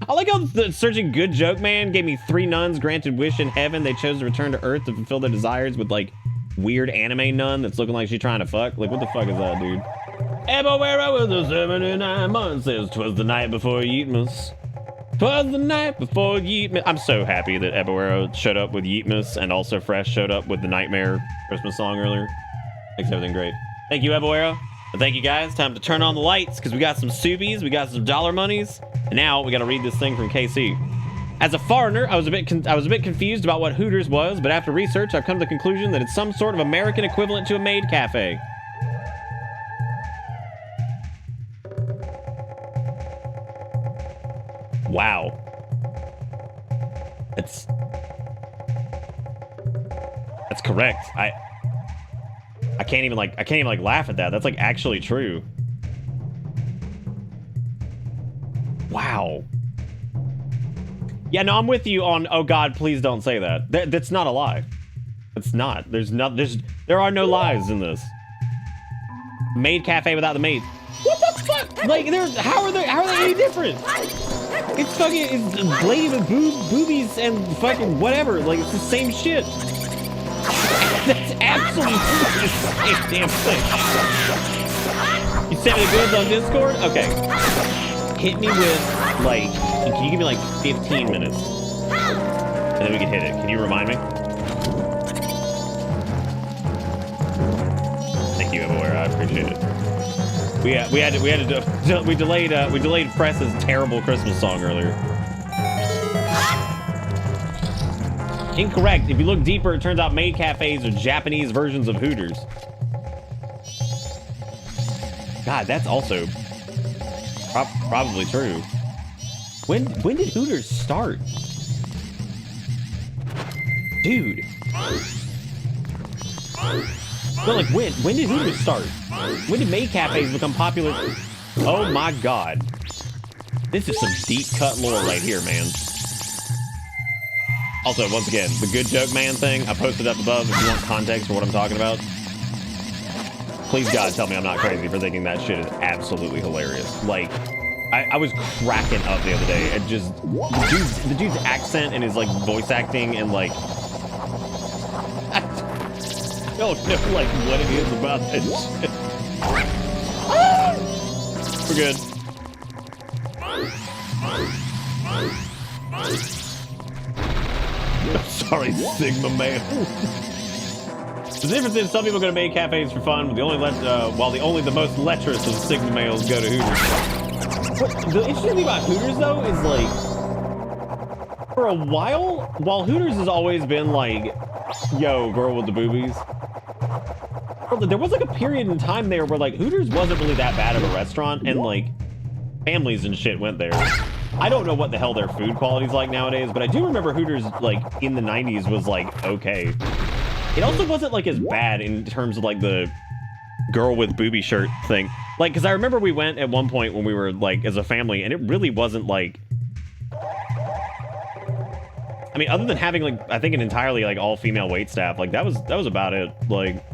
I like how the searching Good Joke Man gave me 3 nuns granted wish in heaven. They chose to return to Earth to fulfill their desires with like weird anime nun that's looking like she's trying to fuck. Like, what the fuck is that, dude? Everywhere was the 79 months. Says 'twas the night before Yeetmas. 'Twas the night before Yeetmas. I'm so happy that Ebowero showed up with Yeetmas and also Fresh showed up with the Nightmare Christmas song earlier. Makes everything great. Thank you, Ebowero. And thank you guys. Time to turn on the lights because we got some Subies, we got some dollar monies, and now we got to read this thing from KC. As a foreigner, I was a bit confused about what Hooters was, but after research, I've come to the conclusion that it's some sort of American equivalent to a maid cafe. Wow. That's correct. I can't even laugh at that. That's like actually true. Wow. Yeah, no, I'm with you on, oh God, please don't say that. That's not a lie. It's not. There are no lies in this. Maid cafe without the maid. What the fuck? Like, how are they any different? It's lady with boobies and fucking whatever. Like, it's the same shit. That's absolutely the same damn thing. You sent me the goods on Discord? Okay. Hit me with, like, can you give me like 15 minutes? And then we can hit it. Can you remind me? Thank you, Everywhere. I appreciate it. We delayed Press's terrible Christmas song earlier. Incorrect. If you look deeper, it turns out maid cafes are Japanese versions of Hooters. God, that's also probably true. When did Hooters start? Dude. No, like when did Hooters start? When did maid cafes become popular? Oh my God. This is some deep cut lore right here, man. Also, once again, the Good Joke Man thing, I posted up above if you want context for what I'm talking about. Please God, tell me I'm not crazy for thinking that shit is absolutely hilarious. Like, I was cracking up the other day at just the dude's accent and his like voice acting and like I don't know like what it is about that shit. We're good. Sorry, Sigma Man. The difference is some people go to maid cafes for fun, while the most lecherous of Sigma males go to Hooters. The interesting thing about Hooters, though, is like, for a while Hooters has always been like, yo, girl with the boobies. There was like a period in time there where like Hooters wasn't really that bad of a restaurant, and like families and shit went there. I don't know what the hell their food quality's like nowadays, but I do remember Hooters like in the 90s was like okay. It also wasn't like as bad in terms of like the girl with booby shirt thing. Like, because I remember we went at one point when we were like as a family, and it really wasn't like, I mean, other than having like I think an entirely like all female wait staff, like that was about it. Like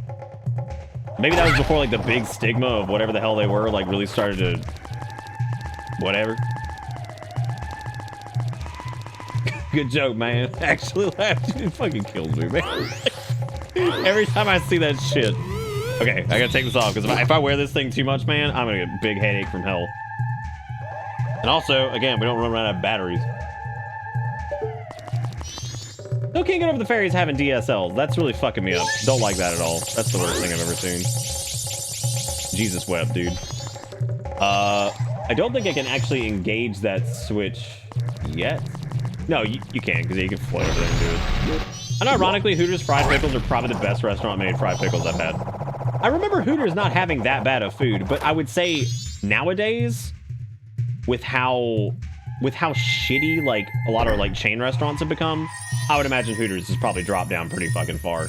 maybe that was before like the big stigma of whatever the hell they were like really started to whatever. Good joke, man. Actually laughed. It fucking kills me, man. Every time I see that shit. Okay, I gotta take this off because if I wear this thing too much, man, I'm gonna get a big headache from hell. And also, again, we don't run out of batteries. Still can't get over the fairies having DSLs. That's really fucking me up. Don't like that at all. That's the worst thing I've ever seen. Jesus wept, dude. I don't think I can actually engage that switch yet. No, you can, because you can float over there and do it. And ironically, Hooters fried pickles are probably the best restaurant-made fried pickles I've had. I remember Hooters not having that bad of food, but I would say nowadays, with how shitty like a lot of like chain restaurants have become, I would imagine Hooters has probably dropped down pretty fucking far.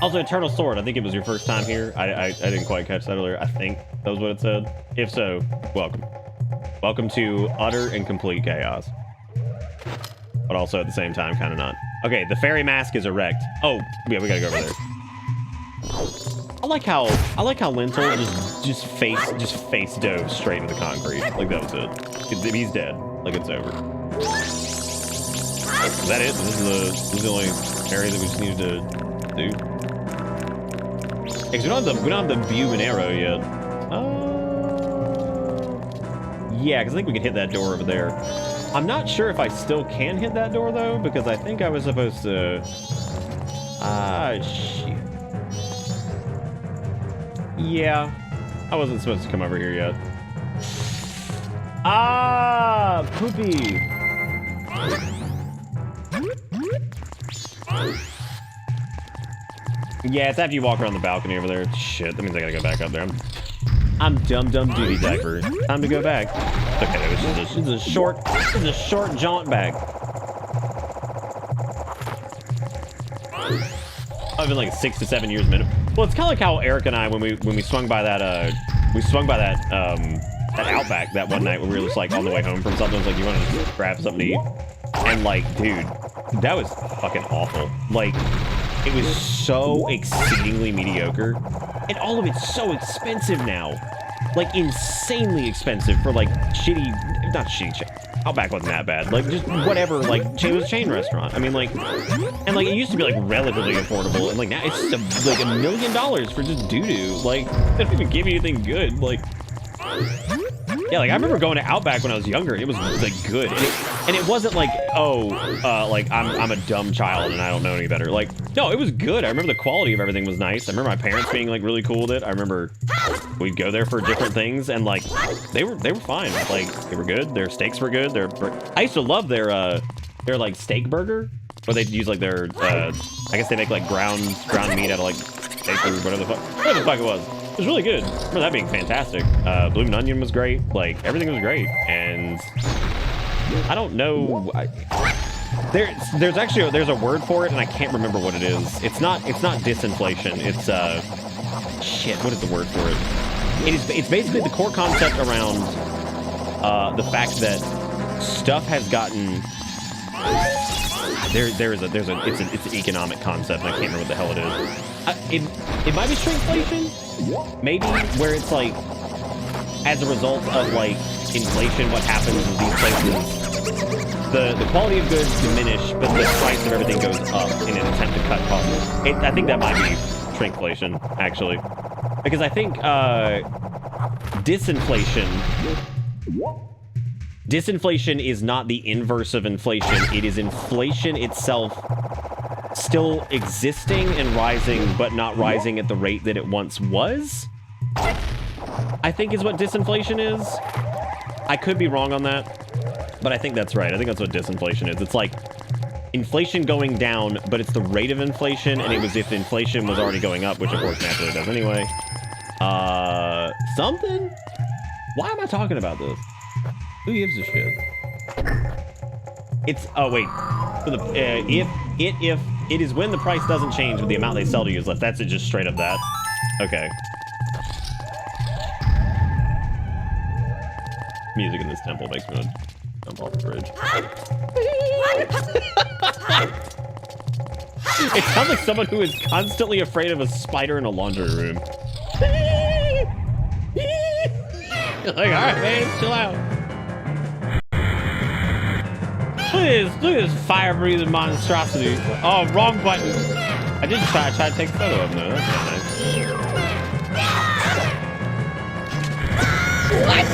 Also, Eternal Sword, I think it was your first time here. I didn't quite catch that earlier. I think that was what it said. If so, welcome. Welcome to utter and complete chaos. But also at the same time, kind of not. Okay, the fairy mask is erect. Oh, yeah, we gotta go over there. I like how Lentil just face dove straight into the concrete. Like that was it. He's dead. Like it's over. Is that it? This is the only area that we just needed to do. Because we don't have the view and arrow yet. Yeah, because I think we can hit that door over there. I'm not sure if I still can hit that door, though, because I think I was supposed to... shit. Yeah, I wasn't supposed to come over here yet. Poopy! Yeah, it's after you walk around the balcony over there. Shit, that means I gotta go back up there. I'm dumb duty diaper. Time to go back. Okay, it was just a short jaunt back. I've been like 6 to 7 years minimum. Well, it's kind of like how Eric and I, when we swung by that that Outback that one night when we were just like on the way home from something. I was like, you want to grab something to eat? And like, dude, that was fucking awful. Like, it was so exceedingly mediocre. And all of it's so expensive now. Like, insanely expensive for, like, not shitty, Outback wasn't that bad. Like, just whatever, like, it was a chain restaurant. I mean, like, and, like, it used to be, like, relatively affordable. And, like, now it's, like, $1 million for just doo-doo. Like, they don't even give you anything good. Like, yeah, like, I remember going to Outback when I was younger, and it was, like, good. And it wasn't like, like, I'm a dumb child and I don't know any better. Like, no, it was good. I remember the quality of everything was nice. I remember my parents being, like, really cool with it. I remember we'd go there for different things, and, like, they were fine. Like, they were good. Their steaks were good. I used to love their like, steak burger, where they'd use, like, their, I guess they make, like, ground meat out of, like, steak or whatever the fuck it was. It was really good. I remember that being fantastic. Bloomin' Onion was great. Like, everything was great. And I don't know. There's a word for it, and I can't remember what it is. It's not disinflation. It's shit. What is the word for it? It's basically the core concept around the fact that stuff has gotten. It's an economic concept, and I can't remember what the hell it is. It might be shrinkflation, maybe, where it's like, as a result of like inflation, what happens is these places, the quality of goods diminish, but the price of everything goes up in an attempt to cut costs. I think that might be shrinkflation, actually, because I think disinflation is not the inverse of inflation. It is inflation itself still existing and rising, but not rising at the rate that it once was, I think is what disinflation is. I could be wrong on that, but I think that's right. I think that's what disinflation is. It's like inflation going down, but it's the rate of inflation, and it was if inflation was already going up, which of course naturally does anyway. Something? Why am I talking about this? Who gives a shit? It's, oh wait. So the, if it is when the price doesn't change, but the amount they sell to you is less. That's it, just straight up that. Okay. Music in this temple makes me want to jump off the bridge. It sounds like someone who is constantly afraid of a spider in a laundry room. Like, all right, man, chill out. Look at this fire-breathing monstrosity. Oh, wrong button. I did try to take a photo of him, though. That's not nice. What?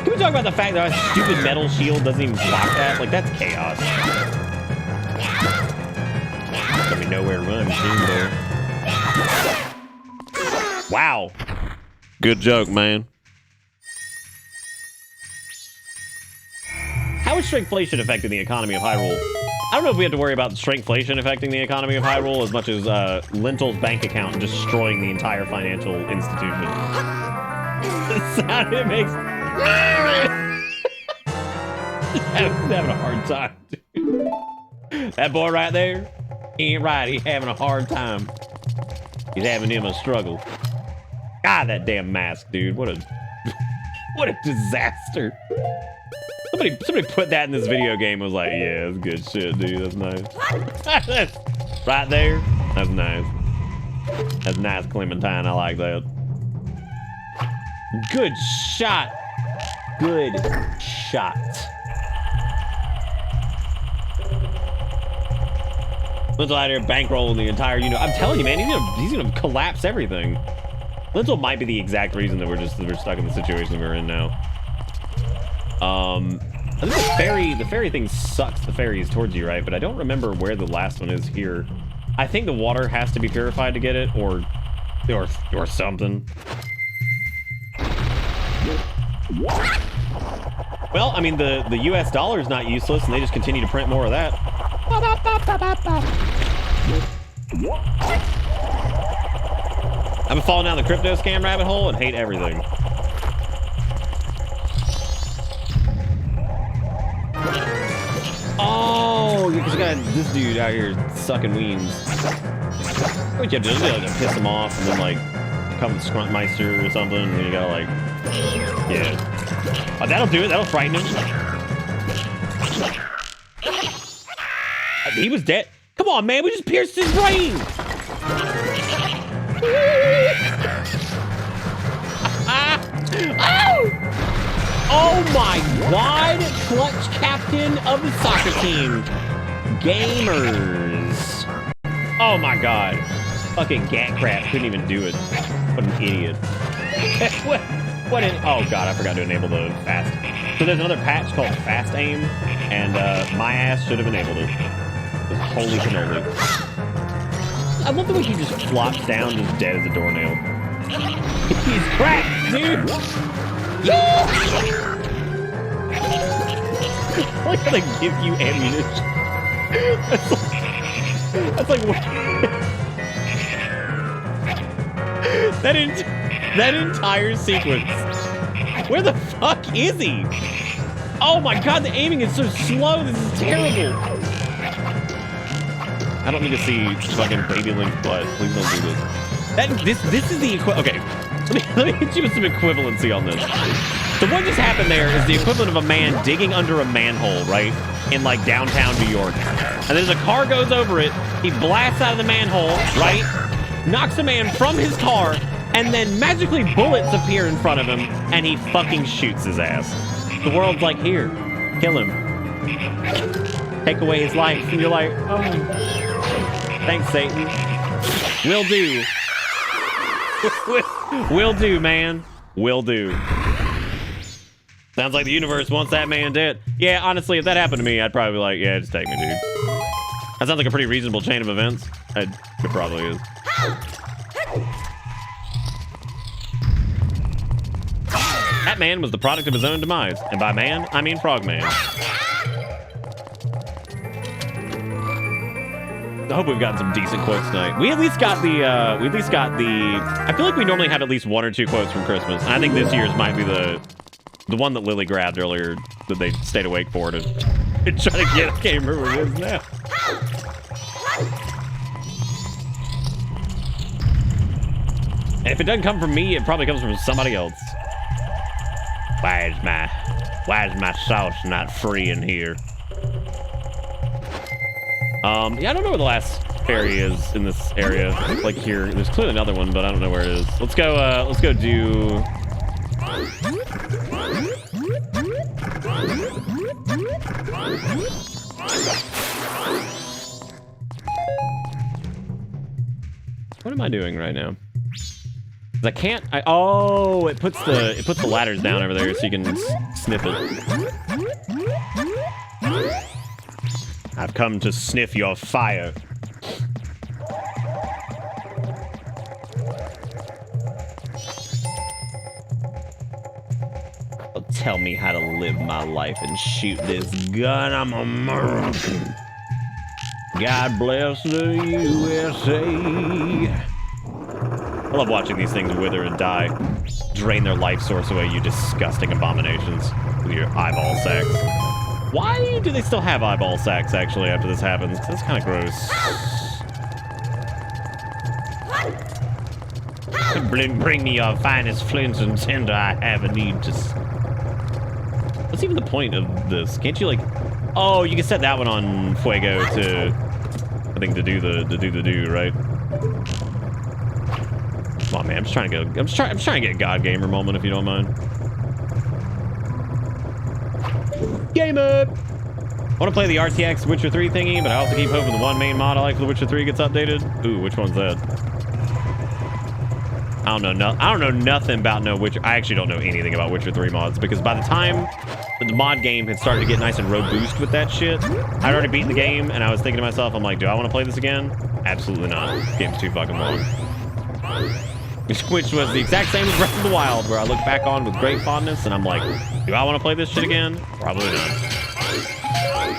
Can we talk about the fact that our stupid metal shield doesn't even block that? Like, that's chaos. Let me know where to run, there. Wow. Good joke, man. How is shrinkflation affecting the economy of Hyrule? I don't know if we have to worry about shrinkflation affecting the economy of Hyrule as much as Lentil's bank account destroying the entire financial institution. The sound it makes. He's having a hard time, dude. That boy right there, he ain't right. He's having a hard time. He's having him a struggle. God, that damn mask, dude. What a disaster. Somebody put that in this video game and was like, yeah, that's good shit, dude. That's nice. Right there. That's nice. That's nice, Clementine. I like that. Good shot. Good shot. Lentil out here bankrolling the entire unit. I'm telling you, man, he's gonna collapse everything. Lentil might be the exact reason that we're stuck in the situation we're in now. I think the ferry thing sucks the ferries towards you, right? But I don't remember where the last one is here. I think the water has to be purified to get it, or something. Well, I mean, the US dollar is not useless, and they just continue to print more of that. I've been falling down the crypto scam rabbit hole and hate everything. Oh, because you got this dude out here sucking weens. What you have to do is like, piss him off and then like come with Skruntmeister or something, and you gotta like, yeah. Oh, that'll do it. That'll frighten him. He was dead. Come on, man. We just pierced his brain. Oh my God! Clutch captain of the soccer team. Gamers. Oh my God. Fucking gat crap couldn't even do it. What an idiot. What an, oh God, I forgot to enable the fast. So there's another patch called fast aim, and my ass should have enabled it. Holy cannoli. I love the way he just flops down just dead as a doornail. He's cracked, dude! Yeah! I like how they give you ammunition. That's like what? that entire sequence. Where the fuck is he? Oh my God, the aiming is so slow. This is terrible. I don't need to see fucking baby Link's butt. Please don't do this. This is the okay. Let me hit you with some equivalency on this. So what just happened there is the equivalent of a man digging under a manhole, right? In like downtown New York. And then as a car goes over it, he blasts out of the manhole, right? Knocks a man from his car, and then magically bullets appear in front of him, and he fucking shoots his ass. The world's like, here, kill him. Take away his life. And you're like, oh. Thanks, Satan. Will do. Will do, man. Will do. Sounds like the universe wants that man dead. Yeah, honestly, if that happened to me, I'd probably be like, yeah, just take me, dude. That sounds like a pretty reasonable chain of events. It probably is. That man was the product of his own demise. And by man, I mean Frogman. I hope we've gotten some decent quotes tonight. We at least got the, I feel like we normally have at least 1 or 2 quotes from Christmas. And I think this year's might be the one that Lily grabbed earlier that they stayed awake for to try to get. I can't remember what it is now. And if it doesn't come from me, it probably comes from somebody else. Why is my sauce not free in here? Yeah, I don't know where the last fairy is in this area. Like here, there's clearly another one, but I don't know where it is. Let's go do. What am I doing right now? I can't. Oh, it puts the ladders down over there so you can sniff it. I've come to sniff your fire. Well, tell me how to live my life and shoot this gun. I'm American. God bless the USA. I love watching these things wither and die. Drain their life source away, you disgusting abominations. With your eyeball sacks. Why do they still have eyeball sacks, actually, after this happens? Because that's kind of gross. Bring me your finest flints and tinder. I have a need to... What's even the point of this? Can't you, like... Oh, you can set that one on Fuego to... I think to do the right? Come on, man. I'm just trying to get a God Gamer moment, if you don't mind. Game up! I want to play the RTX Witcher 3 thingy, but I also keep hoping the one main mod I like for the Witcher 3 gets updated. Ooh, which one's that? I don't know nothing about no Witcher. I actually don't know anything about Witcher 3 mods, because by the time the mod game had started to get nice and robust with that shit, I'd already beaten the game, and I was thinking to myself, I'm like, do I want to play this again? Absolutely not. This game's too fucking long. Which was the exact same as Breath of the Wild, where I look back on with great fondness, and I'm like, do I want to play this shit again? Probably not.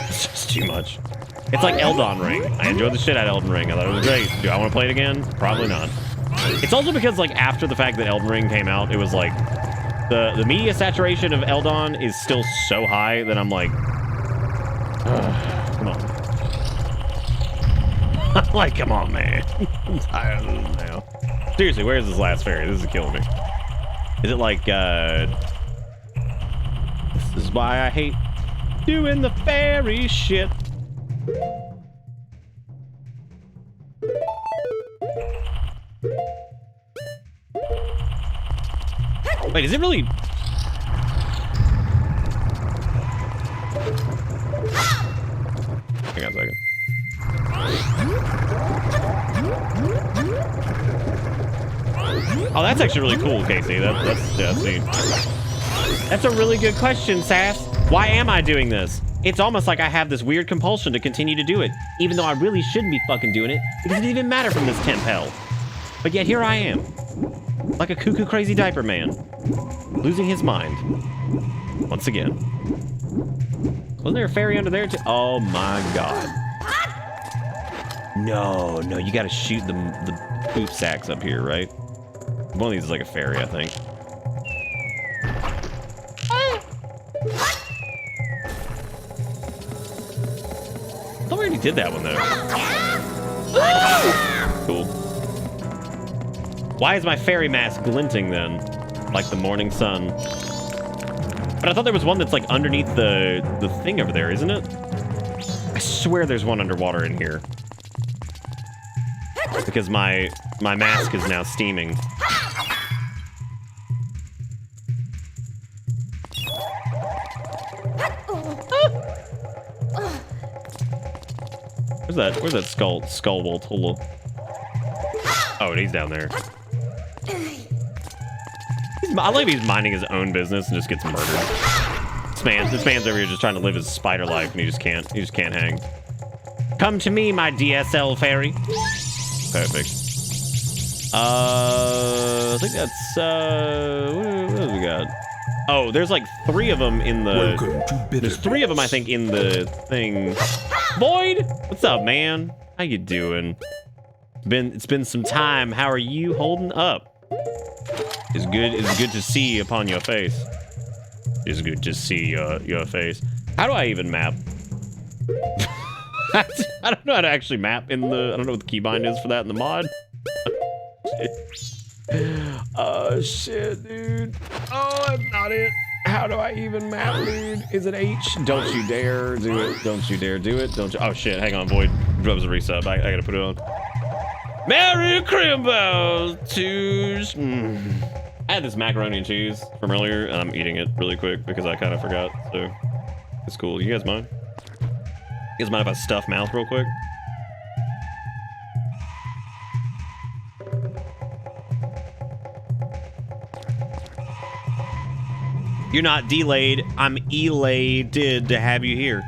It's just too much. It's like Elden Ring. I enjoyed the shit out of Elden Ring. I thought it was great. Do I want to play it again? Probably not. It's also because, like, after the fact that Elden Ring came out, it was like, the media saturation of Elden is still so high that I'm like, come on. I'm like, come on, man. I'm tired of this now. Seriously, where's this last fairy? This is killing me. Is it like, this is why I hate doing the fairy shit. Wait, is it really... Hang on a second. Oh, that's actually really cool, Casey. That's neat. That's a really good question, Sass. Why am I doing this? It's almost like I have this weird compulsion to continue to do it, even though I really shouldn't be fucking doing it, because it didn't even matter from this temp hell. But yet here I am, like a cuckoo crazy diaper man, losing his mind. Once again. Wasn't there a fairy under there too? Oh my god. No, you gotta shoot the poop sacks up here, right? One of these is like a fairy, I think. I thought we already did that one, though. Cool. Why is my fairy mask glinting, then? Like the morning sun. But I thought there was one that's, like, underneath the thing over there, isn't it? I swear there's one underwater in here. Because my mask is now steaming. Where's that skull bolt? Oh, and he's down there. I like he's minding his own business and just gets murdered. This man's over here just trying to live his spider life, and he just can't hang. Come to me, my DSL fairy. Perfect. I think that's, what do we got? Oh, there's like 3 of them in the... There's 3 of them, I think, in the thing. Void! What's up, man? How you doing? It's been some time. How are you holding up? It's good to see upon your face. It's good to see your face. How do I even map? I don't know how to actually map in the... I don't know what the keybind is for that in the mod. Oh, shit, dude. Oh, that's not it. How do I even map, dude? Is it H? Don't you dare do it. Don't you dare do it. Don't you... Oh, shit. Hang on, Void. Drops a resub. I gotta put it on. Merry Crimbo to... I had this macaroni and cheese from earlier, and I'm eating it really quick because I kind of forgot, so it's cool. You guys mind? You guys mind if I stuff mouth real quick? You're not delayed. I'm elated to have you here.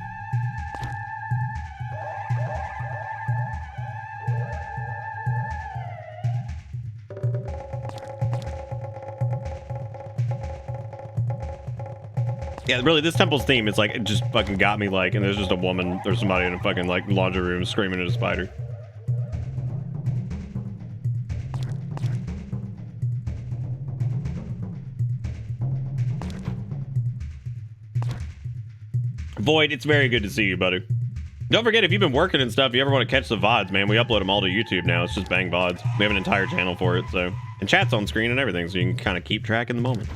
Yeah, really, this temple's theme is like, it just fucking got me like, and there's just a woman, there's somebody in a fucking like laundry room screaming at a spider. Void, it's very good to see you, buddy. Don't forget, if you've been working and stuff, if you ever want to catch the VoDs, man, we upload them all to YouTube now. It's just Bang VoDs. We have an entire channel for it, so. And chat's on screen and everything, so you can kind of keep track in the moment.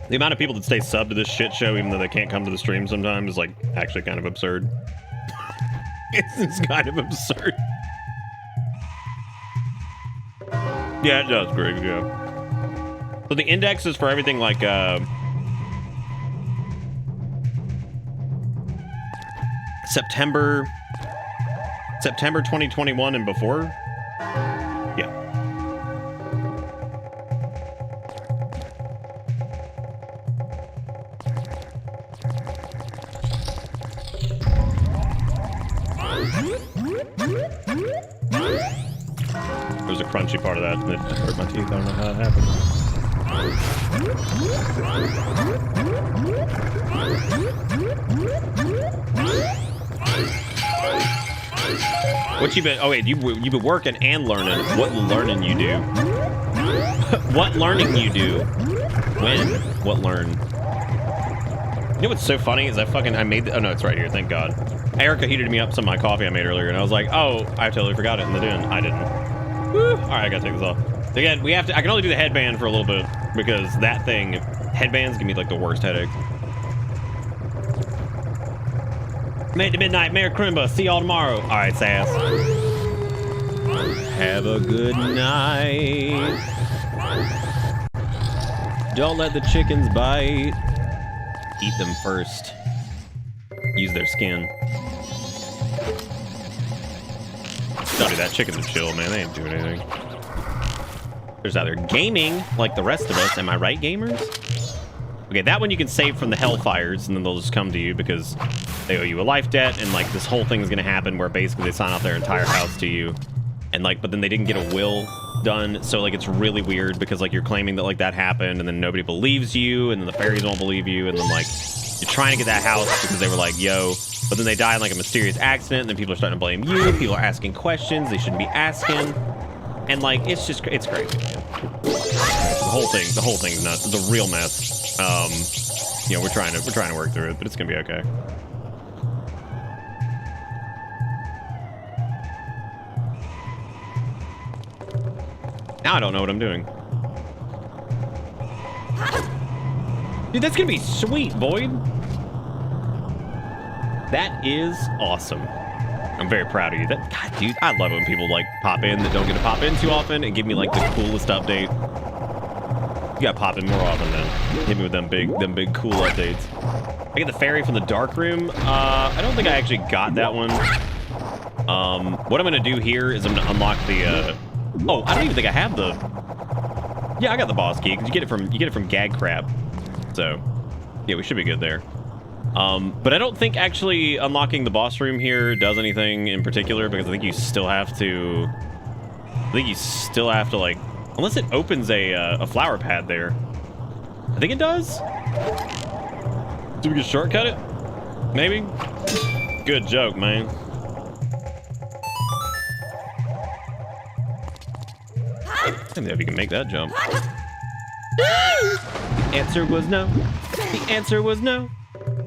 The amount of people that stay subbed to this shit show, even though they can't come to the stream sometimes, is like actually kind of absurd. It's kind of absurd. Yeah, it does, Greg, yeah. So the index is for everything like, September 2021 and before? Yeah. There's a crunchy part of that that hurt my teeth. I don't know how that happened. What you been? Oh wait, you've been working and learning. What learning you do? What learning you do? When? What learn? You know what's so funny is I made the, oh no, it's right here. Thank God. Erica heated me up some of my coffee I made earlier, and I was like, oh, I totally forgot it in the den. I didn't. Woo. All right, I gotta take this off. Again, we have to. I can only do the headband for a little bit because that thing, headbands give me like the worst headache. Made to midnight, Mayor Crimba. See y'all tomorrow. All right, Sass. Have a good night. Don't let the chickens bite. Eat them first. Use their skin. Don't do that. Chickens are chill, man. They ain't doing anything. There's either gaming, like the rest of us. Am I right, gamers? Okay, that one you can save from the Hellfires, and then they'll just come to you because they owe you a life debt, and like this whole thing is gonna happen where basically they sign off their entire house to you, and like, but then they didn't get a will done, so like it's really weird because like you're claiming that like that happened, and then nobody believes you, and then the fairies won't believe you, and then like you're trying to get that house because they were like, yo. But then they die in like a mysterious accident, and then people are starting to blame you. People are asking questions they shouldn't be asking. And like, it's just, it's crazy. The whole thing's nuts. It's a real mess. You know, we're trying to work through it, but it's gonna be okay. Now I don't know what I'm doing. Dude, that's gonna be sweet, Void. That is awesome. I'm very proud of you. That, God, dude, I love it when people like pop in that don't get to pop in too often and give me like the coolest update. You gotta pop in more often then. Hit me with them big cool updates. I get the fairy from the dark room. I don't think I actually got that one. What I'm gonna do here is I'm gonna unlock the. Oh, I don't even think I have the. Yeah, I got the boss key because you get it from Gag Crab. So, yeah, we should be good there. But I don't think actually unlocking the boss room here does anything in particular because I think you still have to. Like, unless it opens a flower pad there. I think it does. Do we get shortcut it? Maybe. Good joke, man. I don't know if you can make that jump. The answer was no. The answer was no.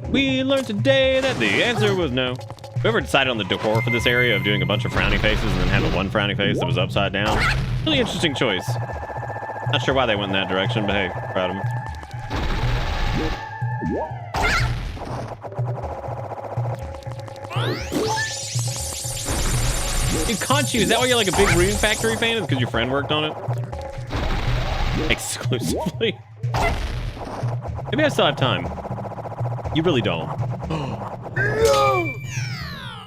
We learned today that the answer was no. Whoever decided on the decor for this area of doing a bunch of frowny faces and then having one frowny face that was upside down, really interesting choice. Not sure why they went in that direction, but hey, proud of them. You can't you? Is that why you're like a big Rune Factory fan? Is because your friend worked on it? Exclusively? Maybe I still have time. You really don't.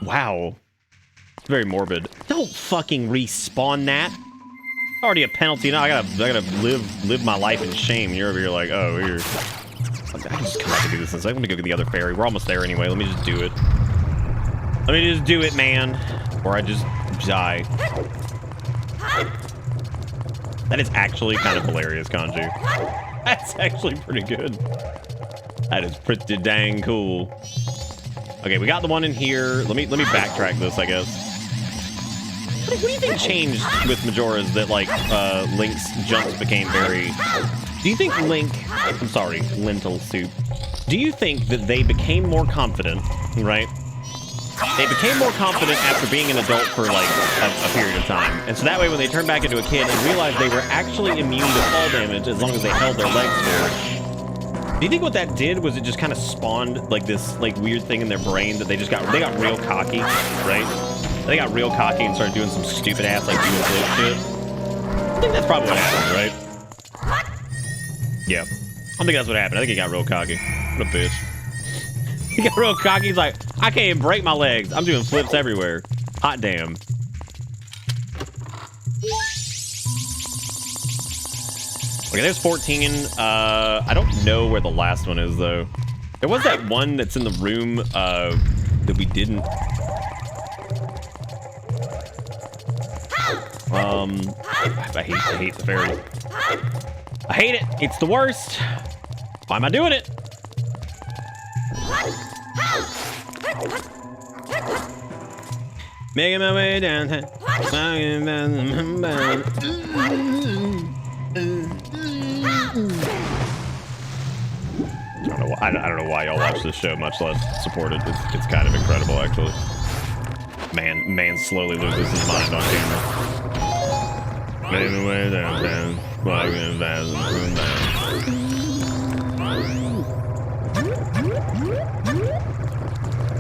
Wow. It's very morbid. Don't fucking respawn that. Already a penalty now. I gotta live my life in shame. You're over here like, oh, here. I can just come back and do this. Let me go get the other ferry. We're almost there anyway. Let me just do it. Let me just do it, man. Or I just die. That is actually kind of hilarious, Kanju. That's actually pretty good. That is pretty dang cool. Okay, we got the one in here. Let me backtrack this, I guess. What do you think changed with Majora's that like Link's jumps became very? Do you think Link? I'm sorry, lentil soup. Do you think that they became more confident? Right. They became more confident after being an adult for like a period of time. And so that way when they turned back into a kid and realized they were actually immune to fall damage as long as they held their legs forward. Do you think what that did was it just kind of spawned like this like weird thing in their brain that they got real cocky, right? They got real cocky and started doing some stupid ass like doing flip shit. I think that's probably what happened, right? Yeah. I think that's what happened. I think he got real cocky. What a bitch. He got real cocky. He's like, I can't even break my legs. I'm doing flips everywhere. Hot damn. Okay, there's 14. I don't know where the last one is, though. There was that one that's in the room that we didn't. I hate the fairy. I hate it. It's the worst. Why am I doing it? Making my way downtown. I don't know why y'all watch this show, much less support it. It's kind of incredible, actually. Man slowly loses his mind on camera. Making my way downtown. Walking fast and down.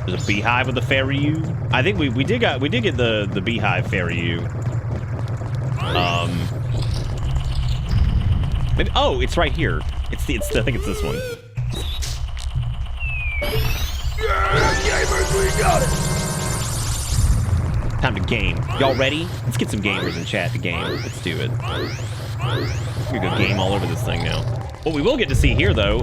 There's a beehive with the fairy U. I think we did get the beehive fairy U. Maybe, oh, it's right here. I think it's this one. Yeah, gamers, we got it. Time to game. Y'all ready? Let's get some gamers in chat to game. Let's do it. We're gonna go game all over this thing now. What we will get to see here, though,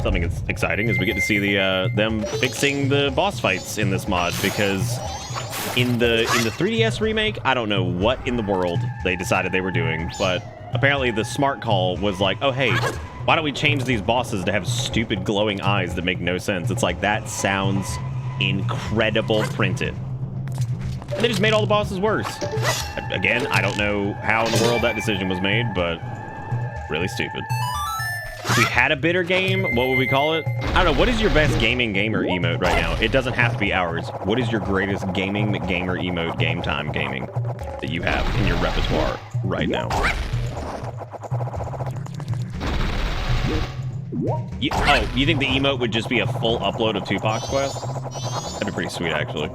something that's exciting, is we get to see them fixing the boss fights in this mod, because in the 3DS remake, I don't know what in the world they decided they were doing, but apparently the smart call was like, oh, hey, why don't we change these bosses to have stupid glowing eyes that make no sense? It's like, that sounds incredible printed. And they just made all the bosses worse. Again, I don't know how in the world that decision was made, but really stupid. If we had a bitter game, what would we call it? I don't know. What is your best gaming gamer emote right now? It doesn't have to be ours. What is your greatest gaming gamer emote game time gaming that you have in your repertoire right now? You think the emote would just be a full upload of Tupac's Quest? That'd be pretty sweet, actually.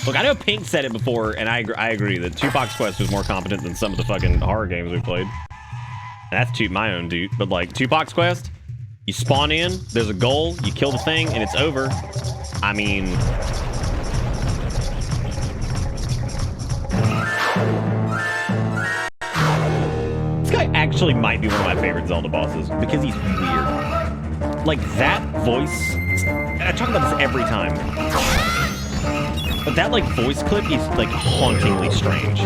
Look, I know Pink said it before, and I agree that Tupac's Quest was more competent than some of the fucking horror games we played. And that's toot my own dude. But like, Tupac's Quest, you spawn in, there's a goal, you kill the thing, and it's over. I mean... actually might be one of my favorite Zelda bosses because he's weird. Like that voice, I talk about this every time, but that like voice clip is like hauntingly strange.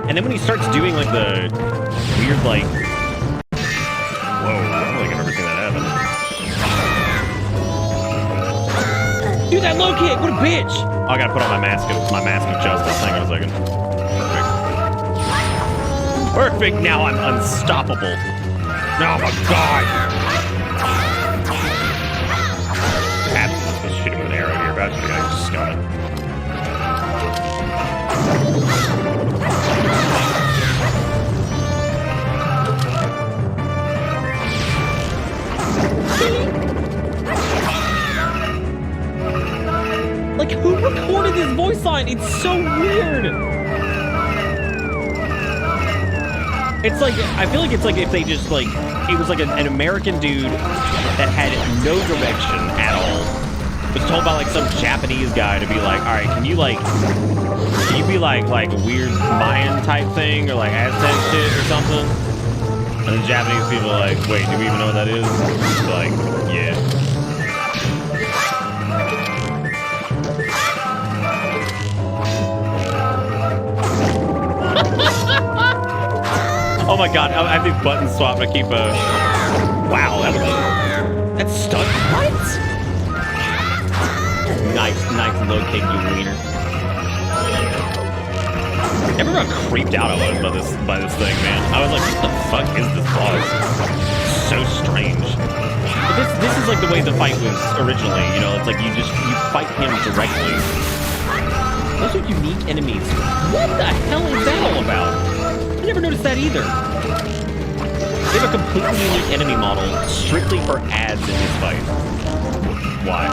And then when he starts doing like the weird like, whoa, I don't think I've ever seen that happen. Dude, that low kick, what a bitch! Oh, I gotta put on my mask of justice. Hang on a second. Perfect. Perfect, now I'm unstoppable. Oh my god! Let's shoot him with an arrow here, but I just got it. Like, who recorded this voice line? It's so weird. It's like, I feel like it's like if they just like, it was like an American dude that had no direction at all. Was told by like some Japanese guy to be like, all right, can you be like a weird Mayan type thing or like Aztec shit or something? And the Japanese people are like, wait, do we even know what that is? It's like, yeah. Oh my god, I have these buttons swapped to keep a... Wow, that's stuck. What? Nice low kick, you wiener. Remember how creeped out I was by this thing, man? I was like, what the fuck is this boss? So strange. But this is like the way the fight was originally, you know, it's like you fight him directly. Those are unique enemies. What the hell is that all about? I never noticed that either. They have a completely unique enemy model strictly for ads in this fight. Why?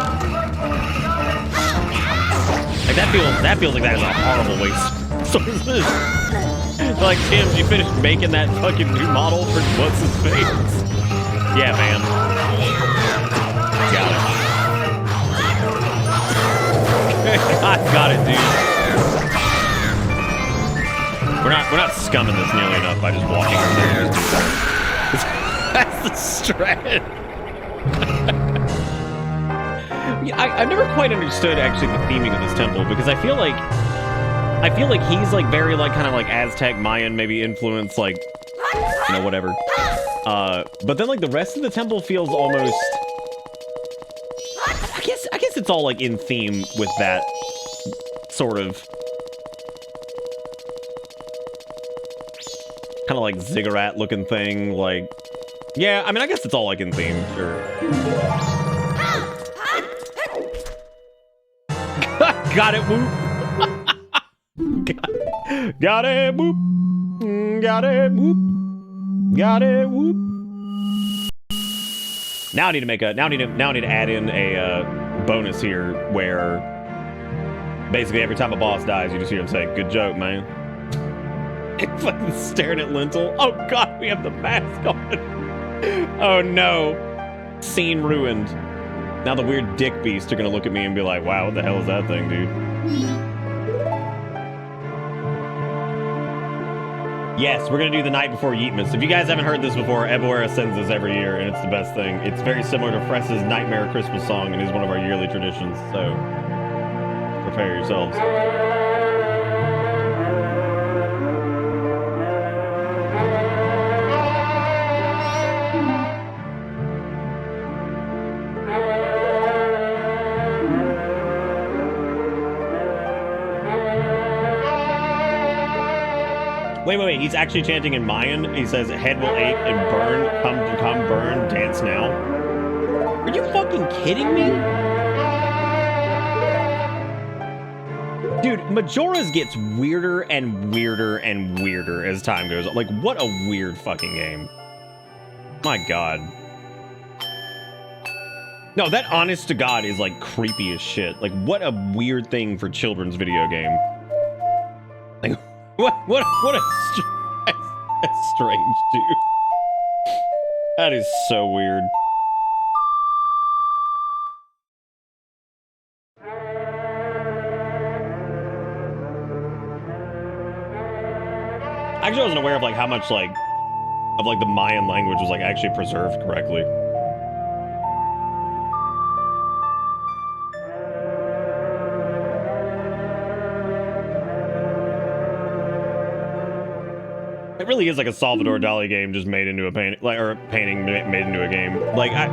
Like that feels like that is a horrible waste. So is this. Like, Tim, you finished making that fucking new model for what's his face? Yeah, man. Got it. I got it, dude. We're not scumming this nearly enough by just walking over there. That's the strat. I've never quite understood actually the theming of this temple because I feel like he's like very like kind of like Aztec Mayan maybe influence, like, you know, whatever. But then like the rest of the temple feels almost, I guess it's all like in theme with that sort of kind of like ziggurat looking thing, like, yeah, I mean, I guess it's all like in theme, sure. Got it, whoop. Got it, whoop. Got it, whoop. Got it, whoop. Now I need to add in a bonus here where basically every time a boss dies, you just hear him say, "Good joke, man." Fucking staring at Lentil. Oh god, we have the mask on. Oh no. Scene ruined. Now the weird dick beasts are gonna look at me and be like, wow, what the hell is that thing, dude? Yes, we're gonna do the night before Yeetmas. If you guys haven't heard this before, Eboera sends this every year, and it's the best thing. It's very similar to Fress's Nightmare Christmas song, and is one of our yearly traditions, so prepare yourselves. Wait, he's actually chanting in Mayan. He says, head will ache and burn, come burn, dance now. Are you fucking kidding me? Dude, Majora's gets weirder and weirder and weirder as time goes on. Like, what a weird fucking game. My god. No, that honest to god is like creepy as shit. Like, what a weird thing for children's video game. Like, what a that's strange, dude. That is so weird. Actually, I wasn't aware of like how much like of like the Mayan language was like actually preserved correctly. It really is like a Salvador Dali game just made into a painting, like, or a painting made into a game. Like I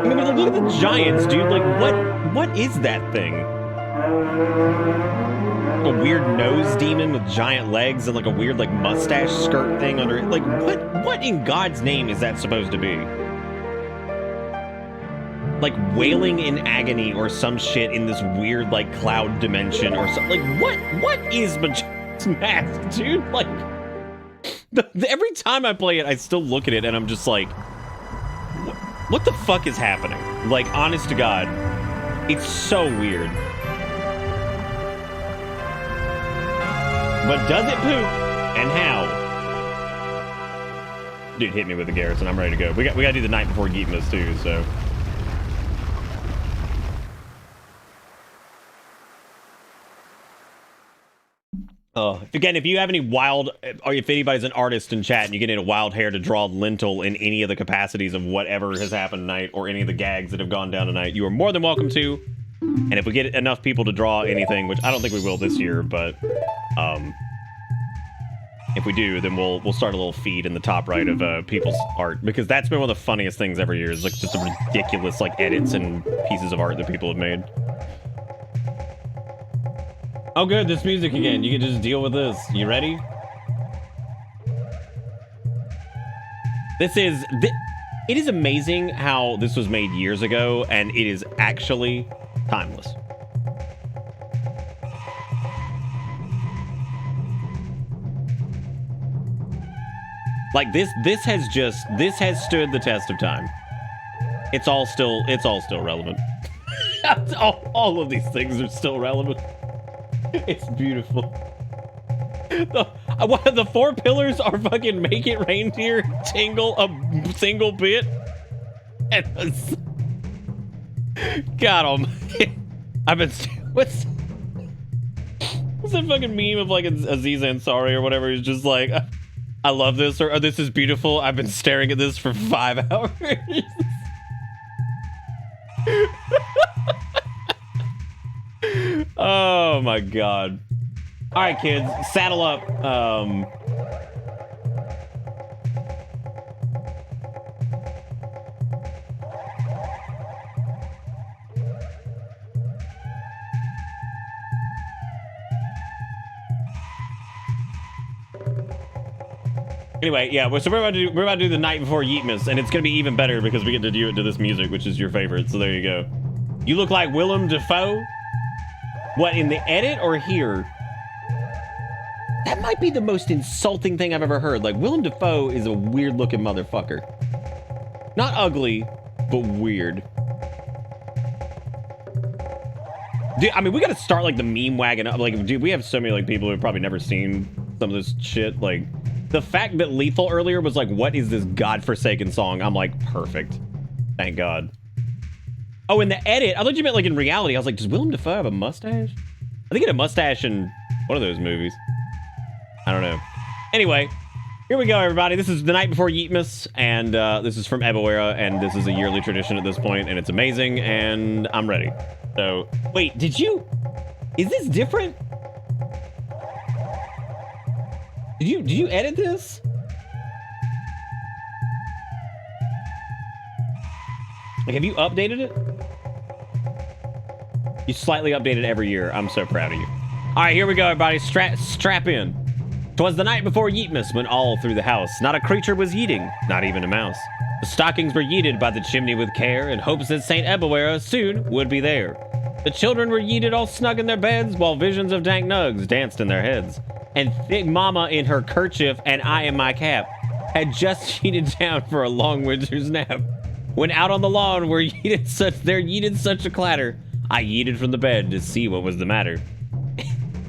mean, look at the giants, dude. Like, what is that thing? A weird nose demon with giant legs and like a weird like mustache skirt thing under it. Like, what in God's name is that supposed to be? Like wailing in agony or some shit in this weird like cloud dimension or something. Like, what is Majora's Mask, dude? Like, every time I play it, I still look at it and I'm just like, what the fuck is happening? Like, honest to God, it's so weird. But does it poop? And how? Dude, hit me with the Garrison. I'm ready to go. We got to do the night before Geetmas too, so. Again, if you have any wild, or if anybody's an artist in chat and you get in a wild hair to draw Lentil in any of the capacities of whatever has happened tonight or any of the gags that have gone down tonight, you are more than welcome to. And if we get enough people to draw anything, which I don't think we will this year, but if we do, then we'll start a little feed in the top right of people's art, because that's been one of the funniest things every year, is like just the ridiculous like edits and pieces of art that people have made. Oh good, this music again. You can just deal with this. You ready? It is amazing how this was made years ago, and it is actually timeless. Like this has stood the test of time. It's all still relevant. all of these things are still relevant. It's beautiful. The 4 pillars are fucking make it reindeer tingle a single bit. God almighty. What's that fucking meme of like Aziz Ansari or whatever? He's just like, I love this, or this is beautiful. I've been staring at this for 5 hours. Oh my God. All right, kids, saddle up. Anyway, yeah, so we're about to do the night before Yeetmas, and it's gonna be even better because we get to do it to this music, which is your favorite. So there you go. You look like Willem Dafoe. What, in the edit or here? That might be the most insulting thing I've ever heard. Like, Willem Dafoe is a weird-looking motherfucker. Not ugly, but weird. Dude, I mean, we gotta start, like, the meme wagon up. Like, dude, we have so many, like, people who've probably never seen some of this shit. Like, the fact that Lethal earlier was like, what is this godforsaken song? I'm like, perfect. Thank God. Oh, in the edit, I thought you meant like in reality. I was like, does Willem Dafoe have a mustache? I think he had a mustache in one of those movies. I don't know. Anyway, here we go, everybody. This is the night before Yeetmas, and this is from Eboera, and this is a yearly tradition at this point, and it's amazing, and I'm ready. So, wait, is this different? Did you edit this? Like, have you updated it? You slightly update it every year. I'm so proud of you. All right, here we go, everybody. Strap in. 'Twas the night before Yeetmas when all through the house not a creature was yeeting, not even a mouse. The stockings were yeeted by the chimney with care in hopes that St. Eboera soon would be there. The children were yeeted all snug in their beds while visions of dank nugs danced in their heads. And Thick Mama in her kerchief and I in my cap had just yeeted down for a long winter's nap. When out on the lawn there yeeted such a clatter, I yeeted from the bed to see what was the matter.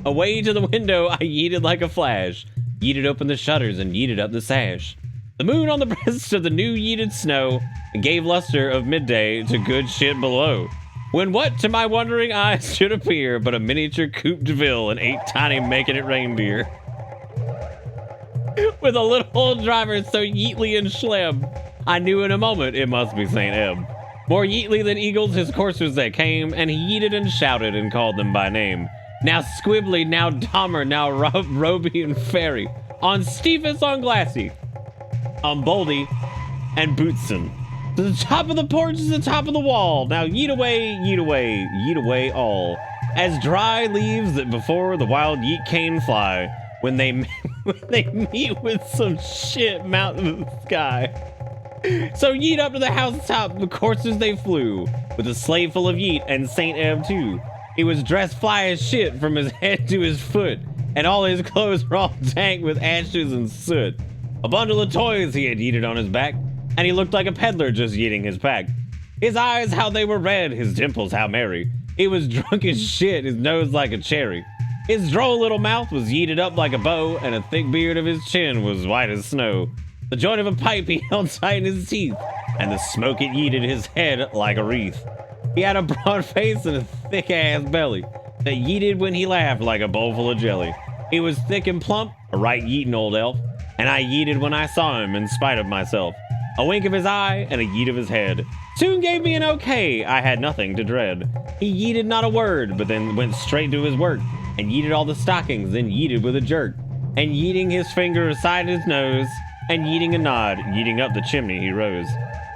Away to the window I yeeted like a flash, yeeted open the shutters and yeeted up the sash. The moon on the breast of the new yeeted snow gave luster of midday to good shit below. When what to my wondering eyes should appear but a miniature Coupe de Ville and 8 tiny making it reindeer. with a little old driver so yeetly and schlem. I knew in a moment it must be St. Eb. More yeetly than eagles his coursers they came, and he yeeted and shouted and called them by name. Now Squibbly, now Dahmer, now Roby and Fairy. On Stephus, on Glassy. On Boldy and Bootson. To the top of the porch is the top of the wall. Now yeet away all. As dry leaves that before the wild yeet cane fly, when they meet with some shit mountain in the sky. So yeet up to the housetop, the coursers they flew, with a sleigh full of yeet and St. Eb too. He was dressed fly as shit from his head to his foot, and all his clothes were all dank with ashes and soot. A bundle of toys he had yeeted on his back, and he looked like a peddler just yeeting his pack. His eyes, how they were red, his dimples, how merry. He was drunk as shit, his nose like a cherry. His droll little mouth was yeeted up like a bow, and a thick beard of his chin was white as snow. The joint of a pipe he held tight in his teeth, and the smoke it yeeted his head like a wreath. He had a broad face and a thick-ass belly that yeeted when he laughed like a bowl full of jelly. He was thick and plump, a right yeetin' old elf, and I yeeted when I saw him in spite of myself. A wink of his eye and a yeet of his head soon gave me an okay. I had nothing to dread. He yeeted not a word, but then went straight to his work and yeeted all the stockings, then yeeted with a jerk, and yeeting his finger aside his nose, and yeeting a nod, yeeting up the chimney he rose.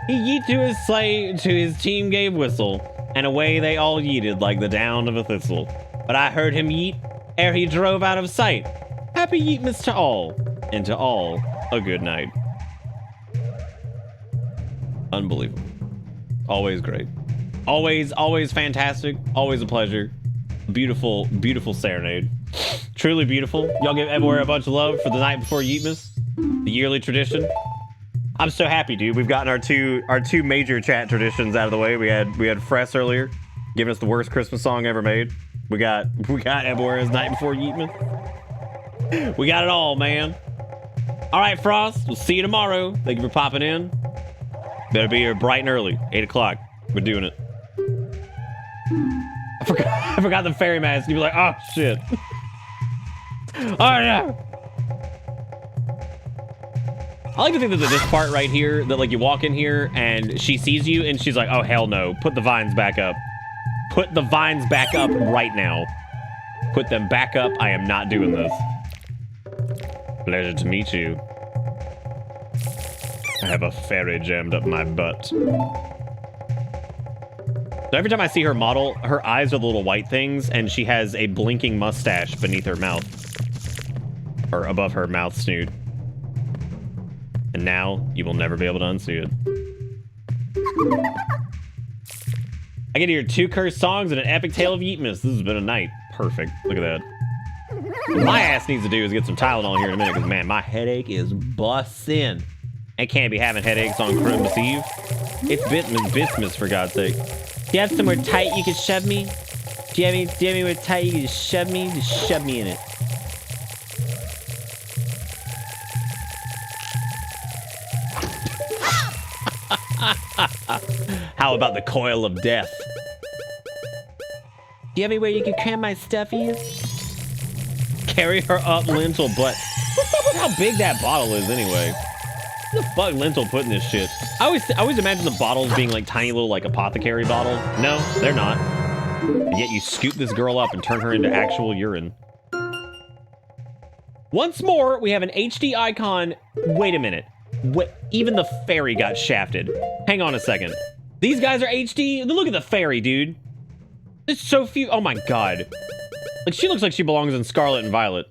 He yeet to his sleigh, to his team gave whistle, and away they all yeeted like the down of a thistle. But I heard him yeet ere he drove out of sight. Happy yeetmas to all, and to all a good night. Unbelievable. Always great. Always fantastic. Always a pleasure. Beautiful, beautiful serenade. Truly beautiful. Y'all give everywhere a bunch of love for the night before Yeetmas. The yearly tradition. I'm so happy, dude. We've gotten our two major chat traditions out of the way. We had Fress earlier, giving us the worst Christmas song ever made. We got Ebwara's Night Before Yeetman. We got it all, man. All right, Frost. We'll see you tomorrow. Thank you for popping in. Better be here bright and early, 8 o'clock. We're doing it. I forgot the fairy mask. You'd be like, oh shit. Oh no. I like to think that this part right here, that like you walk in here and she sees you and she's like, oh hell no, put the vines back up. Put the vines back up right now. Put them back up. I am not doing this. Pleasure to meet you. I have a fairy jammed up my butt. So every time I see her model, her eyes are the little white things and she has a blinking mustache beneath her mouth. Or above her mouth snoot. And now you will never be able to unsee it. I get to hear 2 cursed songs and an epic tale of Yeetmas. This has been a night. Perfect. Look at that. What my ass needs to do is get some Tylenol here in a minute, because man, my headache is bussin'. I can't be having headaches on Christmas Eve. It's Bismuth, for God's sake. Do you have somewhere tight you can shove me? Do you have anywhere tight you can shove me? Just shove me in it. How about the coil of death? Do you have anywhere you can cram my stuffies? Carry her up, Lentil butt. What's up with how big that bottle is anyway? Where the fuck Lentil putting this shit? I always imagine the bottles being like tiny little like apothecary bottles. No, they're not. And yet you scoop this girl up and turn her into actual urine. Once more, we have an HD icon. Wait a minute. What? Even the fairy got shafted. Hang on a second. These guys are HD? Look at the fairy, dude. There's so few. Oh my god. Like, she looks like she belongs in Scarlet and Violet.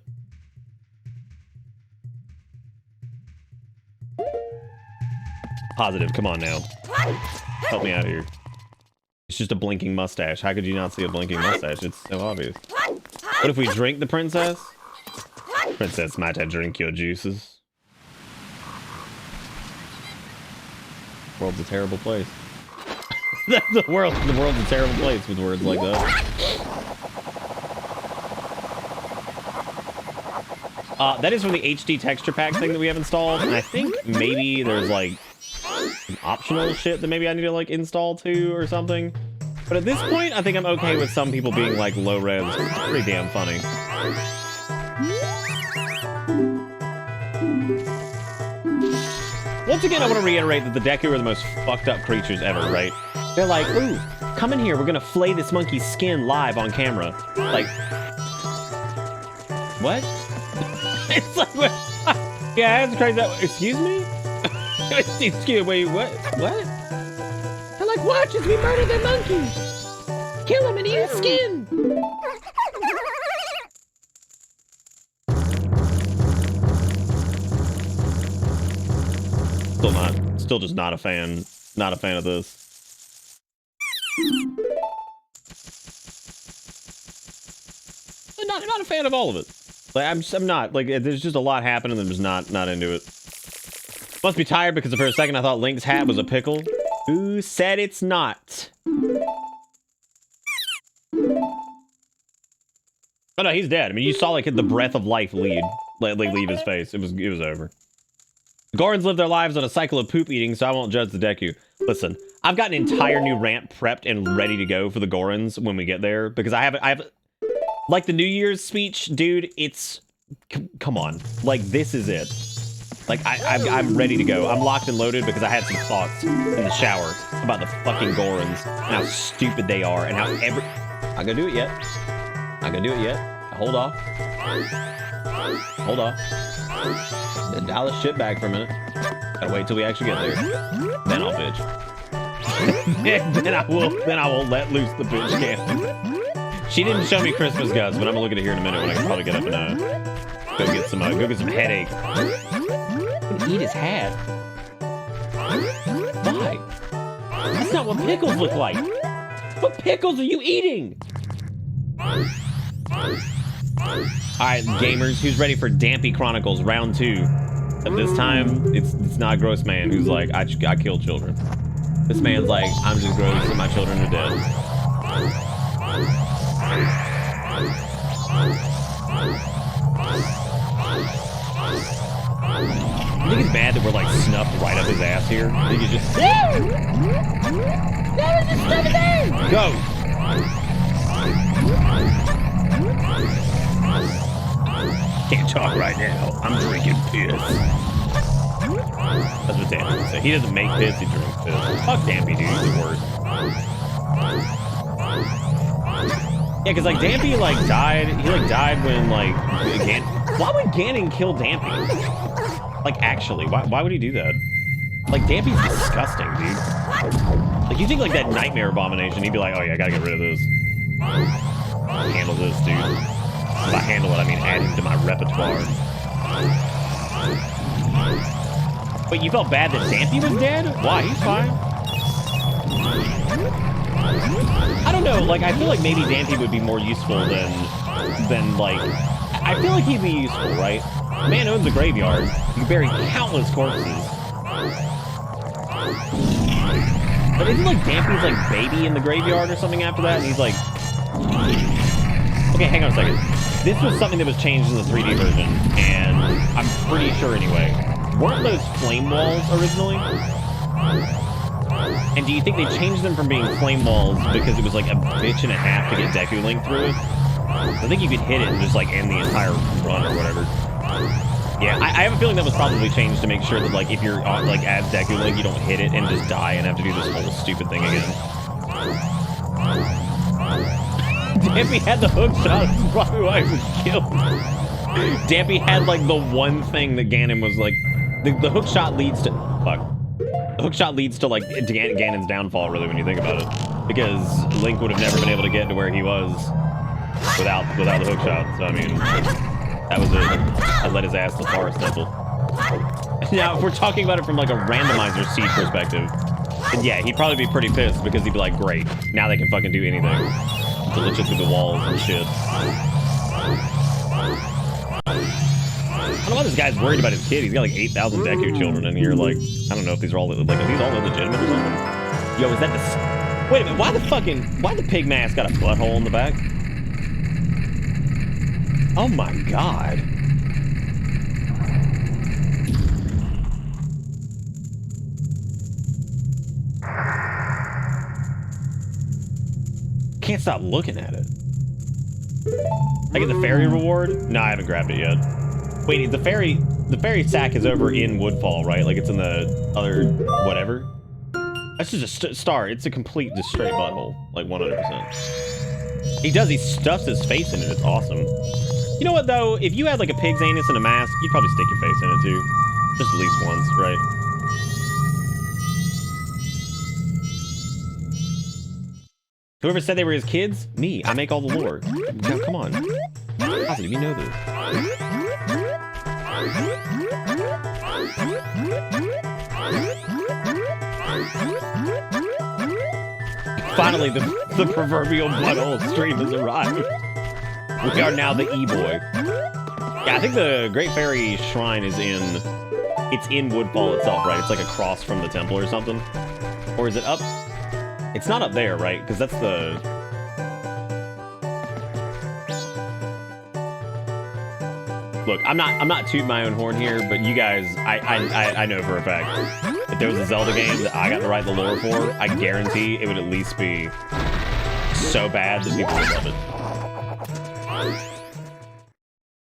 Positive, come on now. Help me out here. It's just a blinking mustache. How could you not see a blinking mustache? It's so obvious. What if we drink the princess? Princess, might I drink your juices? The world's a terrible place. The world's a terrible place with words like that. That is from the HD texture pack thing that we have installed, and I think maybe there's like some optional shit that maybe I need to like install too or something. But at this point, I think I'm okay with some people being like low res. It's pretty damn funny. Once again, I want to reiterate that the Deku are the most fucked up creatures ever, right? They're like, ooh, come in here, we're gonna flay this monkey's skin live on camera. Like, what? It's like, what? Yeah, that's crazy. Excuse me? Excuse me, wait, what? What? They're like, watch as we murder their monkey. Kill him and eat his skin. Still just not a fan. Not a fan of this. Not a fan of all of it. Like I'm not like there's just a lot happening. I'm just not into it. Must be tired because for a second I thought Link's hat was a pickle. Who said it's not? Oh no, he's dead. I mean, you saw like the breath of life leave his face. It was over. Gorons live their lives on a cycle of poop eating, so I won't judge the Deku. Listen, I've got an entire new rant prepped and ready to go for the Gorons when we get there because I have like the New Year's speech, dude. It's come on, like this is it. Like I'm ready to go. I'm locked and loaded because I had some thoughts in the shower about the fucking Gorons and how stupid they are and how I'm gonna do it yet. I'm gonna do it yet. Hold off. Hold off. Then dial this shit back for a minute. Gotta wait till we actually get there. Then I'll bitch. then I will let loose the bitch cam. She didn't show me Christmas guts, but I'm gonna look at it here in a minute when I can probably get up and go get some headache. Eat his hat. Why? That's not what pickles look like. What pickles are you eating? Alright, gamers, who's ready for Dampy Chronicles round 2? At this time, it's not a gross man who's like, I kill children. This man's like, I'm just gross and my children are dead. I think it's bad that we're like snuffed right up his ass here. I think it's just go. Can't talk right now. I'm drinking piss. That's what Dampy would say. He doesn't make piss, he drinks piss. Fuck Dampy, dude. He's the worst. Yeah, because like Dampy like died. He like died when like why would Ganon kill Dampy? Like actually, why would he do that? Like Dampy's disgusting, dude. Like you think like that nightmare abomination, he'd be like, oh yeah, I gotta get rid of this. Handle this, dude. By handle it, I mean add him to my repertoire. Wait, you felt bad that Dampy was dead? Why? He's fine. I don't know, like, I feel like maybe Dampy would be more useful than like... I feel like he'd be useful, right? Man owns a graveyard. You bury countless corpses. But isn't, like, Dampy's, like, baby in the graveyard or something after that? And he's like... Okay, hang on a second. This was something that was changed in the 3D version, and I'm pretty sure anyway. Weren't those flame walls originally? And do you think they changed them from being flame walls because it was like a bitch and a half to get Deku Link through it? I think you could hit it and just like end the entire run or whatever. Yeah, I have a feeling that was probably changed to make sure that like if you're like as Deku Link, you don't hit it and just die and have to do this whole stupid thing again. Dampy had the hook shot, that's probably why he was killed. Dampy had like the one thing that Ganon was like, the hook shot leads to, fuck. The hook shot leads to like Ganon's downfall really when you think about it. Because Link would have never been able to get to where he was without the hook shot. So I mean, that was it. I led his ass to Forest Temple. Now, if we're talking about it from like a randomizer seed perspective, then yeah, he'd probably be pretty pissed because he'd be like, great, now they can fucking do anything. Glitch it through the walls and shit. I don't know why this guy's worried about his kid. He's got like 8,000 Deku children in here. Like, I don't know if these are all like, are these all illegitimate or something? Yo, is that the? Wait a minute. Why the pig mask got a butthole in the back? Oh my god. Can't stop looking at it. I get the fairy reward? No, I haven't grabbed it yet. Wait, the fairy... the fairy sack is over in Woodfall, right? Like it's in the other whatever. That's just a star. It's a complete just straight butthole, like 100%. He stuffs his face in it. It's awesome. You know what though? If you had like a pig's anus and a mask, you'd probably stick your face in it too, just at least once, right? Whoever said they were his kids? Me. I make all the lore. Now, come on. Positive, you know this. Finally, the proverbial butthole stream has arrived. We are now the E-boy. Yeah, I think the Great Fairy Shrine is it's in Woodfall itself, right? It's like across from the temple or something. Or is it up? It's not up there, right? Because that's the... Look, I'm not tooting my own horn here, but you guys, I know for a fact, if there was a Zelda game that I got to write the lore for, I guarantee it would at least be so bad that people would love it.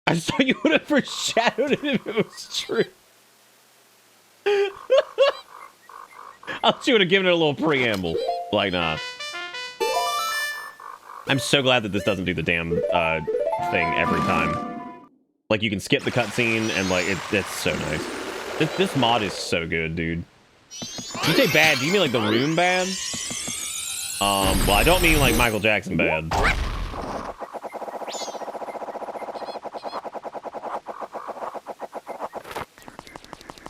I just thought you would have foreshadowed it if it was true. I thought you would have given it a little preamble. Like, nah. I'm so glad that this doesn't do the damn thing every time. Like, you can skip the cutscene, and, like, it's so nice. This mod is so good, dude. You say bad, do you mean, like, the room bad? Well, I don't mean, like, Michael Jackson bad.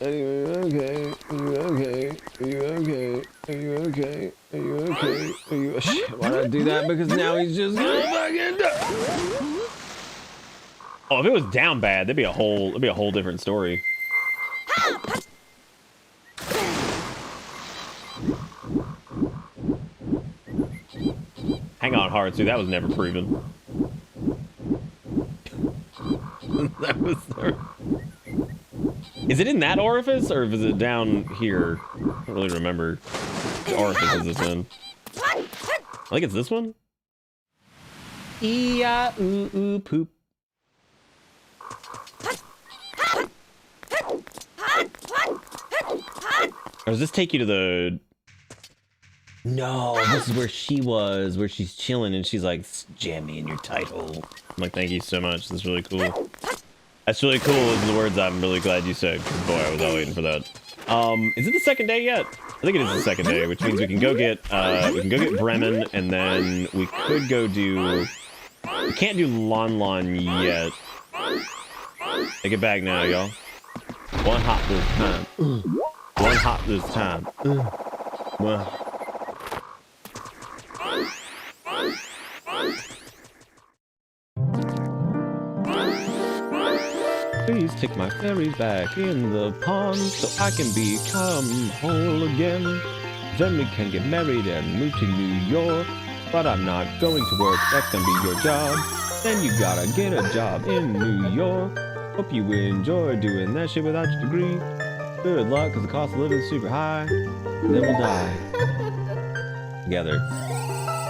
Are you okay? Are you okay? Are you okay? Are you okay? Are you okay? Are you... Shit, why'd I do that? Because now he's just gonna fucking die. Oh, if it was down bad, that'd be a whole different story. Hang on, Haratsu, that was never proven. That was never... Is it in that orifice, or is it down here? I don't really remember which orifice is this in. I think it's this one. E-I-oo-oo poop. Or does this take you to the... No, this is where she was, where she's chilling and she's like, jam me in your title. I'm like, thank you so much. That's really cool. That's really cool. Those are the words I'm really glad you said. Boy, I was all waiting for that. Is it the second day yet? I think it is the second day, which means we can go get Bremen, and then we could go do... We can't do Lon Lon yet. Take it back now, y'all. One hop this time. One hop this time. Well. Please take my fairy back in the pond so I can become whole again. Then we can get married and move to New York. But I'm not going to work, that's gonna be your job. Then you gotta get a job in New York. Hope you enjoy doing that shit without your degree. Good luck, cause the cost of living is super high. And then we'll die. Together.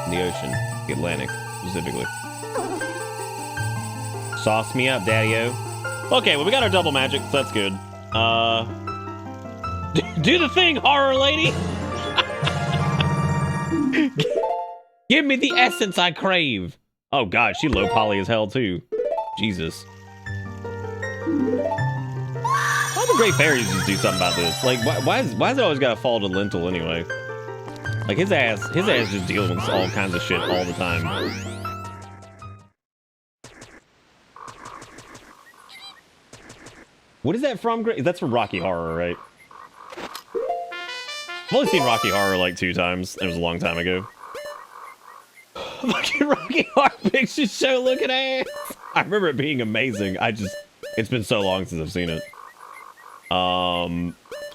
In the ocean. The Atlantic, specifically. Sauce me up, daddy-o. Okay, well, we got our double magic, so that's good. Do the thing, horror lady! Give me the essence I crave! Oh god, she low poly as hell, too. Jesus. Why the Great Fairies just do something about this? Like, why is it always gotta fall to Lentil anyway? Like, his ass just deals with all kinds of shit all the time. What is that from? That's from Rocky Horror, right? I've only seen Rocky Horror like 2 times. It was a long time ago. Fucking Rocky Horror Picture Show looking ass. I remember it being amazing. It's been so long since I've seen it.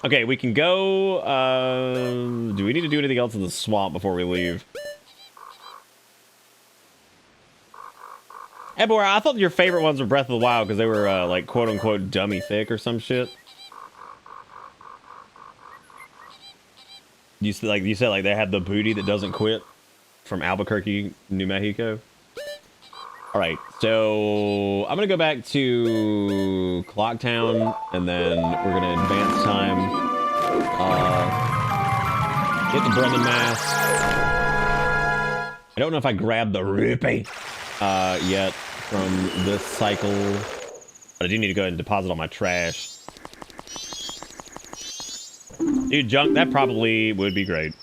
Okay, we can go, do we need to do anything else in the swamp before we leave? Ebor, I thought your favorite ones were Breath of the Wild because they were, like, quote-unquote dummy thick or some shit. You said like they had the booty that doesn't quit from Albuquerque, New Mexico. All right, so I'm gonna go back to Clocktown, and then we're gonna advance time. Get the Bremen mask. I don't know if I grabbed the rupee yet from this cycle, but I do need to go ahead and deposit all my trash. Dude, junk, that probably would be great.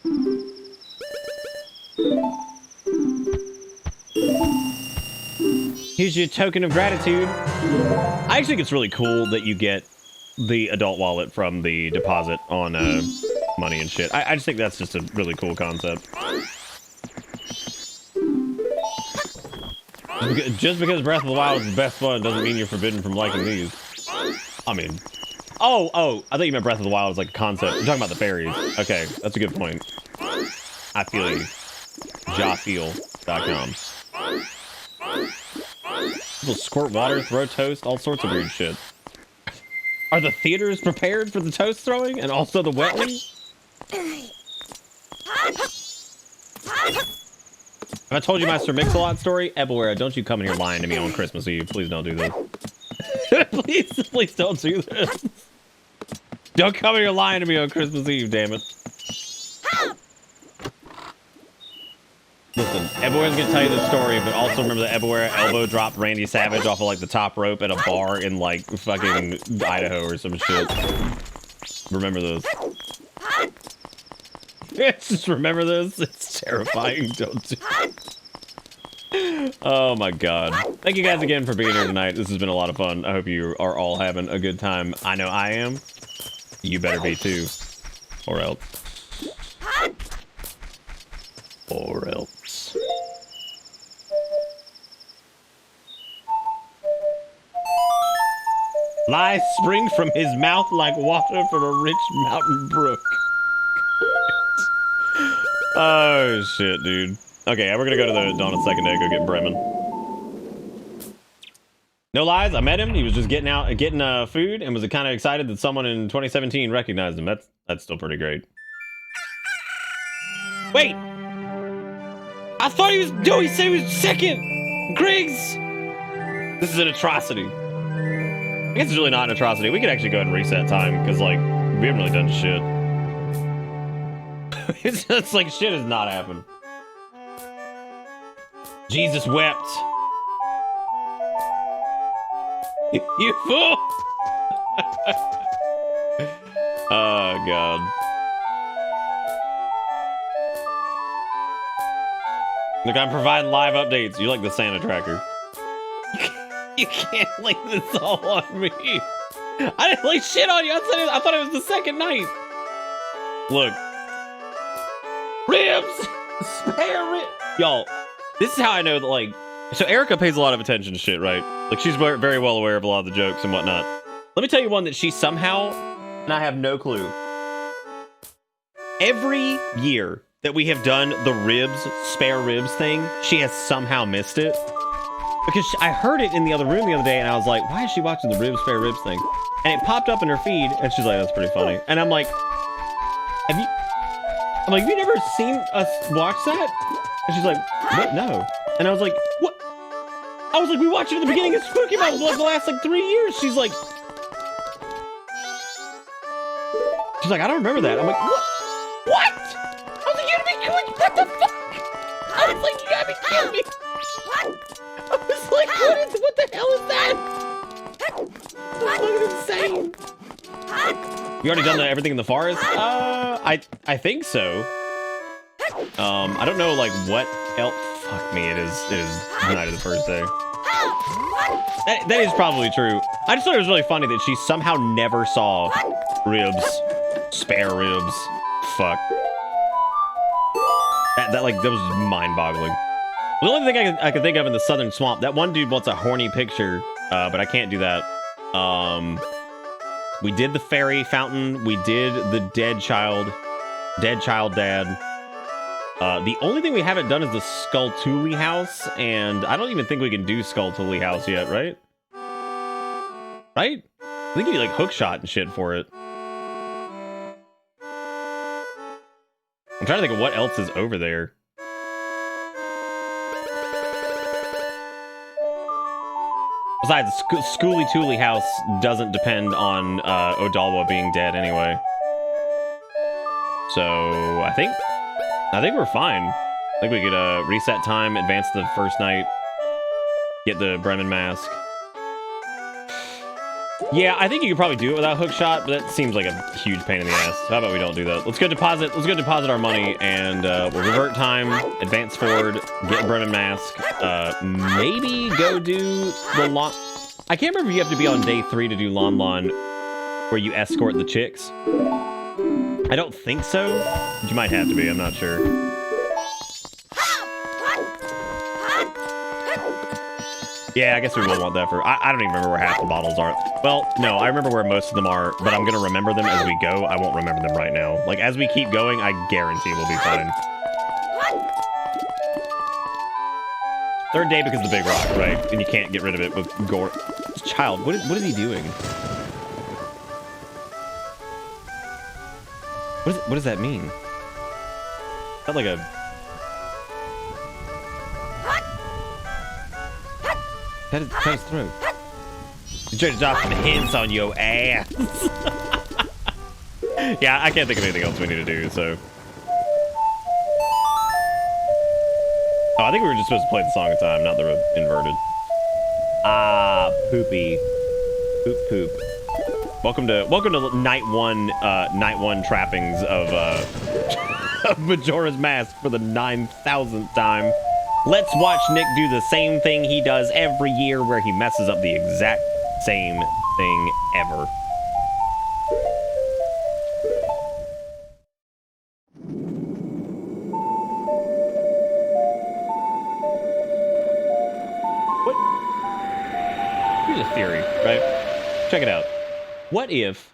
Here's your token of gratitude. I actually think it's really cool that you get the adult wallet from the deposit on money and shit. I just think that's just a really cool concept. Just because Breath of the Wild is the best fun doesn't mean you're forbidden from liking these. I mean... Oh, I thought you meant Breath of the Wild was like a concept. You're talking about the fairies. Okay, that's a good point. I feel you. Jafeel.com. People squirt water, throw toast, all sorts of weird shit. Are the theaters prepared for the toast throwing and also the wetling? Have I told you my Sir Mix-a-Lot story? Ebelware, don't you come in here lying to me on Christmas Eve. Please don't do this. please don't do this. Don't come in here lying to me on Christmas Eve, damn it. Listen, Ebelware's gonna tell you the story, but also remember that Ebelware elbow dropped Randy Savage off of like the top rope at a bar in like fucking Idaho or some shit. Remember this. Just remember this. It's terrifying. Don't do it. Oh my god. Thank you guys again for being here tonight. This has been a lot of fun. I hope you are all having a good time. I know I am. You better be too. Or else. Or else. Lies spring from his mouth like water from a rich mountain brook. Oh shit, dude. Okay, we're gonna go to the Dawn of Second Day, go get Bremen. No lies, I met him. He was just getting food and was kind of excited that someone in 2017 recognized him. That's still pretty great. Wait, I thought he was. No, he said he was second. Griggs, this is an atrocity. I guess it's really not an atrocity. We could actually go ahead and reset time because like we haven't really done shit. It's like shit has not happened. Jesus wept. You fool! Oh god. Look, I'm providing live updates. You like the Santa tracker. You can't lay this all on me. I didn't lay shit on you. I thought it was the second night. Look. Ribs! Spare ribs! Y'all, this is how I know that, like... So Erica pays a lot of attention to shit, right? Like, she's very well aware of a lot of the jokes and whatnot. Let me tell you one that she somehow, and I have no clue. Every year that we have done the ribs, spare ribs thing, she has somehow missed it. Because I heard it in the other room the other day, and I was like, why is she watching the ribs, spare ribs thing? And it popped up in her feed, and she's like, that's pretty funny. And I'm like, have you never seen us watch that? And she's like, what? No. And I was like, what? I was like, we watched it at the beginning of Spooky Month for like the last like 3 years. She's like, I don't remember that. I'm like, what? What? I was like, you gotta be kidding me. What the fuck? I was like, you gotta be kidding me. I was like, what the hell is that? That's fucking insane. You already done everything in the forest? I think so. I don't know like what else. Fuck me, it is night of the first day. That is probably true. I just thought it was really funny that she somehow never saw ribs, spare ribs. Fuck. That was mind-boggling. The only thing I could think of in the Southern Swamp, that one dude wants a horny picture, but I can't do that. We did the fairy fountain. We did the dead child dad. The only thing we haven't done is the Skulltuli house, and I don't even think we can do Skulltuli house yet, right? Right? I think you need like hookshot and shit for it. I'm trying to think of what else is over there. Besides, Schooly Tooly House doesn't depend on Odalwa being dead anyway. So I think we're fine. I think we could reset time, advance the first night, get the Bremen mask. Yeah, I think you could probably do it without hookshot, but that seems like a huge pain in the ass. How about we don't do that? Let's go deposit our money, and we'll revert time, advance forward, get Bremen mask, maybe go do the Lon... I can't remember if you have to be on day 3 to do Lon Lon, where you escort the chicks. I don't think so, but you might have to be, I'm not sure. Yeah, I guess we will want that for... I don't even remember where half the bottles are. Well, no, I remember where most of them are, but I'm going to remember them as we go. I won't remember them right now. Like, as we keep going, I guarantee we'll be fine. Third day because of the big rock, right? And you can't get rid of it with gore. Child, what is he doing? What does that mean? Is that like a... Cut his throat. You tried to drop some hints on your ass. Yeah, I can't think of anything else we need to do, so... Oh, I think we were just supposed to play the Song of Time, not the inverted. Ah, poopy. Poop poop. Welcome to night one trappings of of Majora's Mask for the 9,000th time. Let's watch Nick do the same thing he does every year, where he messes up the exact same thing ever. What? Here's a theory, right? Check it out. What if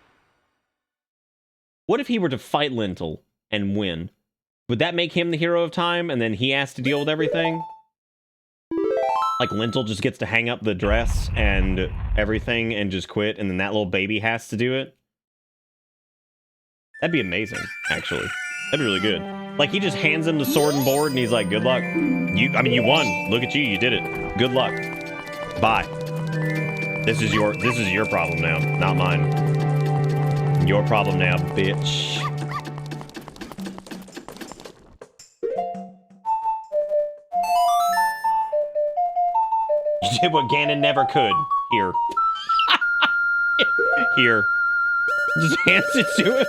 he were to fight Lentil and win? Would that make him the hero of time, and then he has to deal with everything? Like, Lentil just gets to hang up the dress and everything and just quit, and then that little baby has to do it? That'd be amazing, actually. That'd be really good. Like, he just hands him the sword and board, and he's like, good luck. You won. Look at you, you did it. Good luck. Bye. This is your problem now, not mine. Your problem now, bitch. You did what Ganon never could. Here. Here. Just hands it to him.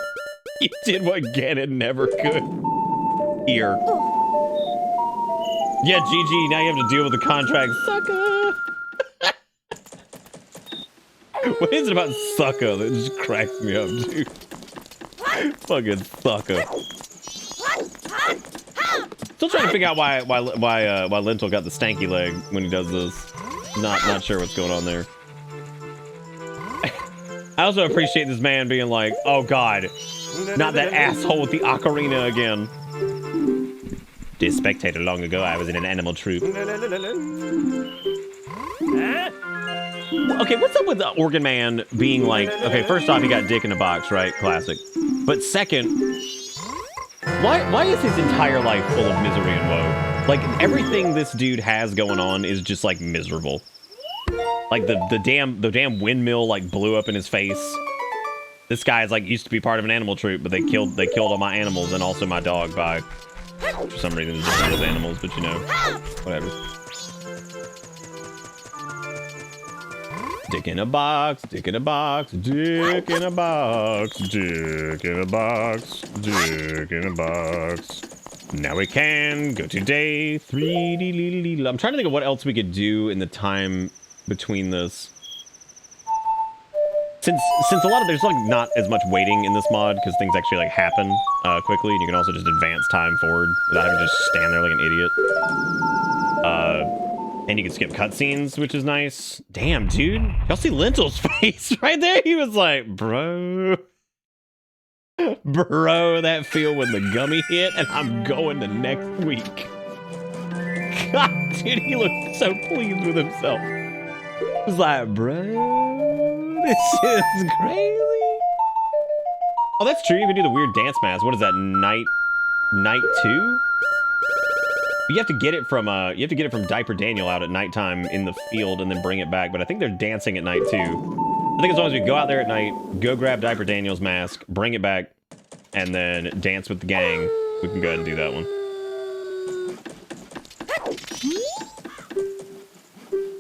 You did what Ganon never could. Here. Yeah, GG, now you have to deal with the contract. Sucker! What is it about sucker that just cracks me up, dude? Fucking sucker. Still trying to figure out why Lentil got the stanky leg when he does this. Not sure what's going on there. I also appreciate this man being like, oh god, not that asshole with the ocarina again. Dear spectator, long ago I was in an animal troupe. Okay, what's up with the organ man being like, okay, first off, he got dick in a box, right? Classic. But second, why is his entire life full of misery and woe? Like, everything this dude has going on is just, like, miserable. Like, the damn windmill, like, blew up in his face. This guy's, like, used to be part of an animal troupe, but they killed all my animals and also my dog by, for some reason, it's just one of those animals, but you know, whatever. Dick in a box, dick in a box, dick in a box, dick in a box, dick in a box. Now we can go to day 3. I'm trying to think of what else we could do in the time between this. Since a lot of there's like not as much waiting in this mod because things actually like happen quickly, and you can also just advance time forward without having to just stand there like an idiot. And you can skip cutscenes, which is nice. Damn, dude, y'all see Lentil's face right there? He was like, bro. Bro, that feel when the gummy hit, and I'm going to next week. God, dude, he looked so pleased with himself. He was like, bro, this is crazy. Oh, that's true. You can do the weird dance mask. What is that, night 2? You have to get it from Diaper Daniel out at nighttime in the field and then bring it back. But I think they're dancing at night too. I think as long as we go out there at night, go grab Diaper Daniel's mask, bring it back, and then dance with the gang, we can go ahead and do that one.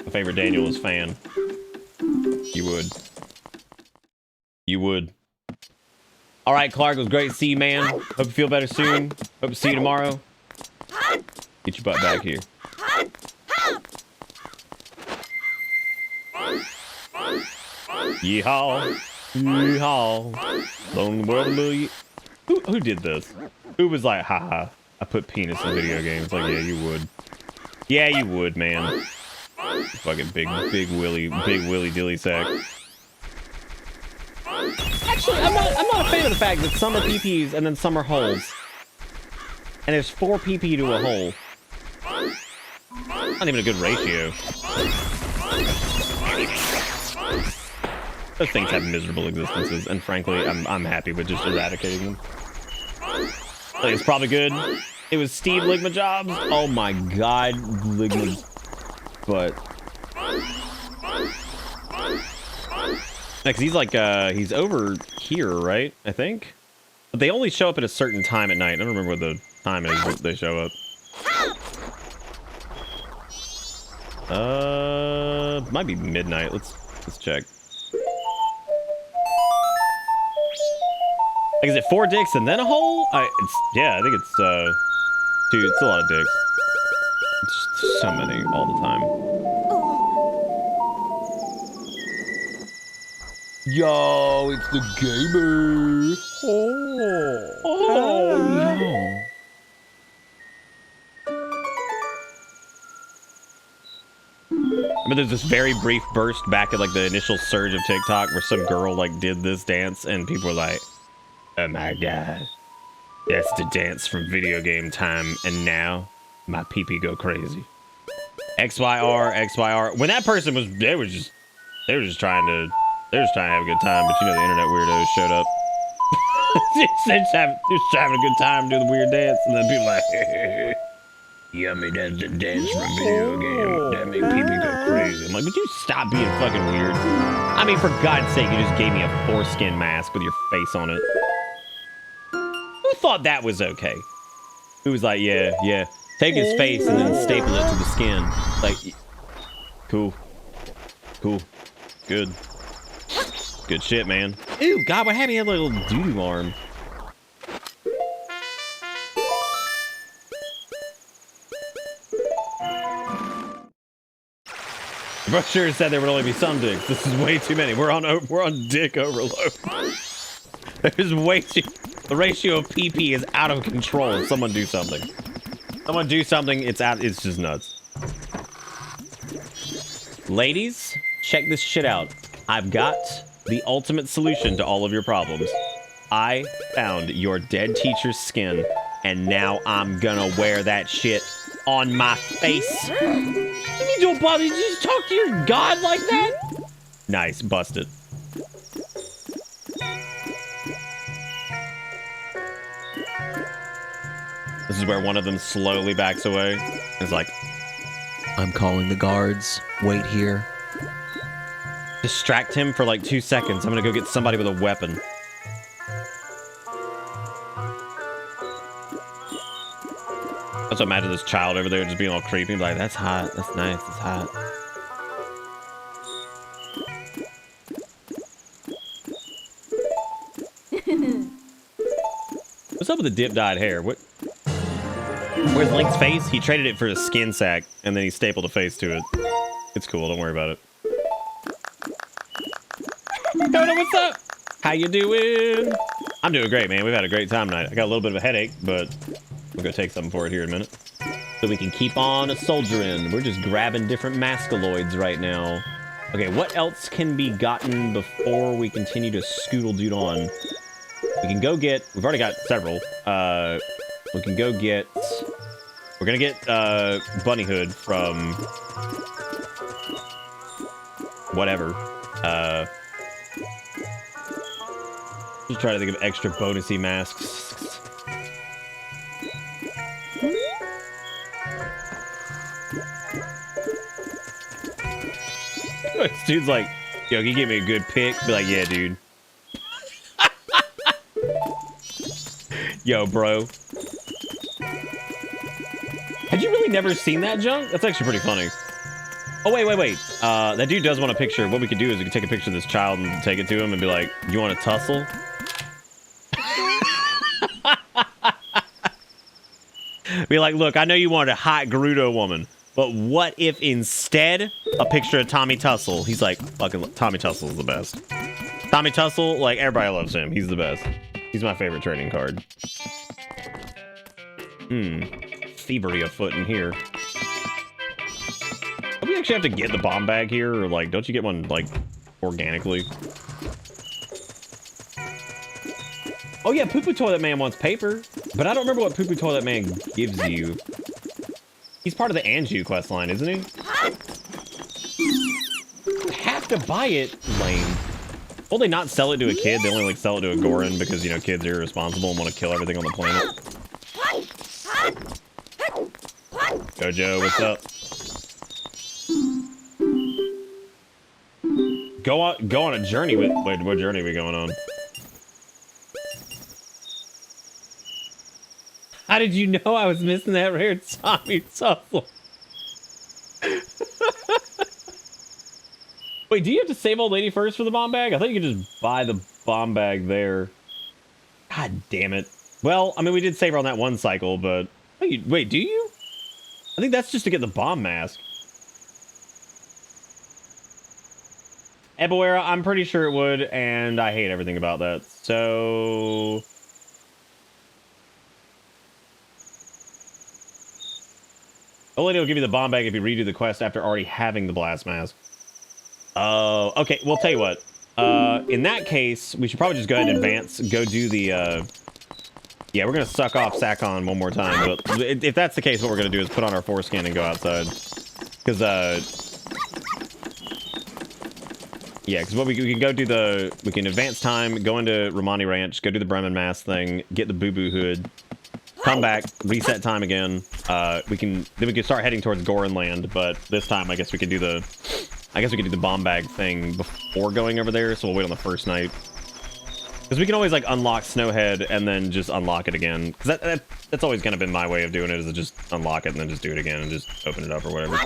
My favorite Daniel is fan. You would. You would. All right, Clark, it was great to see you, man. Hope you feel better soon. Hope to see you tomorrow. Get your butt back here. Yeehaw. Yeehaw. Lone world Lily. Who did this? Who was like, haha, I put penis in video games. Like, yeah, you would. Yeah, you would, man. Fucking big willy dilly sack. Actually, I'm not a fan of the fact that some are PPs and then some are holes. And there's 4 PP to a hole. Not even a good ratio. Those things have miserable existences, and frankly, I'm happy with just eradicating them. Like, it's probably good. It was Steve Ligma Jobs. Oh my god, Ligma. But next, he's like he's over here, right? I think. But they only show up at a certain time at night. I don't remember what the time is that they show up. Might be midnight. Let's check. Like, is it 4 dicks and then a hole? Yeah, I think it's 2. It's a lot of dicks. It's just so many all the time. Yo, it's the gamer. Oh no. But there's this very brief burst back at like the initial surge of TikTok where some girl like did this dance and people were like, oh my god, that's the dance from video game time, and now my pee-pee go crazy. XYR. When that person was, they were just trying to have a good time, but you know the internet weirdos showed up. just having a good time doing the weird dance, and then people like, yummy, that's the dance from video game. That make people go crazy. I'm like, would you stop being fucking weird? I mean, for God's sake, you just gave me a foreskin mask with your face on it. Who thought that was okay? Who was like, yeah, take his face and then staple it to the skin. Like, cool, good shit, man. Ew, God, what happened? He had a little doo-doo arm. The brochure said there would only be some dicks. This is way too many. We're on dick overload. There's way too. The ratio of PP is out of control. Someone do something. Someone do something. It's just nuts. Ladies, check this shit out. I've got the ultimate solution to all of your problems. I found your dead teacher's skin, and now I'm gonna wear that shit on my face. You mean don't bother? You just talk to your god like that? Nice, busted. This is where one of them slowly backs away. It's like, I'm calling the guards. Wait here. Distract him for like 2 seconds. I'm gonna go get somebody with a weapon. I also imagine this child over there just being all creepy, like, that's hot, that's nice, that's hot. What's up with the dip-dyed hair? Where's Link's face? He traded it for a skin sack, and then he stapled a face to it. It's cool, don't worry about it. Dodo, what's up? How you doing? I'm doing great, man. We've had a great time tonight. I got a little bit of a headache, but we'll go take something for it here in a minute. So we can keep on a soldiering. We're just grabbing different mascaloids right now. Okay, what else can be gotten before we continue to scoodle dude on? We can go get, we've already got several. We can go get, we're gonna get Bunny Hood from whatever. Just try to think of extra bonusy masks. This dude's like, yo, can you give me a good pick? Be like, yeah, dude. Yo, bro. Had you really never seen that junk? That's actually pretty funny. Oh, wait. That dude does want a picture. What we could do is we could take a picture of this child and take it to him and be like, you want to tussle? Be like, look, I know you wanted a hot Gerudo woman, but what if instead a picture of Tommy Tussle? He's like, fucking Tommy Tussle is the best. Tommy Tussle, like, everybody loves him. He's the best. He's my favorite trading card. Thievery afoot in here. Do we actually have to get the bomb bag here, or like, don't you get one like organically? Oh yeah, Poo Poo Toilet Man wants paper, but I don't remember what Poo Poo Toilet Man gives you. He's part of the Anju quest line, isn't he? You have to buy it, lame. Will they not sell it to a kid? They only like sell it to a Gorin because, you know, kids are irresponsible and want to kill everything on the planet. Gojo, what's up? Go on a journey with. Wait, what journey are we going on? How did you know I was missing that rare Tommy Tussle? Wait, do you have to save old lady first for the bomb bag? I thought you could just buy the bomb bag there. God damn it. Well, I mean, we did save her on that one cycle, but... Wait, do you? I think that's just to get the bomb mask. Eboera, I'm pretty sure it would, and I hate everything about that. So... Old lady will give you the bomb bag if you redo the quest after already having the blast mask. Oh, okay. Well, tell you what. In that case, we should probably just go ahead and advance. Go do the, Yeah, we're going to suck off Sakon one more time. But if that's the case, what we're going to do is put on our foreskin and go outside. Because, yeah, because what we can go do the... We can advance time, go into Romani Ranch, go do the Bremen Mask thing, get the Boo Boo Hood, come back, reset time again. We can start heading towards Gorin Land, but this time I guess we could do the... I guess we could do the bomb bag thing before going over there, so we'll wait on the first night. Because we can always, like, unlock Snowhead and then just unlock it again. Because that's always kind of been my way of doing it, is to just unlock it and then just do it again and just open it up or whatever.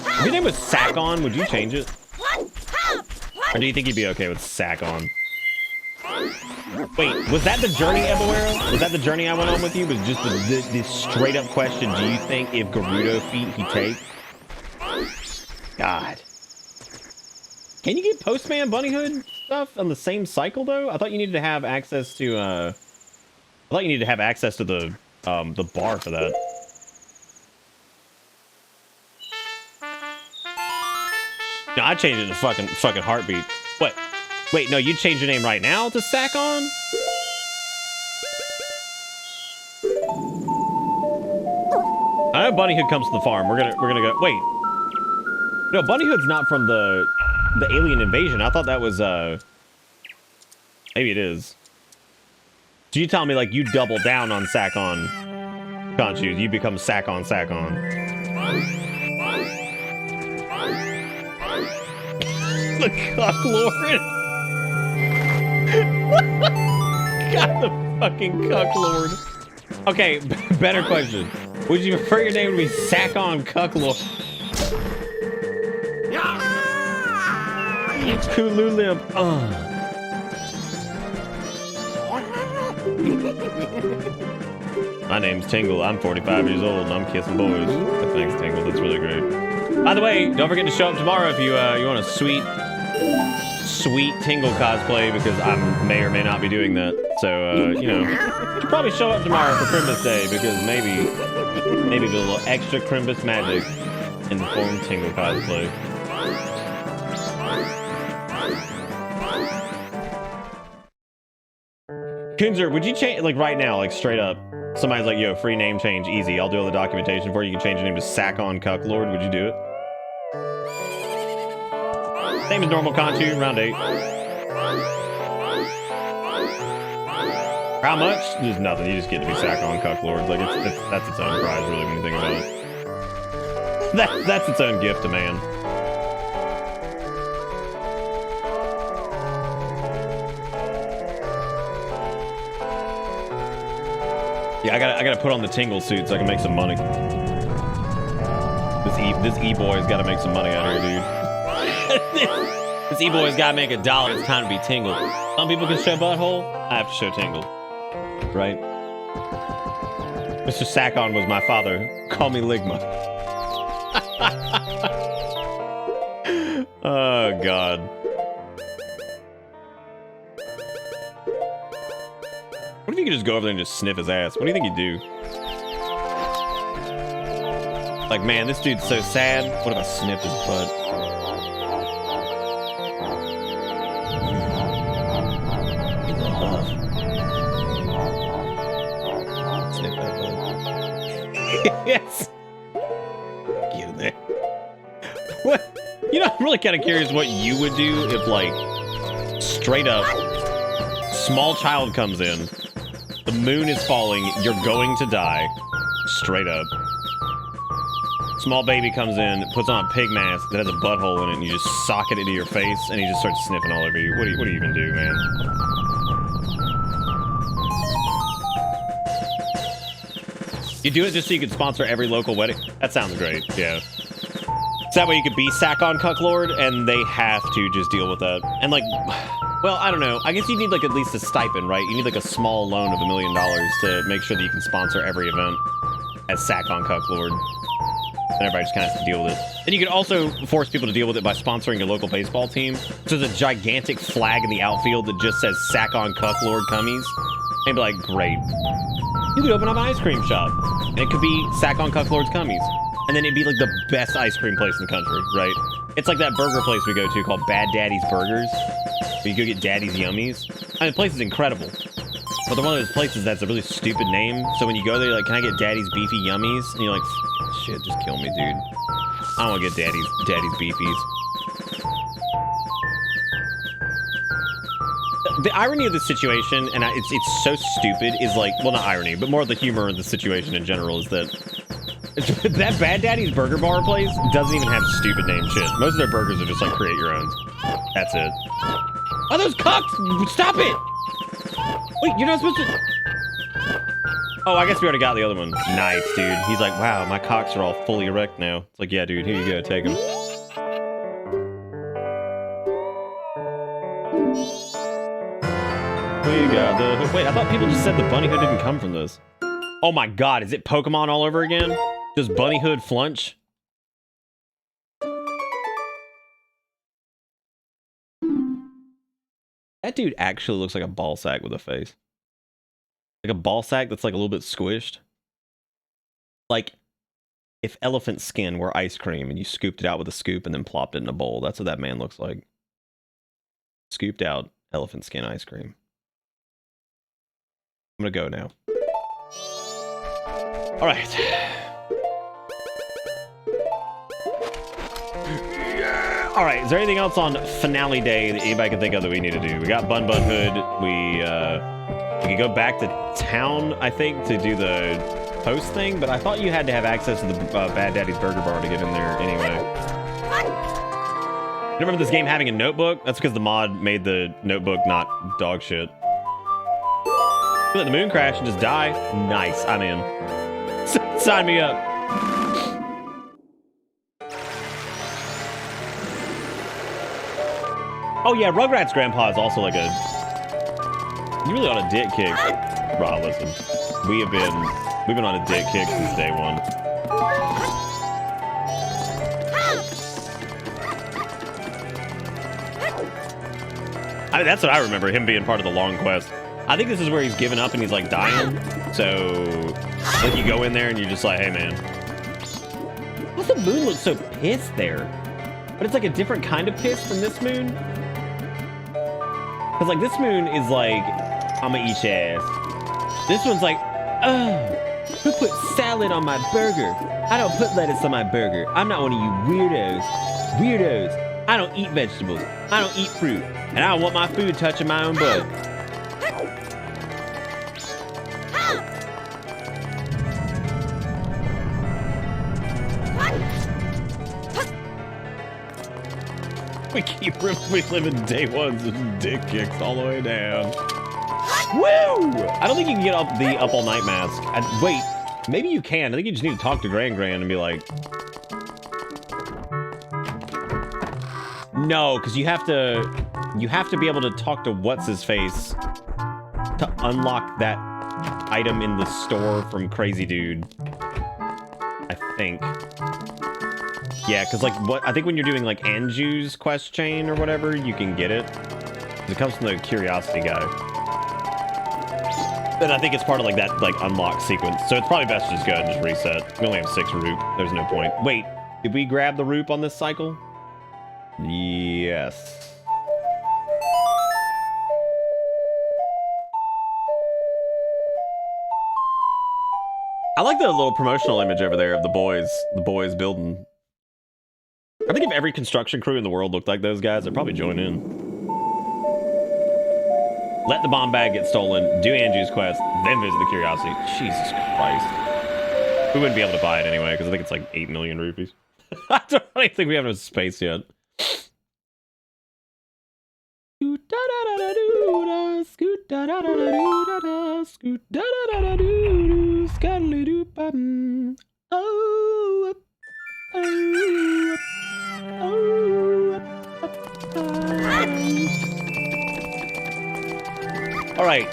If your name was Sakon, would you change it? Or do you think you'd be okay with Sakon? Wait, was that the journey, Eboera? Was that the journey I went on with you? Was just the straight up question, do you think if Gerudo feet he take? God. Can you get Postman Bunny Hood stuff on the same cycle though? I thought you needed to have access to the bar for that. No, I changed it to fucking heartbeat. What? Wait, no, you'd change your name right now to Sakon? I know Bunny Hood comes to the farm. We're gonna go. Wait. No, Bunny Hood's not from the alien invasion. I thought that was maybe it is. So you tell me like you double down on Sakon, can't you? You become Sakon. The Cuck Lord. God, the fucking Cuck Lord. Okay, better question. Would you prefer your name to be Sakon Cuck Lord? Kululimp. My name's Tingle. I'm 45 years old and I'm kissing boys. Thanks, Tingle. That's really great. By the way, don't forget to show up tomorrow if you want a sweet Tingle cosplay, because I may or may not be doing that. So, you know, you should probably show up tomorrow for Crimbus Day, because maybe a little extra Crimbus magic in the form of Tingle cosplay. Kunzer, would you change, like right now, like straight up, somebody's like, yo, free name change, easy, I'll do all the documentation for you, you can change your name to Sakon Cuck Lord, would you do it? Same as normal Conchu, round 8. How much? There's nothing, you just get to be Sakon Cuck Lord. Like, that's its own prize, really, when you think about it. That's its own gift to man. Yeah, I gotta put on the tingle suit so I can make some money. This E-boy's gotta make some money out here, dude. This E-boy's gotta make $1. It's time to be tingled. Some people can show butthole. I have to show tingle. Right? Mr. Sakon was my father. Call me Ligma. Oh, God. What if you could just go over there and just sniff his ass? What do you think you'd do? Like, man, this dude's so sad. What if I sniffed his butt? He's a huff. Sniff that butt. Yes! Get in there. What? You know, I'm really kind of curious what you would do if, like, straight up, small child comes in, the moon is falling, you're going to die, straight up. Small baby comes in, puts on a pig mask that has a butthole in it, and you just sock it into your face, and he just starts sniffing all over you. What do you even do, man? You do it just so you can sponsor every local wedding? That sounds great, yeah. So that way you could be Sakon Cucklord, and they have to just deal with that. And like, well, I don't know. I guess you need like at least a stipend, right? You need like a small loan of $1 million to make sure that you can sponsor every event as Sakon Cucklord. And everybody just kind of has to deal with it. Then you can also force people to deal with it by sponsoring your local baseball team. So there's a gigantic flag in the outfield that just says Sakon Cucklord Cummies. And be like, great. You could open up an ice cream shop. And it could be Sakon Cucklord's Cummies. And then it'd be like the best ice cream place in the country, right? It's like that burger place we go to called Bad Daddy's Burgers. Where you go get Daddy's Yummies. I mean, the place is incredible. But they're one of those places that's a really stupid name. So when you go there, you're like, can I get Daddy's Beefy Yummies? And you're like, shit, just kill me, dude. I don't want to get Daddy's Beefies. The irony of this situation, and it's so stupid, is like, well, not irony, but more the humor of the situation in general is that that Bad Daddy's Burger Bar place doesn't even have stupid name shit. Most of their burgers are just like, create your own. That's it. Oh, those cocks! Stop it! Wait, you're not supposed to... Oh, I guess we already got the other one. Nice, dude. He's like, wow, my cocks are all fully erect now. It's like, yeah, dude, here you go, take them. We got the hood. Wait, I thought people just said the bunny hood didn't come from this. Oh my god, is it Pokemon all over again? Does bunny hood flunch? That dude actually looks like a ball sack with a face. Like a ball sack that's like a little bit squished. Like if elephant skin were ice cream and you scooped it out with a scoop and then plopped it in a bowl. That's what that man looks like. Scooped out elephant skin ice cream. I'm gonna go now. All right. All right, is there anything else on finale day that anybody can think of that we need to do? We got Bun Hood. We can go back to town, I think, to do the post thing, but I thought you had to have access to the Bad Daddy's Burger Bar to get in there anyway. You remember this game having a notebook? That's because the mod made the notebook not dog shit. Let the moon crash and just die. Nice, I'm in. Sign me up. Oh yeah, Rugrats Grandpa is also like a... You really on a dick kick. Bro, listen. We've been on a dick kick since day one. I mean, that's what I remember, him being part of the long quest. I think this is where he's given up and he's like dying. So, like you go in there and you're just like, hey man. Why's the moon look so pissed there? But it's like a different kind of pissed than this moon. Because like this moon is like, I'ma eat your ass. This one's like, oh, who put salad on my burger? I don't put lettuce on my burger. I'm not one of you weirdos. Weirdos. I don't eat vegetables. I don't eat fruit. And I don't want my food touching my own butt. We keep reliving day ones and dick kicks all the way down. Woo! I don't think you can get up the up all night mask. Wait, maybe you can. I think you just need to talk to Gran and be like, no, because you have to be able to talk to what's his face to unlock that item in the store from Crazy Dude. I think. Yeah, because like I think when you're doing like Anju's quest chain or whatever, you can get it. It comes from the Curiosity guy. And I think it's part of like that like unlock sequence. So it's probably best to just go ahead and just reset. We only have 6 root. There's no point. Wait, did we grab the root on this cycle? Yes. I like the little promotional image over there of the boys building. I think if every construction crew in the world looked like those guys, I'd probably join in. Let the bomb bag get stolen, do Anju's quest, then visit the Curiosity. Jesus Christ. We wouldn't be able to buy it anyway, because I think it's like 8 million rupees. I don't really think we have enough space yet. All right.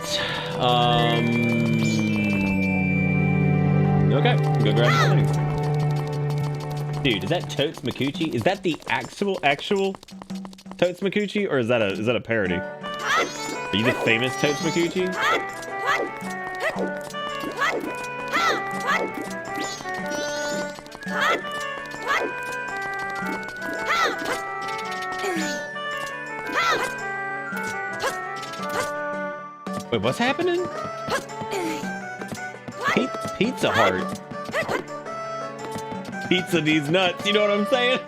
Okay, go grab the thing. Dude, is that Totes Makuchi? Is that the actual Totes Makuchi, or is that a parody? Are you the famous Totes Makuchi? Wait, what's happening? Pizza Heart. Pizza needs nuts, you know what I'm saying?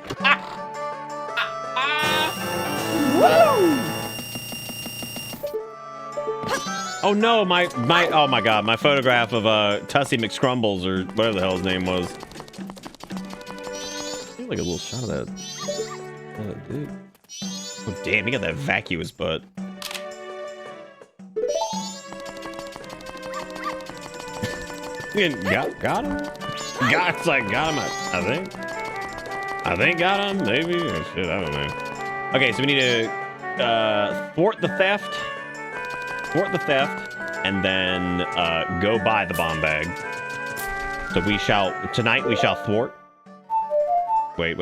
Woo! Oh no, oh my god, my photograph of Tussie McScrumbles, or whatever the hell his name was. I feel like a little shot of that. Oh, dude. Oh damn, he got that vacuous butt. Got him? Got him, I think got him, maybe? Or shit, I don't know. Okay, so we need to thwart the theft, and then go buy the bomb bag. So tonight we shall thwart. Wait.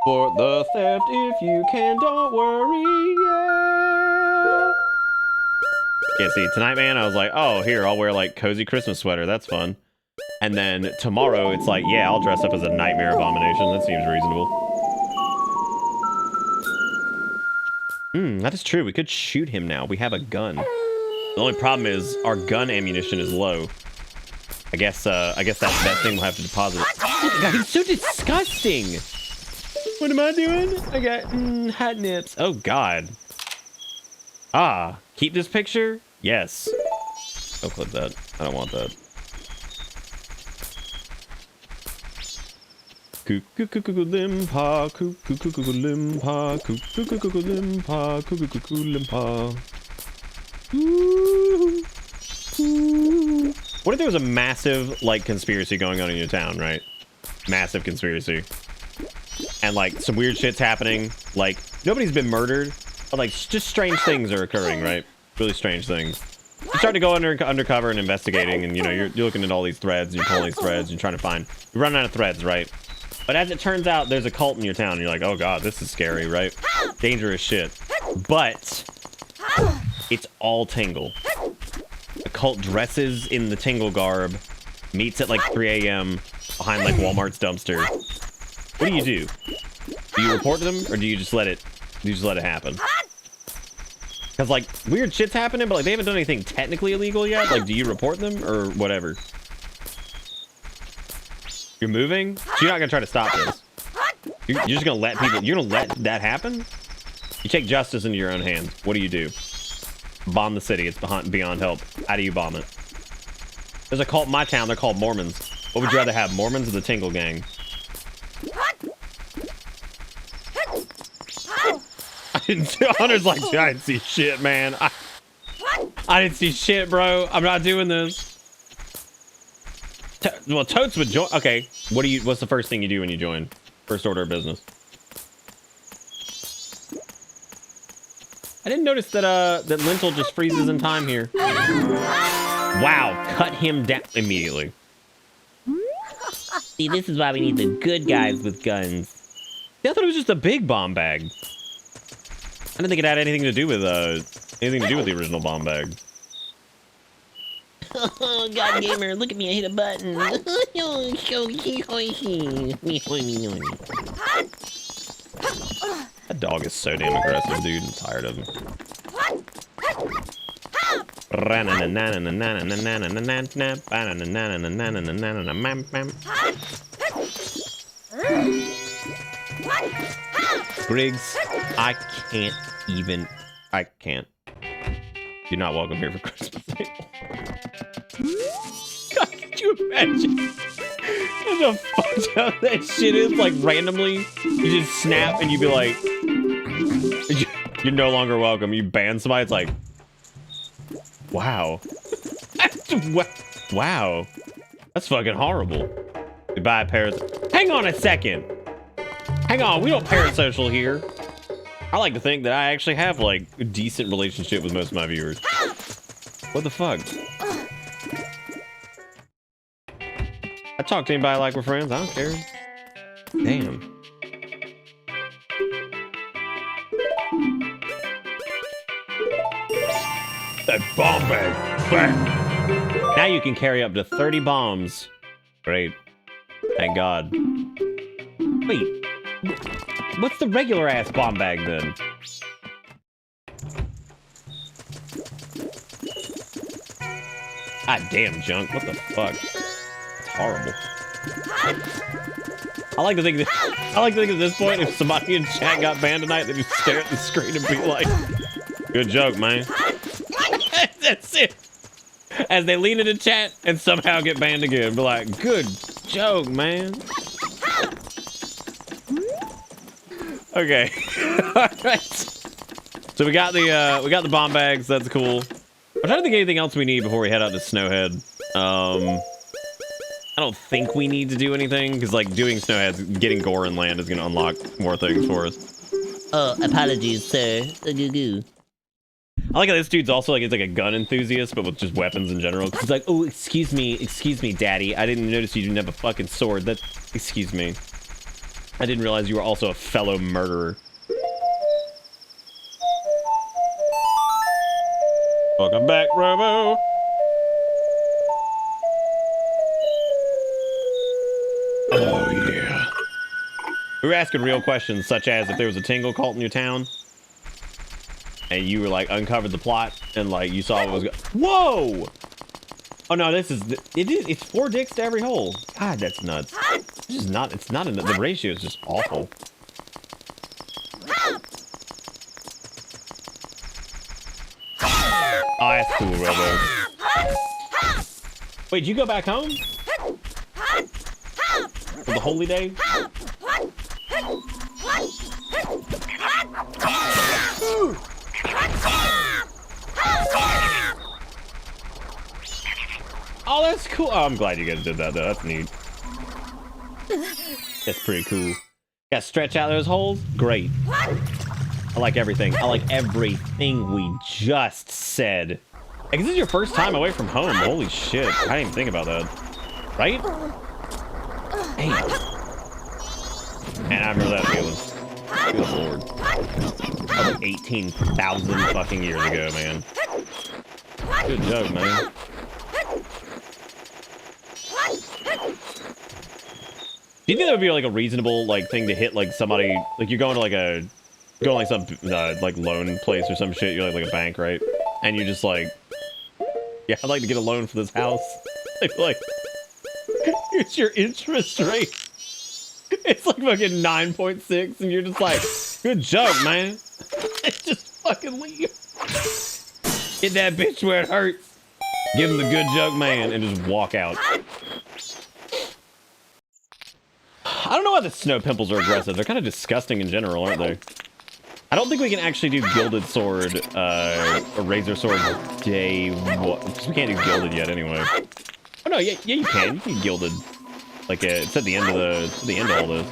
Thwart the theft if you can, don't worry, yeah. Yeah, see, tonight, man, I was like, oh, here, I'll wear, like, cozy Christmas sweater. That's fun. And then tomorrow, it's like, yeah, I'll dress up as a nightmare abomination. That seems reasonable. That is true. We could shoot him now. We have a gun. The only problem is our gun ammunition is low. I guess that thing will have to deposit it. Oh, God, he's so disgusting. What am I doing? I got hot nips. Oh, God. Ah, keep this picture? Yes. Don't clip that. I don't want that. Limpa, limpa, limpa. What if there was a massive, like, conspiracy going on in your town, right? Massive conspiracy. And, like, some weird shit's happening. Like, nobody's been murdered, but, like, just strange things are occurring, right? Really strange things. You start to go undercover and investigating, and, you know, you're looking at all these threads, you're pulling these threads, you're trying to find... You're running out of threads, right? But as it turns out, there's a cult in your town, and you're like, oh, God, this is scary, right? Dangerous shit. But it's all Tingle. The cult dresses in the Tingle garb, meets at, like, 3 a.m. behind, like, Walmart's dumpster. What do? Do you report them, or do you just let it happen? Because, like, weird shit's happening, but, like, they haven't done anything technically illegal yet. Like, do you report them, or whatever? You're moving? So you're not gonna try to stop this. You're just gonna let people... You're gonna let that happen? You take justice into your own hands. What do? Bomb the city. It's beyond help. How do you bomb it? There's a cult in my town. They're called Mormons. What would you rather have, Mormons or the Tingle Gang? Hunter's like, dude, I didn't see shit, man. I didn't see shit, bro. I'm not doing this. Well, Totes would join. Okay, what's the first thing you do when you join? First order of business. I didn't notice that that Lentil just freezes in time here. Wow, cut him down immediately. See, this is why we need the good guys with guns. See, I thought it was just a big bomb bag. I didn't think it had anything to do with the original bomb bag. Oh, God gamer, look at me, I hit a button. That dog is so damn aggressive, dude. I'm tired of him. Griggs, I can't. You're not welcome here for Christmas. God, could you imagine how fucked up that shit is? Like, randomly, you just snap and you be like, you're no longer welcome. You ban somebody, it's like, wow. Wow. That's fucking horrible. Goodbye, parasite. Hang on a second. Hang on, we don't parasocial here. I like to think that I actually have, like, a decent relationship with most of my viewers. What the fuck? I talk to anybody like we're friends. I don't care. Damn. That bomb bag. Bang. Now you can carry up to 30 bombs. Great. Thank God. Wait. What's the regular ass bomb bag then? God damn, Junk. What the fuck? It's horrible. I like to think at this point, if somebody in chat got banned tonight, they just stare at the screen and be like, good joke, man. That's it. As they lean into chat and somehow get banned again, be like, good joke, man. Okay. All right. So we got the bomb bags. That's cool. I'm trying to think of anything else we need before we head out to Snowhead. I don't think we need to do anything because, like, doing Snowhead, getting Goron Land is going to unlock more things for us. Oh, apologies, sir. Goo. I like how this dude's also like, it's like a gun enthusiast, but with just weapons in general. He's like, oh, excuse me, daddy. I didn't notice you didn't have a fucking sword. Excuse me. I didn't realize you were also a fellow murderer. Welcome back, Robo. Oh, yeah. We were asking real questions, such as if there was a Tingle cult in your town, and you were like uncovered the plot, and like you saw what was whoa! Oh no, it's 4 dicks to every hole. God, that's nuts. It's not the ratio is just awful. Oh, that's cool, Robo. Wait, did you go back home? For the holy day? Oh, that's cool. Oh, I'm glad you guys did that, though. That's neat. That's pretty cool. Got to stretch out those holes? Great. I like everything. I like everything we just said. Hey, this is your first time away from home. Holy shit. I didn't even think about that. Right? Hey. Man, I remember that feeling. Good lord. That was like 18,000 fucking years ago, man. Good joke, man. Do you think that would be like a reasonable like thing to hit like somebody, like you're going to like some like loan place or some shit, you're like a bank, right? And you just like, yeah, I'd like to get a loan for this house. like here's your interest rate. It's like fucking 9.6 and you're just like, good joke, man. Just fucking leave. Hit that bitch where it hurts. Give him the good joke, man, and just walk out. I don't know why the snow pimples are aggressive. They're kind of disgusting in general, aren't they? I don't think we can actually do Gilded Sword, or Razor Sword day one. We can't do Gilded yet anyway. Oh no, yeah, you can. You can Gilded. Like, it's at the end of all this.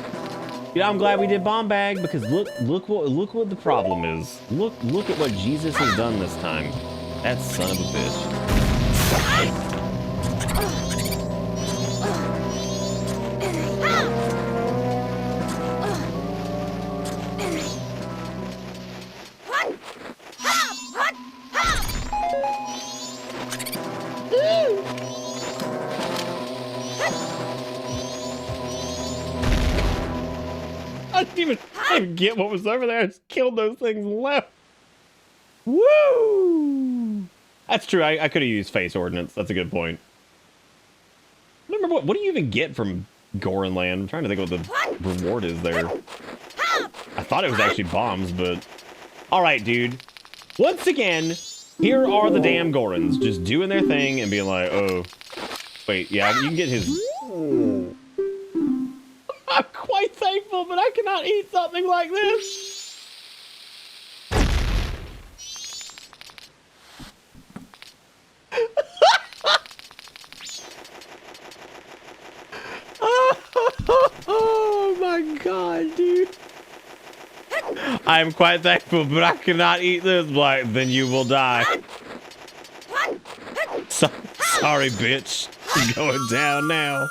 You know, I'm glad we did Bomb Bag because look what the problem is. Look at what Jesus has done this time. That son of a bitch. I didn't even get what was over there. I just killed those things and left. Woo! That's true. I could have used Face Ordnance. That's a good point. I don't remember what do you even get from Gorin Land? I'm trying to think what the reward is there. I thought it was actually bombs, but... Alright, dude. Once again, here are the damn Gorons just doing their thing and being like, oh... Wait, yeah, you can get his... I'm quite thankful, but I cannot eat something like this. Oh my god, dude. I am quite thankful, but I cannot eat this. Like, then you will die. Sorry, bitch. You're going down now.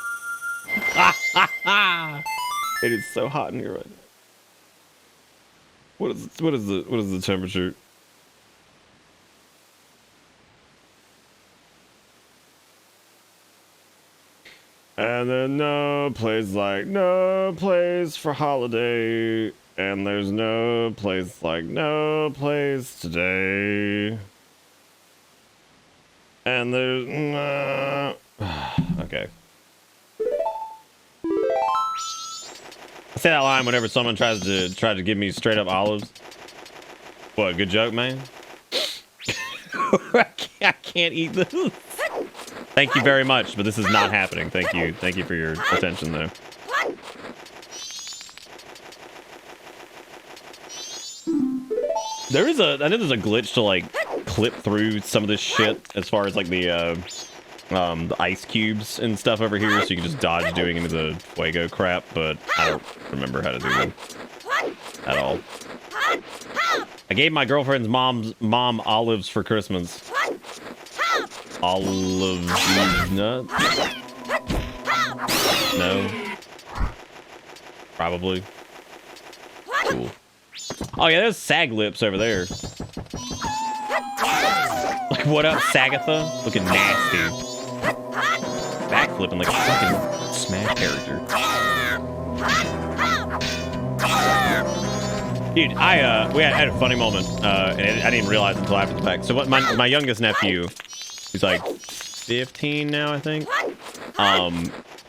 It is so hot in here right now. What is the temperature? And then no place for holiday, and there's no place like no place today. And there's no... Okay. I say that line whenever someone tries to give me straight up olives. What, good joke, man? I can't eat this. Thank you very much, but this is not happening. Thank you for your attention, though. I know there's a glitch to like clip through some of this shit as far as like the ice cubes and stuff over here, so you can just dodge doing into the fuego crap, but I don't remember how to do them at all. I gave my girlfriend's mom olives for Christmas. Olive nuts? No. Probably. Cool. Oh yeah, there's Sag Lips over there. Like, what up, Sagatha? Looking nasty. Backflipping like a fucking Smash character. Dude, we had a funny moment, and I didn't realize until after the fact. So what my youngest nephew, who's like 15 now, I think.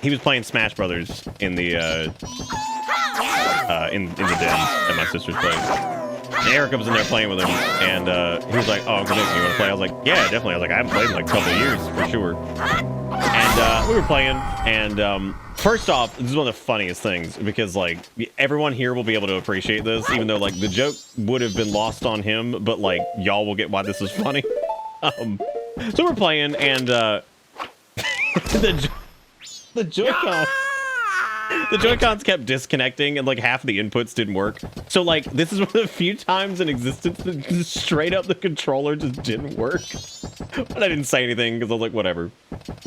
He was playing Smash Brothers in the in the den at my sister's place. And Erica was in there playing with him, and he was like, "Oh, Uncle Nick, you want to play?" I was like, "Yeah, definitely." I was like, "I haven't played in like a couple of years for sure." And we were playing, and first off, this is one of the funniest things because like everyone here will be able to appreciate this, even though like the joke would have been lost on him, but like y'all will get why this is funny. So we're playing, and the Joy-Cons kept disconnecting, and like half of the inputs didn't work. So like this is one of the few times in existence that just straight up the controller just didn't work. But I didn't say anything because I was like, whatever.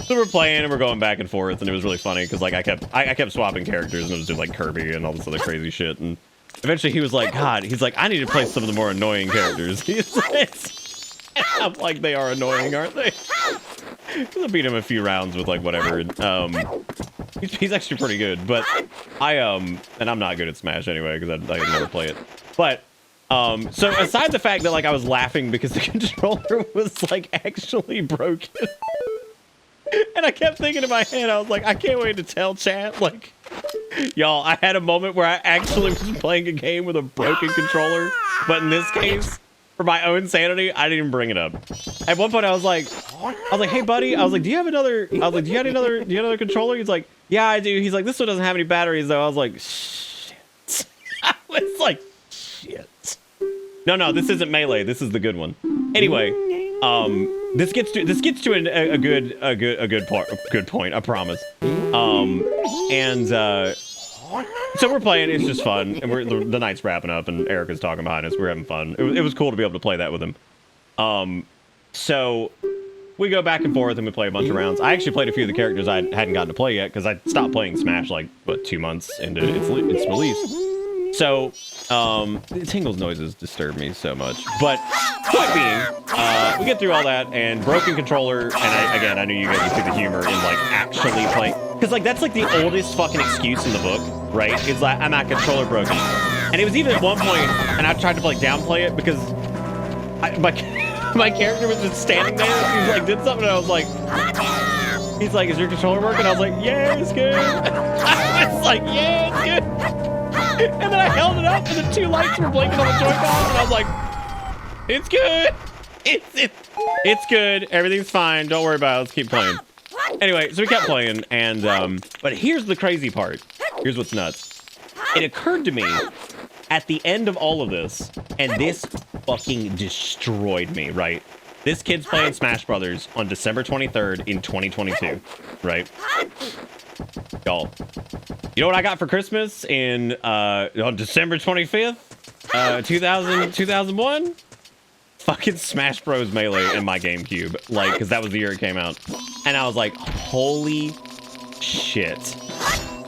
So we're playing and we're going back and forth, and it was really funny because like I kept swapping characters, and it was doing like Kirby and all this other crazy shit. And eventually he was like, God, he's like, I need to play some of the more annoying characters. He's like, I'm like, they are annoying, aren't they? I beat him a few rounds with like whatever. He's actually pretty good, but and I'm not good at Smash anyway because I never play it. But so aside the fact that like I was laughing because the controller was like actually broken, and I kept thinking in my head, I was like, I can't wait to tell chat, like, y'all, I had a moment where I actually was playing a game with a broken controller, but in this case, for my own sanity, I didn't even bring it up. At one point, I was like, hey, buddy. I was like, do you have another controller? He's like, yeah, I do. He's like, this one doesn't have any batteries, though. I was like, shit. I was like, shit. No, this isn't Melee. This is the good one. Anyway, this gets to a good point. I promise. So we're playing. It's just fun, and the night's wrapping up, and Erica's talking behind us. We're having fun. It was cool to be able to play that with him. So we go back and forth, and we play a bunch of rounds. I actually played a few of the characters I hadn't gotten to play yet because I stopped playing Smash like 2 months into its release. So the Tingle's noises disturb me so much. But point being, we get through all that and broken controller. And I knew you guys would see the humor in like actually playing, because like that's like the oldest fucking excuse in the book, right? It's like I'm not controller broken, and it was even at one point, and I tried to like downplay it because my character was just standing there. He like did something, and I was like, he's like, "Is your controller working?" I was like, "Yeah, it's good." I was like, "Yeah, it's good." And then I held it up, and the 2 lights were blinking on the Joy-Con, and I was like, "It's good. It's good. Everything's fine. Don't worry about it. Let's keep playing." Anyway, so we kept playing, and but here's the crazy part. Here's what's nuts. It occurred to me at the end of all of this, and this fucking destroyed me, right? This kid's playing Smash Brothers on December 23rd in 2022, right? Y'all, you know what I got for Christmas on December 25th, 2001? Fucking Smash Bros. Melee in my GameCube, like, because that was the year it came out. And I was like, holy shit.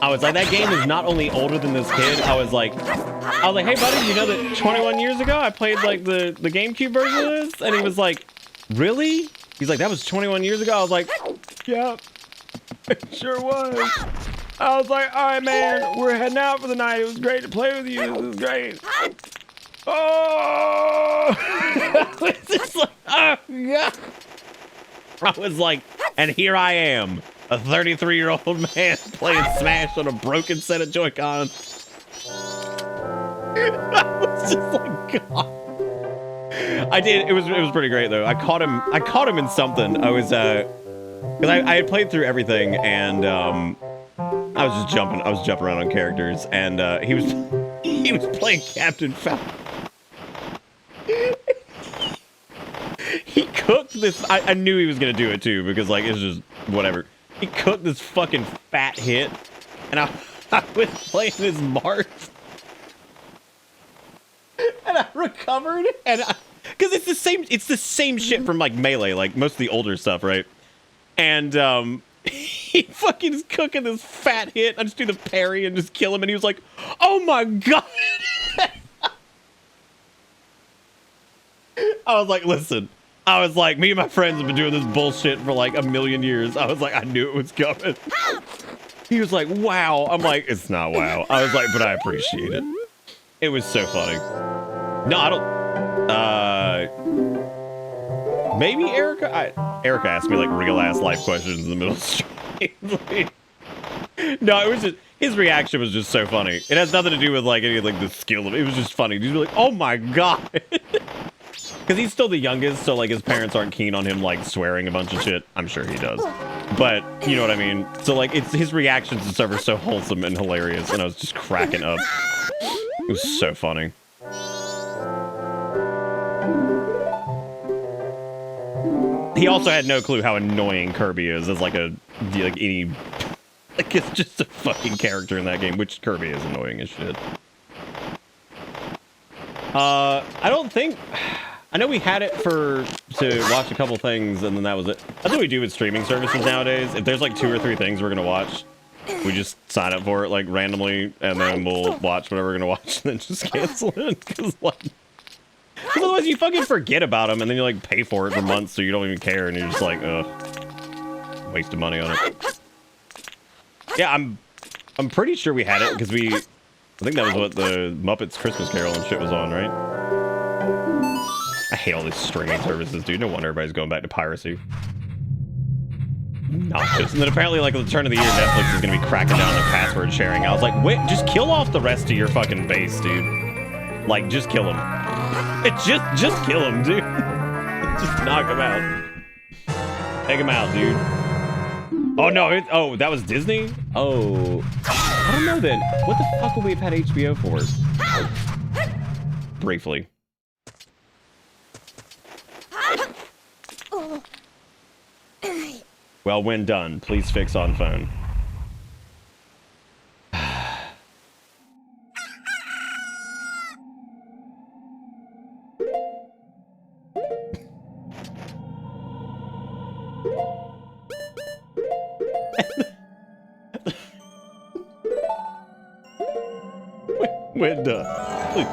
I was like, that game is not only older than this kid. I was like, hey buddy, you know that 21 years ago I played like the GameCube version of this? And he was like, really? He's like, that was 21 years ago? I was like, yeah, it sure was. I was like, all right, man, we're heading out for the night. It was great to play with you. This is great. Oh, I was just like, oh, God. I was like, and here I am, a 33-year-old man playing Smash on a broken set of Joy-Cons. I was just like, God. I did. It was pretty great though. I caught him in something. I was because I had played through everything, and I was jumping around on characters, and he was playing Captain Falcon. He cooked this. I knew he was gonna do it too, because like it's just whatever. He cooked this fucking fat hit, and I was playing his Mars, and I recovered, and because it's the same shit from like Melee, like most of the older stuff, right? And he fucking is cooking this fat hit. I just do the parry and just kill him, and he was like, "Oh my God." I was like, listen. I was like, me and my friends have been doing this bullshit for like a million years. I was like, I knew it was coming. He was like, wow. I'm like, it's not wow. I was like, but I appreciate it. It was so funny. No, I don't. Maybe Erica? Erica asked me like real ass life questions in the middle of the stream. No, it was just, his reaction was just so funny. It has nothing to do with like any like the skill of it. It was just funny. He's like, oh my God. Because he's still the youngest, so like his parents aren't keen on him like swearing a bunch of shit. I'm sure he does, but you know what I mean. So like it's his reactions and stuff are so wholesome and hilarious, and I was just cracking up. It was so funny. He also had no clue how annoying Kirby is as like any like it's just a fucking character in that game, which Kirby is annoying as shit. I don't think. I know we had it to watch a couple things, and then that was it. That's what we do with streaming services nowadays. If there's like 2 or 3 things we're gonna watch, we just sign up for it like randomly, and then we'll watch whatever we're gonna watch, and then just cancel it. Because otherwise you fucking forget about them, and then you like pay for it for months, so you don't even care, and you're just like, ugh, wasting money on it. Yeah, I'm pretty sure we had it because I think that was what the Muppets Christmas Carol and shit was on, right? I hate all these streaming services, dude. No wonder everybody's going back to piracy. Nauseous. And then apparently, like, at the turn of the year, Netflix is gonna be cracking down on password sharing. I was like, wait, just kill off the rest of your fucking base, dude. Like, just kill them. Just kill them, dude. Just knock them out. Take them out, dude. Oh, no. Oh, that was Disney? Oh. I don't know then. What the fuck would we have had HBO for? Briefly. Well, when done, please fix on phone. When done, please.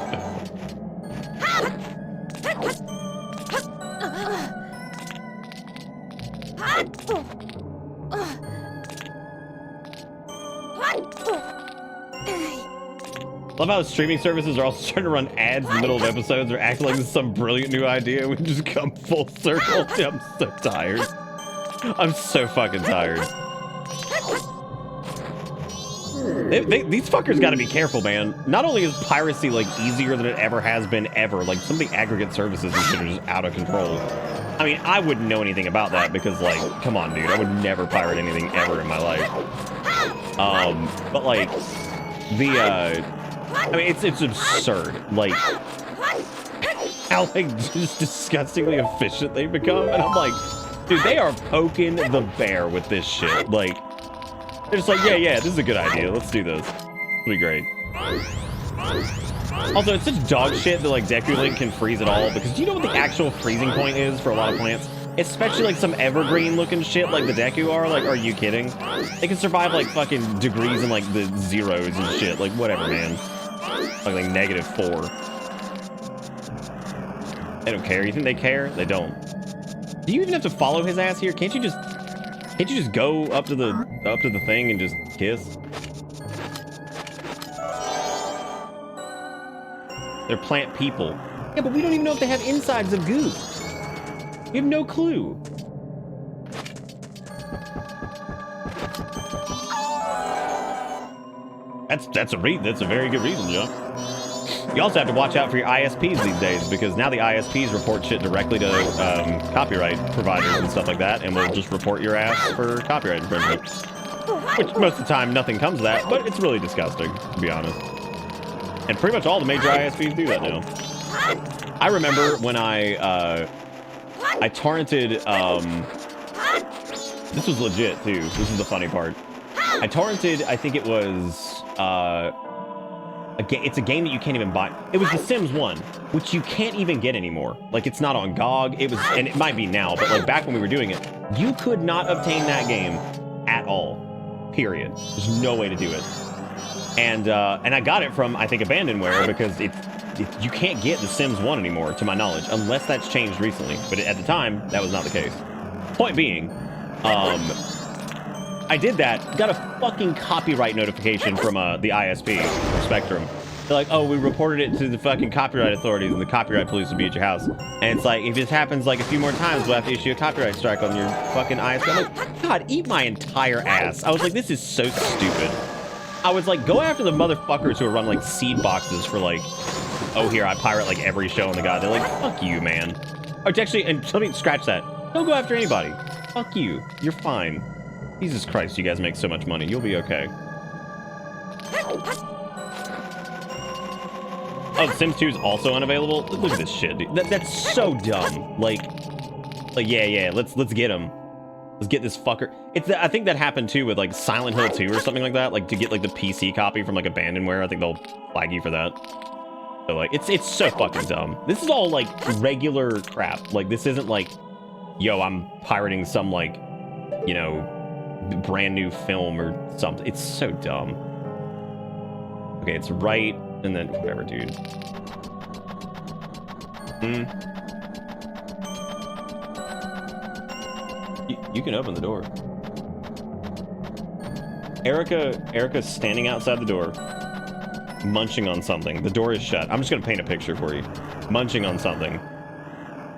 Love how streaming services are also starting to run ads in the middle of episodes or act like this is some brilliant new idea. We just come full circle. I'm so tired. I'm so fucking tired. These fuckers gotta be careful, man. Not only is piracy like easier than it ever has been ever, like some of the aggregate services and shit are just out of control. I mean, I wouldn't know anything about that because like, come on, dude, I would never pirate anything ever in my life. But like, I mean, it's absurd, like, how like just disgustingly efficient they become, and I'm like, dude, they are poking the bear with this shit. Like, they're just like, yeah, this is a good idea. Let's do this. It'll be great. Also, it's such dog shit that like Deku Link can freeze at all, because do you know what the actual freezing point is for a lot of plants? Especially like some evergreen looking shit like the Deku are. Like, are you kidding? They can survive like fucking degrees and like the zeros and shit. Like, whatever, man. Like -4. They don't care. You think they care? They don't. Do you even have to follow his ass here? Can't you just go up to the thing and just kiss? They're plant people. Yeah, but we don't even know if they have insides of goo. We have no clue. That's a very good reason, Joe. You also have to watch out for your ISPs these days, because now the ISPs report shit directly to copyright providers and stuff like that, and will just report your ass for copyright infringement. Which most of the time nothing comes of that, but it's really disgusting, to be honest. And pretty much all the major ISPs do that now. I remember when I torrented, this was legit too. This is the funny part. I torrented, I think it was, it's a game that you can't even buy. It was The Sims 1, which you can't even get anymore. Like, it's not on GOG. It was, and it might be now, but like back when we were doing it, you could not obtain that game at all. Period. There's no way to do it. And I got it from, I think, Abandonware, because you can't get The Sims 1 anymore, to my knowledge, unless that's changed recently. But at the time, that was not the case. Point being, I did that, got a fucking copyright notification from the ISP, Spectrum. They're like, oh, we reported it to the fucking copyright authorities, and the copyright police will be at your house. And it's like, if this happens like a few more times, we'll have to issue a copyright strike on your fucking ISP. I'm like, God, eat my entire ass. I was like, this is so stupid. I was like, go after the motherfuckers who are running like seed boxes for like, oh, here, I pirate like every show in the god. They're like, fuck you, man. Or actually, and let me scratch that. Don't go after anybody. Fuck you. You're fine. Jesus Christ, you guys make so much money. You'll be okay. Oh, Sims 2 is also unavailable? Look at this shit, dude. That's so dumb. Like, yeah, let's get him. Let's get this fucker. I think that happened too with like Silent Hill 2 or something like that. Like to get like the PC copy from like Abandonware, I think they'll flag you for that. So like, it's so fucking dumb. This is all like regular crap. Like this isn't like, yo, I'm pirating some like, you know, brand new film or something. It's so dumb. Okay, it's right, and then whatever, dude. You can open the door. Erica's standing outside the door, munching on something. The door is shut. I'm just gonna paint a picture for you. Munching on something.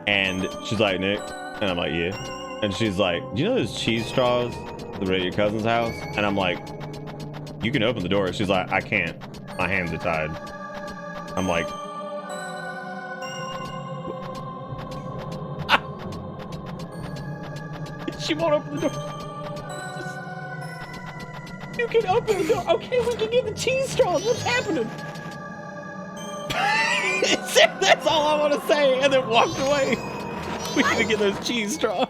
And she's like, Nick? And I'm like, yeah. And she's like, do you know those cheese straws that were at your cousin's house? And I'm like, you can open the door. She's like, I can't. My hands are tied. I'm like, she won't open the door. You can open the door. Okay, we can get the cheese straws. What's happening? That's all I want to say. And then walked away. We need to get those cheese straws.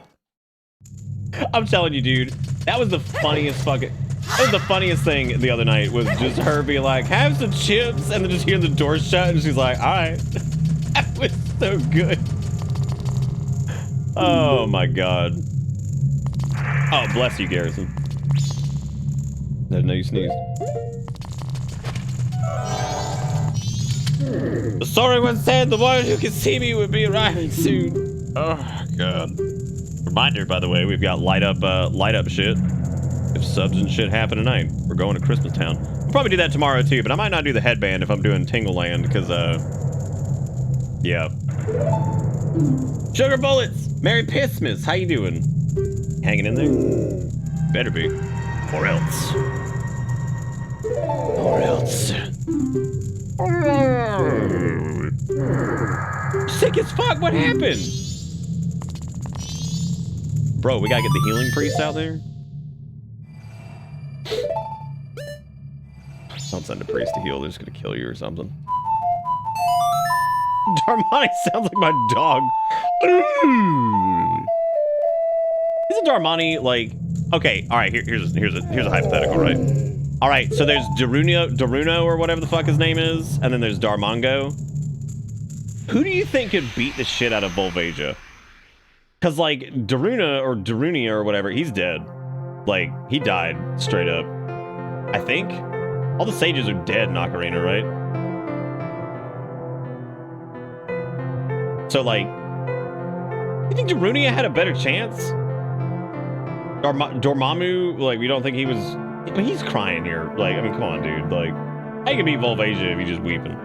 I'm telling you, dude, that was the funniest fucking. That was the funniest thing the other night was just her being like, have some chips, and then just hearing the door shut, and she's like, all right. That was so good. Oh my god. Oh, bless you, Garrison. No, you sneezed. The story once said the one who can see me would be arriving soon. Oh god. Reminder, by the way, we've got light up shit. If subs and shit happen tonight, we're going to Christmas Town. We'll probably do that tomorrow too, but I might not do the headband if I'm doing Tingle Land, because yeah. Sugar Bullets! Merry Pissmas, how you doing? Hanging in there? Better be. Or else. Or else. Sick as fuck, what happened? Bro, we gotta get the healing priest out there. Don't send a priest to heal, they're just gonna kill you or something. Darmani sounds like my dog. Isn't Darmani like... Okay, alright, here's a hypothetical, right? Alright, so there's Daruno or whatever the fuck his name is, and then there's Darmongo. Who do you think could beat the shit out of Volvagia? Because, like, Daruna or Darunia or whatever, he's dead. Like, he died straight up. I think? All the sages are dead in Ocarina, right? So, like, you think Darunia had a better chance? Dormammu, like, we don't think he was... I mean, he's crying here. Like, I mean, come on, dude. Like, how you can beat Volvagia if he's just weeping?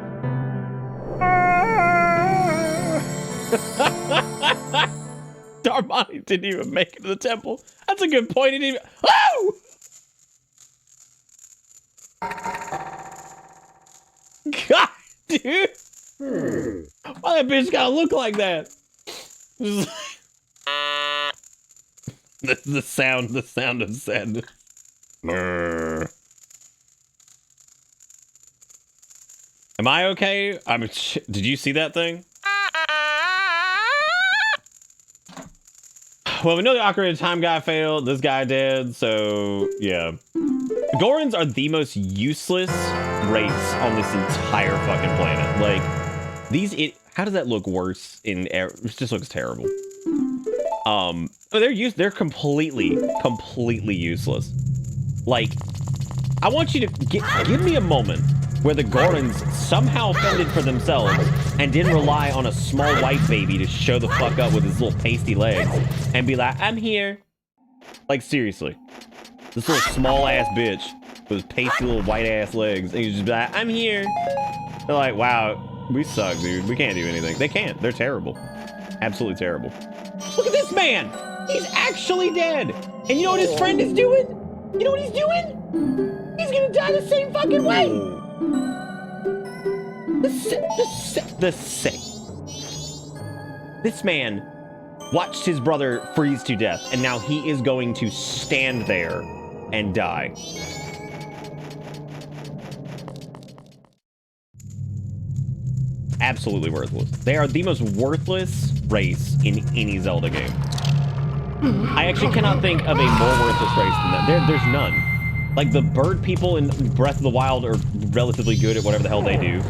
Darmani didn't even make it to the temple. That's a good point. He didn't even... Oh! God, dude. Why that bitch gotta look like that? the sound of sadness. Am I okay? Did you see that thing? Well, we know the Ocarina of Time guy failed. This guy did, so yeah. Gorons are the most useless race on this entire fucking planet. Like, how does that look worse in air? It just looks terrible. They're completely useless. Like, I want you to give me a moment where the Gorons somehow fended for themselves and didn't rely on a small white baby to show the fuck up with his little pasty legs and be like, I'm here. Like, seriously. This little small ass bitch with pasty little white ass legs, and you just be like, I'm here. They're like, wow, we suck, dude. We can't do anything. They can't. They're terrible. Absolutely terrible. Look at this man. He's actually dead. And you know what his friend is doing? You know what he's doing? He's gonna die the same fucking way. This man watched his brother freeze to death, and now he is going to stand there and die. Absolutely worthless. They are the most worthless race in any Zelda game. I actually cannot think of a more worthless race than that. There's none. Like, the bird people in Breath of the Wild are relatively good at whatever the hell they do.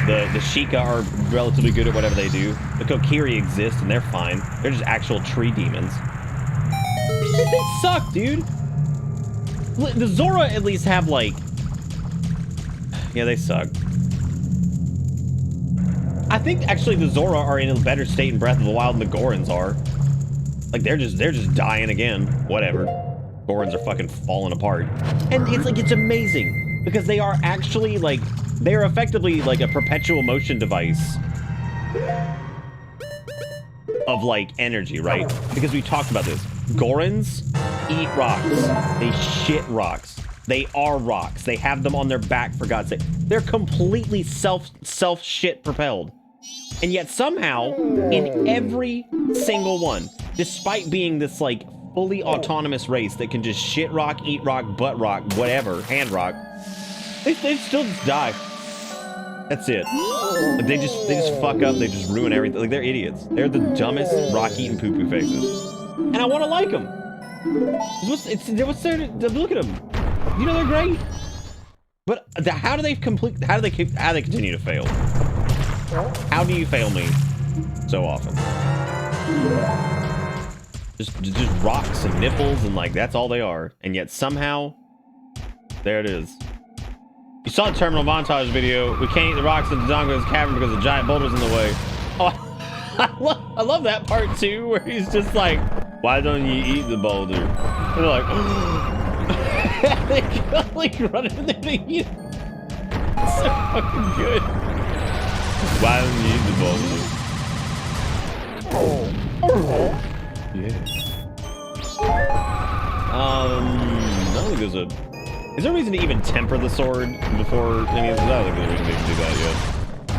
The Sheikah are relatively good at whatever they do. The Kokiri exist, and they're fine. They're just actual tree demons. They suck, dude. The Zora at least have, like... Yeah, they suck. I think, actually, the Zora are in a better state in Breath of the Wild than the Gorons are. Like, they're just dying again. Whatever. Gorons are fucking falling apart. And it's like, it's amazing. Because they are actually, like... They are effectively, like, a perpetual motion device of, like, energy, right? Because we talked about this. Gorons eat rocks. They shit rocks. They are rocks. They have them on their back, for God's sake. They're completely self-shit propelled. And yet somehow, in every single one, despite being this, like, fully autonomous race that can just shit rock, eat rock, butt rock, whatever, hand rock, they still just die. That's it. Like, they just fuck up. They just ruin everything. Like, they're idiots. They're the dumbest rock-eating poo-poo faces. And I want to like them. What's there to look at them? You know they're great. But how do they continue to fail? How do you fail me so often? Just rocks and nipples and like that's all they are. And yet somehow there it is. You saw the terminal montage video. We can't eat the rocks in Dodongo's cavern because the giant boulder's in the way. Oh, I love that part too, where he's just like, why don't you eat the boulder? And they're like, they go like running in there to eat it. It's so fucking good. Why don't you eat the boulder? Yeah. I don't think there's a... Is there a reason to even temper the sword before any of this? I don't think there's a reason to even do that yet.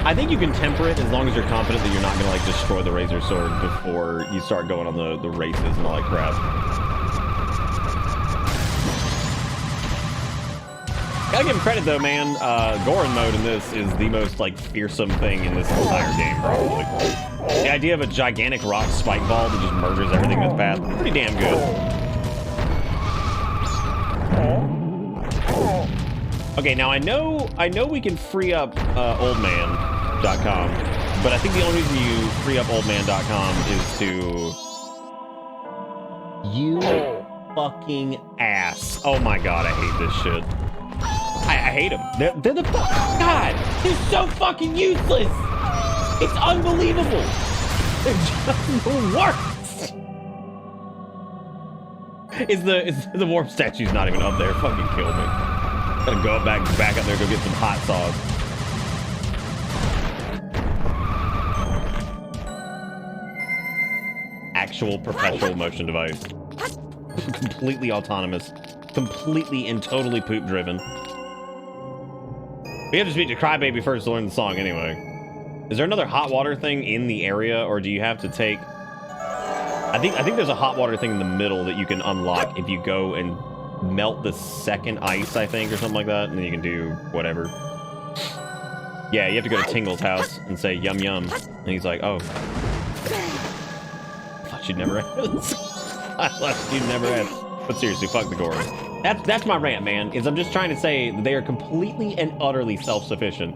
I think you can temper it as long as you're confident that you're not gonna like destroy the razor sword before you start going on the races and all that crap. Gotta give him credit though, man. Goron mode in this is the most like fearsome thing in this entire game, probably. The idea of a gigantic rock spike ball that just murders everything in its path, pretty damn good. Okay, now I know we can free up oldman.com, but I think the only reason you free up oldman.com is to... You fucking ass. Oh my god, I hate this shit. I hate them. They're the God, they're so fucking useless. It's unbelievable. They're just the worst. Is the warp statue's not even up there? Fucking kill me. Gotta go back up there, go get some hot sauce. Actual perpetual motion device. Completely autonomous. Completely and totally poop driven. We have to speak to Crybaby first to learn the song anyway. Is there another hot water thing in the area, or do you have to take... I think there's a hot water thing in the middle that you can unlock if you go and melt the second ice, I think, or something like that, and then you can do whatever. Yeah, you have to go to Tingle's house and say yum yum, and he's like, oh. I thought you'd never ask. I thought you'd never ask. But seriously, fuck the Goron. That's my rant, man, is I'm just trying to say that they are completely and utterly self-sufficient.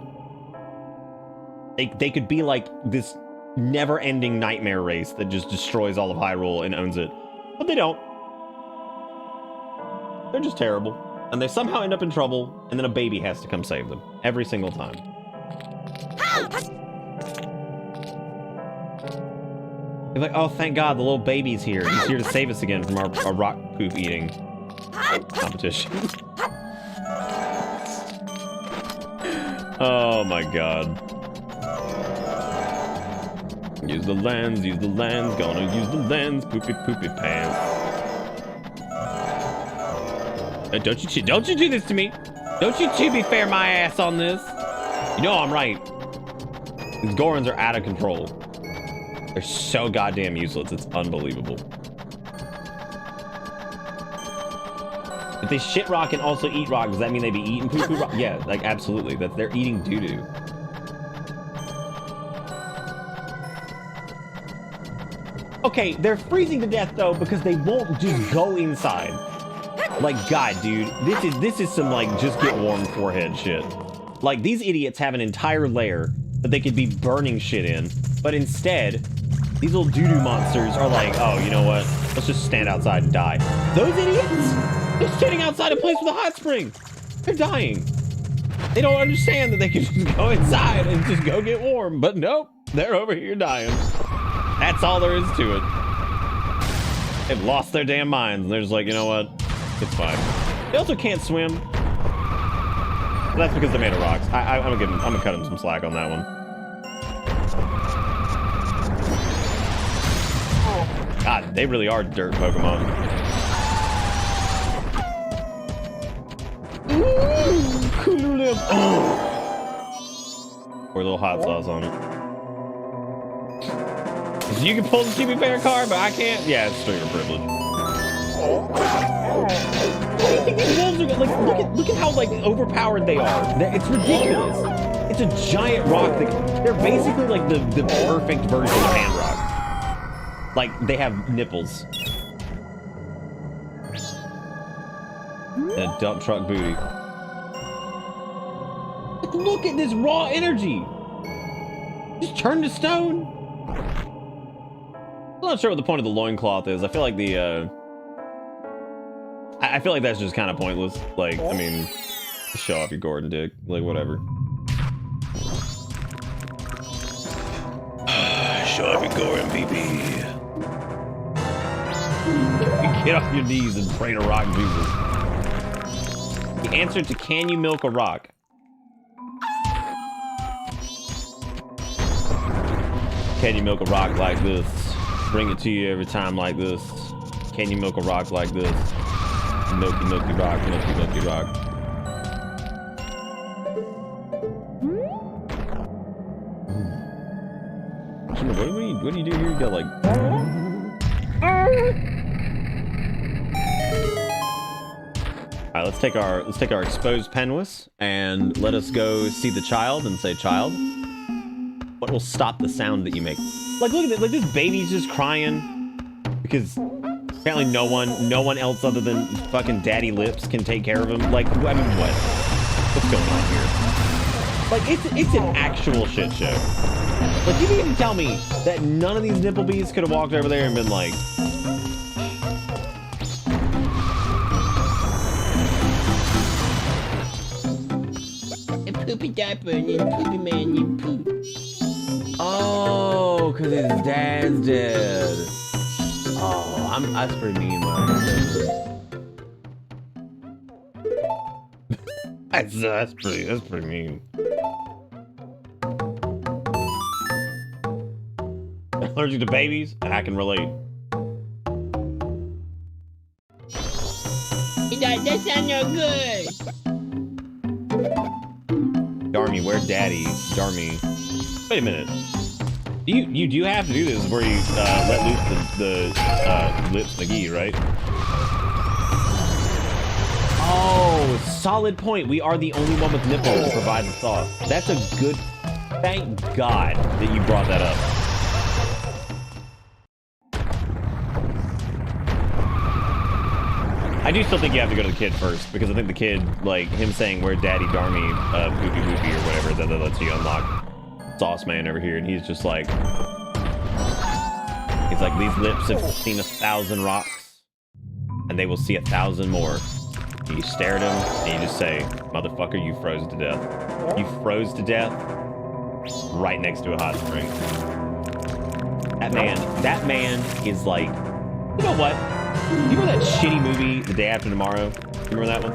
They could be like this never-ending nightmare race that just destroys all of Hyrule and owns it. But they don't. They're just terrible. And they somehow end up in trouble, and then a baby has to come save them. Every single time. You're like, oh, thank God, the little baby's here. He's here to save us again from our rock poop eating competition. Oh my God. Use the lens, gonna use the lens, poopy pants. Don't you do this to me. Don't you two be fair my ass on this. You know I'm right. These Gorons are out of control. They're so goddamn useless, it's unbelievable. If they shit rock and also eat rock, does that mean they be eating poo-poo rock? Yeah, like absolutely. They're eating doo-doo. Okay, they're freezing to death though because they won't just go inside. Like, God, dude, this is some like just get warm forehead shit. Like, these idiots have an entire lair that they could be burning shit in, but instead, these little doo-doo monsters are like, oh, you know what? Let's just stand outside and die. Those idiots, they're standing outside a place with a hot spring. They're dying. They don't understand that they can just go inside and just go get warm, but nope, they're over here dying. That's all there is to it. They've lost their damn minds, and they're just like, you know what? It's fine. They also can't swim. But that's because they're made of rocks. I'm gonna cut them some slack on that one. God, they really are dirt Pokemon. Ooh, cool. Pour a little hot sauce on it. So you can pull the Chibi Bear car, but I can't? Yeah, it's straight privilege. What do you think these wolves are like? Look at how like overpowered they are. It's ridiculous. It's a giant rock. They're basically like the perfect version of hand rock. Like they have nipples. And a dump truck booty. Look at this raw energy. Just turn to stone. I'm not sure what the point of the loincloth is. I feel like the I feel like that's just kind of pointless. Like, I mean, show off your Gordon dick. Like, whatever. Show off your Gordon, baby. Get off your knees and pray to rock Jesus. The answer to can you milk a rock? Can you milk a rock like this? Bring it to you every time like this. Can you milk a rock like this? Milky, milky rock, milky, milky rock. What do you do here? You got like... Alright, let's take our exposed penwis and let us go see the child and say, child, what will stop the sound that you make? Like, look at it, like this baby's just crying because apparently no one else other than fucking daddy lips can take care of him. Like, I mean, what's going on here? Like, it's an actual shit show. Like, you mean to tell me that none of these nipple bees could have walked over there and been like, A poopy diaper and then poopy man, you poop. oh, because his dad's dead. Oh, that's pretty mean, man. that's pretty mean. Allergic to babies, and I can relate. That sound no good. Darmy, where daddy? Darmy. Wait a minute. You do have to do this where you let loose the Lips McGee, right? Oh, solid point. We are the only one with nipples to provide the sauce. That's a good... Thank God that you brought that up. I do still think you have to go to the kid first, because I think the kid, like, him saying, where daddy Darmy, poopy poopy or whatever, that lets you unlock Sauce Man over here, and he's just like... He's like, these lips have seen 1,000 rocks, and they will see 1,000 more. And you stare at him, and you just say, motherfucker, you froze to death. You froze to death right next to a hot spring. That man is like... You know what? You remember that shitty movie, The Day After Tomorrow? You remember that one?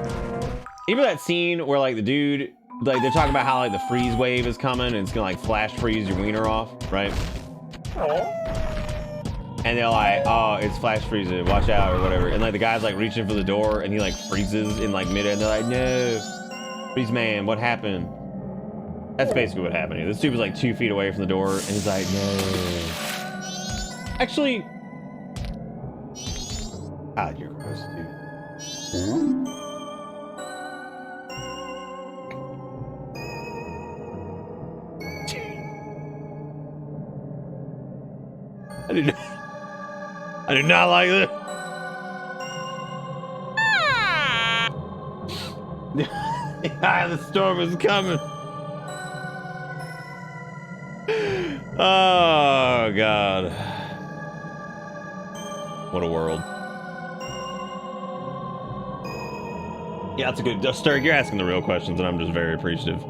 You remember that scene where, like, the dude... Like, they're talking about how, like, the freeze wave is coming, and it's gonna, like, flash freeze your wiener off, right? And they're like, oh, it's flash freezing, watch out, or whatever. And, like, the guy's, like, reaching for the door, and he, like, freezes in, like, mid-air, and they're like, no! Freeze man, what happened? That's basically what happened here. This dude was, like, 2 feet away from the door, and he's like, no. Actually... Ah, you're gross, dude. I do not like this. The eye of the storm is coming. Oh, God. What a world. Yeah, that's a good... Sturg, you're asking the real questions, and I'm just very appreciative.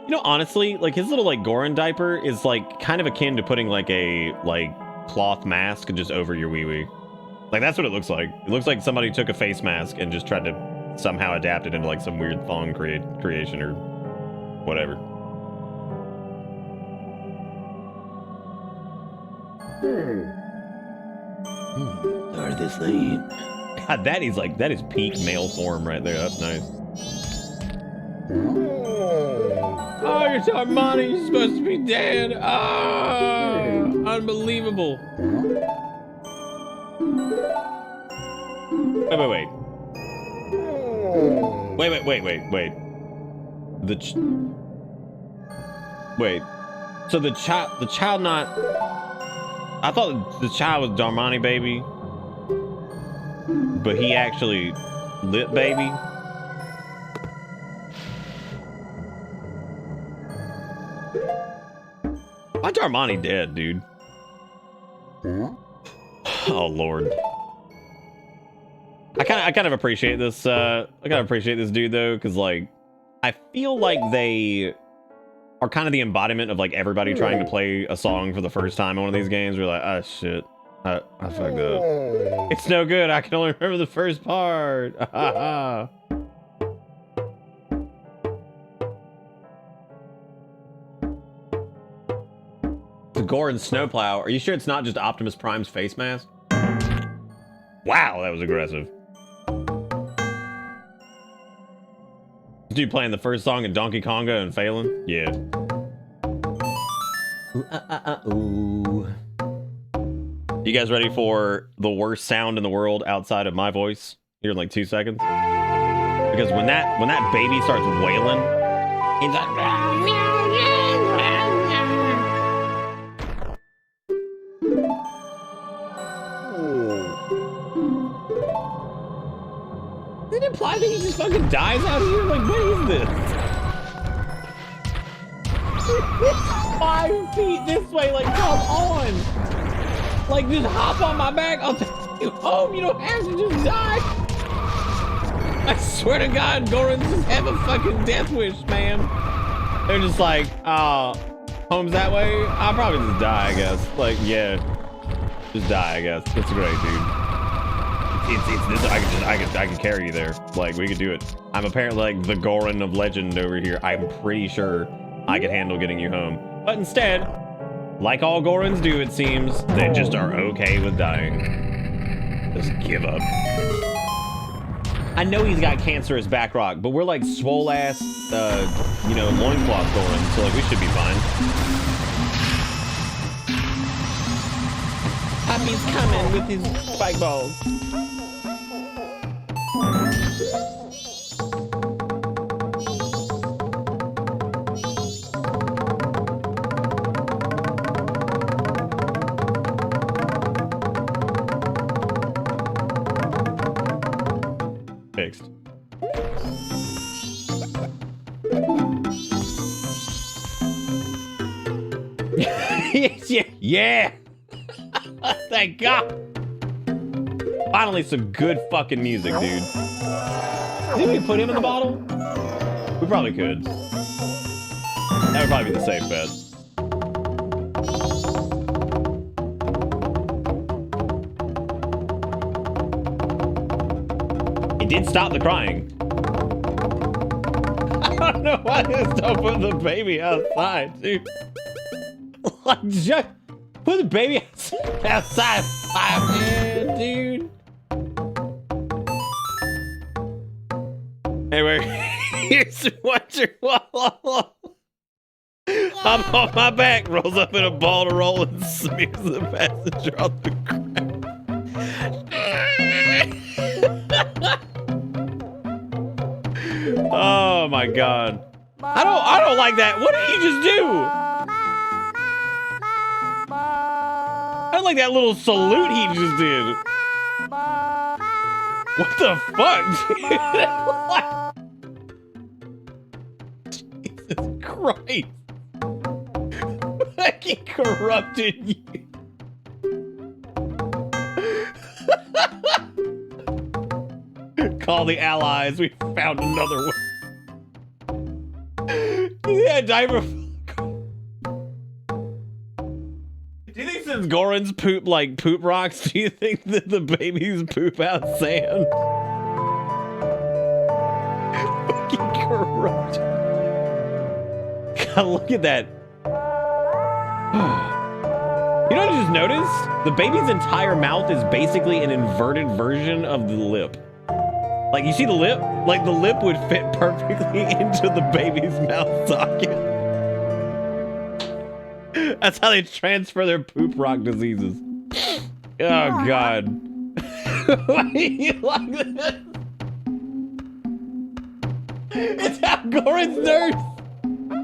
You know, honestly, like, his little, like, Goran diaper is, like, kind of akin to putting, like, a, like, cloth mask just over your wee-wee. Like, that's what it looks like. It looks like somebody took a face mask and just tried to somehow adapt it into, like, some weird thong creation or whatever. Sorry, this late. God, that is, like, that is peak male form right there. That's nice. Oh, you're talking money. You're supposed to be dead. Oh, unbelievable. Wait. Wait. Wait. So the child not. I thought the child was Darmani baby, but he actually lit baby. Why Darmani dead, dude? Oh Lord. I kind of appreciate this. I kind of appreciate this dude though, because like, I feel like they are kind of the embodiment of like everybody trying to play a song for the first time in one of these games. We're like, ah, shit, I fucked up. It's no good. I can only remember the first part. The Goran snowplow. Are you sure it's not just Optimus Prime's face mask? Wow, that was aggressive. Dude playing the first song in Donkey Konga and failing? Yeah. Ooh. You guys ready for the worst sound in the world outside of my voice? Here in like 2 seconds. Because when that baby starts wailing, it's like Did it imply that he just fucking dies out here? Like, what is this? 5 feet this way, like, come on! Like, just hop on my back, I'll take you home, you don't have to just die! I swear to God, Gorans just have a fucking death wish, man. They're just like, home's that way? I'll probably just die, I guess. Like, yeah. Just die, I guess. That's great, dude. It's this. I can carry you there. Like, we could do it. I'm apparently like the Goran of legend over here. I'm pretty sure I could handle getting you home. But instead, like all Gorans do, it seems, they just are okay with dying. Just give up. I know he's got cancerous back rock, but we're like swole ass, you know, loincloth Gorans, so like we should be fine. Poppy's coming with his spike balls. Fixed. Yeah. Thank God. Finally, some good fucking music, dude. Did we put him in the bottle? We probably could. That would probably be the safe bet. It did stop the crying. I don't know why they don't put the baby outside, dude. Like, just put the baby outside, man, dude. Anyway, here's Wonder Wall. Hop on my back, rolls up in a ball to roll and smears the passenger on the ground. Oh my God. I don't like that. What did he just do? I don't like that little salute he just did. What the fuck, dude? Jesus Christ. Fucking corrupted you. Call the allies. We found another one. Yeah, diaper. Do you think since Gorans poop like poop rocks, do you think that the babies poop out sand? Fucking corrupt. God, look at that. You know what I just noticed? The baby's entire mouth is basically an inverted version of the lip. Like, you see the lip? Like, the lip would fit perfectly into the baby's mouth socket. That's how they transfer their poop rock diseases. Oh, God. Why are you like this? It's how Goran's nurse.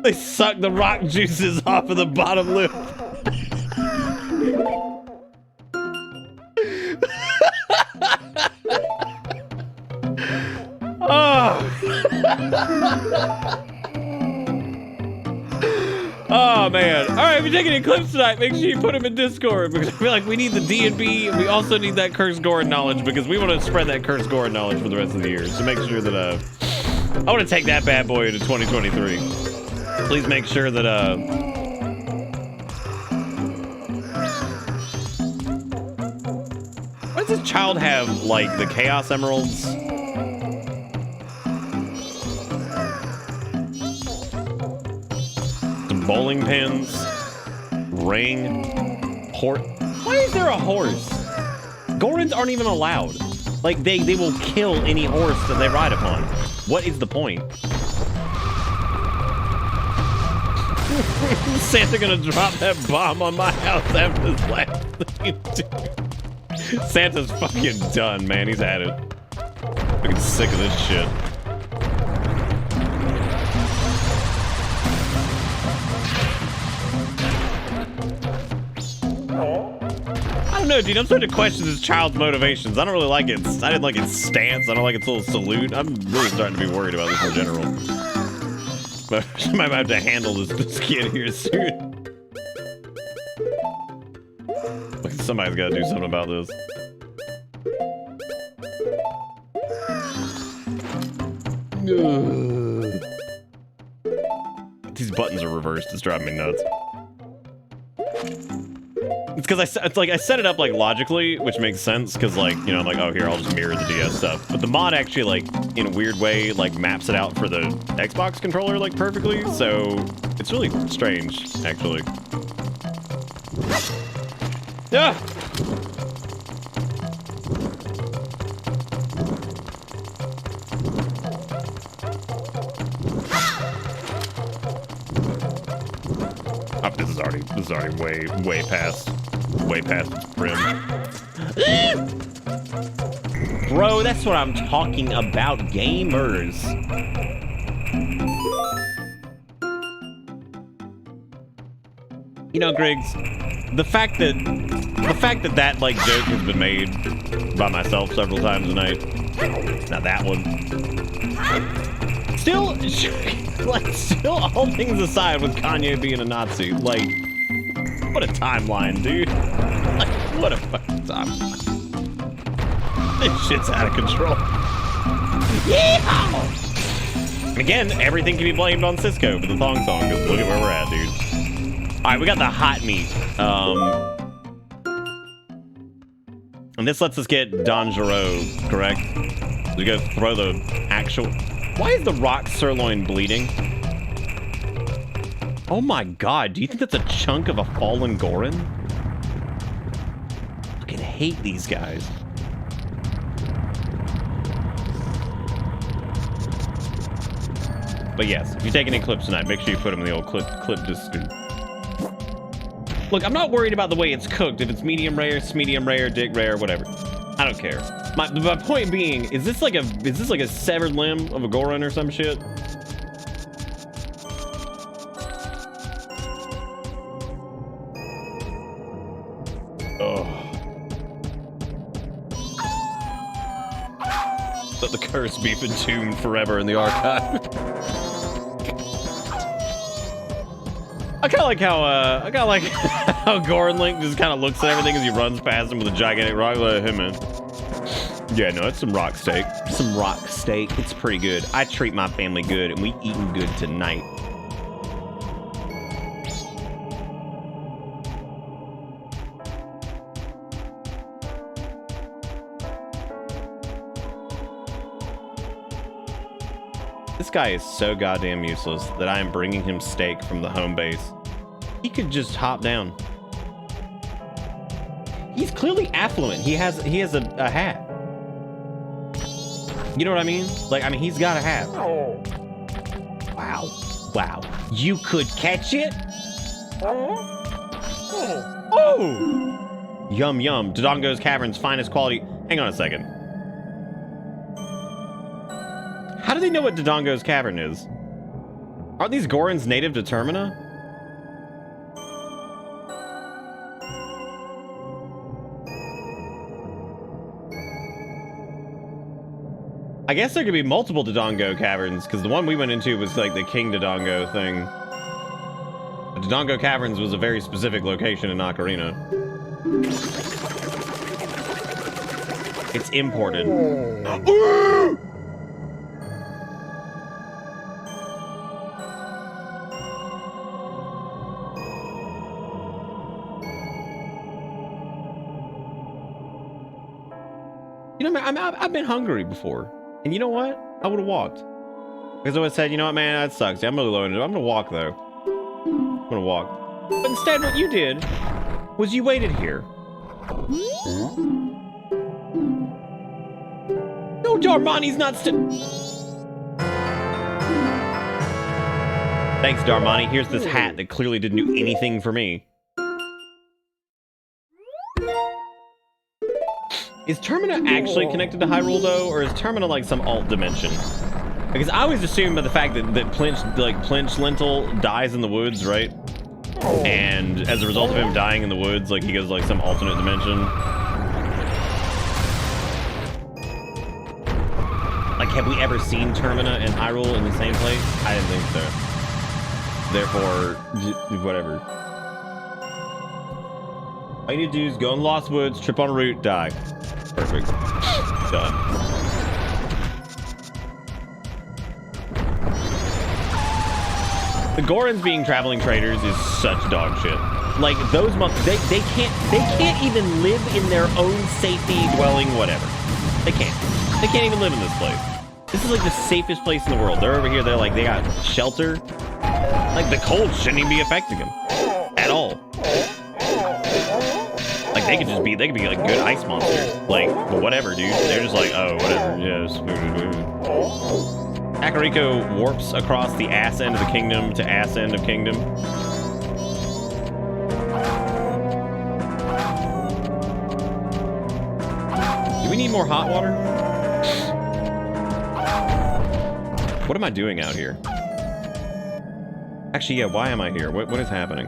They suck the rock juices off of the bottom lip. Oh. Oh man. All right, if you're taking any clips tonight, make sure you put them in Discord because I feel like we need the D&B and we also need that Curse Goron knowledge because we want to spread that Curse Goron knowledge for the rest of the year. So make sure that I want to take that bad boy into 2023. Please make sure that why does this child have like the Chaos Emeralds? Bowling pins, ring, horse. Why is there a horse? Gorons aren't even allowed. Like they will kill any horse that they ride upon. What is the point? Santa gonna drop that bomb on my house after this last thing. Santa's fucking done, man. He's at it. Fucking sick of this shit. I don't know, dude. I'm starting to question this child's motivations. I don't really like it. I didn't like its stance. I don't like its little salute. I'm really starting to be worried about this in general. But I might have to handle this kid here soon. Like somebody's got to do something about this. These buttons are reversed. It's driving me nuts. It's because I set it up like logically, which makes sense because like, you know, I'm like, oh here, I'll just mirror the DS stuff. But the mod actually like in a weird way like maps it out for the Xbox controller like perfectly. So it's really strange actually. Yeah. Oh, this is already way past its brim. Bro, that's what I'm talking about, gamers. You know, Griggs, the fact that like joke has been made by myself several times tonight. Not that one. Still, like, still all things aside with Kanye being a Nazi, like, what a timeline, dude. Like, what a fucking timeline. This shit's out of control. Yeehaw! Again, everything can be blamed on Cisco for the thong song, because look at where we're at, dude. Alright, we got the hot meat. And this lets us get Danjero, correct? We go throw the actual... Why is the rock sirloin bleeding? Oh my god, do you think that's a chunk of a fallen Goron? I fucking hate these guys. But yes, if you take any clips tonight, make sure you put them in the old clip disc. Look, I'm not worried about the way it's cooked. If it's medium rare, dick rare, whatever. I don't care. My point being, is this like a severed limb of a Goron or some shit? Oh. Let the curse be entombed forever in the archive. I kind of like how Goron Link just kind of looks at everything as he runs past him with a gigantic rock. Like, hey man. Yeah, no, it's some rock steak. Some rock steak. It's pretty good. I treat my family good, and we eating good tonight. This guy is so goddamn useless that I am bringing him steak from the home base. He could just hop down. He's clearly affluent. He has a hat. You know what I mean? Like, I mean, he's got a hat. Wow. Wow. You could catch it? Oh! Yum yum. Dodongo's Cavern's finest quality. Hang on a second. How do they know what Dodongo's Cavern is? Aren't these Gorons native to Termina? I guess there could be multiple Dodongo caverns, because the one we went into was like the King Dodongo thing. The Dodongo Caverns was a very specific location in Ocarina. It's imported. You know, I've been hungry before. And you know what? I would have walked. Because I would have said, you know what, man, that sucks. I'm really low into it. I'm going to walk, though. I'm going to walk. But instead, what you did was you waited here. No, Darmani's not Thanks, Darmani. Here's this hat that clearly didn't do anything for me. Is Termina actually connected to Hyrule, though? Or is Termina like some alt dimension? Because I always assume by the fact that Plinch Lentil dies in the woods, right? And as a result of him dying in the woods, like he goes like some alternate dimension. Like, have we ever seen Termina and Hyrule in the same place? I didn't think so. Therefore, whatever. All you need to do is go in Lost Woods, trip on a root, die. Perfect. Done. The Gorons being traveling traders is such dog shit. Like those monks, they can't even live in their own safety dwelling, whatever. They can't even live in this place. This is like the safest place in the world. They're over here, they're like, they got shelter. Like the cold shouldn't even be affecting them at all. Like they could be like good ice monsters. Like whatever, dude. They're just like, oh, whatever. Yes. Kakariko warps across the ass end of the kingdom to ass end of kingdom. Do we need more hot water? What am I doing out here? Actually, yeah, why am I here? What is happening?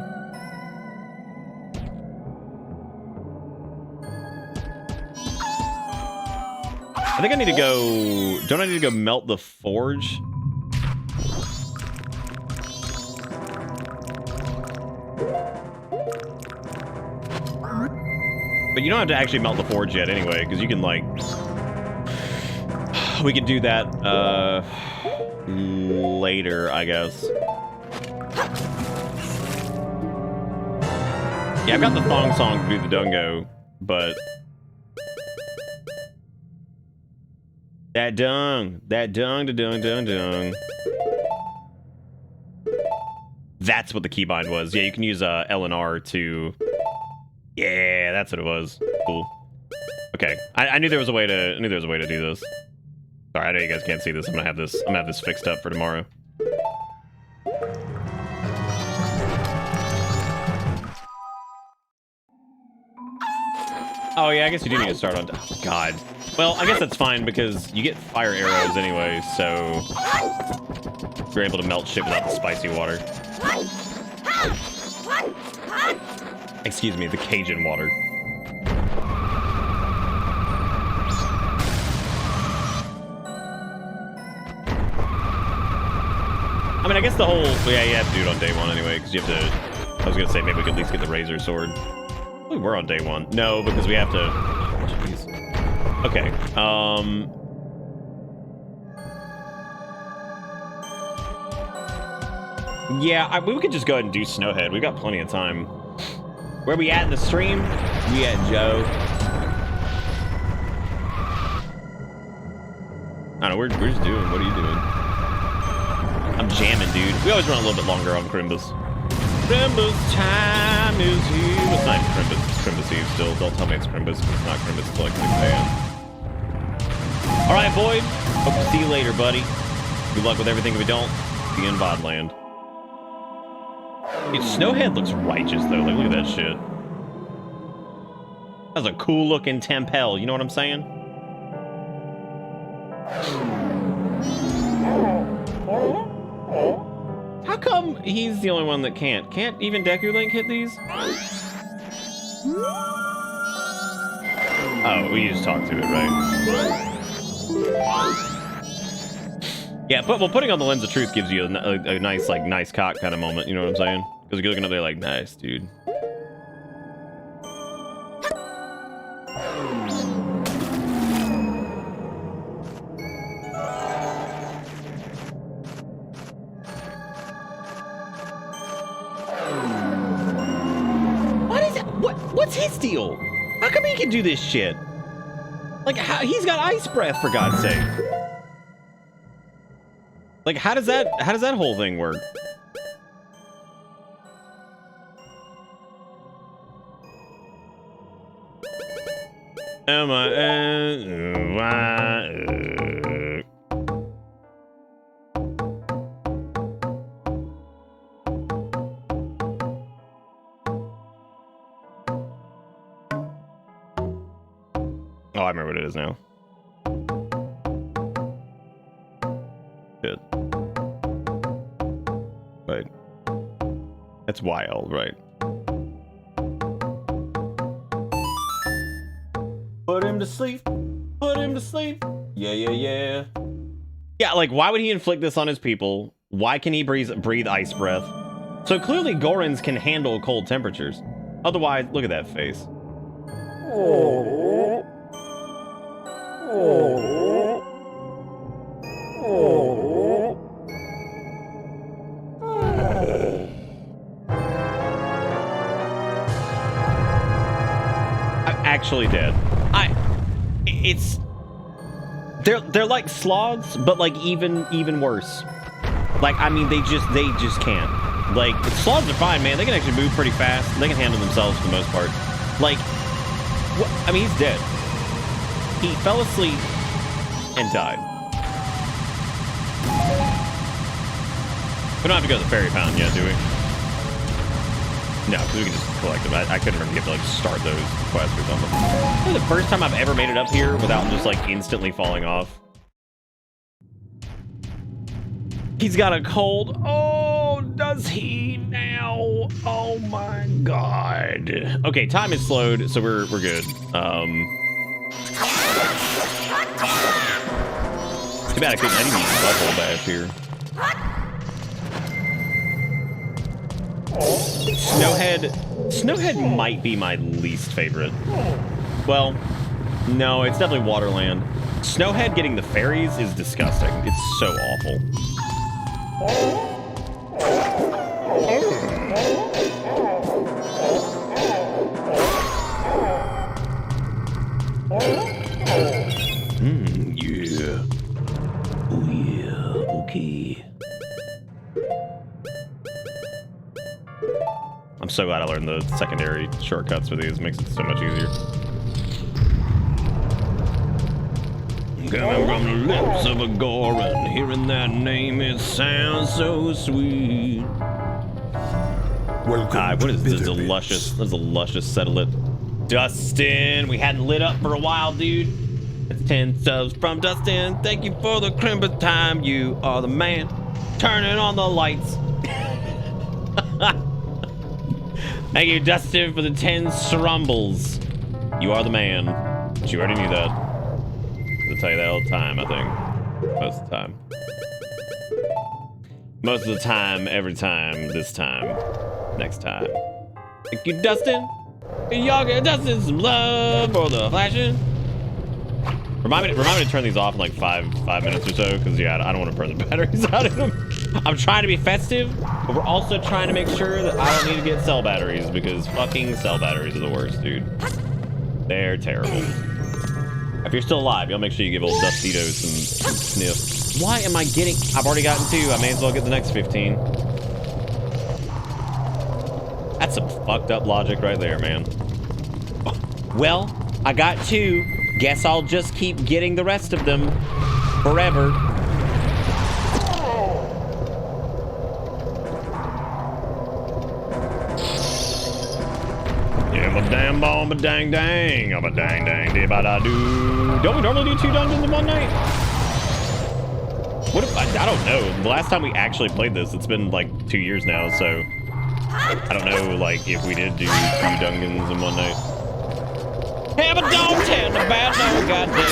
I think I need to go... Don't I need to go melt the forge? But you don't have to actually melt the forge yet anyway, because you can, like... We could do that, later, I guess. Yeah, I've got the thong song to do the dungo, but... That dung, da dung dung. That's what the keybind was. Yeah, you can use L and R to... Yeah, that's what it was. Cool. Okay, I knew there was a way to. I knew there was a way to do this. Sorry, I know you guys can't see this. I'm gonna have this fixed up for tomorrow. Oh yeah, I guess you do need to start on... Oh god. Well, I guess that's fine because you get fire arrows anyway, so you're able to melt shit without the spicy water. Excuse me, the Cajun water. I mean, I guess the whole... Yeah, you have to do it on day one anyway, because you have to... I was gonna say maybe we could at least get the razor sword. Oh, we're on day one. No, because we have to... Oh, jeez. Okay, yeah, we could just go ahead and do Snowhead. We've got plenty of time. Where we at in the stream? We at Joe. I don't know, we're just doing... What are you doing? I'm jamming, dude. We always run a little bit longer on Crimbus. Crimbus time is here. It's not Crimbus. It's Crimbus Eve still. Don't tell me it's Crimbus. It's not Crimbus until like 6 a.m. Alright, Void. Hope to see you later, buddy. Good luck with everything if we don't. See you in VOD land. Dude, Snowhead looks righteous, though. Like, look at that shit. That's a cool-looking Tempel. You know what I'm saying? How come he's the only one that can't? Can't even Deku Link hit these? Oh, we just talked to it, right? Yeah, but well, putting on the lens of truth gives you a nice, like, nice cock kind of moment. You know what I'm saying? Because you're looking up there like, nice, dude. What's his deal? How come he can do this shit? Like, he's got ice breath, for God's sake. Like, how does that whole thing work? Oh, I remember what it is now. Good. Right. That's wild, right? Put him to sleep. Put him to sleep. Yeah, yeah, yeah. Yeah, like, why would he inflict this on his people? Why can he breathe ice breath? So clearly Gorons can handle cold temperatures. Otherwise, look at that face. Oh. Oh. Oh. I'm actually dead. It's they're like sloths, but like even worse. Like, I mean, they just can't. Like, sloths are fine, man. They can actually move pretty fast. They can handle themselves for the most part. Like, I mean, he's dead. He fell asleep and died. We don't have to go to the fairy fountain yet, do we? No, because we can just collect them. I couldn't remember if you have to, like, start those quests or something. This is the first time I've ever made it up here without just, like, instantly falling off. He's got a cold. Oh, does he now? Oh, my God. Okay, time is slowed, so we're good. Too bad I couldn't use butthole bath here. Snowhead might be my least favorite. Well, no, it's definitely Waterland. Snowhead getting the fairies is disgusting. It's so awful. Yeah. Oh yeah, okay. I'm so glad I learned the secondary shortcuts for these. It makes it so much easier. Coming from the lips of a Goron, hearing that name, it sounds so sweet. Welcome. What is this? This is a luscious settle it. Dustin, we hadn't lit up for a while, dude. It's 10 subs from Dustin. Thank you for the crimper time. You are the man. Turning on the lights. Thank you, Dustin, for the 10 strumbles. You are the man. But you already knew that. I'll tell you that all the time, I think. Most of the time. Most of the time, every time, this time, next time. Thank you, Dustin. Y'all get Dustin some love for the flashing. Remind me to turn these off in like five minutes or so, because yeah, I don't want to burn the batteries out of them. I'm trying to be festive, but we're also trying to make sure that I don't need to get cell batteries, because fucking cell batteries are the worst, dude. They're terrible. If you're still alive, y'all make sure you give old Dustito some sniff. Why am I getting? I've already gotten 2. I may as well get the next 15. That's some fucked up logic right there, man. Well, I got 2. Guess I'll just keep getting the rest of them forever. Yeah, I'm a damn bomb, a dang dang. I'm a dang dang, did ba da do. Don't we normally do 2 dungeons in one night? What if, I don't know. The last time we actually played this, it's been like 2 years now, so I don't know, like, if we did do 2 Dungans in one night. Have a dog and a bad dog, goddamn.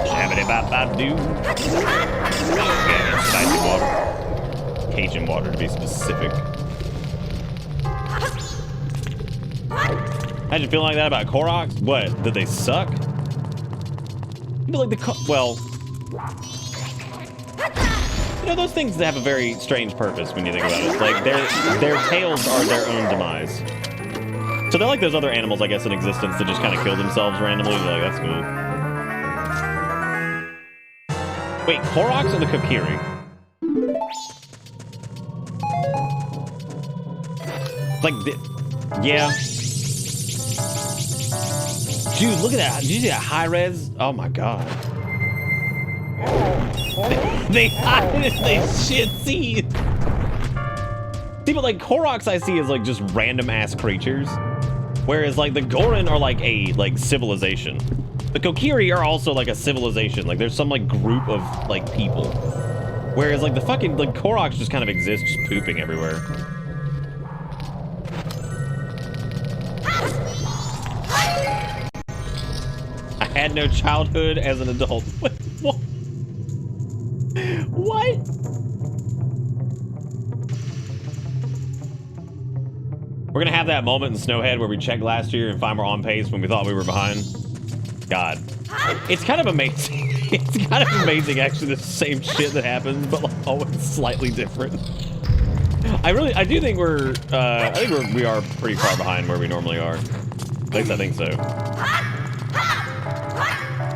Shabba-dabba-ba-doo. Yeah, that's spicy water. Cajun water, to be specific. Imagine feeling like that about Koroks? What? Did they suck? I feel like well, you know, those things that have a very strange purpose when you think about it. Like, their tails are their own demise. So they're like those other animals, I guess, in existence that just kind of kill themselves randomly. You're like, that's cool. Wait, Koroks or the Kokiri? Like, yeah. Dude, look at that. Did you see that high res? Oh my god. They hide and they shit see. See, but like Koroks I see as like just random ass creatures. Whereas like the Goron are like a civilization. The Kokiri are also like a civilization. Like there's some like group of like people. Whereas like the fucking like Koroks just kind of exist just pooping everywhere. I had no childhood as an adult. What? What? We're gonna have that moment in Snowhead where we checked last year and find we're on pace when we thought we were behind. God. It's kind of amazing. It's kind of amazing actually the same shit that happens, but like always slightly different. I do think we are pretty far behind where we normally are. At least I think so.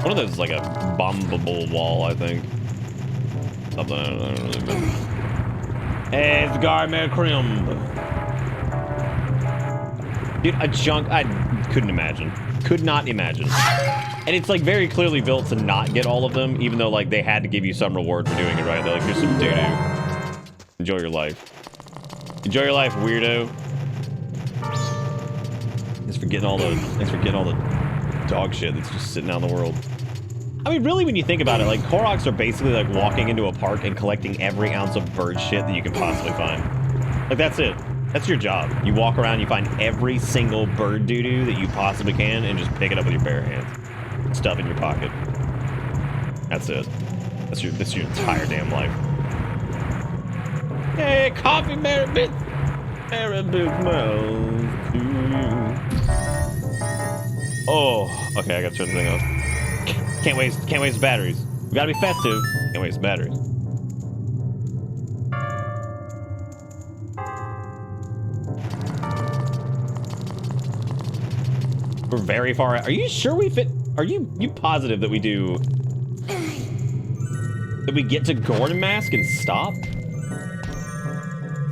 One of those is like a bombable wall, I think. Something, I don't really remember. Hey, it's Garmer Crimb. Dude, a junk, I couldn't imagine. Could not imagine. And it's like very clearly built to not get all of them, even though like they had to give you some reward for doing it right. They're like, here's some doo-doo. Enjoy your life. Enjoy your life, weirdo. Thanks for getting all the dog shit that's just sitting out in the world. I mean, really, when you think about it, like, Koroks are basically like walking into a park and collecting every ounce of bird shit that you can possibly find. Like, that's it. That's your job. You walk around, you find every single bird doo-doo that you possibly can and just pick it up with your bare hands. Stuff in your pocket. That's it. That's your entire damn life. Hey, coffee, Maribit! Maribit mouth to you. Oh, okay, I gotta turn the thing off. Can't waste batteries. We gotta be festive. Can't waste batteries. We're very far out. Are you sure we fit? Are you positive that we do? That we get to Gordon Mask and stop?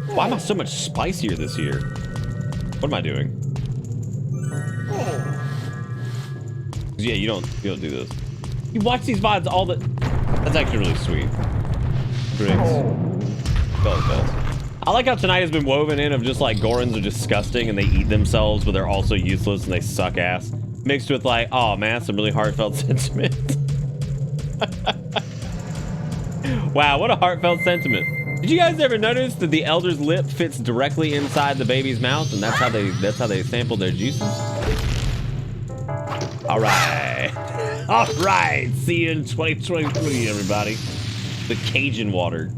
Why am I so much spicier this year? What am I doing? Yeah, you don't do this. You watch these VoDs all the... That's actually really sweet. Griggs. Bells. I like how tonight has been woven in of just like Gorons are disgusting and they eat themselves, but they're also useless and they suck ass. Mixed with like, oh man, some really heartfelt sentiment. Wow, what a heartfelt sentiment. Did you guys ever notice that the elder's lip fits directly inside the baby's mouth and that's how they sample their juices? All right. All right. See you in 2023, everybody. The Cajun water.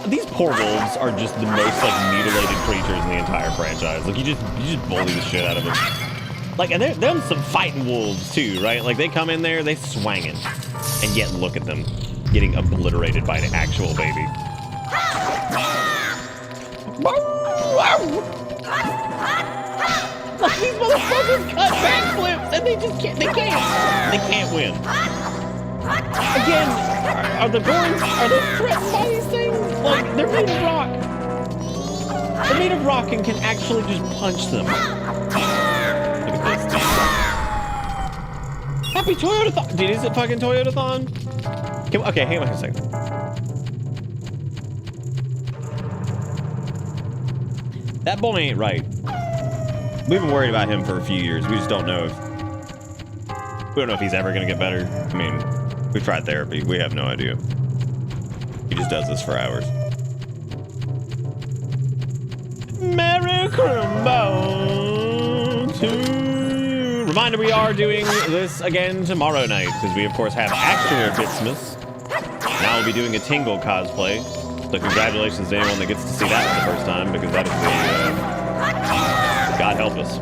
These poor wolves are just the most like mutilated creatures in the entire franchise. Like you just bully the shit out of them. Like, and they're some fighting wolves too, right? Like they come in there, they swanging, and yet look at them getting obliterated by an actual baby. Like these motherfuckers cut backflips and they can't win. Again, are the Gorons, are they threatened by these things? Like, they're made of rock. They're made of rock and can actually just punch them. Look at this, dude. Happy Toyota-thon! Dude, is it fucking Toyota-thon? Okay, hang on a second. That boy ain't right. We've been worried about him for a few years. We just don't know if he's ever gonna get better. I mean, we've tried therapy. We have no idea. He just does this for hours. Merry Christmas to you. Reminder, we are doing this again tomorrow night because we, of course, have actual Bitsmas. Now we'll be doing a Tingle cosplay. So congratulations to anyone that gets to see that for the first time because that is God help us.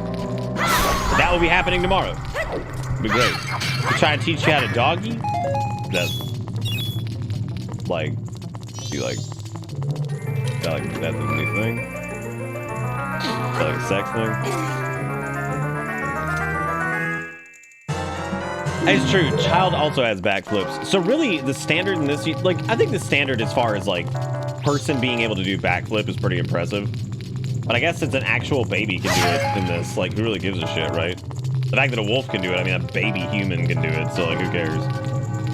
That will be happening tomorrow. It'll be great. We'll try and teach you how to doggy. That's like, you like that's a new thing. Like a sex thing. It's true. Child also has backflips. So really, the standard in this, like, I think the standard as far as like person being able to do backflip is pretty impressive. But I guess since an actual baby can do it in this, like, who really gives a shit, right? The fact that a wolf can do it, I mean, a baby human can do it, so like, who cares?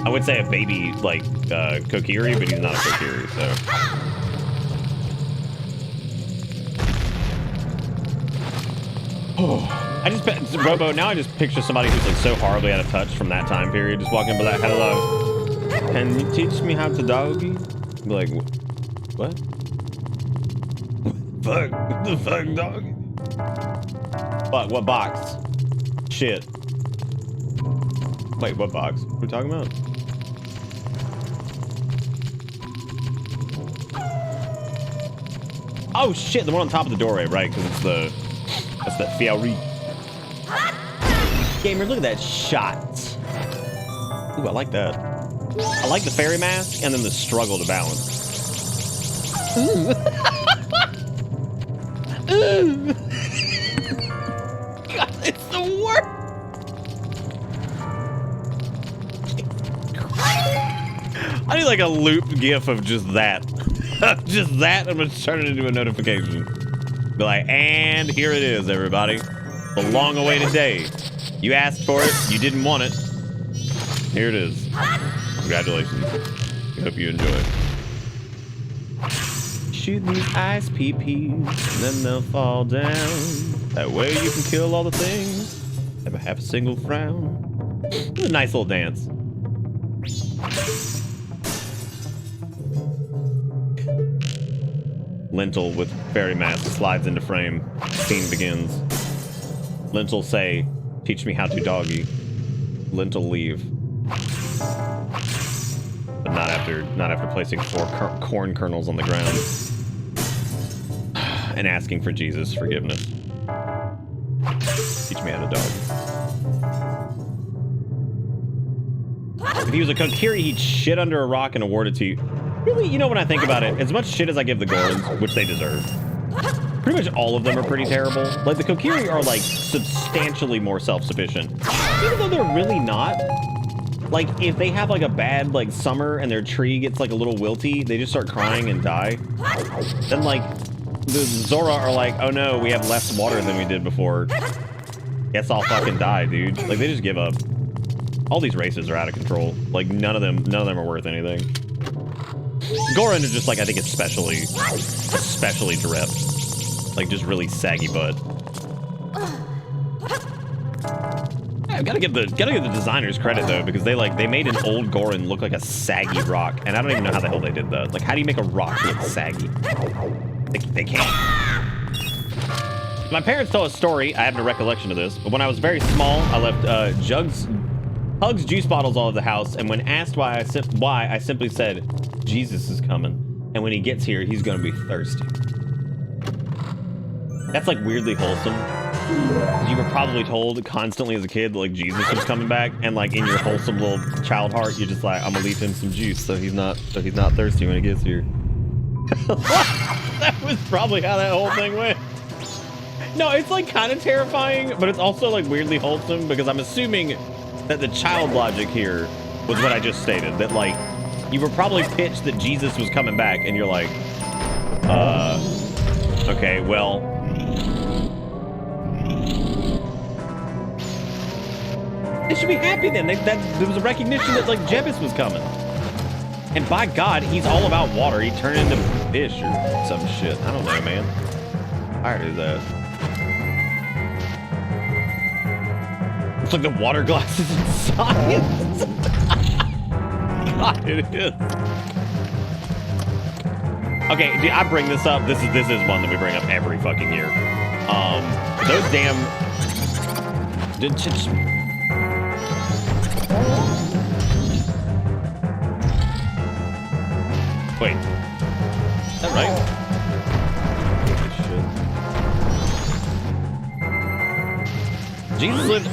I would say a baby like Kokiri, but he's not a Kokiri, so. I just Robo. Now I just picture somebody who's like so horribly out of touch from that time period, just walking by like, "Hello, can you teach me how to doggy?" Be like, "What? Fuck the fuck doggy? Fuck what box? Shit. Wait, what box? What are we talking about?" Oh shit, the one on top of the doorway, right? Because it's that's the Fiori. Gamer, look at that shot. Ooh, I like that. I like the fairy mask and then the struggle to balance. God, it's the worst. I need like a loop gif of just that. Just that. I'm gonna turn it into a notification. Be like, and here it is, everybody. The long-awaited day. You asked for it. You didn't want it. Here it is. Congratulations. I hope you enjoy. Shoot these ice PPs, then they'll fall down. That way you can kill all the things. Never have a single frown. It's a nice little dance. Lentil with fairy mask slides into frame. Scene begins. Lentil say, "Teach me how to doggy." Lentil leave. But not after placing 4 corn kernels on the ground and asking for Jesus' forgiveness. Teach me how to doggy. If he was a Kokiri, he'd shit under a rock and award it to you. Really, you know, when I think about it, as much shit as I give the Gorons, which they deserve, pretty much all of them are pretty terrible. Like, the Kokiri are, like, substantially more self-sufficient. Even though they're really not. Like, if they have, like, a bad, like, summer and their tree gets, like, a little wilty, they just start crying and die. Then, like, the Zora are like, oh no, we have less water than we did before. Guess I'll fucking die, dude. Like, they just give up. All these races are out of control. Like, none of them are worth anything. Goron is just like, I think especially direct. Like, just really saggy butt. Yeah, gotta give the designers credit though, because they made an old Goron look like a saggy rock, and I don't even know how the hell they did that. Like, how do you make a rock look saggy? They can't. My parents tell a story. I have no recollection of this, but when I was very small, I left Hugs juice bottles all over the house, and when asked why, I simply said, Jesus is coming, and when he gets here, he's gonna be thirsty. That's like weirdly wholesome. You were probably told constantly as a kid that, like, Jesus was coming back, and like in your wholesome little child heart, you're just like, I'm gonna leave him some juice so he's not thirsty when he gets here. That was probably how that whole thing went. No, it's like kind of terrifying, but it's also like weirdly wholesome, because I'm assuming that the child logic here was what I just stated, that like you were probably pitched that Jesus was coming back, and you're like, okay, well, they should be happy then. There was a recognition that like Jebus was coming, and by God, he's all about water. He turned into fish or some shit. I don't know, man. I already do that. It's like the water glasses in science. God, it is. Okay, dude, I bring this up. This is one that we bring up every fucking year. Those damn. Wait, is that right? Jesus lived.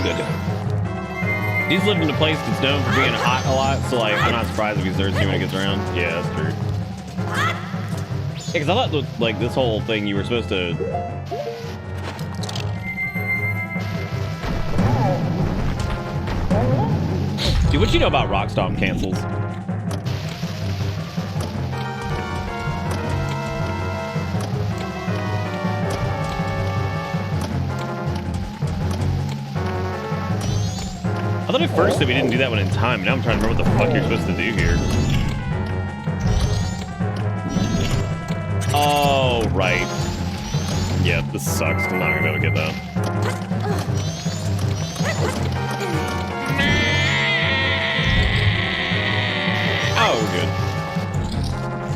Good. Jesus lived in a place that's known for being hot a lot, so like I'm not surprised if he's thirsty when he gets around. Yeah, that's true. Yeah, because I thought like this whole thing you were supposed to. Dude, what you know about Rock Stomp cancels? I thought at first that we didn't do that one in time. Now I'm trying to remember what the fuck you're supposed to do here. Oh, right. Yeah, this sucks. I'm not gonna be able to get that. Oh, we're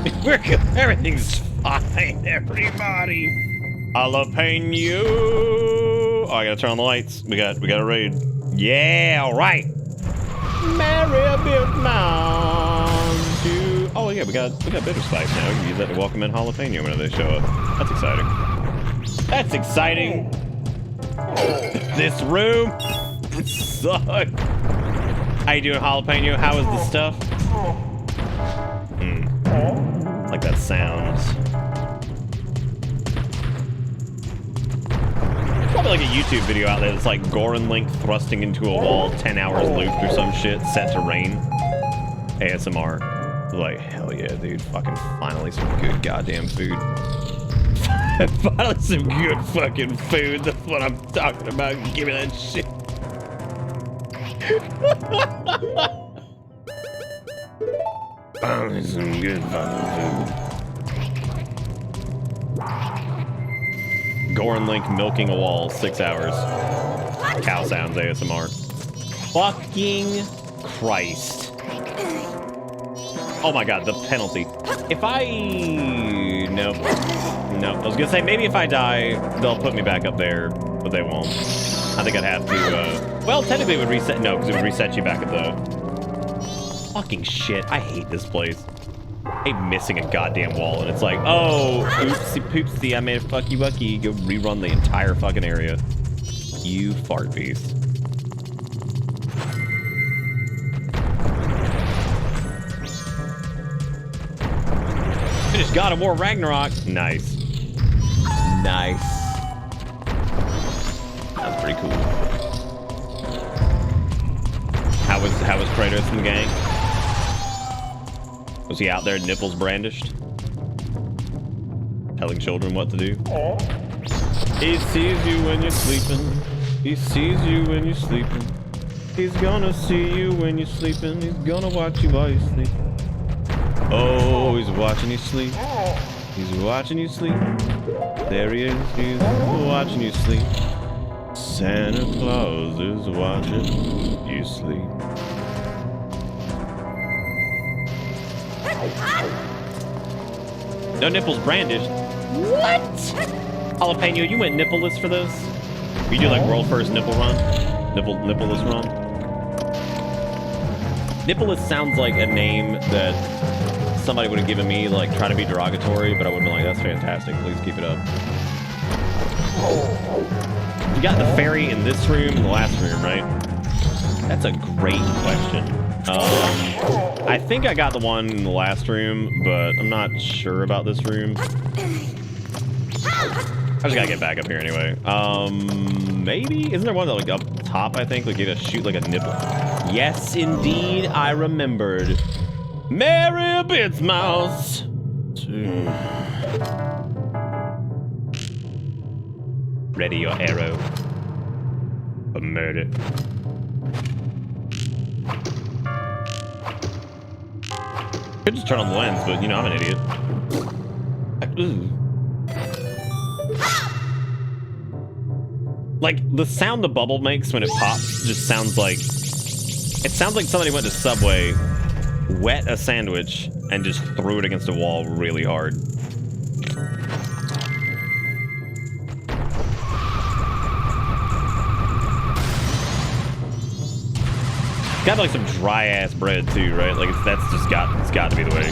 good. We're good. Everything's fine, everybody. Jalapeno. Oh, I gotta turn on the lights. We got a raid. Yeah, all right. Mary Big Mouse. Oh yeah, we got bitter spice now. We can use that to welcome in jalapeno whenever they show up. That's exciting. That's exciting. This room sucks. How you doing, jalapeno? How is the stuff? Like that sounds. Probably like a YouTube video out there that's like Goran Link thrusting into a wall 10 hours looped or some shit set to rain. ASMR. Like, hell yeah, dude. Fucking finally some good goddamn food. Finally some good fucking food. That's what I'm talking about. Give me that shit. Finally some good fucking food. Goran Link milking a wall, 6 hours. Cow sounds ASMR. Fucking Christ. Oh my god, the penalty. If I... Nope. I was gonna say, maybe if I die, they'll put me back up there, but they won't. I think I'd have to, well, technically it would reset... No, because it would reset you back at the... Fucking shit, I hate this place. I hate missing a goddamn wall, and it's like, oh, oopsie poopsie, I made a fucky wucky. Go rerun the entire fucking area. You fart beast. Finished God of War Ragnarok. Nice. Nice. That's pretty cool. How was Kratos in the gang? Was he out there nipples brandished? Telling children what to do? He sees you when you're sleeping. He sees you when you're sleeping. He's gonna see you when you're sleeping. He's gonna watch you while you sleep. Oh, he's watching you sleep. He's watching you sleep. There he is. He's watching you sleep. Santa Claus is watching you sleep. No nipples brandished. What? Jalapeno, you went nippleless for this? You do like world first nipple run? Nippleless run? Nippleless sounds like a name that somebody would have given me, like trying to be derogatory, but I would have been like, that's fantastic, please keep it up. You got the fairy in this room, the last room, right? That's a great question. I think I got the one in the last room, but I'm not sure about this room. I just gotta get back up here anyway. Maybe? Isn't there one that like up top, I think? Like you gotta shoot like a nipple. Yes, indeed, I remembered. Mary Bits Mouse. Ready your arrow. For murder. Could just turn on the lens, but you know, I'm an idiot. Like, the sound the bubble makes when it pops just sounds like... It sounds like somebody went to Subway, wet a sandwich, and just threw it against a wall really hard. Got like some dry ass bread too, right? Like it's got to be the way.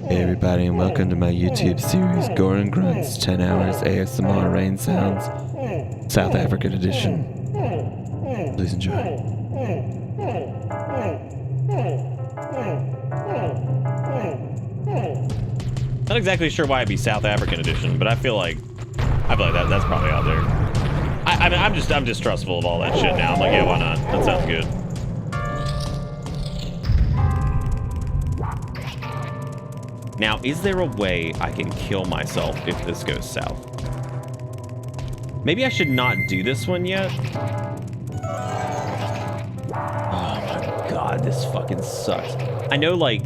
Hey everybody, and welcome to my YouTube series, Gore and Grunts, 10 hours ASMR rain sounds, South African edition. Please enjoy. Not exactly sure why it'd be South African edition, but I feel like that's probably out there. I mean, I'm distrustful of all that shit now. I'm like, yeah, why not? That sounds good. Now, is there a way I can kill myself if this goes south? Maybe I should not do this one yet. Oh my god, this fucking sucks. I know, like...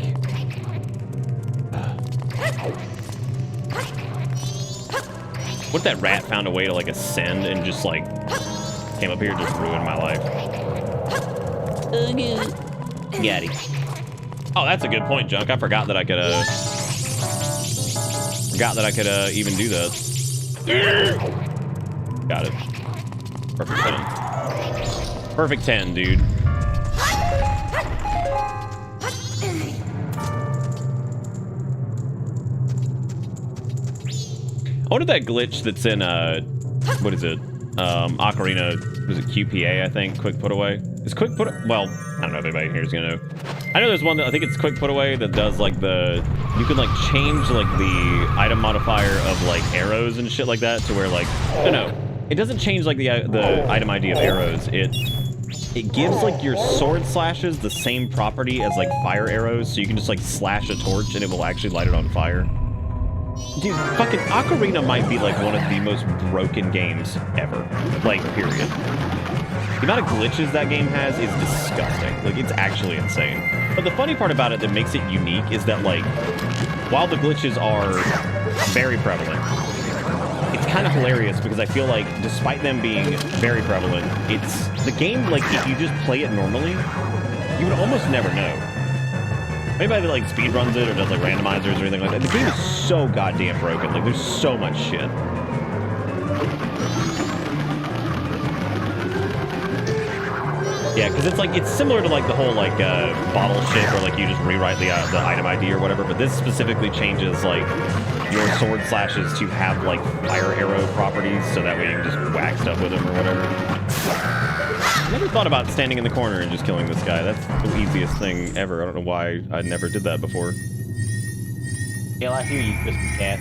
What if that rat found a way to, like, ascend and just, like, came up here and just ruined my life? Got it. Oh, that's a good point, Junk. I forgot that I could, even do that. Got it. Perfect 10. Perfect 10, dude. I wonder that glitch that's in, what is it? Ocarina, was it QPA, I think? Quick Put Away? Is Quick Put... Well, I don't know if anybody here is gonna know. I know there's one that, I think it's Quick Put Away that does, like, the... You can, like, change, like, the item modifier of, like, arrows and shit like that to where, like... No. It doesn't change, like, the item ID of arrows. It gives, like, your sword slashes the same property as, like, fire arrows, so you can just, like, slash a torch and it will actually light it on fire. Dude, fucking Ocarina might be, like, one of the most broken games ever. Like, period. The amount of glitches that game has is disgusting. Like, it's actually insane. But the funny part about it that makes it unique is that, like, while the glitches are very prevalent, it's kind of hilarious because I feel like, despite them being very prevalent, it's... The game, like, if you just play it normally, you would almost never know. Anybody that, like, speedruns it or does, like, randomizers or anything like that, the game is so goddamn broken. Like, there's so much shit. Yeah, because it's, like, it's similar to, like, the whole, like, bottle shit where, like, you just rewrite the item ID or whatever, but this specifically changes, like, your sword slashes to have, like, fire arrow properties, so that way you can just whack stuff with them or whatever. I never thought about standing in the corner and just killing this guy. That's the easiest thing ever. I don't know why I never did that before. Yeah, I hear you, Christmas Cat.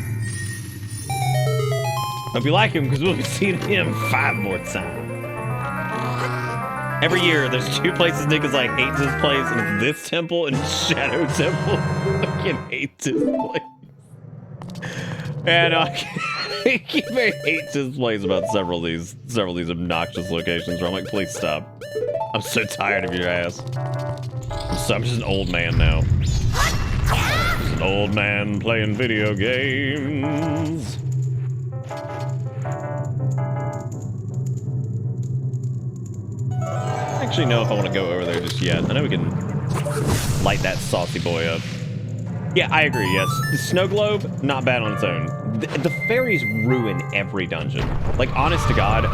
Hope you like him, because we'll be seeing him 5 more times. Every year, there's 2 places Nick is like, hates his place, and it's this temple and Shadow Temple. I fucking hate this place. And he very hates his place about several of these obnoxious locations where I'm like, please stop. I'm so tired of your ass. I'm just an old man now. Just an old man playing video games. I don't actually know if I want to go over there just yet. I know we can light that saucy boy up. Yeah, I agree, yes. The snow globe, not bad on its own. The fairies ruin every dungeon. Like, honest to God,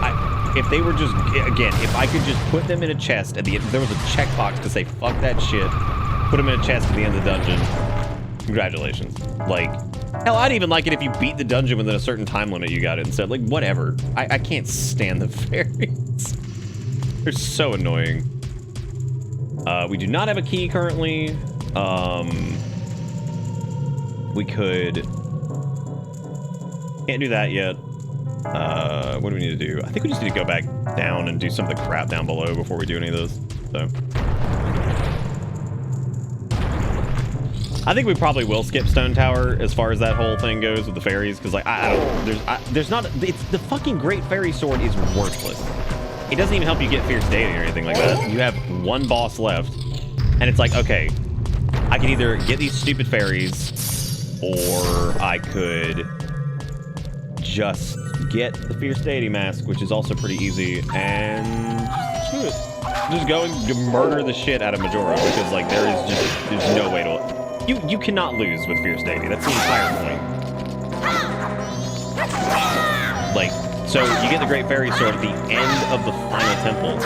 if they were just, again, if I could just put them in a chest at the end, if there was a checkbox to say, fuck that shit, put them in a chest at the end of the dungeon, congratulations. Like, hell, I'd even like it if you beat the dungeon within a certain time limit you got it instead. Like, whatever. I can't stand the fairies. They're so annoying. We do not have a key currently. We could... Can't do that yet. What do we need to do? I think we just need to go back down and do some of the crap down below before we do any of those. So. I think we probably will skip Stone Tower as far as that whole thing goes with the fairies, because like I don't, there's not. It's the fucking Great Fairy Sword is worthless. It doesn't even help you get Fierce Deity or anything like that. You have one boss left, and it's like, okay, I can either get these stupid fairies, or I could just get the Fierce Deity mask, which is also pretty easy, and just screw it. Just go and murder the shit out of Majora, because like there's no way to. You cannot lose with Fierce Deity. That's the entire point. Like, so you get the Great Fairy Sword at the end of the final temple.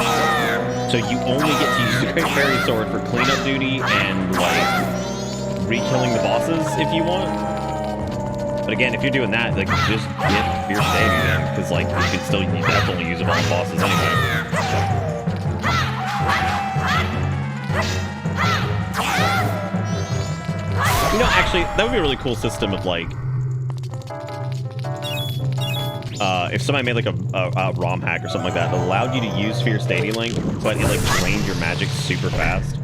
So you only get to use the Great Fairy Sword for cleanup duty and like re-killing the bosses if you want. But again, if you're doing that, like just get Fierce Deity then, because like you can still definitely use it on the bosses anyway. You know, actually, that would be a really cool system of like, if somebody made like a ROM hack or something like that that allowed you to use Fierce Deity Link, but it like drained your magic super fast.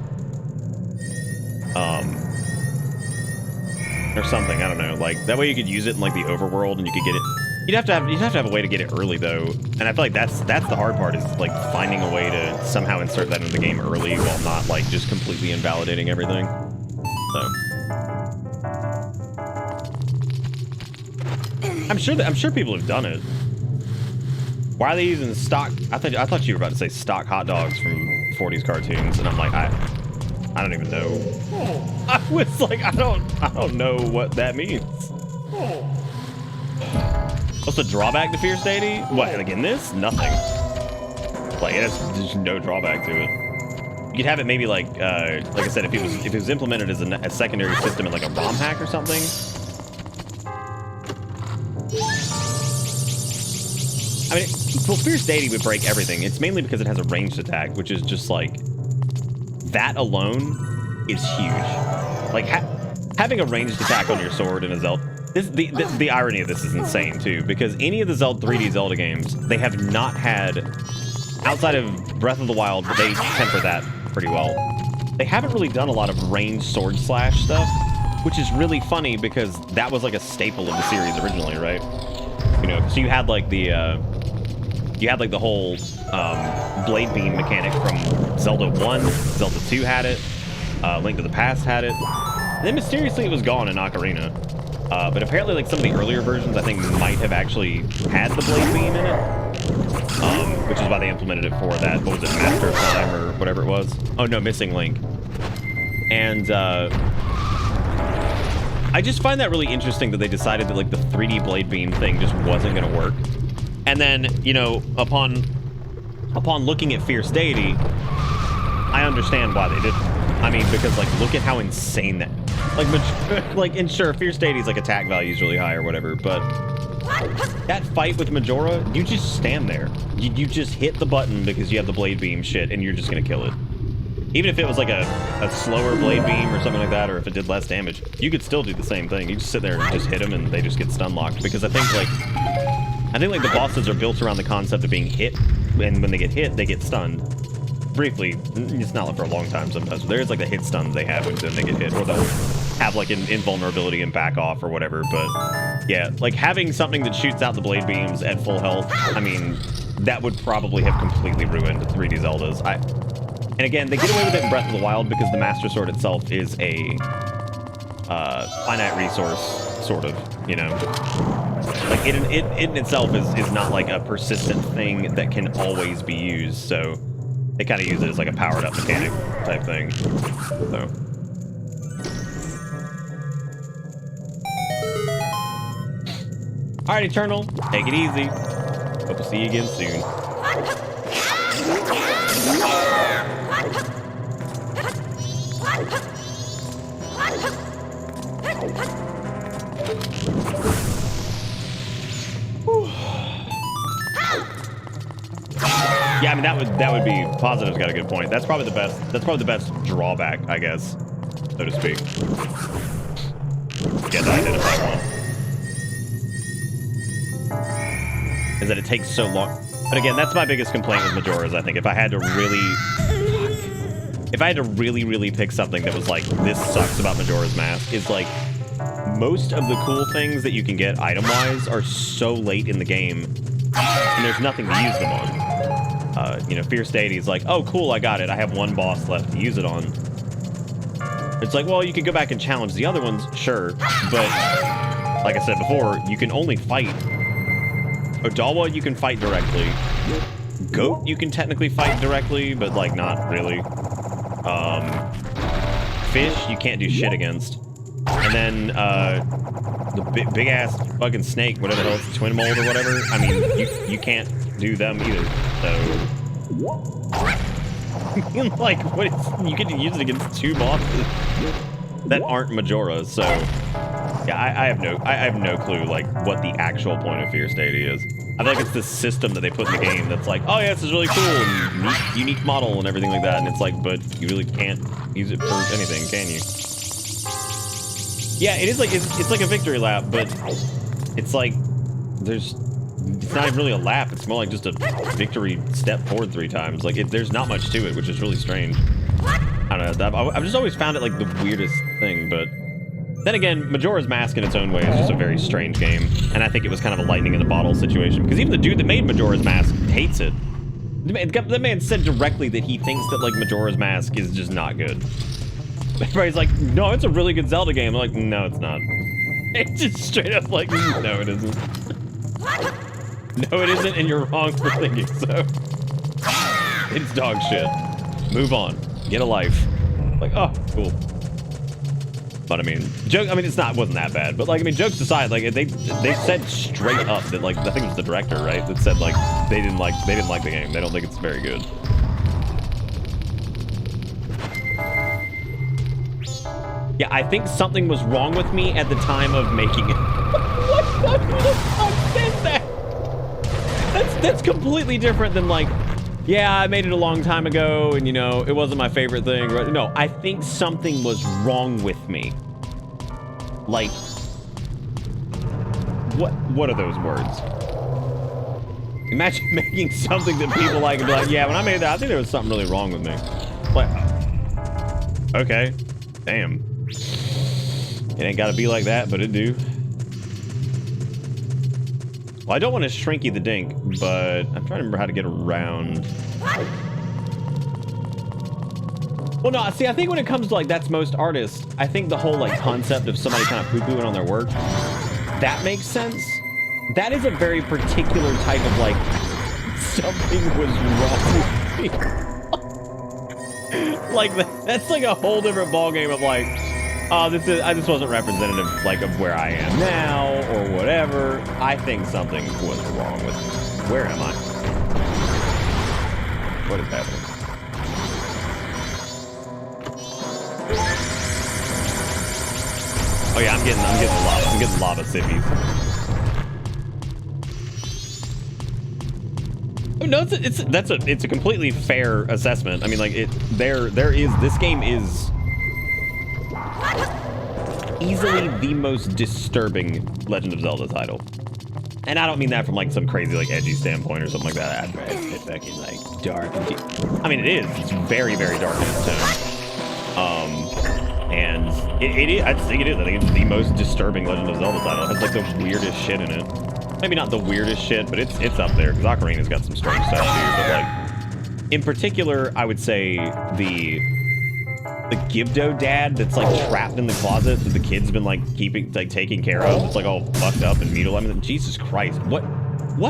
Or something, I don't know. Like that way you could use it in like the overworld and you could get it. You'd have to have a way to get it early though, and I feel like that's the hard part, is like finding a way to somehow insert that into the game early while not like just completely invalidating everything. So. I'm sure people have done it. Why are they using stock? I thought you were about to say stock hot dogs from 40s cartoons, and I'm like, I don't even know. I was like, I don't know what that means. What's the drawback to Fierce Deity? What, like in this? Nothing. Like there's no drawback to it. You could have it maybe like I said, if it was implemented as a secondary system in like a ROM hack or something. I mean, well, Fierce Deity would break everything. It's mainly because it has a ranged attack, which is just like, that alone is huge. Like, having a ranged attack on your sword in a Zelda, the irony of this is insane too, because any of the 3D Zelda games, they have not had, outside of Breath of the Wild, but they temper that pretty well. They haven't really done a lot of ranged sword slash stuff, which is really funny because that was like a staple of the series originally, right? You know, so you had like the whole blade beam mechanic from Zelda 1, Zelda 2 had it, Link to the Past had it, and then mysteriously it was gone in Ocarina. But apparently like some of the earlier versions I think might have actually had the blade beam in it, which is why they implemented it for that, what was it, Master of Time or whatever it was? Oh no, Missing Link. And I just find that really interesting that they decided that like the 3D blade beam thing just wasn't going to work. And then, you know, upon looking at Fierce Deity, I understand why they didn't. I mean, because like, look at how insane that, and sure, Fierce Deity's like attack value is really high or whatever, but that fight with Majora, you just stand there. You just hit the button because you have the blade beam shit, and you're just gonna kill it. Even if it was like a slower blade beam or something like that, or if it did less damage, you could still do the same thing. You just sit there and just hit them, and they just get stun locked. Because I think like the bosses are built around the concept of being hit, and when they get hit, they get stunned. Briefly, it's not like for a long time sometimes. There's like the hit stuns they have when they get hit, or they'll have like an invulnerability and back off or whatever. But yeah, like having something that shoots out the blade beams at full health, I mean, that would probably have completely ruined 3D Zeldas. And again, they get away with it in Breath of the Wild because the Master Sword itself is a finite resource, sort of, you know. Like it in itself is not like a persistent thing that can always be used, so they kind of use it as like a powered up mechanic type thing. So. Alright, Eternal, take it easy. Hope to see you again soon. Yeah, I mean that would be Positive's got a good point. That's probably the best drawback, I guess, so to speak. Yeah, to identify one. Is that it takes so long. But again, that's my biggest complaint with Majora, is I think if I had to really if I had to really pick something that was like, this sucks about Majora's Mask, is like, most of the cool things that you can get item-wise are so late in the game, and there's nothing to use them on. You know, Fierce Deity is like, oh, cool, I got it. I have one boss left to use it on. It's like, well, you could go back and challenge the other ones, sure, but like I said before, you can only fight. Odawa, you can fight directly. Goat, you can technically fight directly, but like not really. Fish, you can't do shit against. And then the big ass fucking snake, whatever the hell it's, twin mold or whatever. I mean, you can't do them either. So, like, what is, you can use it against 2 bosses that aren't Majoras. So, yeah, I have no clue like what the actual point of Fierce Deity is. I think it's this system that they put in the game that's like, oh yeah, this is really cool and unique model and everything like that. And it's like, but you really can't use it for anything, can you? Yeah, it is like, it's like a victory lap, but it's like, it's not even really a lap. It's more like just a victory step forward 3 times. Like, there's not much to it, which is really strange. I don't know. I've just always found it like the weirdest thing, but then again, Majora's Mask in its own way is just a very strange game, and I think it was kind of a lightning in the bottle situation, because even the dude that made Majora's Mask hates it. The man said directly that he thinks that, like, Majora's Mask is just not good. Everybody's like, no, it's a really good Zelda game. I'm like, no, it's not. It's just straight up like, no, it isn't. No, it isn't, and you're wrong for thinking so. It's dog shit. Move on. Get a life. Like, oh, cool. But I mean, wasn't that bad. But like, I mean, jokes aside, like they said straight up that, like, I think it was the director, right, that said like they didn't like the game. They don't think it's very good. Yeah, I think something was wrong with me at the time of making it. What the fuck is that? That's completely different than like, yeah, I made it a long time ago and, you know, it wasn't my favorite thing. No, I think something was wrong with me. Like, what are those words? Imagine making something that people like and be like, yeah, when I made that, I think there was something really wrong with me. Like, okay, damn. It ain't gotta be like that, but it do. Well, I don't want to shrinky the dink, but I'm trying to remember how to get around. Well, no, see, I think when it comes to, like, that's most artists, I think the whole, like, concept of somebody kind of poo-pooing on their work, that makes sense. That is a very particular type of, like, something was wrong with me. Like, that's like a whole different ballgame of, like, oh, this wasn't representative, like, of where I am now, or whatever. I think something was wrong with me. Where am I? What is happening? Oh yeah, I'm getting lava sippies. Oh, no, it's a completely fair assessment. I mean, like, this game is easily the most disturbing Legend of Zelda title. And I don't mean that from, like, some crazy, like, edgy standpoint or something like that. It's fucking, like, dark and deep. I mean, it is. It's very, very dark in its tone. And I think it is. I think it's the most disturbing Legend of Zelda title. It has, like, the weirdest shit in it. Maybe not the weirdest shit, but it's up there, because Ocarina's got some strange stuff too. But, like, in particular, I would say the Gibdo dad that's, like, trapped in the closet that the kid's been, like, taking care of. It's, like, all fucked up and mutilated. I mean, Jesus Christ, what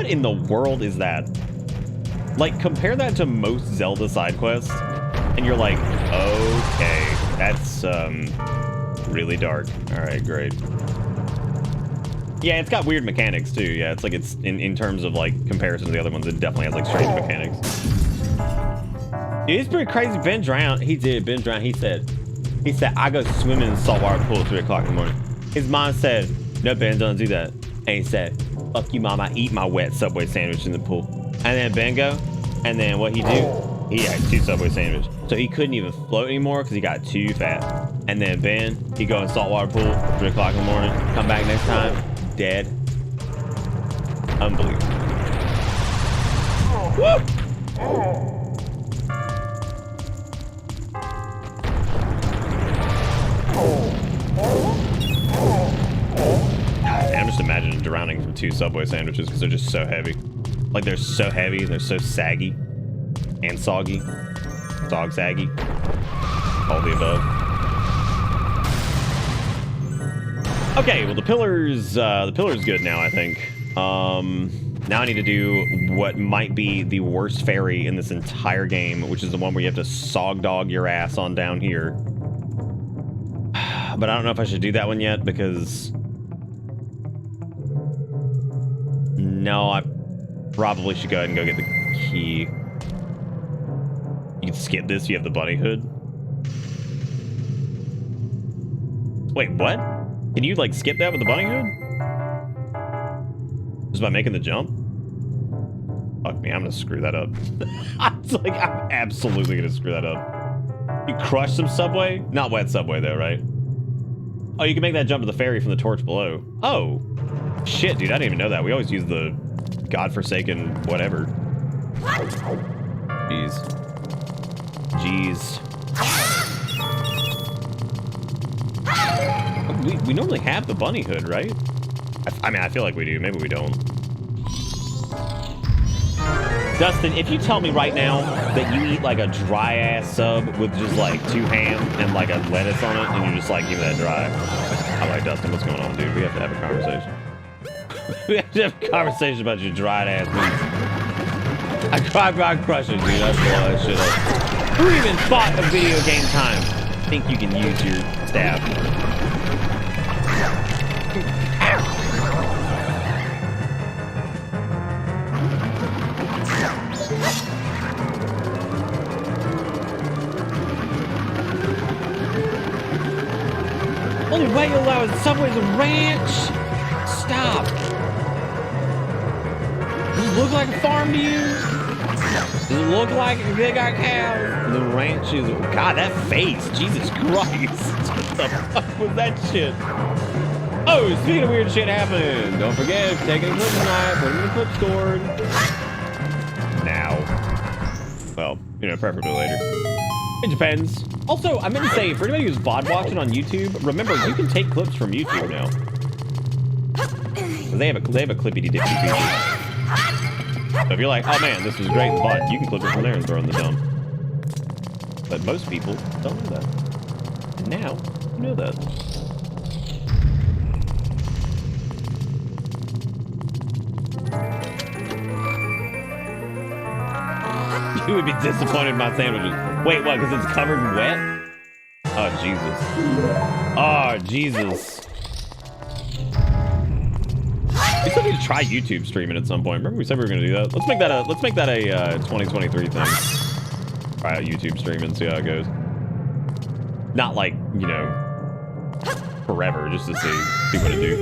in the world is that? Like, compare that to most Zelda side quests, and you're like, okay, that's really dark. All right, great. Yeah, it's got weird mechanics too. Yeah, it's like, it's in terms of, like, comparison to the other ones, it definitely has, like, strange mechanics. Dude, it's pretty crazy. Ben drowned. He did. Ben drowned. He said, I go swimming in the saltwater pool at 3 o'clock in the morning. His mom said, no, Ben, don't do that. And he said, fuck you, mom, I eat my wet Subway sandwich in the pool. And then Ben go, and then what he do? He had 2 Subway sandwiches. So he couldn't even float anymore because he got too fat. And then Ben, he go in saltwater pool, 3 o'clock in the morning, come back next time, dead. Unbelievable. Woo! I'm just imagining drowning from 2 Subway sandwiches because they're just so heavy. Like, they're so heavy, they're so saggy and soggy. Sog saggy. All the above. Okay, well, the pillar's good now, I think. Now I need to do what might be the worst ferry in this entire game, which is the one where you have to sog dog your ass on down here. But I don't know if I should do that one yet because... No, I probably should go ahead and go get the key. You can skip this, you have the bunny hood. Wait, what? Can you, like, skip that with the bunny hood? Just by making the jump? Fuck me, I'm gonna screw that up. I'm absolutely gonna screw that up. You crush some Subway? Not wet Subway, though, right? Oh, you can make that jump to the ferry from the torch below. Oh. Shit, dude, I didn't even know that. We always use the godforsaken whatever. Jeez. Jeez. We normally have the bunny hood, right? I mean, I feel like we do. Maybe we don't. Dustin, if you tell me right now that you eat like a dry-ass sub with just like 2 ham and like a lettuce on it, and you're just like, give me that dry. I'm like, Dustin, what's going on, dude? We have to have a conversation. We have to have a conversation about your dried-ass meat. I crush it, dude. I blow that shit up. Who even thought of video game time? Think you can use your stab. Only way you allow is Subway's a ranch. Stop. Does it look like a farm to you? Does it look like they got cows? The ranch is... God, that face. Jesus Christ. What the fuck was that shit? Oh, speaking of weird shit happening, don't forget, take it a clip tonight, put it in the clip stored. Now. Well, you know, preferably later. It depends. Also, I meant to say, for anybody who's VOD watching on YouTube, remember, you can take clips from YouTube now. They have a clippity-dippity feature. So if you're like, oh man, this was great VOD, you can clip it from there and throw it in the dump. But most people don't know that. And now, you know that. You would be disappointed in my sandwiches. Wait, what? Because it's covered in wet? Oh, Jesus. Oh, Jesus. We still need to try YouTube streaming at some point. Remember we said we were going to do that? Let's make that a 2023 thing. Try out YouTube streaming, see how it goes. Not like, you know, forever, just to see what it do.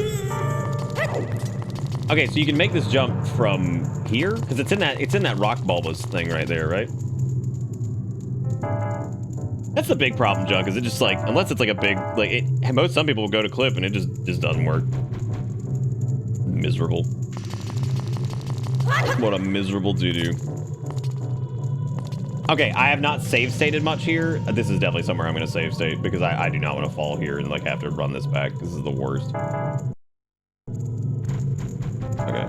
Okay, so you can make this jump from here because it's in that rock bulbous thing right there, right? That's the big problem, Junk, is it just like, unless it's like a big, like, some people will go to clip and it just doesn't work. Miserable. What a miserable doo-doo. Okay, I have not save stated much here. This is definitely somewhere I'm going to save state because I do not want to fall here and like have to run this back. This is the worst. Okay.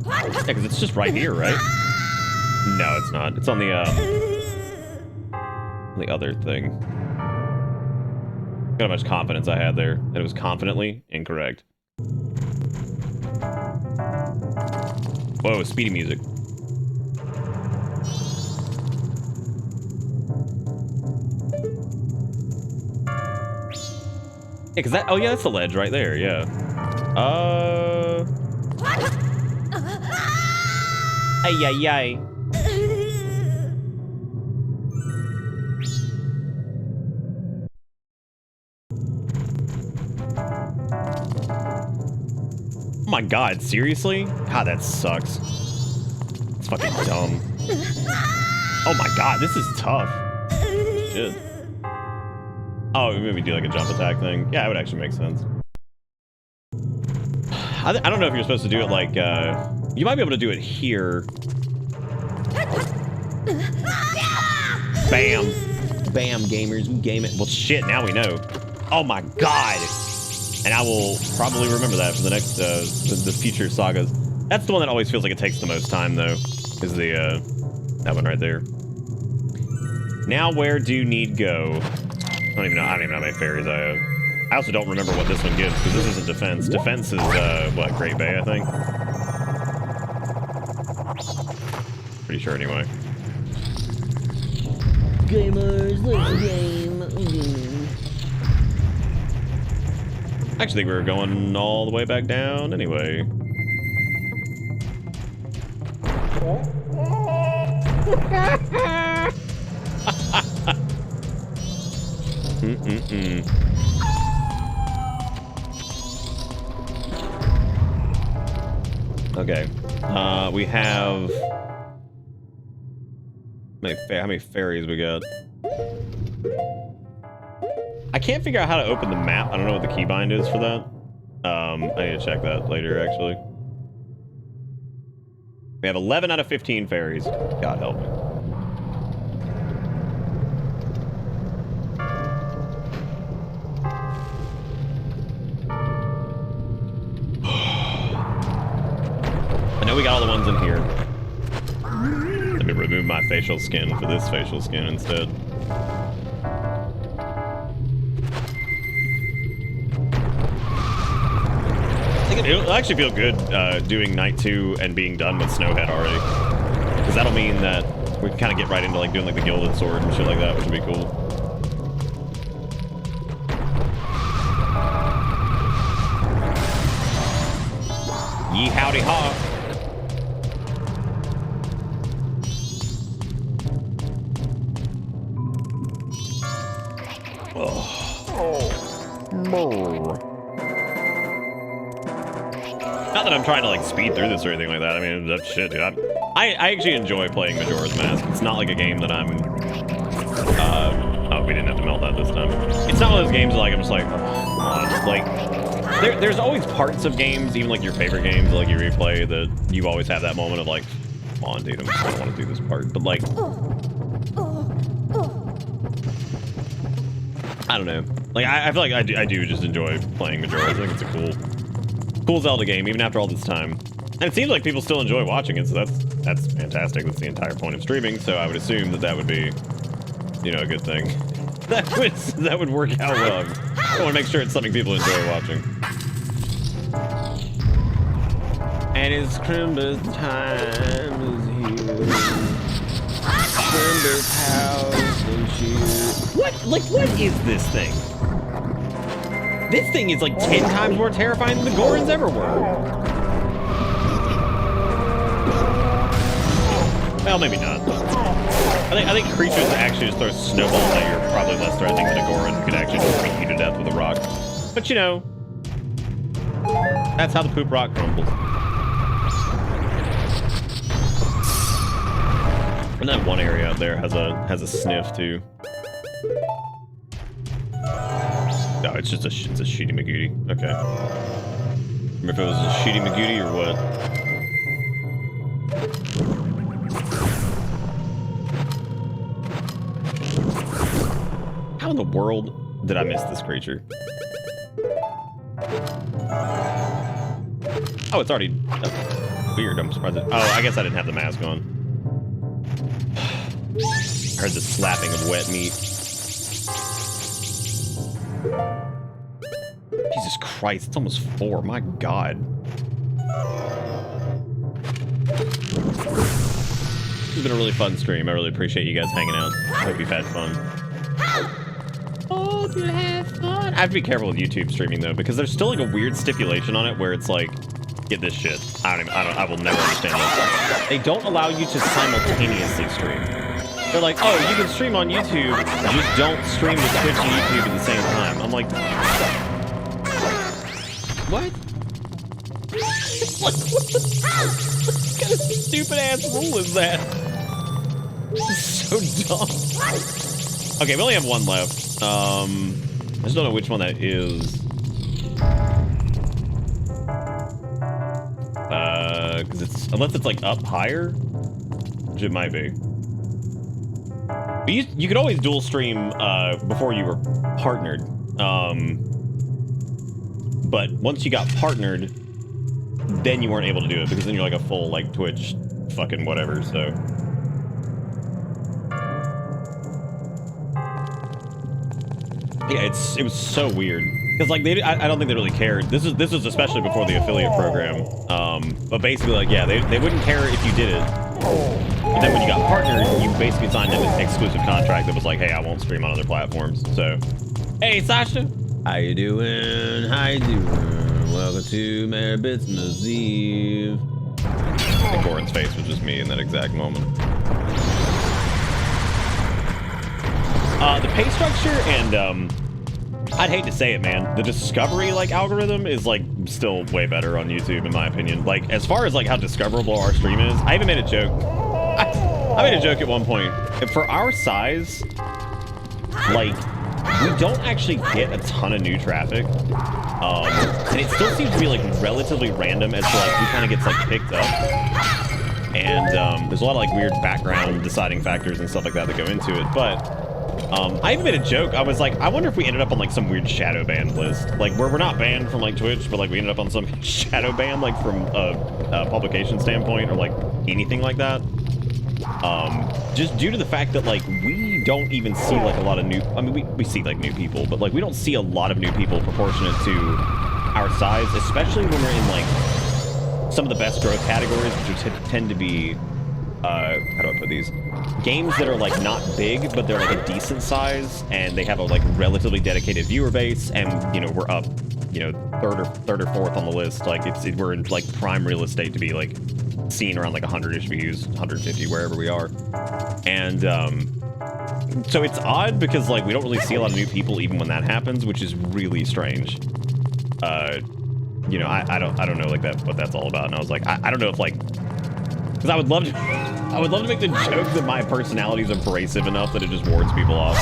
Yeah, because it's just right here, right? No, it's not. It's on the other thing. Look how much confidence I had there. And it was confidently incorrect. Whoa, speedy music. Yeah, because that... Oh, yeah, that's the ledge right there, yeah. Ay, ay, ay. Oh my god, seriously? God, that sucks. It's fucking dumb. Oh my god, this is tough. Shit. Oh, maybe do like a jump attack thing. Yeah, it would actually make sense. I don't know if you're supposed to do it like, you might be able to do it here. Bam. Bam, gamers, we game it. Well, shit, now we know. Oh my god. And I will probably remember that for the next, the future sagas. That's the one that always feels like it takes the most time, though. Is the, that one right there. Now where do need go? I don't even know how many fairies I have. I also don't remember what this one gives, because this isn't defense. Defense is, what, Great Bay, I think? Pretty sure, anyway. Gamers, let's game. I actually think we were going all the way back down, anyway. Okay. We have... How many fairies we got? I can't figure out how to open the map. I don't know what the keybind is for that. I need to check that later, actually. We have 11 out of 15 fairies. God help me. I know we got all the ones in here. Let me remove my facial skin for this facial skin instead. It'll actually feel good doing night 2 and being done with Snowhead already. Because that'll mean that we can kind of get right into like doing like the Gilded Sword and shit like that, which would be cool. Yee howdy ha. Not that I'm trying to like speed through this or anything like that. I mean, that's shit, dude. I actually enjoy playing Majora's Mask. It's not like a game that I'm. Oh, we didn't have to melt that this time. It's not one of those games that, like I'm just like, oh, come on. Like, there's always parts of games, even like your favorite games, like you replay, that you always have that moment of like, come on, dude, I don't want to do this part. But like, I don't know. Like, I feel like I do just enjoy playing Majora. I think it's a cool Zelda game, even after all this time. And it seems like people still enjoy watching it, so that's fantastic. That's the entire point of streaming, so I would assume that would be, you know, a good thing. That would work out well. I want to make sure it's something people enjoy watching. And it's Crimber's time is here. Crimber's house and she... What is this thing? This thing is like 10 times more terrifying than the Gorons ever were. Well, maybe not. I think creatures that actually just throw snowballs at you are probably less threatening than a Goron who could actually just beat you to death with a rock. But you know, that's how the poop rock crumbles. And that one area out there has a sniff too. No, it's just a Sheety McGooty. Okay. Remember if it was a Sheety McGooty or what? How in the world did I miss this creature? Oh, it's already weird. I'm surprised. Oh, I guess I didn't have the mask on. I heard the slapping of wet meat. Jesus Christ, it's almost 4. My God. It's been a really fun stream. I really appreciate you guys hanging out. I hope you've had fun. Hope you have fun. I have to be careful with YouTube streaming though, because there's still like a weird stipulation on it where it's like, get this shit. I will never understand that. They don't allow you to simultaneously stream. They're like, oh, you can stream on YouTube, just don't stream to Twitch and YouTube at the same time. I'm like, what? What kind of stupid ass rule is that? This is so dumb. Okay, we only have one left. I just don't know which one that is. Because unless it's like up higher, which it might be. But you could always dual stream before you were partnered. But once you got partnered, then you weren't able to do it because then you're like a full like Twitch fucking whatever. So yeah, it was so weird because like I don't think they really cared. This was especially before the affiliate program. But basically like yeah, they wouldn't care if you did it. But then when you got partnered, you basically signed an exclusive contract that was like, hey, I won't stream on other platforms. So, hey, Sasha. How you doing? How you doing? Welcome to Merry Christmas Eve. I think Goran's face was just me in that exact moment. The pay structure and, I'd hate to say it, man. The discovery, like, algorithm is, like, still way better on YouTube, in my opinion. Like, as far as, like, how discoverable our stream is, I even made a joke. I made a joke at one point. For our size, like, we don't actually get a ton of new traffic. And it still seems to be, like, relatively random as to, like, who kind of gets, like, picked up. And there's a lot of, like, weird background deciding factors and stuff like that go into it. But I even made a joke. I was like, I wonder if we ended up on like some weird shadow ban list, like where we're not banned from like Twitch, but like we ended up on some shadow ban, like from a publication standpoint or like anything like that. Just due to the fact that like we don't even see like a lot of new. I mean, we see like new people, but like we don't see a lot of new people proportionate to our size, especially when we're in like some of the best growth categories, which tend to be. How do I put these? Games that are like not big, but they're like a decent size, and they have a like relatively dedicated viewer base, and you know we're up, you know, third or fourth on the list. Like we're in like prime real estate to be like seen around like 100-ish views, 150 wherever we are, and so it's odd because like we don't really see a lot of new people even when that happens, which is really strange. You know, I don't know like what that's all about, and I was like I don't know if like. Because I would love to make the joke that my personality is abrasive enough that it just wards people off.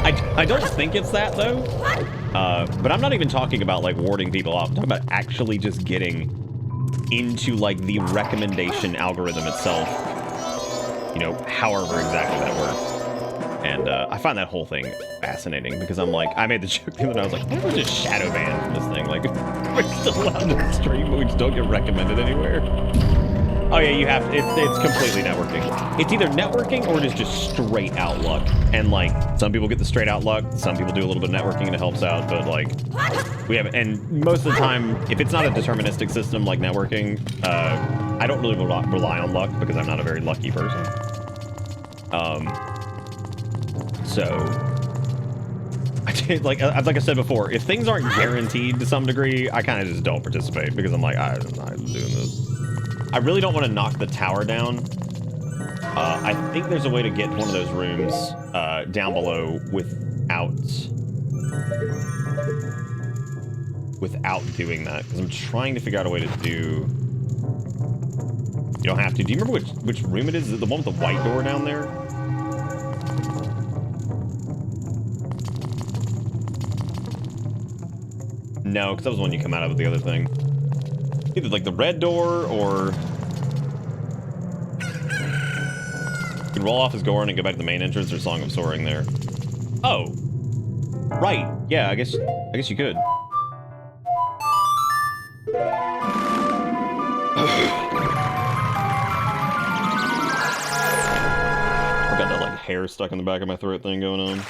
I don't think it's that though. But I'm not even talking about like warding people off. I'm talking about actually just getting into like the recommendation algorithm itself. You know, however exactly that works. And I find that whole thing fascinating because I'm like, I made the joke the other day. I was like, why are we just shadow banned from this thing? Like, we're still allowed to stream, but we just don't get recommended anywhere. Oh yeah, you have, it's completely networking. It's either networking or it is just straight out luck. And like, some people get the straight out luck, some people do a little bit of networking and it helps out, but like, we have, and most of the time, if it's not a deterministic system like networking, I don't really rely on luck because I'm not a very lucky person. So, like I said before, if things aren't guaranteed to some degree, I kind of just don't participate because I'm like, I'm not doing this. I really don't want to knock the tower down. I think there's a way to get one of those rooms down below without doing that, because I'm trying to figure out a way to do. You don't have to. Do you remember which room it is? Is it the one with the white door down there? No, because that was the one you come out of with the other thing. Either like the red door or you can roll off as Goran and go back to the main entrance or Song of Soaring there. Oh, right. Yeah, I guess you could. I've got that like hair stuck in the back of my throat thing going on.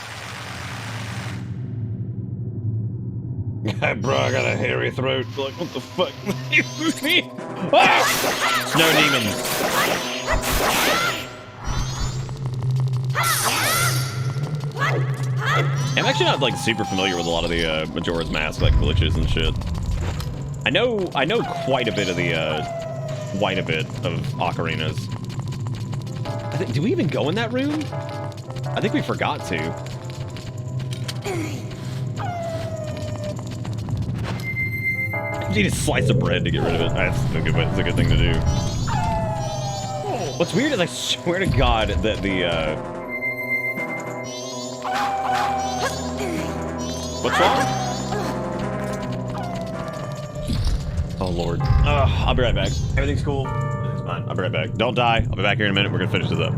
Bro, I got a hairy throat. Like, what the fuck? Ah! Snow demon. I'm actually not like super familiar with a lot of the Majora's Mask like glitches and shit. I know quite a bit of the ocarinas. Do we even go in that room? I think we forgot to. You need a slice of bread to get rid of it. That's a good thing to do. What's weird is I swear to God that the what's wrong? Oh Lord. I'll be right back. Everything's cool. It's fine. I'll be right back. Don't die. I'll be back here in a minute. We're gonna finish this up.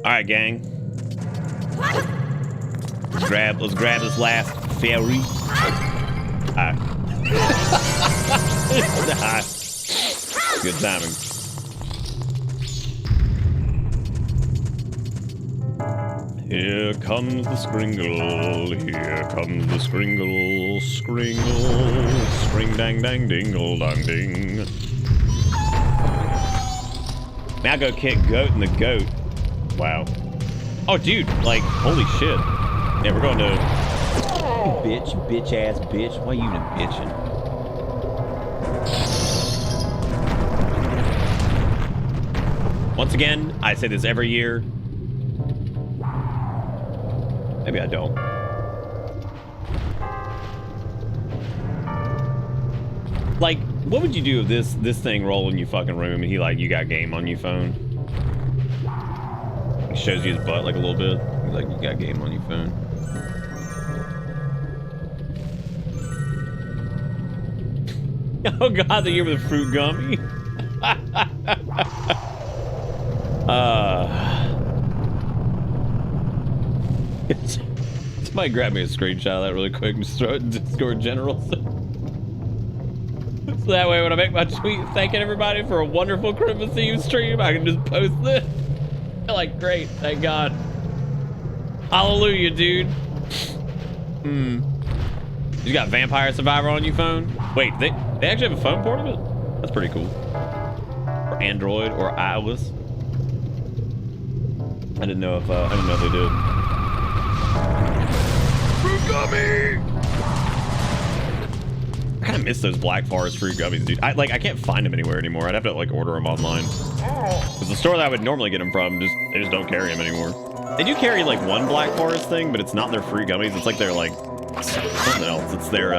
All right, gang. Let's grab this last ferry. Hi. Hi. Good timing. Here comes the Skringle. Here comes the Skringle. Skringle. Spring dang dang dingle dang ding. Now go kick Goat and the Goat. Wow. Oh, dude, like, holy shit. Yeah, we're going to... Bitch ass bitch. Why you even bitching? Once again, I say this every year. Maybe I don't. Like, what would you do if this thing rolled in your fucking room and you got game on your phone? He shows you his butt like a little bit. He's like, you got game on your phone. Oh god, the year with the fruit gummy. Somebody grab me a screenshot of that really quick and just throw it in Discord general. So that way when I make my tweet thanking everybody for a wonderful Christmas Eve stream, I can just post this. You're like, great, thank God. Hallelujah, dude. You got Vampire Survivor on your phone? Wait, they actually have a phone port of it? That's pretty cool. Or Android or iOS. I didn't know if they did. Fruit gummy! I kind of miss those Black Forest fruit gummies, dude. I can't find them anywhere anymore. I'd have to like order them online. Because the store that I would normally get them from, they just don't carry them anymore. They do carry like one Black Forest thing, but it's not their fruit gummies. It's like their like something else. It's their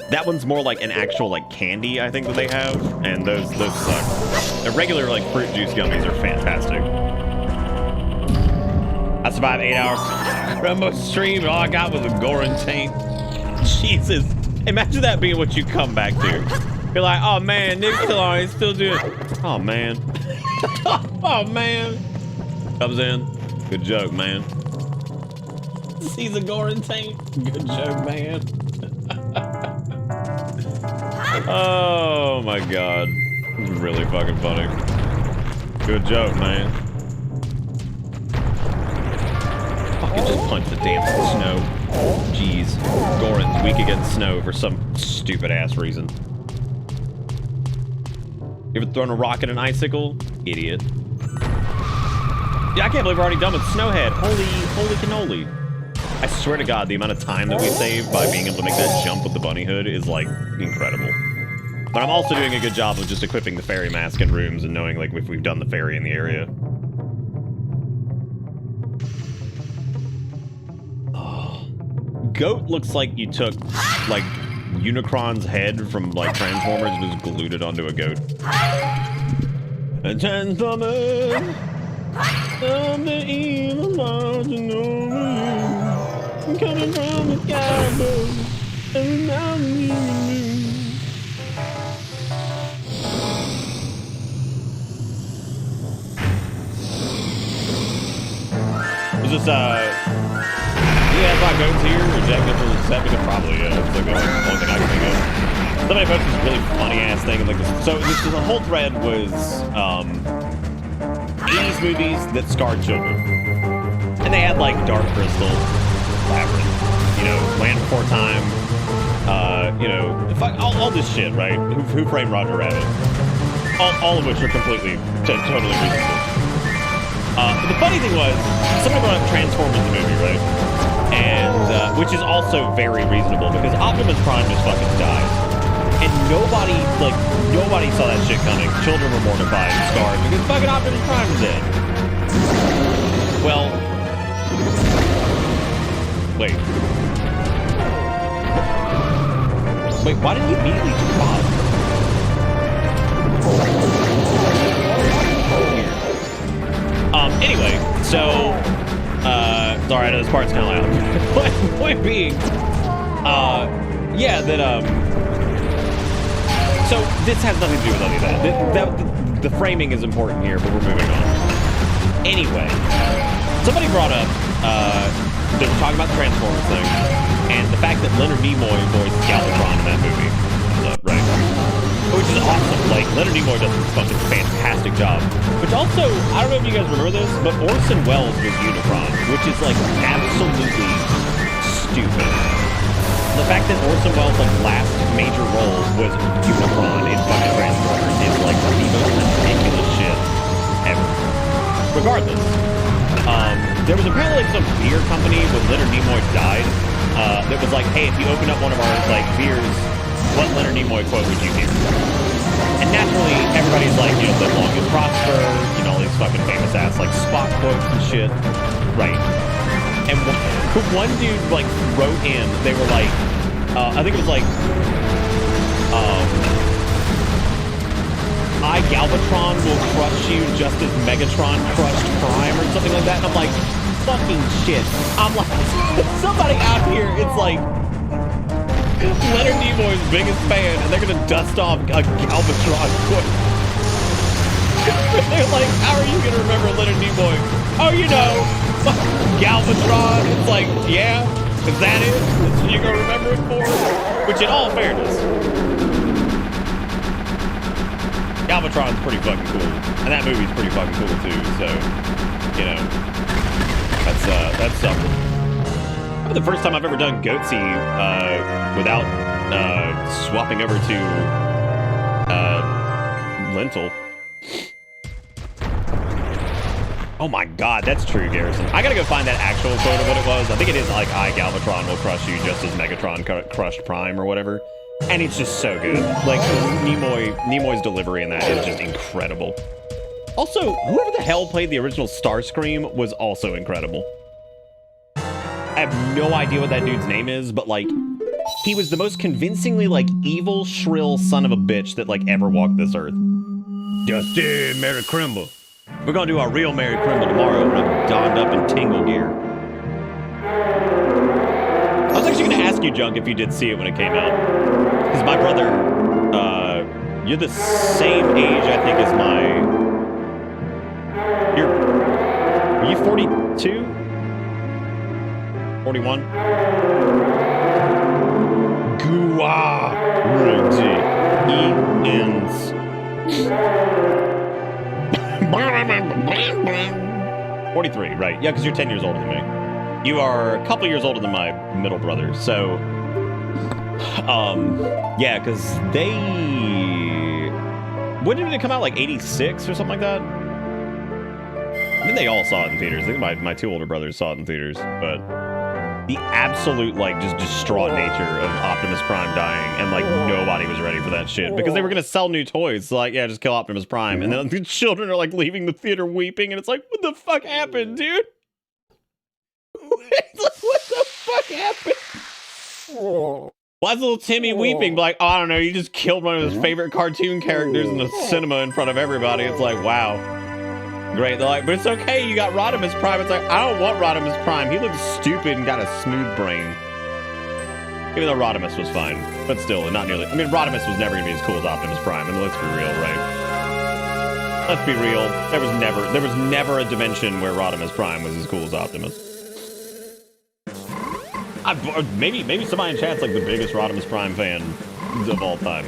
that one's more like an actual like candy, I think, that they have, and those suck. The regular like fruit juice gummies are fantastic. I survived 8 hours Rumbo stream, and all I got was a Goran taint. Jesus. Imagine that being what you come back to. You're like, oh man, Nick's still on, he's still doing it. Oh man. Oh man. Comes in. Good joke, man. He's a Goran taint. Good joke, man. Oh my god. This is really fucking funny. Good joke, man. Fucking just punch the damn snow. Jeez. Goran's weak against snow for some stupid ass reason. You ever thrown a rock at an icicle? Idiot. Yeah, I can't believe we're already done with Snowhead. Holy cannoli. I swear to God, the amount of time that we saved by being able to make that jump with the bunny hood is like incredible. But I'm also doing a good job of just equipping the fairy mask in rooms and knowing like if we've done the fairy in the area. Oh. Goat looks like you took like Unicron's head from like Transformers and just glued it onto a goat. And Transformers of the evil marching over you. I'm coming from the sky above, every mountain you can do. Is this, yeah, my goats here, or Jack Nichols accepting it? Probably, yeah. It's like the only thing I can think of. Somebody posted this really funny-ass thing, like this. So the whole thread was, 80s movies that scarred children. And they had, like, Dark Crystal, Labyrinth, you know, Land Before Time, you know, all this shit, right? Who Framed Roger Rabbit? All of which are completely, totally reasonable. But the funny thing was, somebody brought up Transformers the movie, right? And, which is also very reasonable, because Optimus Prime just fucking dies. And nobody saw that shit coming. Children were mortified and scarred, because fucking Optimus Prime is dead. Well... Wait, why did he immediately just pause? Anyway, so, sorry, I know this part's kind of loud. Point being, yeah, that, so this has nothing to do with any of that. The framing is important here, but we're moving on. Anyway, somebody brought up, they were talking about the Transformers thing, and the fact that Leonard Nimoy voiced Galvatron in that movie. Right? Which is awesome. Like, Leonard Nimoy does a fucking fantastic job. Which also, I don't know if you guys remember this, but Orson Welles was Unicron, which is, like, absolutely stupid. The fact that Orson Welles' like last major role was Unicron in fucking Transformers is like the most ridiculous shit ever. Regardless, there was apparently like some beer company when Leonard Nimoy died that was like, hey, if you open up one of our like beers, what Leonard Nimoy quote would you hear? And naturally, everybody's like, you know, live long and prosper, you know, all these fucking famous ass like Spock quotes and shit, right? And one dude, like, wrote in, they were like, I think it was like, I, Galvatron, will crush you just as Megatron crushed Prime, or something like that. And I'm like, fucking shit. I'm like, somebody out here, it's like, Leonard Nimoy's biggest fan, and they're gonna dust off a Galvatron quote. They're like, how are you gonna remember Leonard Nimoy? Oh, you know, Galvatron. It's like, yeah, is that it? That's what you're gonna remember it for? Which, in all fairness, Galvatron's pretty fucking cool, and that movie's pretty fucking cool too. So, you know, that's something. Probably the first time I've ever done Goatsy without swapping over to Lentil. Oh my god, that's true, Garrison. I gotta go find that actual quote of what it was. I think it is like, I, Galvatron, will crush you just as Megatron crushed Prime or whatever. And it's just so good. Like, Nimoy's delivery in that is just incredible. Also, whoever the hell played the original Starscream was also incredible. I have no idea what that dude's name is, but like, he was the most convincingly like evil, shrill son of a bitch that like ever walked this earth. Justin, Merry Crimble. We're gonna do our real Merry Crimble tomorrow when I'm donned up in tingle gear. I was actually gonna ask you, Junk, if you did see it when it came out. Because my brother, you're the same age, I think, as are you 42? 41? Gua E-Ns. 43, right. Yeah, because you're 10 years older than me. You are a couple years older than my middle brother, so... yeah, because they... When did it come out, like 86 or something like that? I think they all saw it in theaters. I think my two older brothers saw it in theaters, but... The absolute, like, just distraught nature of Optimus Prime dying, and, like, nobody was ready for that shit, because they were gonna sell new toys, so, like, yeah, just kill Optimus Prime, and then the children are, like, leaving the theater weeping, and it's like, what the fuck happened, dude? What the fuck happened? Why is little Timmy weeping? Like, oh, I don't know, you just killed one of his favorite cartoon characters in the cinema in front of everybody. It's like, wow. Great. They're like, but it's okay, you got Rodimus Prime. It's like, I don't want Rodimus Prime. He looks stupid and got a smooth brain. Even though Rodimus was fine. But still, not nearly. I mean, Rodimus was never going to be as cool as Optimus Prime. I mean, let's be real, right? Let's be real. There was never a dimension where Rodimus Prime was as cool as Optimus. Maybe somebody in chat's like the biggest Rodimus Prime fan of all time.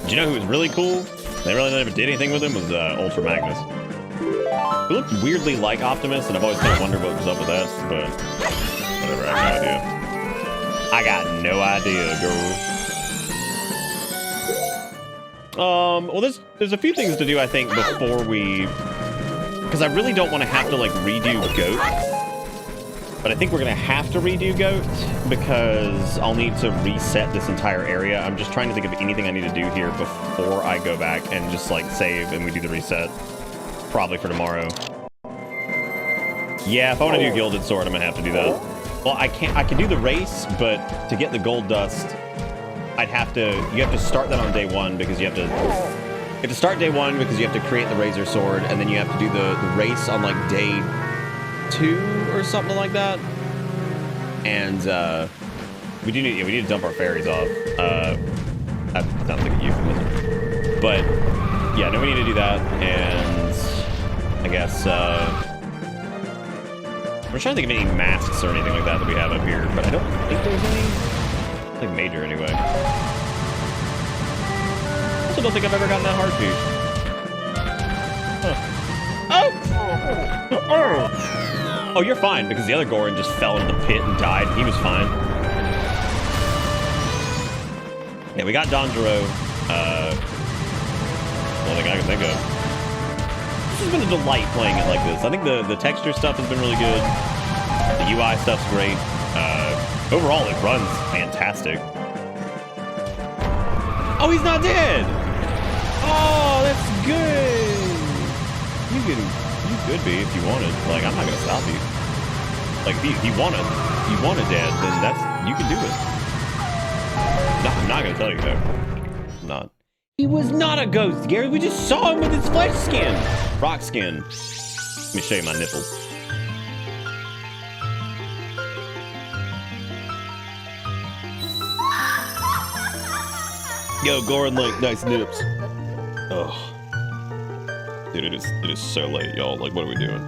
Do you know who was really cool? They really never did anything with him, was Ultra Magnus. He looked weirdly like Optimus, and I've always kind of wondered what was up with that, but whatever, I have no idea. I got no idea, girl. Well, there's a few things to do, I think, before we... Because I really don't want to have to, like, redo Goat. But I think we're going to have to redo Goat because I'll need to reset this entire area. I'm just trying to think of anything I need to do here before I go back and just, like, save and we do the reset. Probably for tomorrow. Yeah, if I want to do Gilded Sword, I'm going to have to do that. Well, I can do the race, but to get the gold dust, you have to start that on day one because you have to start day one because you have to create the Razor Sword, and then you have to do the race on, like, day 2 or something like that. And we need to dump our fairies off. That's not like a euphemism. But yeah, no, we need to do that, and I guess we're trying to think of any masks or anything like that we have up here, but I don't think there's any. Like major anyway. I also don't think I've ever gotten that heartbeat. Huh. Oh! Oh, you're fine, because the other Goron just fell into the pit and died. He was fine. Yeah, we got Donjuro. One thing I can think of. This has been a delight playing it like this. I think the texture stuff has been really good. The UI stuff's great. Overall, it runs fantastic. Oh, he's not dead! Oh, that's good! You could be if you wanted. Like, I'm not gonna stop you. Like, if you want it dead, then you can do it. No, I'm not gonna tell you though. I'm not. He was not a ghost, Gary. We just saw him with his flesh skin. Rock skin. Let me show you my nipples. Yo, Goron, like, nice nips. Oh. Dude, it is so late, y'all. Like, what are we doing?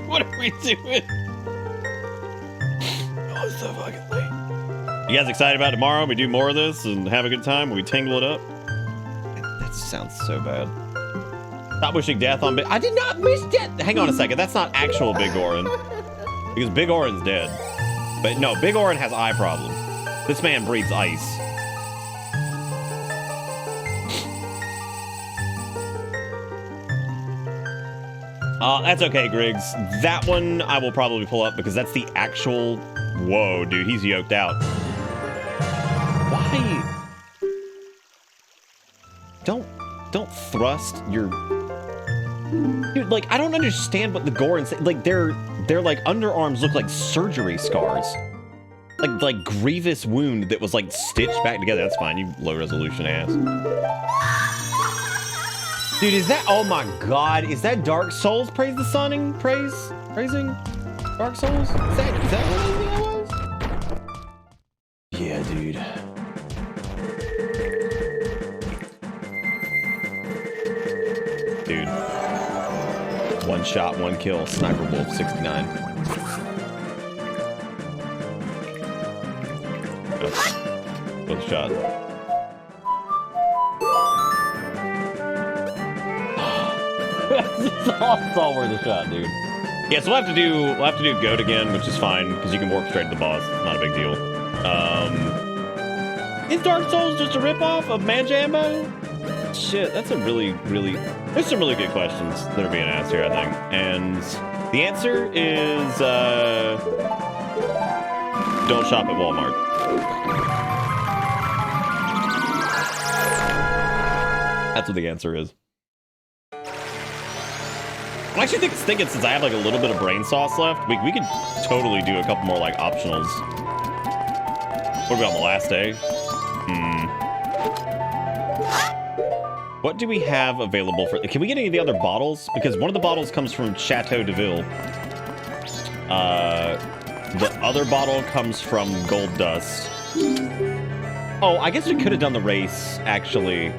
what are we doing? Oh, it's so fucking late. You guys excited about tomorrow? We do more of this and have a good time? We tangle it up? That sounds so bad. Stop wishing death on Big... I did not wish death! Hang on a second. That's not actual Big Goron. Because Big Orin's dead. But no, Big Orin has eye problems. This man breathes ice. That's okay, Griggs. That one I will probably pull up because that's the actual... Whoa, dude, he's yoked out. Why? Don't thrust your... Dude, like, I don't understand what the Gorons... Like, their like, underarms look like surgery scars. Like grievous wound that was, like, stitched back together. That's fine, you low-resolution ass. Dude, is that... Oh my god, is that Dark Souls? Praise the Sunning? Praising Dark Souls? Is that what that was? Yeah, dude. Dude. One shot, one kill. Sniper Wolf 69. Oh. One shot. It's all worth a shot, dude. Yeah, so we'll have to do Goat again, which is fine because you can warp straight to the boss. It's not a big deal. Is Dark Souls just a ripoff of Manjambo? Shit, that's a really there's some really good questions that are being asked here, I think. And the answer is don't shop at Walmart. That's what the answer is. I'm actually thinking since I have like a little bit of brain sauce left, we could totally do a couple more like optionals. What are we on the last day? What do we have available for... Can we get any of the other bottles? Because one of the bottles comes from Chateau de Ville. The other bottle comes from Gold Dust. Oh, I guess we could have done the race, actually.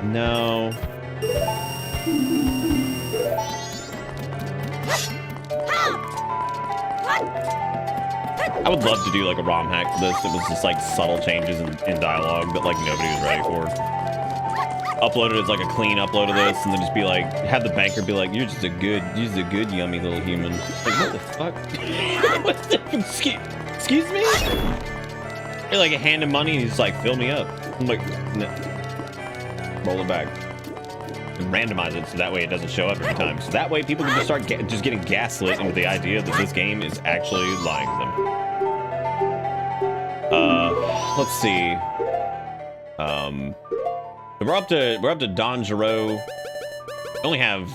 No. I would love to do like a ROM hack for this. It was just like subtle changes in dialogue that like nobody was ready for. Upload it as like a clean upload of this, and then just be like, have the banker be like, you're just a good yummy little human. Like, what the fuck? What's the... Excuse me? You're like hand him money and he's like, fill me up. I'm like, no. Roll it back. And randomize it so that way it doesn't show up every time. So that way people can just start just getting gaslit into the idea that this game is actually lying to them. Let's see. We're up to Donjuro. We only have,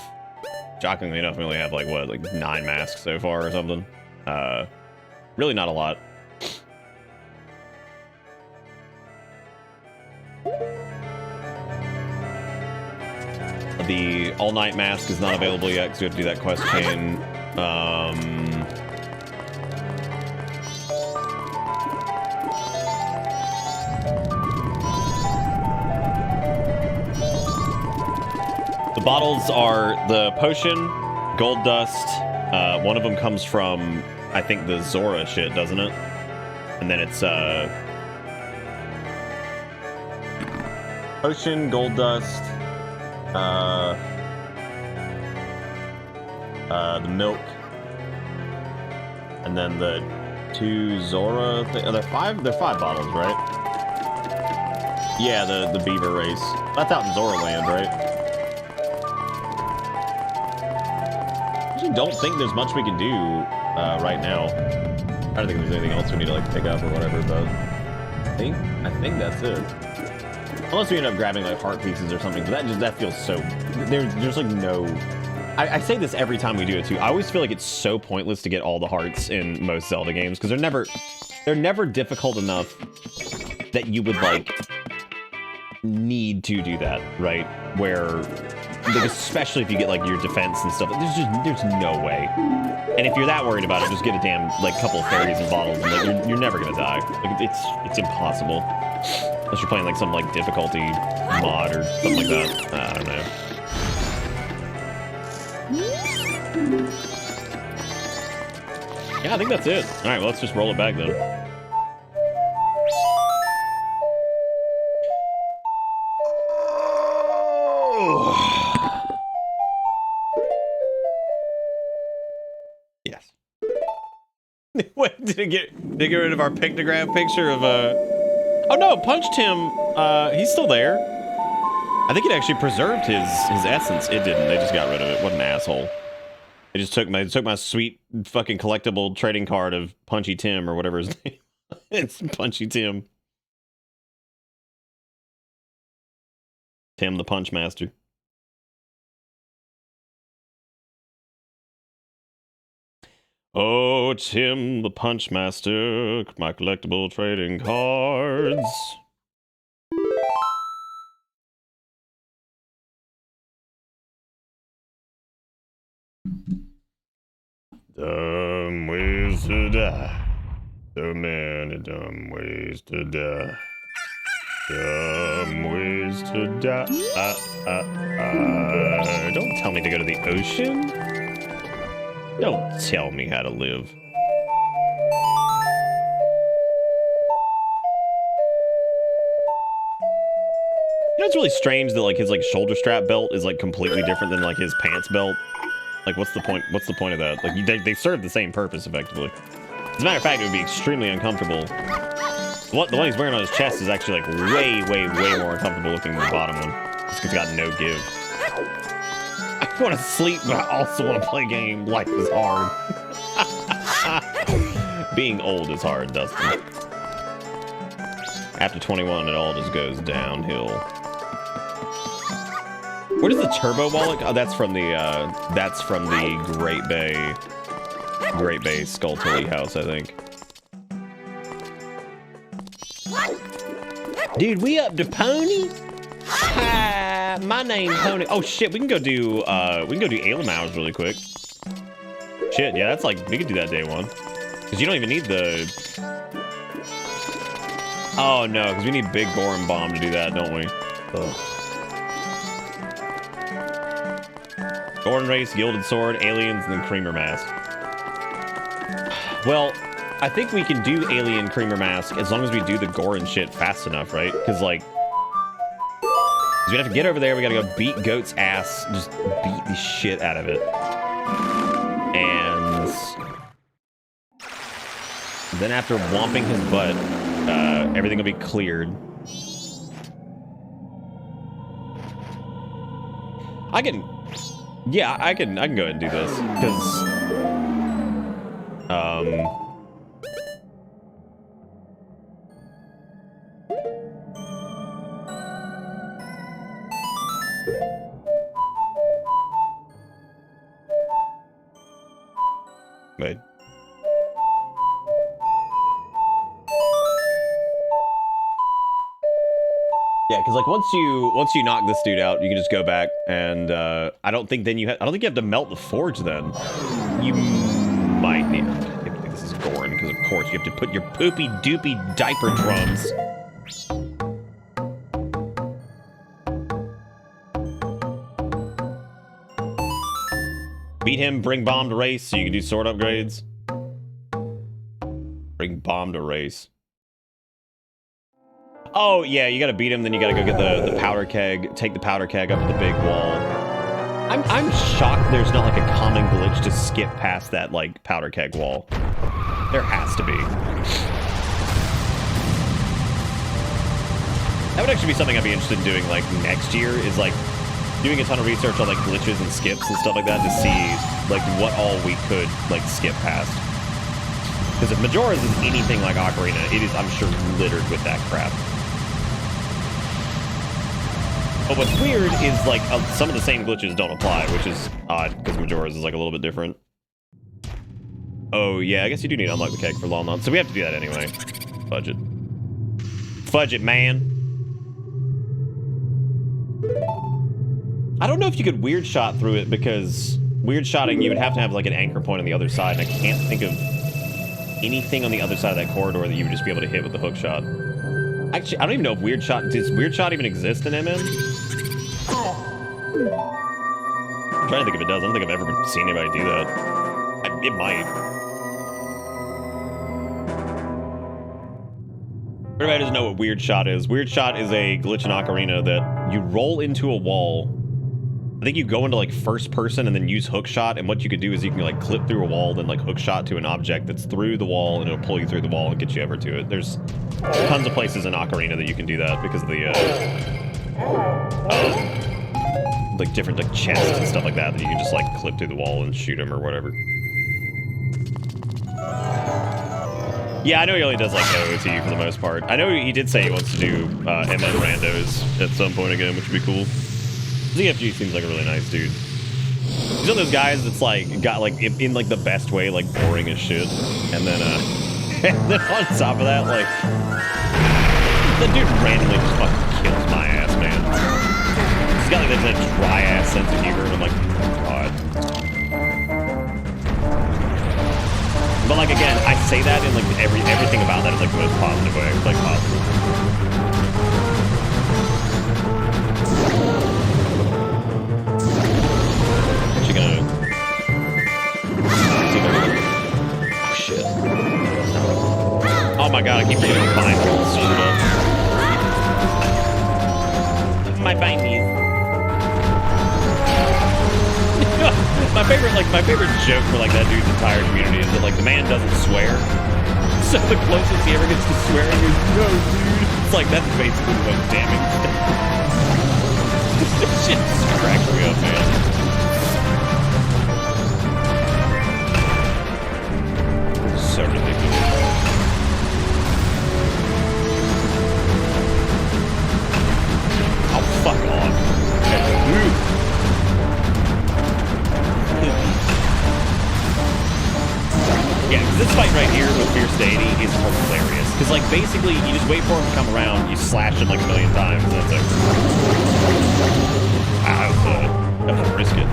shockingly enough, we only have like what, like 9 masks so far or something. Really not a lot. The all-night mask is not available yet because we have to do that quest chain. bottles are the potion, gold dust. One of them comes from, I think, the Zora shit, doesn't it? And then it's potion, gold dust, the milk, and then the 2 Zora. They're 5 bottles, right? Yeah, the beaver race. That's out in Zora land, right? I actually don't think there's much we can do right now. I don't think there's anything else we need to like pick up or whatever, but I think that's it. Unless we end up grabbing like heart pieces or something, but that feels so. There's like no. I say this every time we do it too. I always feel like it's so pointless to get all the hearts in most Zelda games because they're never difficult enough that you would like need to do that, right? Where like, especially if you get like your defense and stuff, there's no way. And if you're that worried about it, just get a damn like couple of fairies and bottles, and like, you're never gonna die. Like, it's impossible unless you're playing like some like difficulty mod or something like that. I don't know. Yeah, I think that's it. All right, well, let's just roll it back then. Yes. Wait, did it get rid of our pictograph picture of Oh no, punched him. He's still there. I think it actually preserved his essence. It didn't. They just got rid of it. What an asshole. They just took my sweet fucking collectible trading card of Punchy Tim or whatever his name. It's Punchy Tim. Tim the Punch Master. Oh, Tim the Punch Master, my collectible trading cards. Dumb ways to die. So many dumb ways to die. Dumb ways to die. Don't tell me to go to the ocean. Don't tell me how to live. You know, it's really strange that like his like shoulder strap belt is like completely different than like his pants belt. Like, what's the point? What's the point of that? Like, they serve the same purpose effectively. As a matter of fact, it would be extremely uncomfortable. The one he's wearing on his chest is actually like way more uncomfortable looking than the bottom one. Just 'cause it's got no give. I want to sleep, but I also want to play a game. Life is hard. Being old is hard, Dustin. After 21, it all just goes downhill. Where does the turbo wallet? Oh, that's from the Great Bay Skulltully house, I think. Dude, we up to Pony? Hi, my name Pony. Oh shit, we can go do Alem Hours really quick. Shit, yeah, that's like we could do that day one. Cause you don't even need the. Oh no, because we need Big Gorum Bomb to do that, don't we? Ugh. Gordon Race, Gilded Sword, Aliens, and then Creamer Mask. Well, I think we can do Alien Creamer Mask as long as we do the Goron shit fast enough, right? Because, like, we have to get over there, we gotta go beat Goat's ass, just beat the shit out of it. And then after whomping his butt, everything will be cleared. Yeah, I can go ahead and do this, because, wait. Yeah, because like once you knock this dude out, you can just go back and I don't think you have to melt the forge then. You might need. This is Goron because of course you have to put your poopy doopy diaper drums. Beat him, bring bomb to race so you can do sword upgrades. Bring bomb to race. Oh, yeah, you gotta beat him, then you gotta go get the powder keg, take the powder keg up to the big wall. I'm shocked there's not like a common glitch to skip past that like powder keg wall. There has to be. That would actually be something I'd be interested in doing like next year, is like doing a ton of research on like glitches and skips and stuff like that to see like what all we could like skip past. Because if Majora's is anything like Ocarina, it is, I'm sure, littered with that crap. But what's weird is like some of the same glitches don't apply, which is odd because Majora's is like a little bit different. Oh yeah, I guess you do need to unlock the keg for Lon Lon, so we have to do that anyway. Fudge it. Fudge it, man. I don't know if you could weird shot through it, because weird shotting, you would have to have like an anchor point on the other side, and I can't think of anything on the other side of that corridor that you would just be able to hit with the hook shot. Actually, I don't even know if weird shot, does weird shot even exist in MM? I'm trying to think if it does. I don't think I've ever seen anybody do that. It might. Everybody doesn't know what weird shot is. Weird shot is a glitch in Ocarina that you roll into a wall. I think you go into like first person and then use hook shot, and what you could do is you can like clip through a wall, then like hook shot to an object that's through the wall, and it'll pull you through the wall and get you over to it. There's tons of places in Ocarina that you can do that because of the like different like chests and stuff like that you can just like clip through the wall and shoot them or whatever. Yeah, I know he only does like OOT for the most part. I know he did say he wants to do MM randos at some point again, which would be cool. ZFG seems like a really nice dude. He's one of those guys that's like got like in like the best way, like boring as shit, and then and then on top of that, like the dude randomly just fucking kills my ass, man. He's got like that dry ass sense of humor, and I'm like, oh god. But like again, I say that in like everything about that is like the most positive way, like positive. Oh shit. Oh my god, I keep forgetting to find all screwed up. My bindies. my favorite joke for like that dude's entire community is that like the man doesn't swear. So the closest he ever gets to swearing is no dude. It's like that's basically the most damning stuff. This shit just cracks me up, man. So ridiculous. Oh, fuck off. Yeah, this fight right here with Fierce Deity is hilarious. Because, like, basically, you just wait for him to come around, you slash him like a million times, and that's like... Wow, that was a risk it.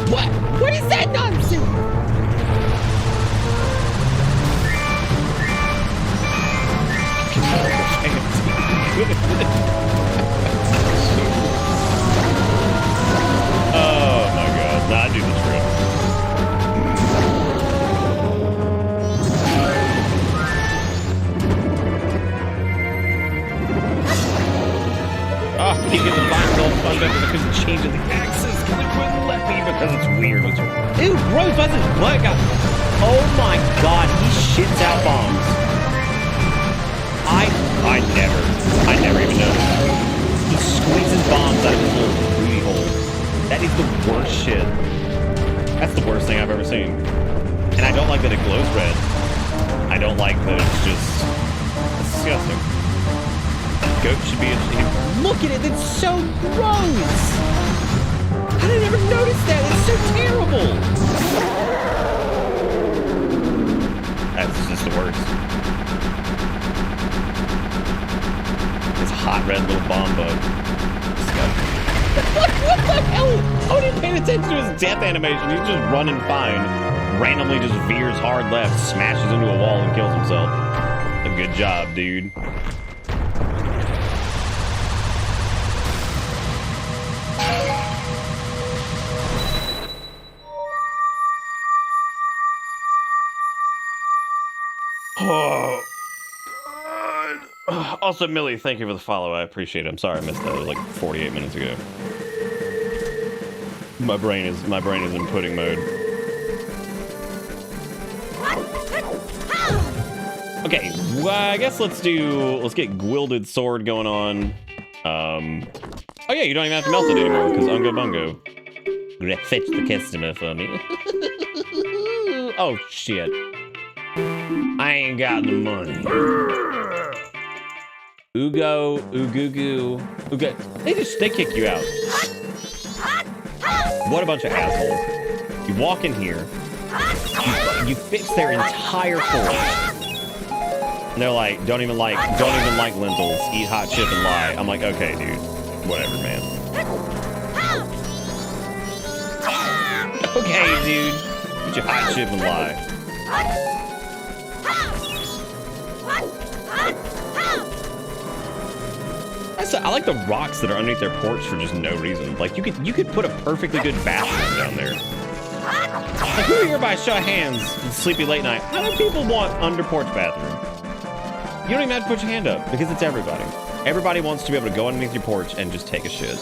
What? What is that nonsense? Oh my god, nah, I do the trick. Oh, you get the vine gold fun because I couldn't change the axis because it wouldn't let me because it's weird. Ew, gross, that's his butt. Oh my god, he shits out bombs. I never even noticed. He squeezes bombs out of his little booty hole. That is the worst shit. That's the worst thing I've ever seen. And I don't like that it glows red. I don't like that it's just... It's disgusting. Goat should be a... Look at it, it's so gross! How did I never notice that? It's so terrible! That's just the worst. This hot red little bomb bug. What the hell? I wasn't paying attention to his death animation. He's just running fine. Randomly just veers hard left, smashes into a wall, and kills himself. A good job, dude. Oh, God. Also, Millie, thank you for the follow. I appreciate it. I'm sorry I missed that. It was like 48 minutes ago. My brain is in pudding mode. Okay, well, I guess let's get Gwilded Sword going on. Oh yeah, you don't even have to melt it anymore because Ungo Bungo. Fetch the customer for me. Oh shit. I ain't got the money. Ugo, Ugugu, Uga. They kick you out. What a bunch of assholes. You walk in here, you fix their entire forest. And they're like, don't even like lentils, eat hot chip and lie. I'm like, okay, dude, whatever, man. Okay, dude, eat your hot chip and lie. I like the rocks that are underneath their porch for just no reason. Like you could put a perfectly good bathroom down there. Like, who here by show of hands, sleepy late night? How do people want under porch bathroom? You don't even have to put your hand up because it's everybody. Everybody wants to be able to go underneath your porch and just take a shit.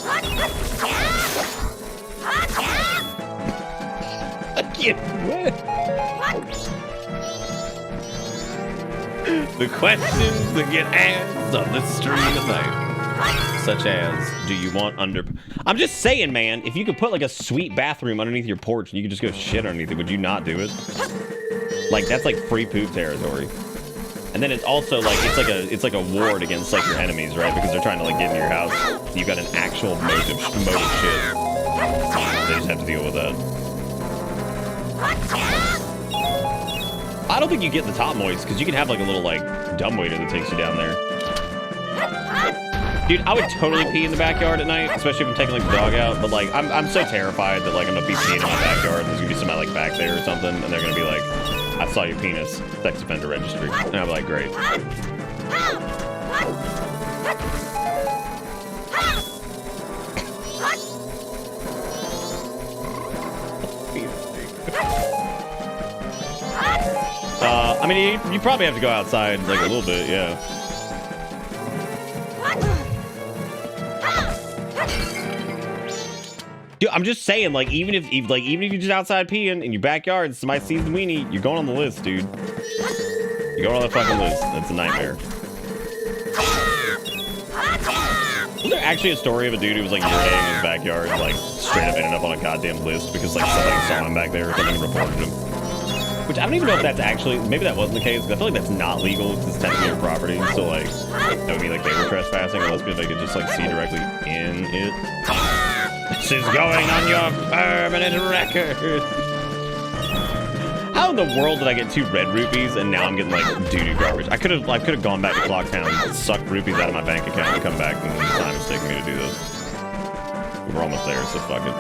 The questions that get asked on the stream tonight. Such as, do you want under... I'm just saying, man, if you could put like a sweet bathroom underneath your porch and you could just go shit underneath it, would you not do it? Like, that's like free poop territory. And then it's also like, it's like a ward against like your enemies, right? Because they're trying to like get into your house. You've got an actual motive shit. They just have to deal with that. I don't think you get the top moist because you can have like a little like dumbwaiter that takes you down there. Dude, I would totally pee in the backyard at night, especially if I'm taking like the dog out. But like, I'm so terrified that like I'm gonna be peeing in my backyard and there's gonna be somebody like back there or something, and they're gonna be like, "I saw your penis, sex offender registry," and I'm like, "Great." I mean, you probably have to go outside like a little bit, yeah. Dude, I'm just saying, like, even if you're just outside peeing in your backyard and somebody sees the weenie, you're going on the list, dude. You're going on the fucking list. That's a nightmare. Was there actually a story of a dude who was like urinating in his backyard and like straight up ended up on a goddamn list because like somebody saw him back there or something and reported him? Which I don't even know if that's actually, maybe that wasn't the case, because I feel like that's not legal because it's technically your property. So like, that would be like they were trespassing unless they could just like see directly in it. This is going on your permanent record. How in the world did I get 2 red rupees and now I'm getting like doo-doo garbage? I could have gone back to Clocktown, sucked rupees out of my bank account and come back, and the time it's taking me to do this. We're almost there, so fuck it.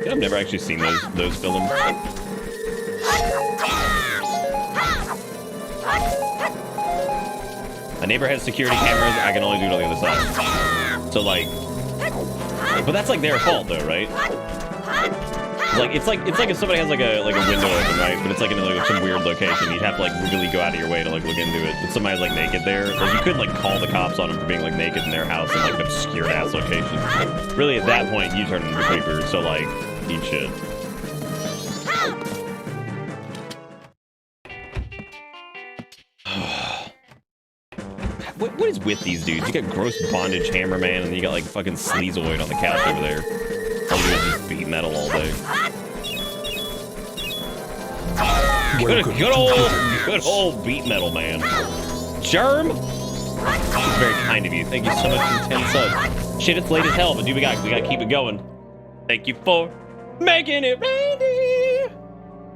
I've never actually seen those films. My neighbor has security cameras. I can only do it on the other side. So like, but that's like their fault though, right? It's like if somebody has like a window open, right? But it's like in like some weird location. You'd have to like really go out of your way to like look into it. But somebody's like naked there. Like you couldn't like call the cops on them for being like naked in their house in like an obscure ass location. Really, at that point, you turn into a creeper. So like, eat shit. What is with these dudes? You got gross bondage hammer man, and then you got like fucking Sleazoid on the couch over there. All you do is just beat metal all day. Good old beat metal man. Germ. That's very kind of you. Thank you so much for 10 subs. Shit, it's late as hell, but dude, we gotta keep it going. Thank you for making it ready.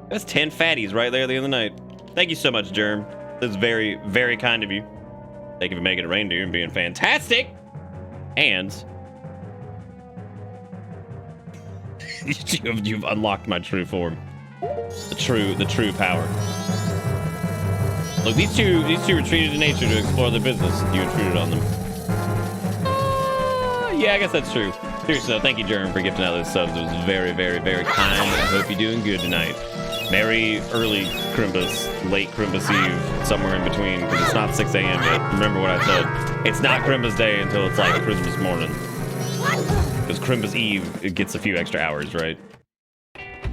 That's 10 fatties right there at the end of the night. Thank you so much, Germ. That's very, very kind of you. Thank you for making it reindeer and being fantastic. And you've unlocked my true form. The true power. Look, these two retreated to nature to explore their business. You intruded on them. Yeah, I guess that's true. Seriously, thank you, Jerem, for gifting out those subs. It was very, very, very kind. I hope you're doing good tonight. Merry early Crimbus, late Crimbus Eve, somewhere in between, because it's not 6 a.m. yet. Remember what I said. It's not Crimbus Day until it's like Christmas morning. Because Crimbus Eve, it gets a few extra hours, right?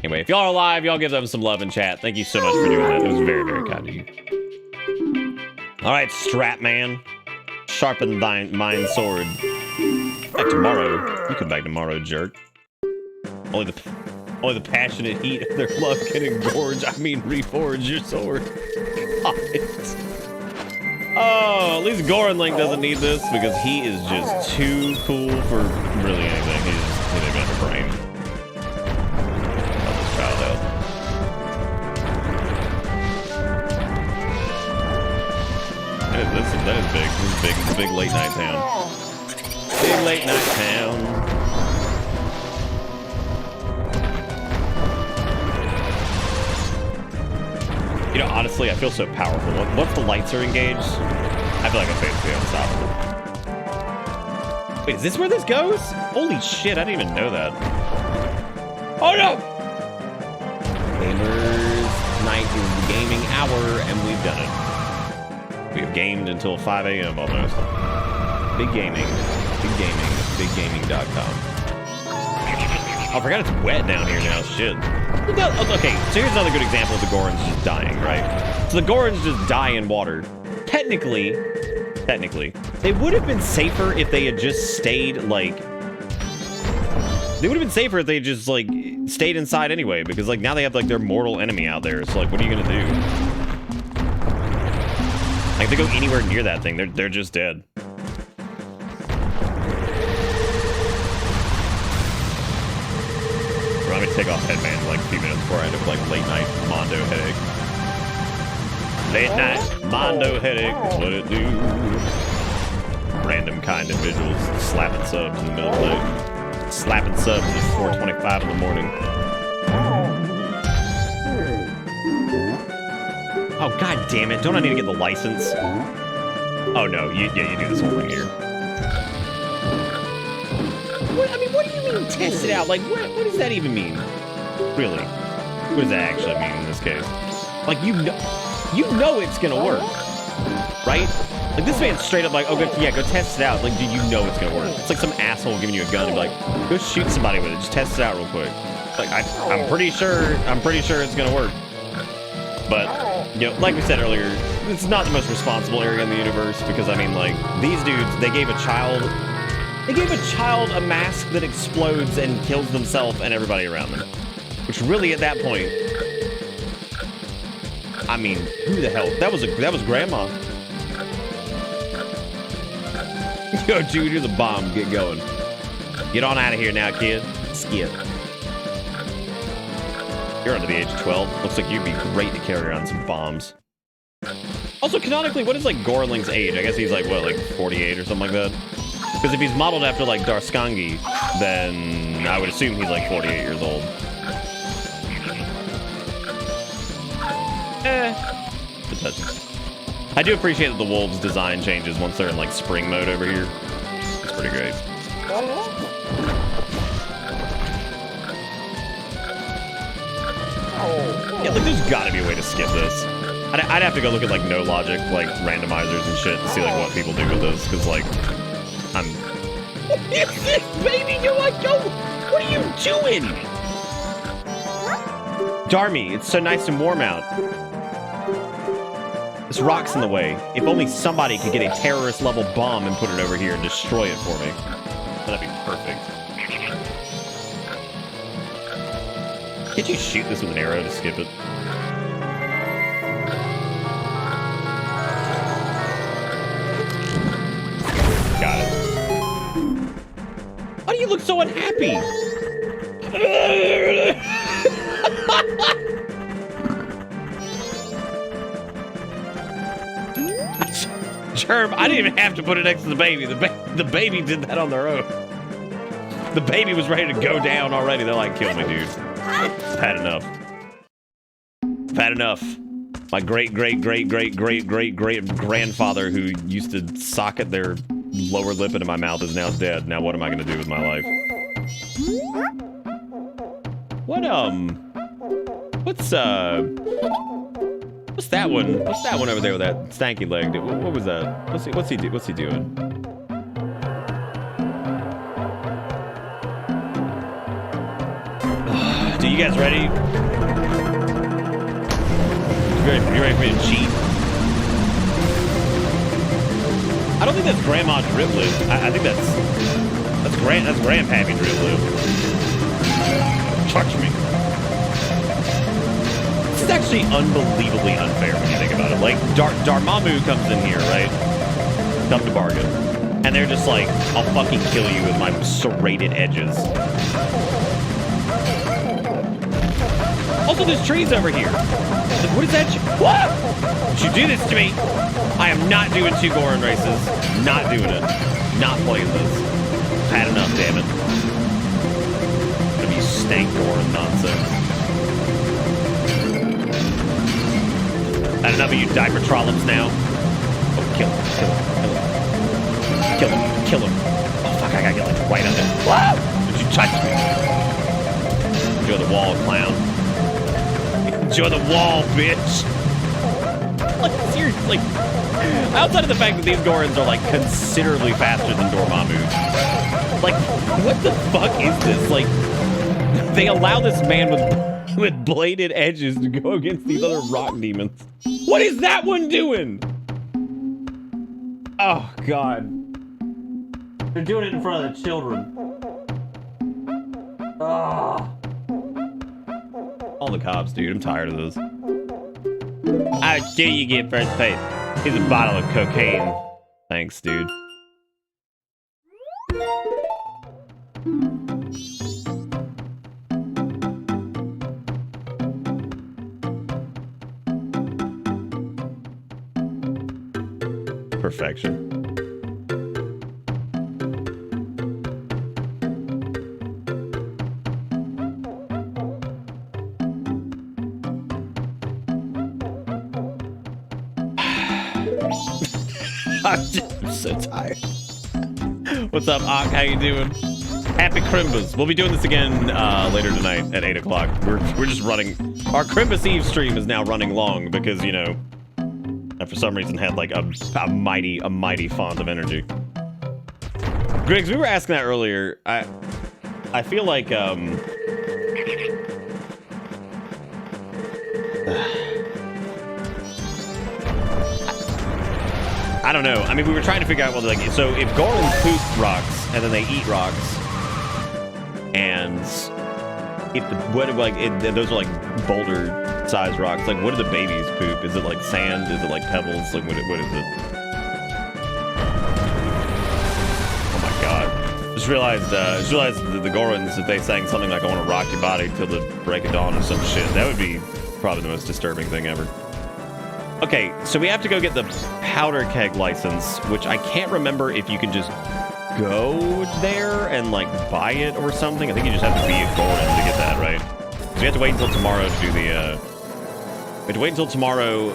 Anyway, if y'all are alive, y'all give them some love in chat. Thank you so much for doing that. It was very, very kind of you. All right, Strap Man. Sharpen thine mine sword. Back tomorrow. You come back tomorrow, jerk. Only the passionate heat of their love can reforge your sword. Oh, at least Goran Link doesn't need this because he is just too cool for really anything. He doesn't even have a brain. I'll just try it out. That is big. This is big. It's a big late night town. Big late night town. You know, honestly, I feel so powerful. Once the lights are engaged, I feel like I'm basically unstoppable. Wait, is this where this goes? Holy shit, I didn't even know that. Oh no! Gamers, tonight is the gaming hour, and we've done it. We have gamed until 5 a.m. almost. Big gaming, biggaming.com. Oh, I forgot it's wet down here now, shit. Okay, so here's another good example of the Gorons just dying, right? So the Gorons just die in water. Technically, they would have been safer if they had just stayed, like... They would have been safer if they just, like, stayed inside anyway, because, like, now they have, like, their mortal enemy out there, so, like, what are you gonna do? Like, if they go anywhere near that thing, they're just dead. Let me take off headband like a few minutes before I end up like late night Mondo headache. Late night Mondo headache is what it do. Random kind individuals slapping subs in the middle of the night. Slapping subs at 4:25 in the morning. Oh god damn it! Don't I need to get the license? Oh no, you do this whole thing here. What, I mean, what do you mean test it out? Like, what does that even mean? Really? What does that actually mean in this case? Like, you know it's gonna work, right? Like, this man's straight up like, oh, go test it out. Like, dude, you know it's gonna work. It's like some asshole giving you a gun and be like, go shoot somebody with it. Just test it out real quick. Like, I'm pretty sure it's gonna work. But, you know, like we said earlier, it's not the most responsible area in the universe because, I mean, like, these dudes, they gave a child a mask that explodes and kills themselves and everybody around them. Which really, at that point, I mean, who the hell? That was Grandma. Yo, dude, here's a bomb. Get going. Get on out of here now, kid. Skip. You're under the age of 12. Looks like you'd be great to carry around some bombs. Also, canonically, what is, like, Goran Link's age? I guess he's, like, what, like, 48 or something like that? Because if he's modeled after, like, Darskangi, then I would assume he's, like, 48 years old. I do appreciate that the wolves' design changes once they're in, like, spring mode over here. It's pretty great. Yeah, like, there's gotta be a way to skip this. I'd have to go look at, like, no logic, like, randomizers and shit to see, like, what people do with this, because, like, what is this, baby? You're like, yo, what are you doing? Darmy, it's so nice and warm out. This rock's in the way. If only somebody could get a terrorist-level bomb and put it over here and destroy it for me. That'd be perfect. Can't you shoot this with an arrow to skip it? Got it. Why do you look so unhappy? Germ, I didn't even have to put it next to the baby. The baby did that on their own. The baby was ready to go down already. They're like, kill me, dude. I've had enough. I've had enough. My great grandfather who used to socket their lower lip into my mouth is now dead. Now what am I gonna do with my life? What what's that one? What's that one over there with that stanky leg? What was that? What's he doing? Do you guys ready? You ready for me to cheat? I don't think that's Grandma Driplet. I think that's Grandpappy Driplet. Touch me. This is actually unbelievably unfair when you think about it. Like, Dormammu comes in here, right? Come to bargain. And they're just like, I'll fucking kill you with my serrated edges. Also, there's trees over here. What is that? What? Don't you do this to me? I am not doing 2 Goron races. Not doing it. Not playing this. I've had enough, damn it. Gonna be stank Goron nonsense. Had enough of you diaper trollops now. Oh, kill him. Kill him. Kill him. Oh, fuck, I gotta get like right on it. Whoa! Don't you touch me. Enjoy the wall, clown. Enjoy the wall, bitch. Like, seriously. Outside of the fact that these Gorons are, like, considerably faster than Dormammu. Like, what the fuck is this? Like, they allow this man with bladed edges to go against these other rock demons. What is that one doing? Oh, God. They're doing it in front of the children. Ah. All the cops, dude. I'm tired of this. How dare you get first place? Here's a bottle of cocaine. Thanks, dude. Perfection. I'm so tired. What's up, Ock? How you doing? Happy Crimbas. We'll be doing this again later tonight at 8 o'clock. We're just running. Our Crimbas Eve stream is now running long because, you know, I for some reason had like a mighty font of energy. Griggs, we were asking that earlier. I feel like I don't know. I mean, we were trying to figure out what, like, so if Gorons poop rocks and then they eat rocks, and if those are like boulder-sized rocks, like, what do the babies poop? Is it like sand? Is it like pebbles? Like, what is it? Oh my god! Just realized the Gorons, if they sang something like "I want to rock your body till the break of dawn" or some shit, that would be probably the most disturbing thing ever. Okay, so we have to go get the powder keg license, which I can't remember if you can just go there and, like, buy it or something. I think you just have to be a Goron to get that, right? So we have to wait until tomorrow to do the, we have to wait until tomorrow.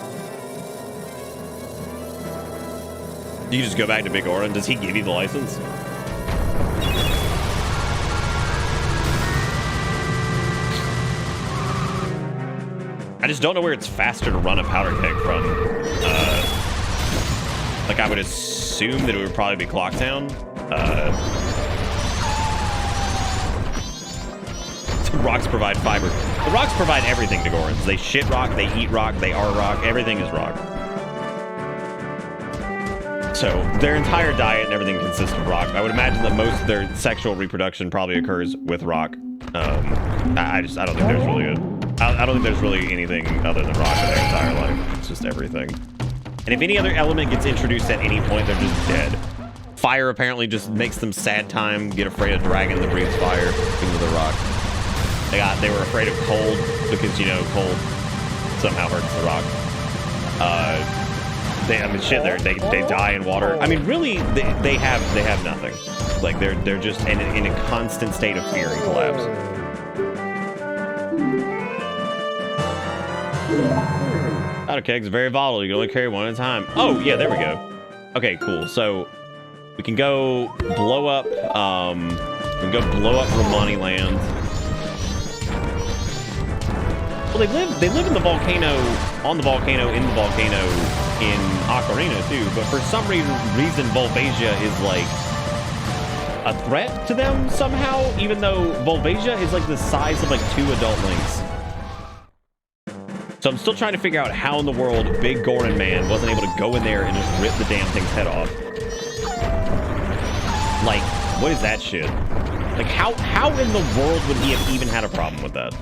You just go back to Big Goron. Does he give you the license? I just don't know where it's faster to run a powder keg from. Like, I would assume that it would probably be Clocktown. The rocks provide fiber. The rocks provide everything to Gorons. They shit rock, they eat rock, they are rock. Everything is rock. So their entire diet and everything consists of rock. I would imagine that most of their sexual reproduction probably occurs with rock. I don't think there's really I don't think there's really anything other than rock in their entire life. It's just everything. And if any other element gets introduced at any point, they're just dead. Fire apparently just makes them sad time, get afraid of dragon that breathes fire into the rock. They were afraid of cold because, you know, cold somehow hurts the rock. They die in water. I mean, really, they have nothing. Like, they're just in a constant state of fear and collapse. Powder kegs are very volatile. You can only carry one at a time. Oh, yeah, there we go. Okay, cool. So, We can go blow up, Romani Land. Well, they live in the volcano, on the volcano, in the volcano, in Ocarina too, but for some reason Volvasia is like a threat to them somehow, even though Volvasia is like the size of like 2 adult Links. So I'm still trying to figure out how in the world Big Goron Man wasn't able to go in there and just rip the damn thing's head off. Like, what is that shit? Like, how in the world would he have even had a problem with that?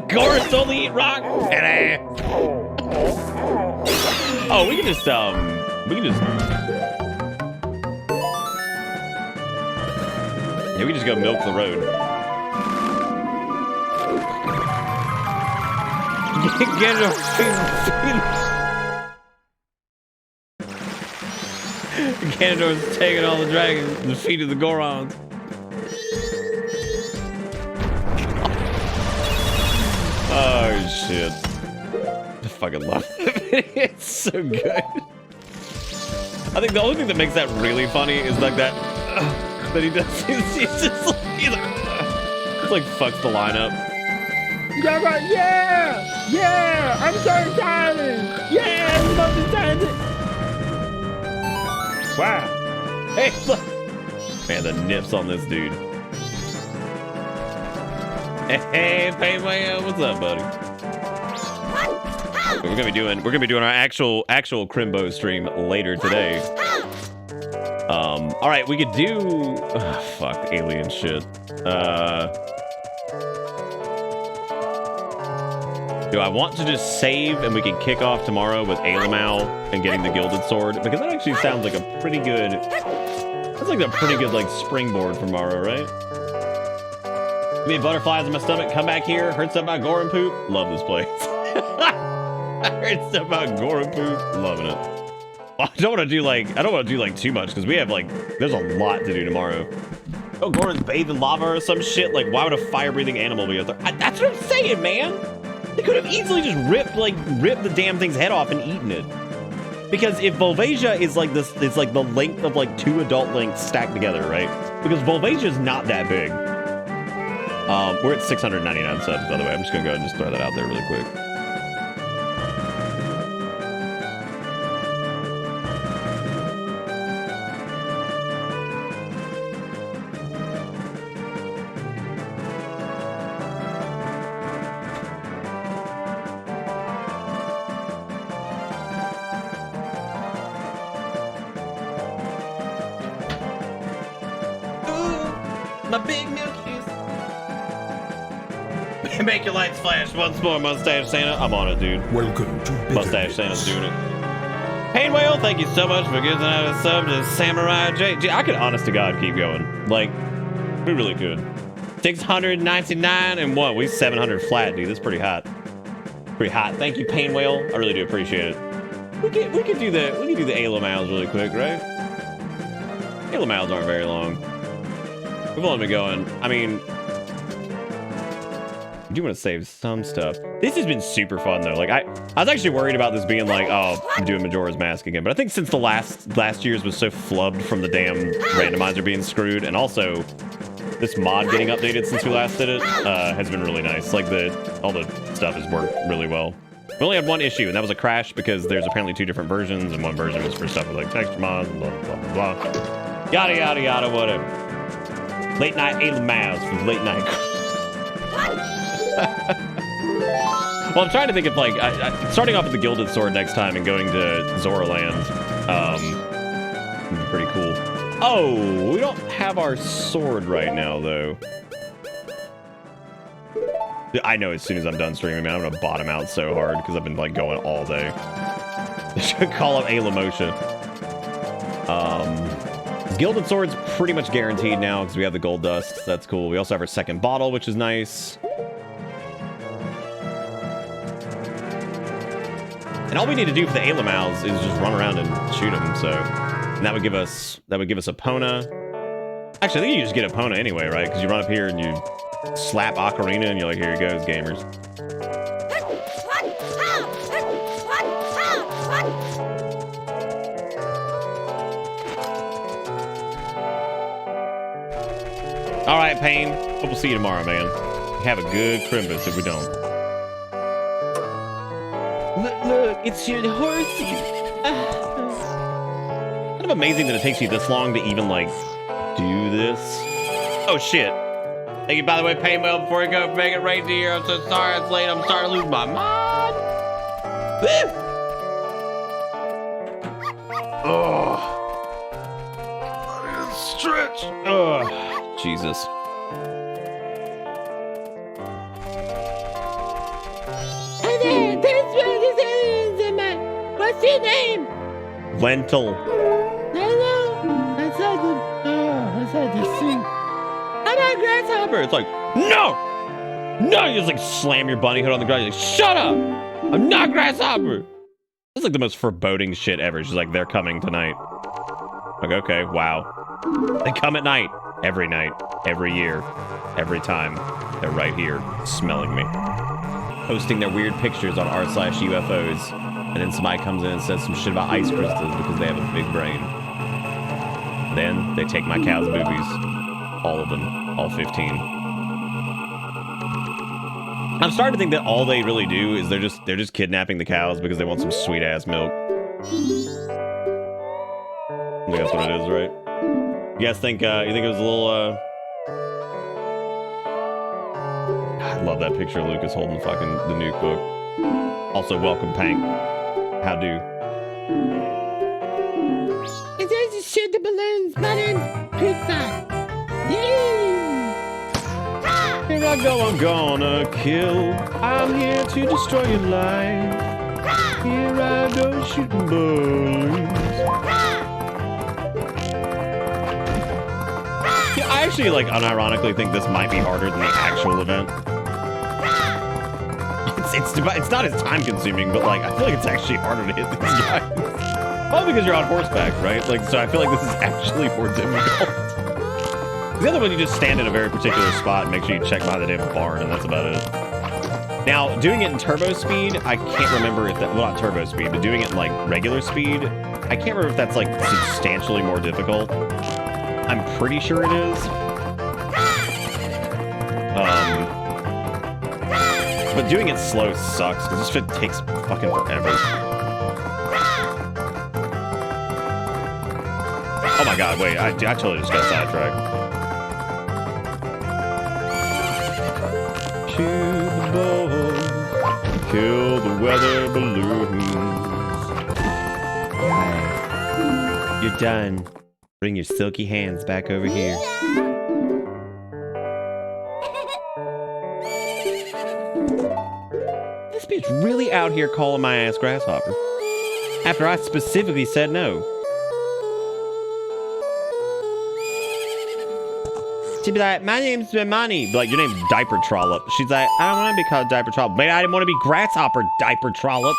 Gorons only eat rock and ass. Oh, we can just yeah, we can just go milk the road. Ganondorf's taking all the dragons and defeated the Gorons. Oh shit. I fucking love it. It's so good. I think the only thing that makes that really funny is like that he does. He's just like, it's like fucks the lineup. Yeah, I'm so excited. Yeah, I'm so excited. Wow. Hey, look. Man, the nips on this dude. Hey, Payway, what's up, buddy? We're gonna be doing our actual Crimbo stream later today. All right, we could do fuck alien shit. Do I want to just save and we can kick off tomorrow with Ailamal and getting the Gilded Sword? Because that actually sounds like a pretty good. That's like a pretty good like springboard for tomorrow, right? Me butterflies in my stomach. Come back here. Heard stuff about Goron poop. Love this place. I heard stuff about Goron poop. Loving it. I don't want to do like too much because we have like there's a lot to do tomorrow. Oh, Goron's bathed in lava or some shit. Like, why would a fire-breathing animal be out there? That's what I'm saying, man. They could have easily just ripped the damn thing's head off and eaten it. Because if Volvasia is like this, it's like the length of like 2 adult Links stacked together, right? Because Volvasia is not that big. We're at 699 subs, by the way. I'm just gonna go ahead and just throw that out there really quick. My big milk is. Make your lights flash once more, Mustache Santa. I'm on it, dude. Welcome to Mustache Santa's doing it. Pain Whale, thank you so much for giving out a sub to Samurai J. I could, honest to God, keep going. Like, we really could. 699 and what? We 700 flat, dude. That's pretty hot. Pretty hot. Thank you, Pain Whale. I really do appreciate it. We could do the Ailamals really quick, right? Ailamals aren't very long. We've only been going, I mean, I do want to save some stuff. This has been super fun though. Like I was actually worried about this being like, oh, I'm doing Majora's Mask again. But I think since the last year's was so flubbed from the damn randomizer being screwed, and also this mod getting updated since we last did it, has been really nice. Like all the stuff has worked really well. We only had one issue, and that was a crash because there's apparently 2 different versions, and one version was for stuff with like texture mods, blah blah blah blah. Yada yada yada, whatever. Late night Ailamals for late night. Well, I'm trying to think of like starting off with the Gilded Sword next time and going to Zora Land. Would be pretty cool. Oh, we don't have our sword right now though. I know as soon as I'm done streaming, man, I'm gonna bottom out so hard because I've been like going all day. They should call up Ailamosha. Gilded Sword's pretty much guaranteed now because we have the gold dust. That's cool. We also have our second bottle, which is nice. And all we need to do for the Ailamals is just run around and shoot them. So, and that would give us Epona. Actually, I think you just get Epona anyway, right? Because you run up here and you slap Ocarina, and you're like, here it goes, gamers. All right, Payne. Hope we'll see you tomorrow, man. Have a good Crimbus if we don't. Look, it's your horsey. Kind of amazing that it takes you this long to even, like, do this. Oh, shit. Thank you, by the way, Paymel, before you go, make it reindeer. I'm so sorry it's late. I'm starting to lose my mind. Oh. Stretch. Oh, Jesus. Hey there, there's these aliens in my... What's your name? Lentil. Hello. I said the soup. How about Grasshopper? It's like, no! No! You just like slam your bunny hood on the ground. You're like, shut up! I'm not Grasshopper! It's like the most foreboding shit ever. She's like, they're coming tonight. Like, okay, wow. They come at night. Every night. Every year. Every time. They're right here, smelling me. Posting their weird pictures on r/UFOs. And then somebody comes in and says some shit about ice crystals because they have a big brain. Then they take my cow's boobies. All of them. All 15. I'm starting to think that all they really do is they're just kidnapping the cows because they want some sweet ass milk. I think that's what it is, right? You guys think you think it was a little I love that picture of Lucas holding fucking the nuke book. Also, welcome, Pank. How do? It says to shoot the balloons. My name's Pizza. Here I go, I'm gonna kill. I'm here to destroy your life. Here I go shooting balloons. Yeah, I actually, like, unironically think this might be harder than the actual event. It's not as time consuming, but like I feel like it's actually harder to hit these guys. Probably because you're on horseback, right? Like, so I feel like this is actually more difficult. The other one, you just stand in a very particular spot and make sure you check behind the damn barn, and that's about it. Now, doing it in turbo speed, I can't remember if that, well, not turbo speed, but doing it in like regular speed, I can't remember if that's like substantially more difficult. I'm pretty sure it is. But doing it slow sucks, because this shit takes fucking forever. Oh my god, wait, I totally just got sidetracked. Shoot the balls, kill the weather balloons. You're done. Bring your silky hands back over here. This bitch really out here calling my ass Grasshopper. After I specifically said no. She'd be like, my name's Money. Like, your name's Diaper Trollop. She's like, I don't want to be called Diaper Trollop. Maybe I didn't want to be Grasshopper Diaper Trollop.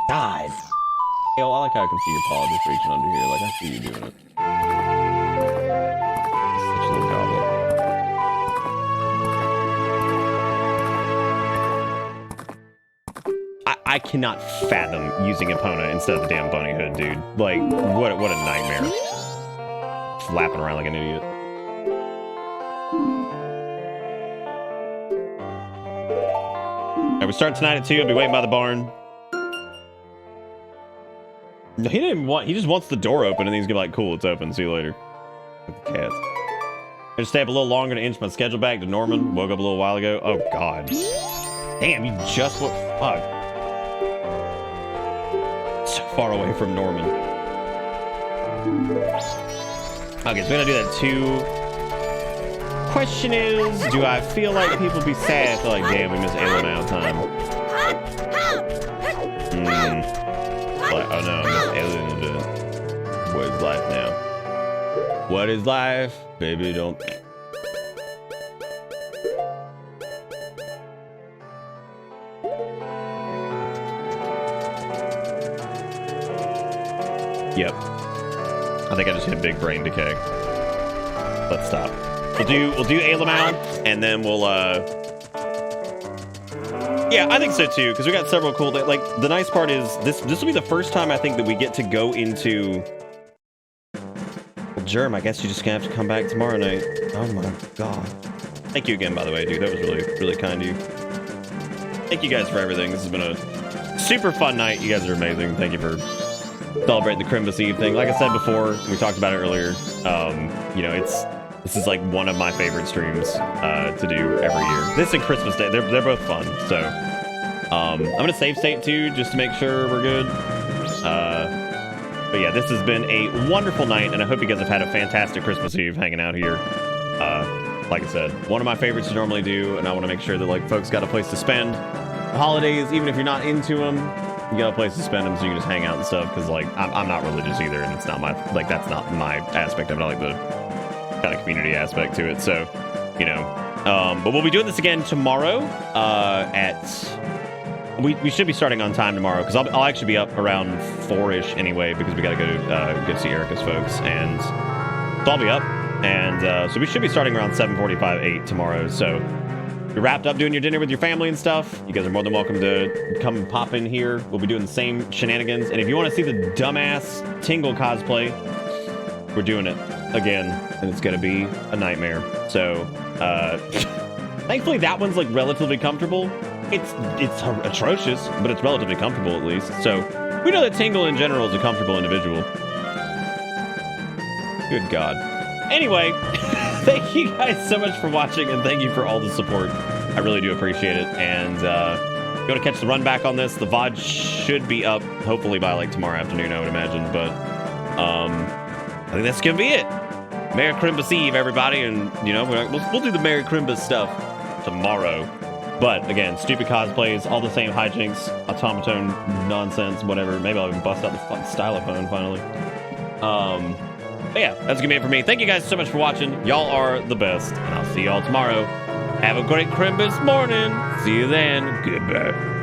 God. Yo, I like how I can see your paw just reaching under here. Like, I see you doing it. Such a little goblet. I cannot fathom using Epona instead of the damn bunny hood, dude. Like, what a nightmare. Flapping around like an idiot. Alright, we start tonight at 2. I'll be waiting by the barn. No, he didn't want, he just wants the door open and then he's gonna be like, cool, it's open, see you later. Like the cats. I just stay up a little longer to inch my schedule back to Norman. Woke up a little while ago. Oh god. Damn, you just what fuck. So far away from Norman. Okay, so we're gonna do that 2. Question is, do I feel like people be sad? I feel like, damn, we miss Ayla now time. Like, oh no, I miss Alien into what is life now? What is life? Baby, don't. Yep. I think I just hit big brain decay. Let's stop. We'll do Ayla and then we'll yeah, I think so too, because we got several cool like the nice part is this will be the first time I think that we get to go into Germ, I guess you just gonna have to come back tomorrow night. Oh my god. Thank you again, by the way, dude. That was really, really kind of you. Thank you guys for everything. This has been a super fun night. You guys are amazing. Thank you for celebrating the Crimbus Eve thing. Like I said before, we talked about it earlier. You know, this is like one of my favorite streams to do every year. This and Christmas Day, they're both fun. So I'm gonna save state too, just to make sure we're good. But yeah, this has been a wonderful night, and I hope you guys have had a fantastic Christmas Eve hanging out here. Like I said, one of my favorites to normally do, and I want to make sure that like folks got a place to spend the holidays, even if you're not into them. You got a place to spend them so you can just hang out and stuff, because like I'm not religious either, and it's not my like that's not my aspect of it. I like the kind of community aspect to it. So, you know, but we'll be doing this again tomorrow we should be starting on time tomorrow, because I'll actually be up around 4-ish anyway, because we got to go see Erica's folks, and so I'll be up, and so we should be starting around 7:45, 8 tomorrow. So you're wrapped up doing your dinner with your family and stuff, you guys are more than welcome to come and pop in here. We'll be doing the same shenanigans, and if you want to see the dumbass Tingle cosplay, we're doing it again, and it's gonna be a nightmare. So thankfully that one's like relatively comfortable. It's atrocious, but it's relatively comfortable at least. So we know that Tingle in general is a comfortable individual. Good God. Anyway, thank you guys so much for watching, and thank you for all the support. I really do appreciate it. And if you want to catch the run back on this, the VOD should be up hopefully by like tomorrow afternoon, I would imagine. But I think that's gonna be it. Merry Crimbus Eve, everybody, and you know we'll do the Merry Crimbus stuff tomorrow. But again, stupid cosplays, all the same hijinks, automaton nonsense, whatever. Maybe I'll even bust out the fucking stylophone finally. But yeah, that's gonna be it for me. Thank you guys so much for watching. Y'all are the best, and I'll see y'all tomorrow. Have a great Crimbus morning. See you then. Goodbye.